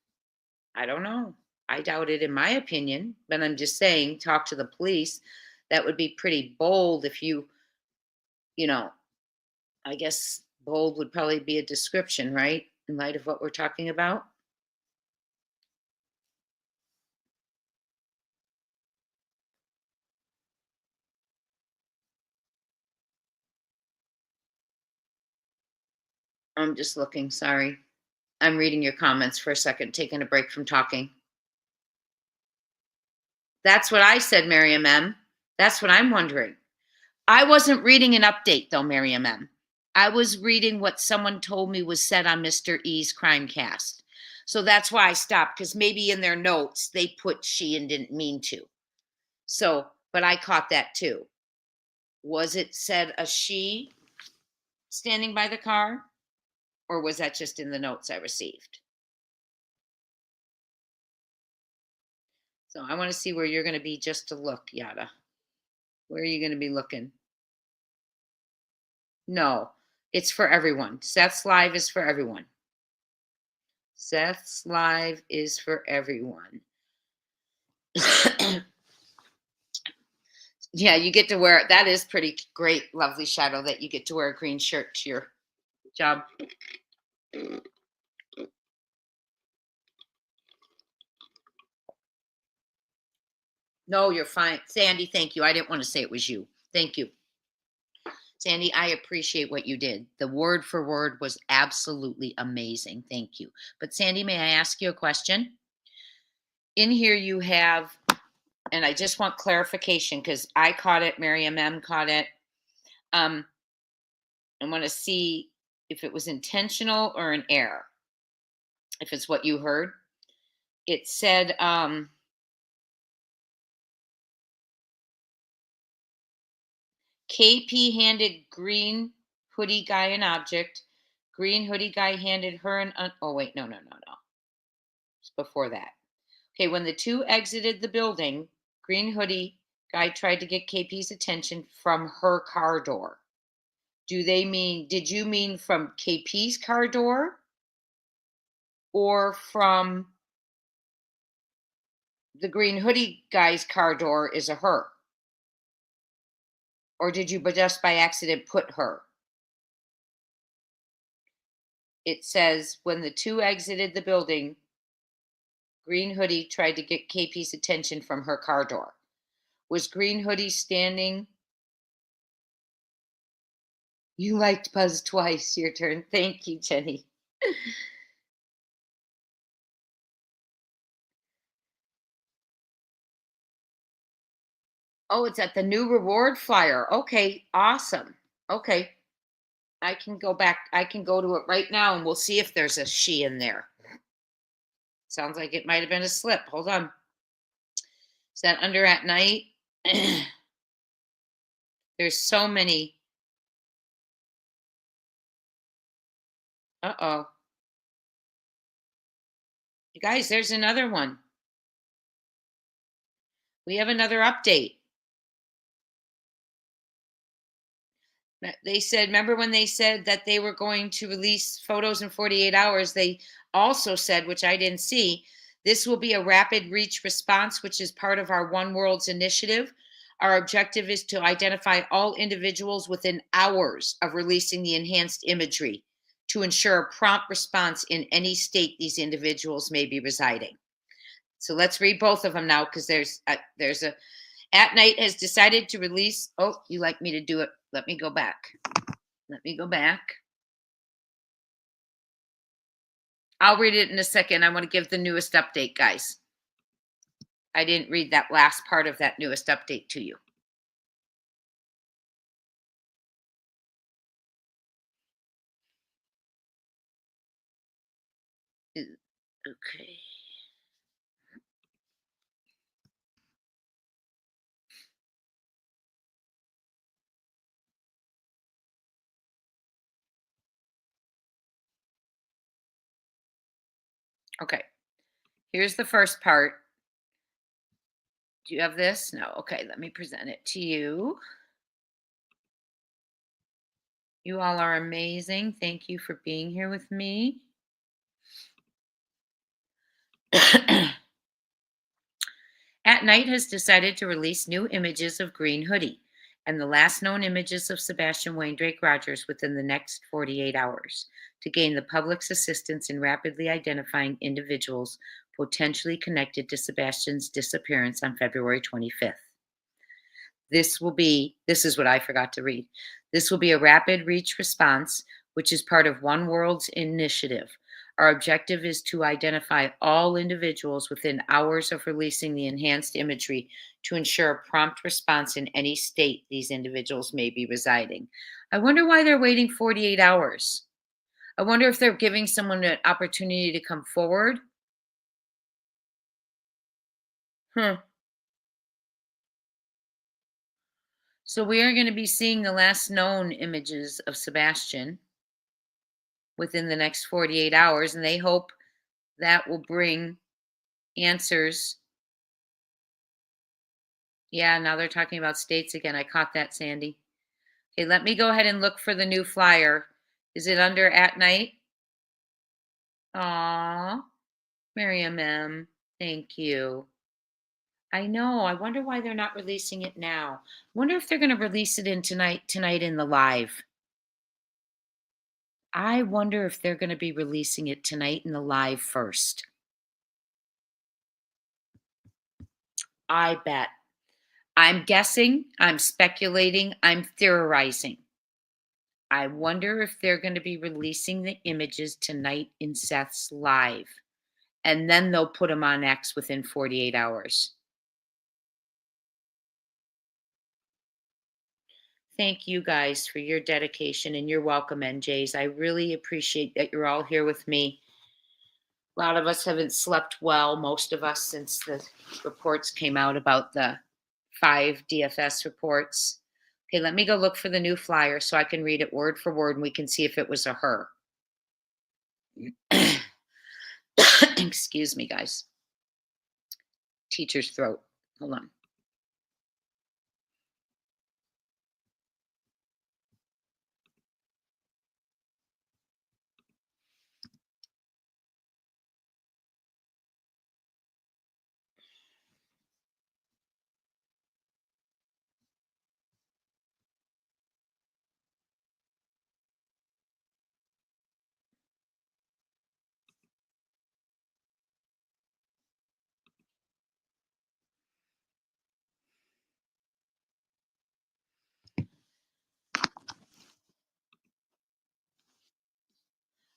I don't know. I doubt it in my opinion, but I'm just saying, talk to the police. That would be pretty bold if you know, I guess bold would probably be a description, right? In light of what we're talking about. I'm just looking, sorry. I'm reading your comments for a second, taking a break from talking. That's what I said, Miriam M. That's what I'm wondering. I wasn't reading an update, though, Miriam M. I was reading what someone told me was said on Mr. E's Crimecast. So that's why I stopped, because maybe in their notes they put she and didn't mean to. So, but I caught that too. Was it said a she standing by the car? Or was that just in the notes I received? So I want to see where you're going to be just to look, Yada. Where are you going to be looking? No, it's for everyone. Seth's Live is for everyone. Seth's Live is for everyone. Yeah, you get to wear it. That is pretty great, lovely Shadow, that you get to wear a green shirt to your job. No, you're fine. Sandy, thank you. I didn't want to say it was you. Thank you. Sandy, I appreciate what you did. The word for word was absolutely amazing. Thank you. But Sandy, may I ask you a question? In here you have, and I just want clarification because I caught it, Miriam M caught it. I want to see if it was intentional or an error. If it's what you heard. It said, KP handed green hoodie guy an object. Green hoodie guy handed her an, oh wait, no. It's before that. Okay, when the two exited the building, green hoodie guy tried to get KP's attention from her car door. Did you mean from KP's car door? Or from the green hoodie guy's car door is a her? Or did you just by accident put her? It says, when the two exited the building, green hoodie tried to get KP's attention from her car door. Was green hoodie standing? You liked Buzz twice. Your turn. Thank you, Jenny. Oh, it's at the new reward flyer. Okay, awesome. Okay. I can go back. I can go to it right now and we'll see if there's a she in there. Sounds like it might have been a slip. Hold on. Is that under at night? There's so many. Uh-oh. You guys, there's another one. We have another update. They said, remember when they said that they were going to release photos in 48 hours? They also said, which I didn't see, this will be a rapid reach response, which is part of our One World's initiative. Our objective is to identify all individuals within hours of releasing the enhanced imagery to ensure a prompt response in any state these individuals may be residing. So let's read both of them now, because there's a, At Night has decided to release. Oh, you like me to do it? Let me go back. Let me go back. I'll read it in a second. I want to give the newest update, guys. I didn't read that last part of that newest update to you. Okay. Okay. Here's the first part. Do you have this? No. Okay, let me present it to you. You all are amazing. Thank you for being here with me. At Night has decided to release new images of Green Hoodie and the last known images of Sebastian Wayne Drake Rogers within the next 48 hours to gain the public's assistance in rapidly identifying individuals potentially connected to Sebastian's disappearance on February 25th. This is what I forgot to read. This will be a rapid reach response, which is part of One World's initiative. Our objective is to identify all individuals within hours of releasing the enhanced imagery to ensure a prompt response in any state these individuals may be residing. I wonder why they're waiting 48 hours. I wonder if they're giving someone an opportunity to come forward. So we are going to be seeing the last known images of Sebastian within the next 48 hours, and they hope that will bring answers. Yeah, now they're talking about states again. I caught that, Sandy. Okay, let me go ahead and look for the new flyer. Is it under At Night? Aw, Miriam M. Thank you. I know. I wonder why they're not releasing it now. I wonder if they're going to release it in tonight in the live. I wonder if they're going to be releasing it tonight in the live first. I bet. I'm guessing, I'm speculating, I'm theorizing. I wonder if they're going to be releasing the images tonight in Seth's live. And then they'll put them on X within 48 hours. Thank you guys for your dedication, and you're welcome, NJs. I really appreciate that you're all here with me. A lot of us haven't slept well, most of us, since the reports came out about the 5 DFS reports. Okay, let me go look for the new flyer so I can read it word for word and we can see if it was a her. Excuse me, guys. Teacher's throat. Hold on.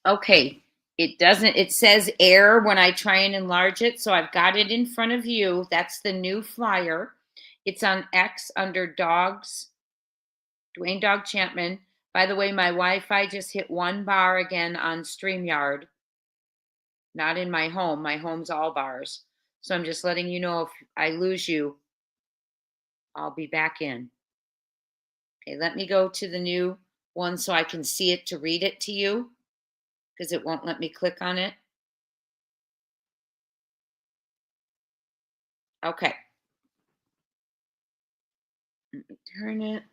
Okay, it says error when I try and enlarge it, so I've got it in front of you. That's the new flyer. It's on X under dogs, Dwayne Dog Champman. By the way, my Wi-Fi just hit 1 bar again on StreamYard. Not in my home. My home's all bars. So I'm just letting you know if I lose you, I'll be back in. Okay, let me go to the new one so I can see it to read it to you, because it won't let me click on it. Okay. Let me turn it.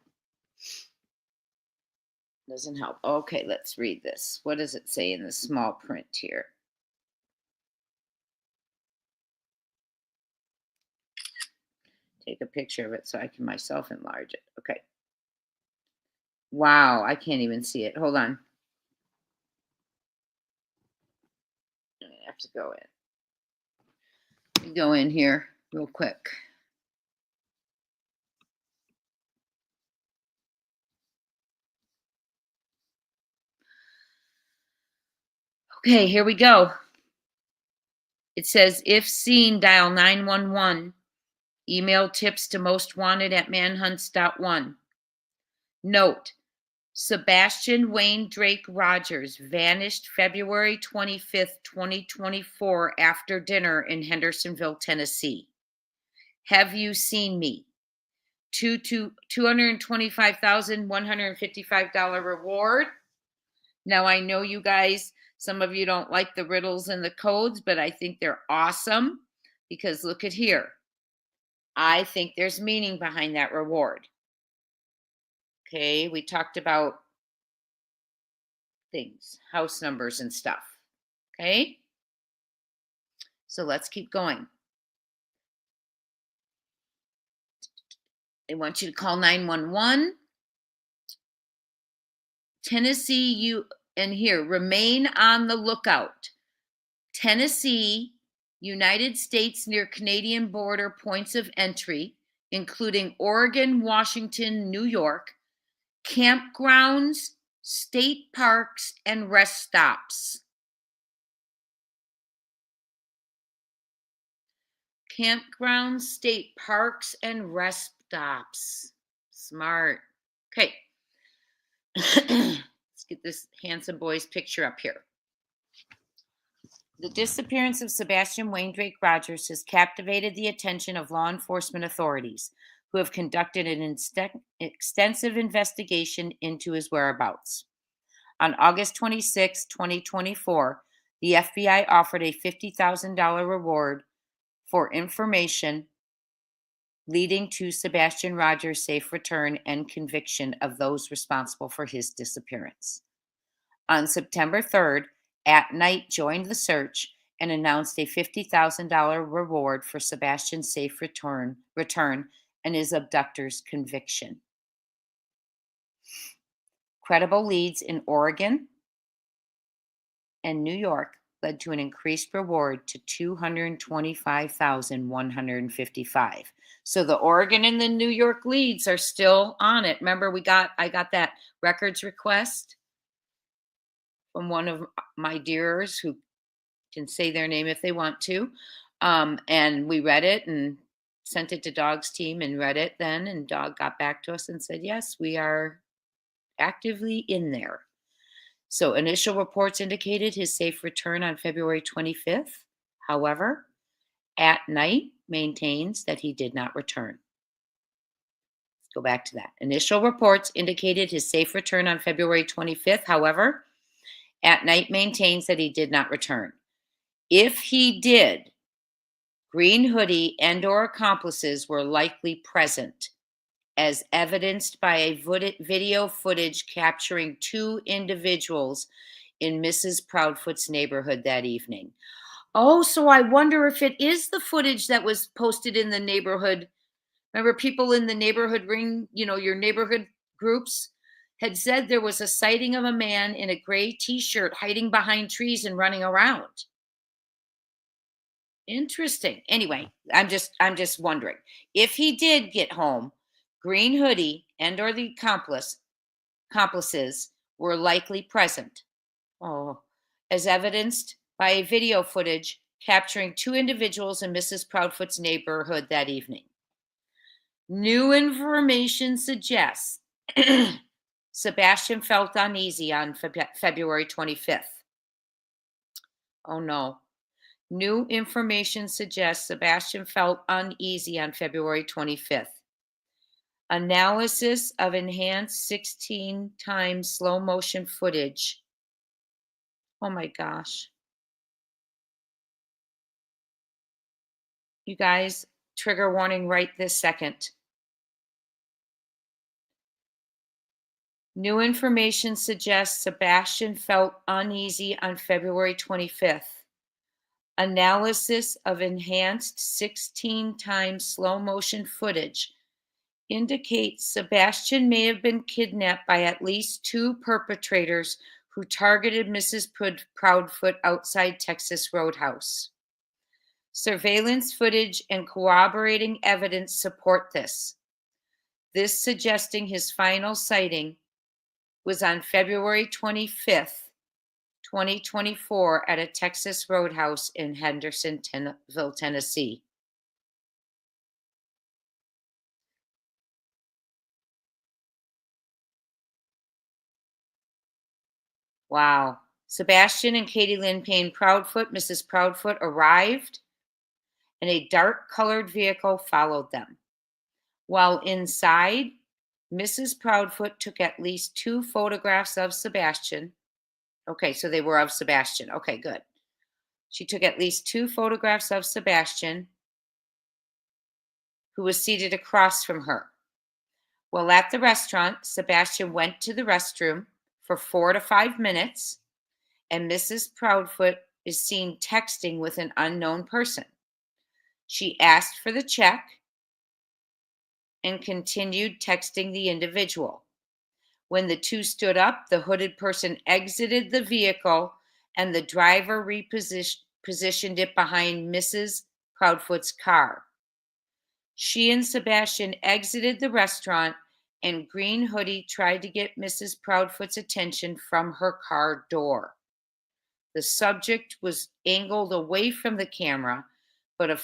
Doesn't help. Okay, let's read this. What does it say in the small print here? Take a picture of it so I can myself enlarge it. Okay. Wow, I can't even see it. Hold on. I have to go in. Let me go in here real quick. Okay, here we go. It says, if seen, dial 911. Email tips to mostwanted@manhunts.one. Note, Sebastian Wayne Drake Rogers vanished February 25th, 2024 after dinner in Hendersonville, Tennessee. Have you seen me? $225,155 reward. Now, I know you guys, some of you don't like the riddles and the codes, but I think they're awesome because look at here. I think there's meaning behind that reward. Okay, we talked about things, house numbers and stuff. Okay, so let's keep going. They want you to call 911. Tennessee, and here, remain on the lookout. Tennessee, United States near Canadian border points of entry, including Oregon, Washington, New York, campgrounds, state parks, and rest stops. Campgrounds, state parks, and rest stops. Smart. Okay. Let's get this handsome boy's picture up here. The disappearance of Sebastian Wayne Drake Rogers has captivated the attention of law enforcement authorities, who have conducted an extensive investigation into his whereabouts. On August 26, 2024, the FBI offered a $50,000 reward for information leading to Sebastian Rogers' safe return and conviction of those responsible for his disappearance. On September 3rd, At Night joined the search and announced a $50,000 reward for Sebastian's safe return and his abductor's conviction. Credible leads in Oregon and New York led to an increased reward to $225,155. So the Oregon and the New York leads are still on it. Remember, I got that records request from one of my dearers who can say their name if they want to. And we read it and sent it to Dog's team and read it then. And Dog got back to us and said, yes, we are actively in there. So initial reports indicated his safe return on February 25th. However, At Night maintains that he did not return. Let's go back to that. Initial reports indicated his safe return on February 25th. However, At Night maintains that he did not return. If he did, Green Hoodie and/or accomplices were likely present, as evidenced by a video footage capturing two individuals in Mrs. Proudfoot's neighborhood that evening. Oh, so I wonder if it is the footage that was posted in the neighborhood. Remember, people in the neighborhood ring, your neighborhood groups had said there was a sighting of a man in a gray t-shirt hiding behind trees and running around. Interesting. Anyway, I'm just wondering if he did get home, Green Hoodie and/or the accomplices were likely present. Oh, as evidenced by a video footage capturing two individuals in Mrs. Proudfoot's neighborhood that evening. New information suggests Sebastian felt uneasy on February 25th. Oh no. New information suggests Sebastian felt uneasy on February 25th. Analysis of enhanced 16 times slow motion footage. Oh my gosh. You guys, trigger warning right this second. New information suggests Sebastian felt uneasy on February 25th. Analysis of enhanced 16 times slow motion footage indicates Sebastian may have been kidnapped by at least two perpetrators who targeted Mrs. Proudfoot outside Texas Roadhouse. Surveillance footage and corroborating evidence support this. This suggesting his final sighting was on February 25th 2024 at a Texas roadhouse in Hendersonville, Tennessee. Wow. Sebastian and Katie Lynn Payne Proudfoot, Mrs. Proudfoot, arrived, and a dark-colored vehicle followed them. While inside, Mrs. Proudfoot took at least 2 photographs of Sebastian. Okay, so they were of Sebastian. Okay, good. She took at least 2 photographs of Sebastian, who was seated across from her. While at the restaurant, Sebastian went to the restroom for 4 to 5 minutes, and Mrs. Proudfoot is seen texting with an unknown person. She asked for the check and continued texting the individual. When the two stood up, the hooded person exited the vehicle and the driver repositioned it behind Mrs. Proudfoot's car. She and Sebastian exited the restaurant, and Green Hoodie tried to get Mrs. Proudfoot's attention from her car door. The subject was angled away from the camera, but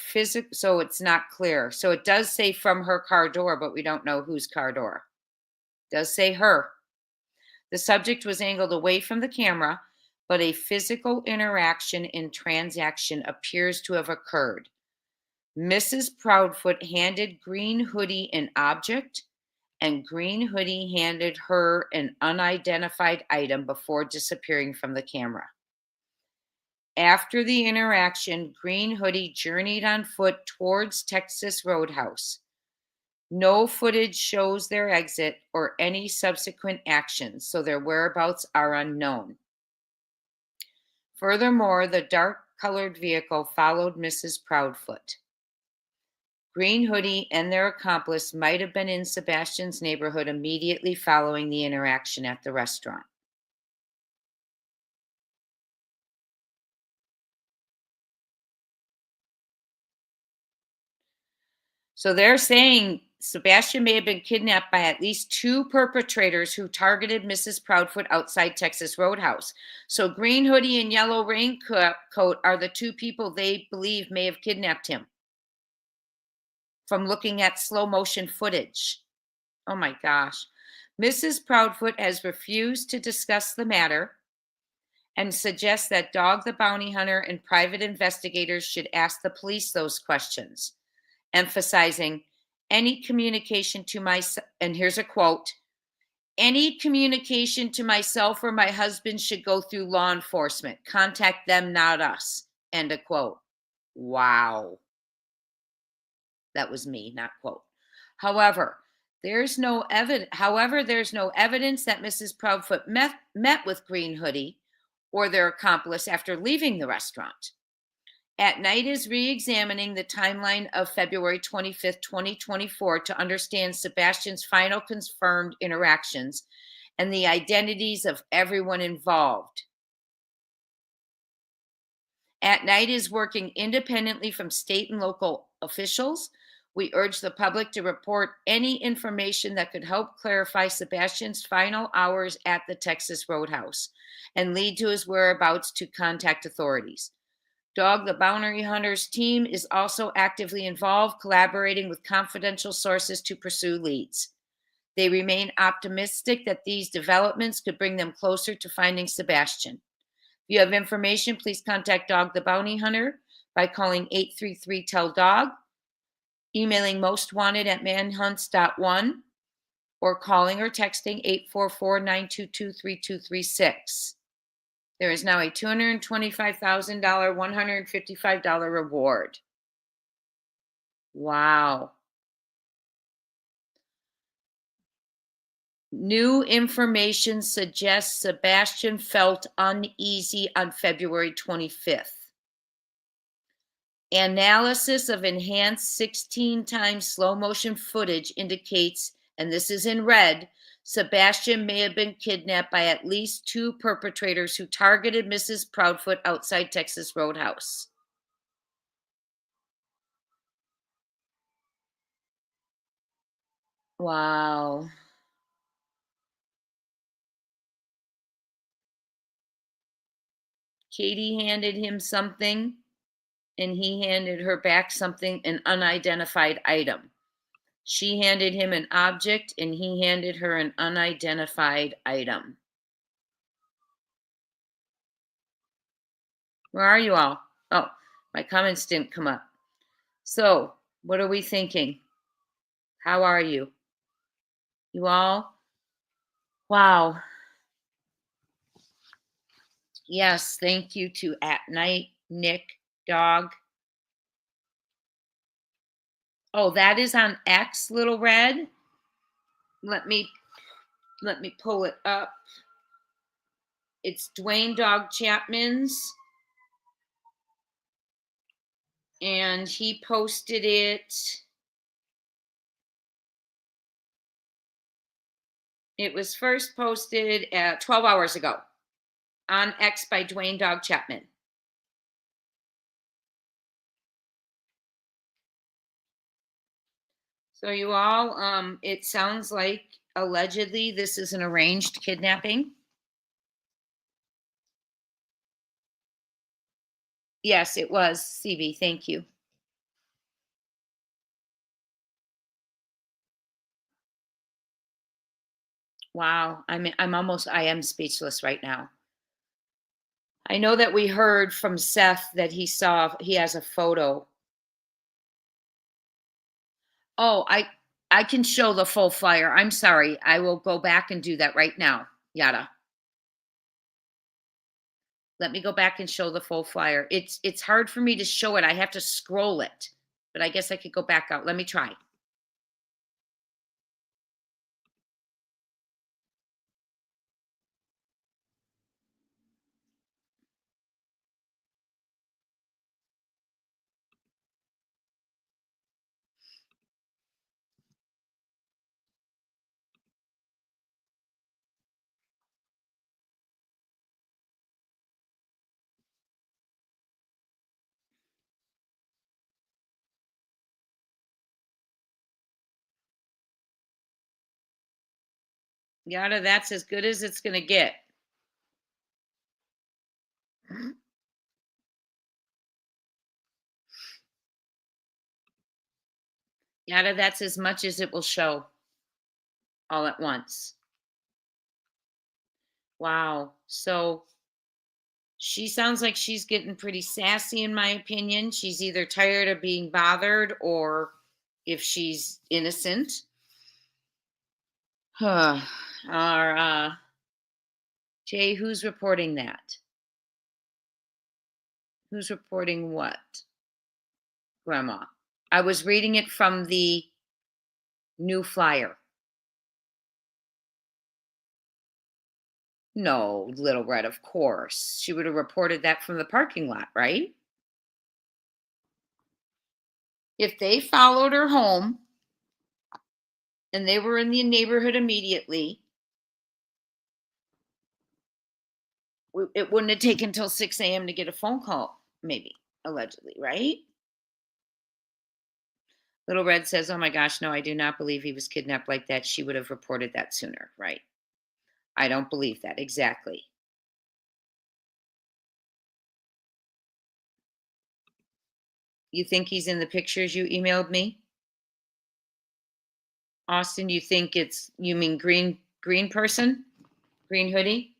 so it's not clear. So it does say from her car door, but we don't know whose car door. It does say her. The subject was angled away from the camera, but a physical interaction and transaction appears to have occurred. Mrs. Proudfoot handed Green Hoodie an object, and Green Hoodie handed her an unidentified item before disappearing from the camera. After the interaction, Green Hoodie journeyed on foot towards Texas Roadhouse. No footage shows their exit or any subsequent actions, so their whereabouts are unknown. Furthermore, the dark-colored vehicle followed Mrs. Proudfoot. Green Hoodie and their accomplice might have been in Sebastian's neighborhood immediately following the interaction at the restaurant. So they're saying Sebastian may have been kidnapped by at least 2 perpetrators who targeted Mrs. Proudfoot outside Texas Roadhouse. So Green Hoodie and Yellow Raincoat are the 2 people they believe may have kidnapped him, from looking at slow motion footage. Oh my gosh. Mrs. Proudfoot has refused to discuss the matter and suggests that Dog the Bounty Hunter and private investigators should ask the police those questions, emphasizing any communication to myself, and here's a quote, any communication to myself or my husband should go through law enforcement. Contact them, not us. End of quote. Wow. That was me, not quote. However, there's no evidence that Mrs. Proudfoot met with Green Hoodie or their accomplice after leaving the restaurant. At Night is re-examining the timeline of February 25th, 2024 to understand Sebastian's final confirmed interactions and the identities of everyone involved. At Night is working independently from state and local officials. We urge the public to report any information that could help clarify Sebastian's final hours at the Texas Roadhouse and lead to his whereabouts to contact authorities. Dog the Bounty Hunter's team is also actively involved, collaborating with confidential sources to pursue leads. They remain optimistic that these developments could bring them closer to finding Sebastian. If you have information, please contact Dog the Bounty Hunter by calling 833-TELL-DOG, emailing mostwanted@manhunts.one, or calling or texting 844-922-3236. There is now a $225,000, $155 reward. Wow. New information suggests Sebastian felt uneasy on February 25th. Analysis of enhanced 16 times slow motion footage indicates, and this is in red, Sebastian may have been kidnapped by at least 2 perpetrators who targeted Mrs. Proudfoot outside Texas Roadhouse. Wow. Katie handed him something, and he handed her back something, an unidentified item. She handed him an object, and he handed her an unidentified item. Where are you all? Oh, my comments didn't come up. So, what are we thinking? How are you? You all? Wow. Yes, thank you to At Night, Nick, Dog. Oh, that is on X, Little Red. Let me pull it up. It's Dwayne Dog Chapman's. And he posted it. It was first posted 12 hours ago on X by Dwayne Dog Chapman. So you all, it sounds like allegedly this is an arranged kidnapping. Yes, it was, CB. Thank you. Wow, I am speechless right now. I know that we heard from Seth that he has a photo. Oh, I can show the full flyer. I'm sorry. I will go back and do that right now. Yada. Let me go back and show the full flyer. It's hard for me to show it. I have to scroll it. But I guess I could go back out. Let me try. Yada, that's as good as it's going to get. Yada, that's as much as it will show all at once. Wow. So she sounds like she's getting pretty sassy, in my opinion. She's either tired of being bothered or if she's innocent. Jay, who's reporting that? Who's reporting what? Grandma. I was reading it from the new flyer. No, Little Red, of course. She would have reported that from the parking lot, right? If they followed her home and they were in the neighborhood immediately, it wouldn't have taken until 6 a.m. to get a phone call, maybe, allegedly, right? Little Red says, oh my gosh, no, I do not believe he was kidnapped like that. She would have reported that sooner, right? I don't believe that, exactly. You think he's in the pictures you emailed me? Austin, you mean green person? Green hoodie?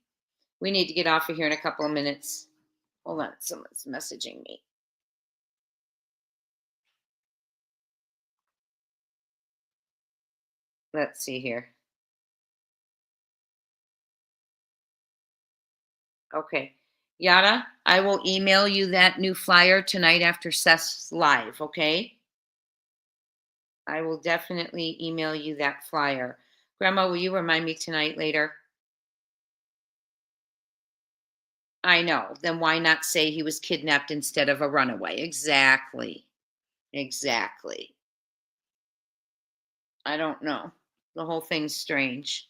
We need to get off of here in a couple of minutes. Hold on, someone's messaging me. Let's see here. Okay. Yada, I will email you that new flyer tonight after Seth's live, okay? I will definitely email you that flyer. Grandma, will you remind me tonight later? I know. Then why not say he was kidnapped instead of a runaway? Exactly. Exactly. I don't know. The whole thing's strange.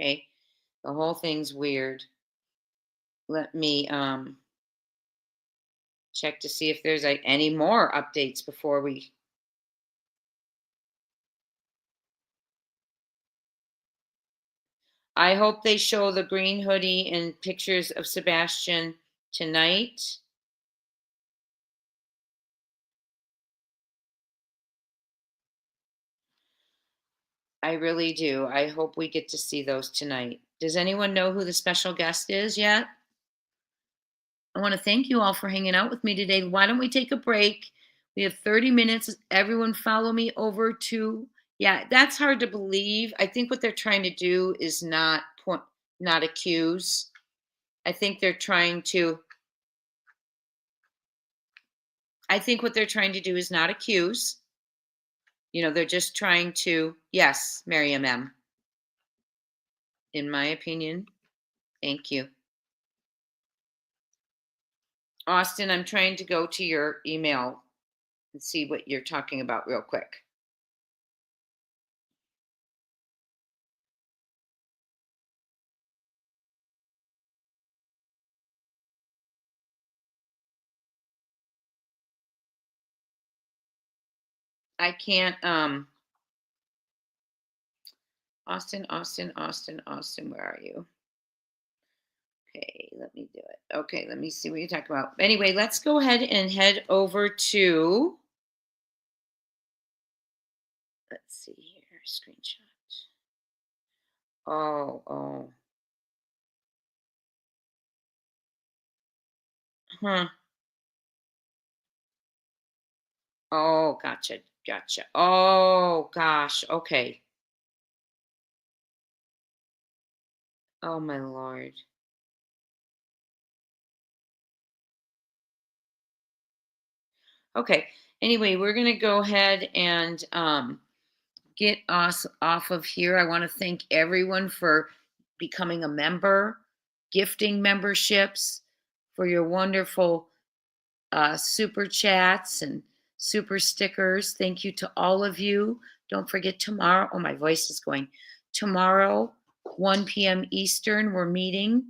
Okay? The whole thing's weird. Let me check to see if there's any more updates before we. I hope they show the green hoodie and pictures of Sebastian tonight. I really do. I hope we get to see those tonight. Does anyone know who the special guest is yet? I want to thank you all for hanging out with me today. Why don't we take a break? We have 30 minutes. Everyone follow me over to, yeah, that's hard to believe. I think what they're trying to do is not accuse. I think what they're trying to do is not accuse. They're just trying to, yes, Miriam M. In my opinion, thank you. Austin, I'm trying to go to your email and see what you're talking about real quick. I can't, Austin, where are you? Okay, let me do it. Okay, let me see what you're talking about. Anyway, let's go ahead and head over to, let's see here, screenshot. Oh. Huh. Oh, gotcha. Oh, gosh, okay. Oh, my Lord. Okay, anyway, we're going to go ahead and get us off of here. I want to thank everyone for becoming a member, gifting memberships, for your wonderful super chats and super stickers. Thank you to all of you. Don't forget tomorrow. Oh, my voice is going. Tomorrow, 1 p.m. Eastern, we're meeting.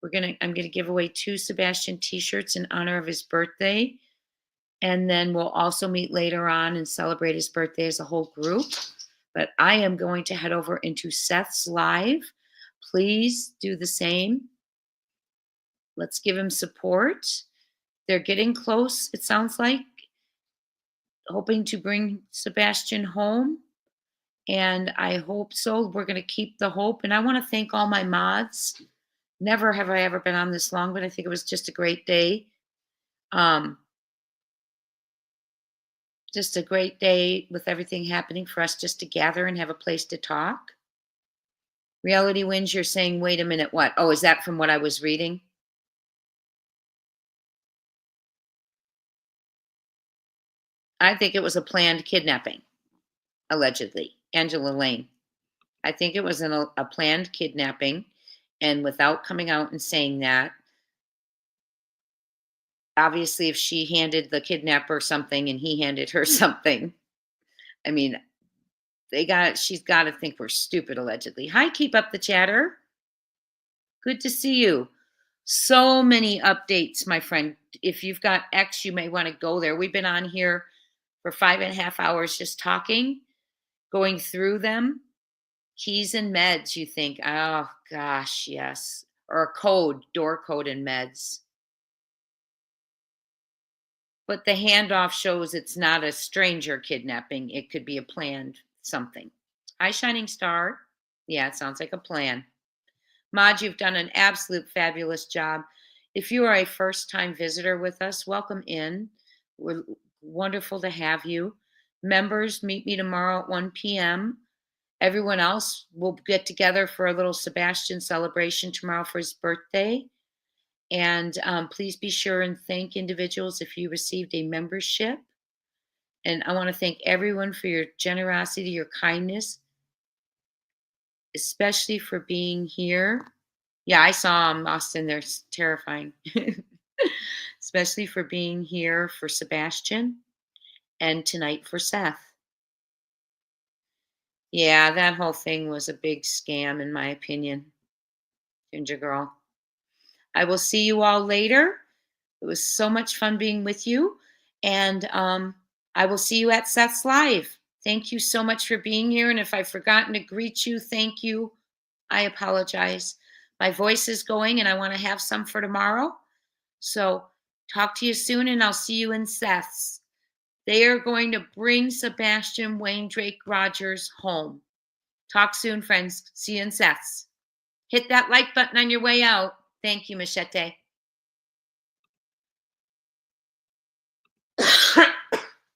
I'm gonna give away 2 Sebastian t-shirts in honor of his birthday. And then we'll also meet later on and celebrate his birthday as a whole group. But I am going to head over into Seth's live. Please do the same. Let's give him support. They're getting close, it sounds like, hoping to bring Sebastian home. And I hope so. We're going to keep the hope. And I want to thank all my mods. Never have I ever been on this long, but I think it was just a great day. Just a great day with everything happening for us just to gather and have a place to talk. Reality Wins, you're saying, wait a minute, what? Oh, is that from what I was reading? I think it was a planned kidnapping, allegedly. Angela Lane. I think it was a planned kidnapping, and without coming out and saying that, obviously, if she handed the kidnapper something and he handed her something, I mean, she's got to think we're stupid, allegedly. Hi, keep up the chatter. Good to see you. So many updates, my friend. If you've got X, you may want to go there. We've been on here for 5.5 hours just talking, going through them. Keys and meds, you think, oh gosh, yes. Or a code, door code and meds. But the handoff shows it's not a stranger kidnapping. It could be a planned something. Hi, Shining Star. Yeah, it sounds like a plan. Maj, you've done an absolute fabulous job. If you are a first-time visitor with us, welcome in. We're wonderful to have you. Members, meet me tomorrow at 1 p.m. Everyone else will get together for a little Sebastian celebration tomorrow for his birthday. And please be sure and thank individuals if you received a membership. And I want to thank everyone for your generosity, your kindness, especially for being here. Yeah, I saw them, Austin. They're terrifying. Especially for being here for Sebastian and tonight for Seth. Yeah, that whole thing was a big scam, in my opinion. Ginger girl. I will see you all later. It was so much fun being with you. And I will see you at Seth's Live. Thank you so much for being here. And if I've forgotten to greet you, thank you. I apologize. My voice is going and I want to have some for tomorrow. So talk to you soon, and I'll see you in Seth's. They are going to bring Sebastian Wayne Drake Rogers home. Talk soon, friends. See you in Seth's. Hit that like button on your way out. Thank you, Machete.